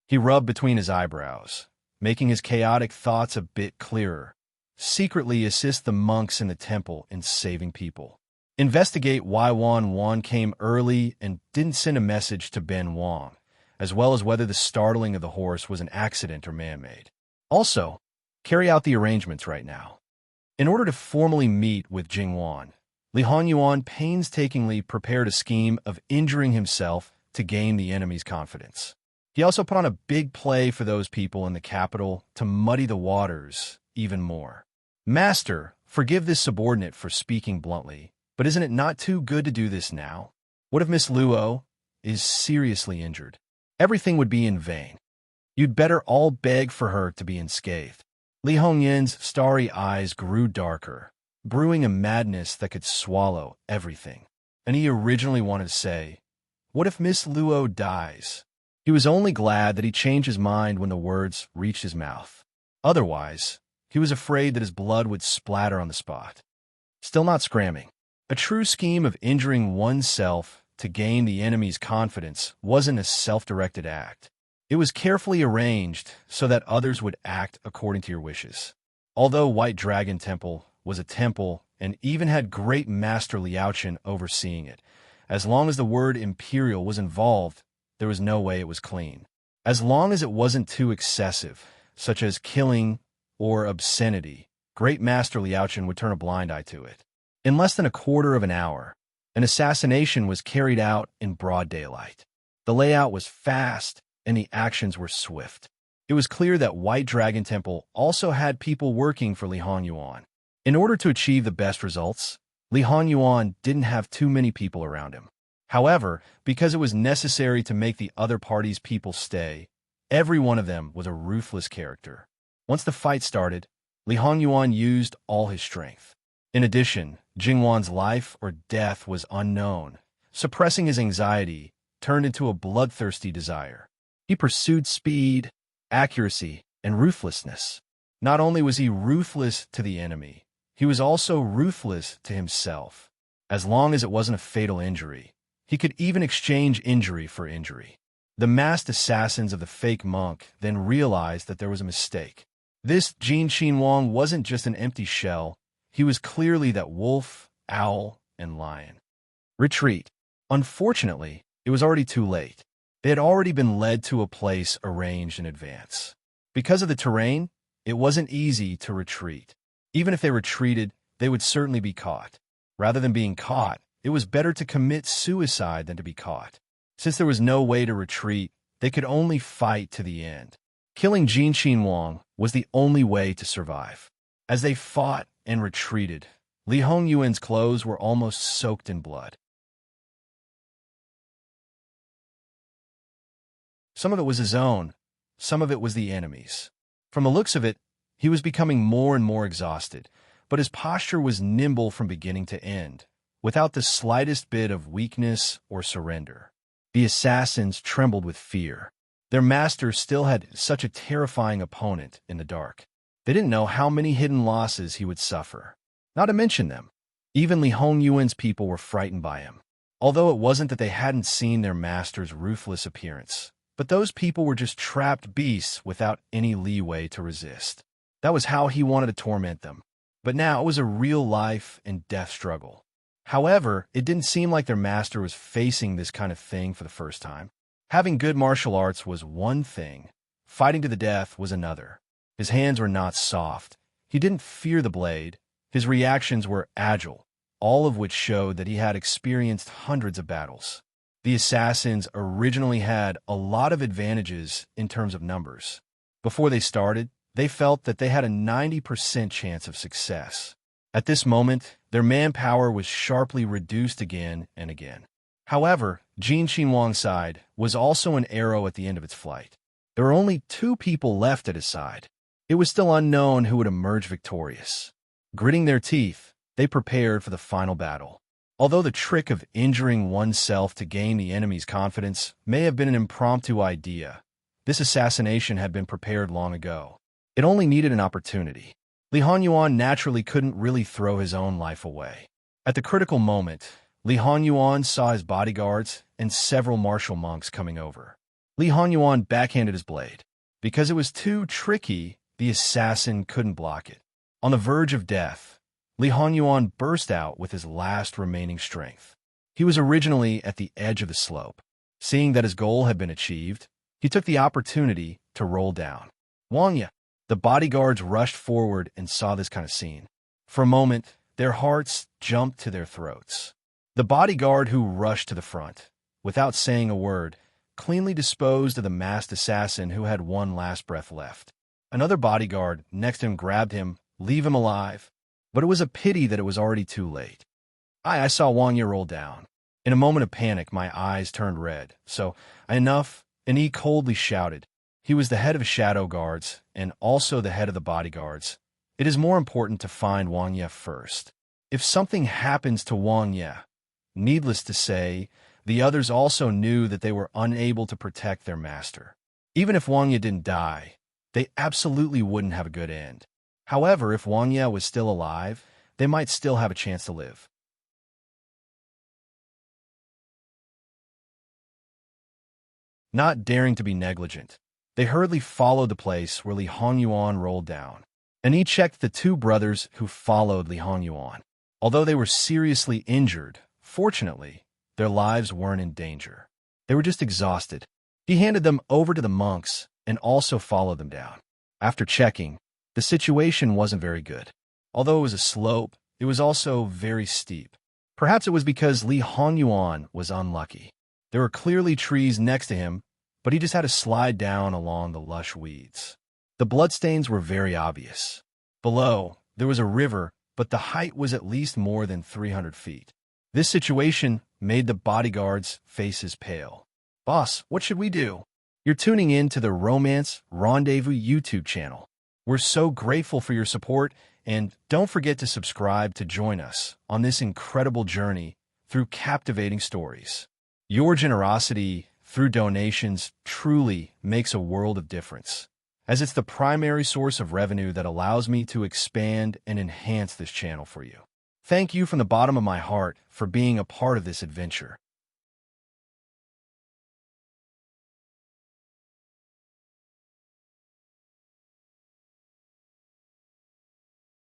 He rubbed between his eyebrows, making his chaotic thoughts a bit clearer. Secretly assist the monks in the temple in saving people. Investigate why Wan came early and didn't send a message to Ben Wang, as well as whether the startling of the horse was an accident or man-made. Also, carry out the arrangements right now. In order to formally meet with Jingwan, Li Hongyuan painstakingly prepared a scheme of injuring himself to gain the enemy's confidence. He also put on a big play for those people in the capital to muddy the waters even more. "Master, forgive this subordinate for speaking bluntly, but isn't it not too good to do this now? What if Miss Luo is seriously injured? Everything would be in vain. You'd better all beg for her to be unscathed." Li Hongyuan's starry eyes grew darker, brewing a madness that could swallow everything. And he originally wanted to say, "What if Miss Luo dies?" He was only glad that he changed his mind when the words reached his mouth. Otherwise, he was afraid that his blood would splatter on the spot. Still not scramming. A true scheme of injuring oneself to gain the enemy's confidence wasn't a self-directed act. It was carefully arranged so that others would act according to your wishes. Although White Dragon Temple was a temple and even had great Master Liaochen overseeing it, as long as the word imperial was involved, there was no way it was clean. As long as it wasn't too excessive, such as killing or obscenity, Great Master Liaochen would turn a blind eye to it. In less than a quarter of an hour, an assassination was carried out in broad daylight. The layout was fast, and the actions were swift. It was clear that White Dragon Temple also had people working for Li Hongyuan. In order to achieve the best results, Li Honyuan didn't have too many people around him. However, because it was necessary to make the other party's people stay, every one of them was a ruthless character. Once the fight started, Li Honyuan used all his strength. In addition, Jingwan's life or death was unknown. Suppressing his anxiety turned into a bloodthirsty desire. He pursued speed, accuracy, and ruthlessness. Not only was he ruthless to the enemy, he was also ruthless to himself. As long as it wasn't a fatal injury, he could even exchange injury for injury. The masked assassins of the fake monk then realized that there was a mistake. This Jin Qinhuang wasn't just an empty shell, he was clearly that wolf, owl, and lion. Retreat. Unfortunately, it was already too late. They had already been led to a place arranged in advance. Because of the terrain, it wasn't easy to retreat. Even if they retreated, they would certainly be caught. Rather than being caught, it was better to commit suicide than to be caught. Since there was no way to retreat, they could only fight to the end. Killing Jin Qinhuang was the only way to survive. As they fought and retreated, Li Hongyuan's clothes were almost soaked in blood. Some of it was his own, some of it was the enemy's. From the looks of it, he was becoming more and more exhausted, but his posture was nimble from beginning to end, without the slightest bit of weakness or surrender. The assassins trembled with fear. Their master still had such a terrifying opponent in the dark. They didn't know how many hidden losses he would suffer. Not to mention them. Even Li Hongyuan's people were frightened by him. Although it wasn't that they hadn't seen their master's ruthless appearance, but those people were just trapped beasts without any leeway to resist. That was how he wanted to torment them. But now it was a real life and death struggle. However, it didn't seem like their master was facing this kind of thing for the first time. Having good martial arts was one thing. Fighting to the death was another. His hands were not soft. He didn't fear the blade. His reactions were agile, all of which showed that he had experienced hundreds of battles. The assassins originally had a lot of advantages in terms of numbers. Before they started, they felt that they had a 90% chance of success. At this moment, their manpower was sharply reduced again and again. However, Jin Qinhuang's side was also an arrow at the end of its flight. There were only 2 people left at his side. It was still unknown who would emerge victorious. Gritting their teeth, they prepared for the final battle. Although the trick of injuring oneself to gain the enemy's confidence may have been an impromptu idea, this assassination had been prepared long ago. It only needed an opportunity. Li Honyuan naturally couldn't really throw his own life away. At the critical moment, Li Honyuan saw his bodyguards and several martial monks coming over. Li Honyuan backhanded his blade. Because it was too tricky, the assassin couldn't block it. On the verge of death, Li Honyuan burst out with his last remaining strength. He was originally at the edge of the slope. Seeing that his goal had been achieved, he took the opportunity to roll down. Wang Ye. The bodyguards rushed forward and saw this kind of scene. For a moment, their hearts jumped to their throats. The bodyguard who rushed to the front, without saying a word, cleanly disposed of the masked assassin who had one last breath left. Another bodyguard next to him grabbed him, leave him alive. But it was a pity that it was already too late. I saw Wang Ye roll down. In a moment of panic, my eyes turned red. So, enough, and he coldly shouted. He was the head of shadow guards, and also the head of the bodyguards. It is more important to find Wang Ye first. If something happens to Wang Ye, needless to say, the others also knew that they were unable to protect their master. Even if Wang Ye didn't die, they absolutely wouldn't have a good end. However, if Wang Ye was still alive, they might still have a chance to live. Not daring to be negligent, they hurriedly followed the place where Li Honyuan rolled down. And he checked the 2 brothers who followed Li Honyuan. Although they were seriously injured, fortunately, their lives weren't in danger. They were just exhausted. He handed them over to the monks and also followed them down. After checking, the situation wasn't very good. Although it was a slope, it was also very steep. Perhaps it was because Li Honyuan was unlucky. There were clearly trees next to him, but he just had to slide down along the lush weeds. The bloodstains were very obvious. Below, there was a river, but the height was at least more than 300 feet. This situation made the bodyguards' faces pale. "Boss, what should we do?" You're tuning in to the Romance Rendezvous YouTube channel. We're so grateful for your support, and don't forget to subscribe to join us on this incredible journey through captivating stories. Your generosity through donations truly makes a world of difference, as it's the primary source of revenue that allows me to expand and enhance this channel for you. Thank you from the bottom of my heart for being a part of this adventure.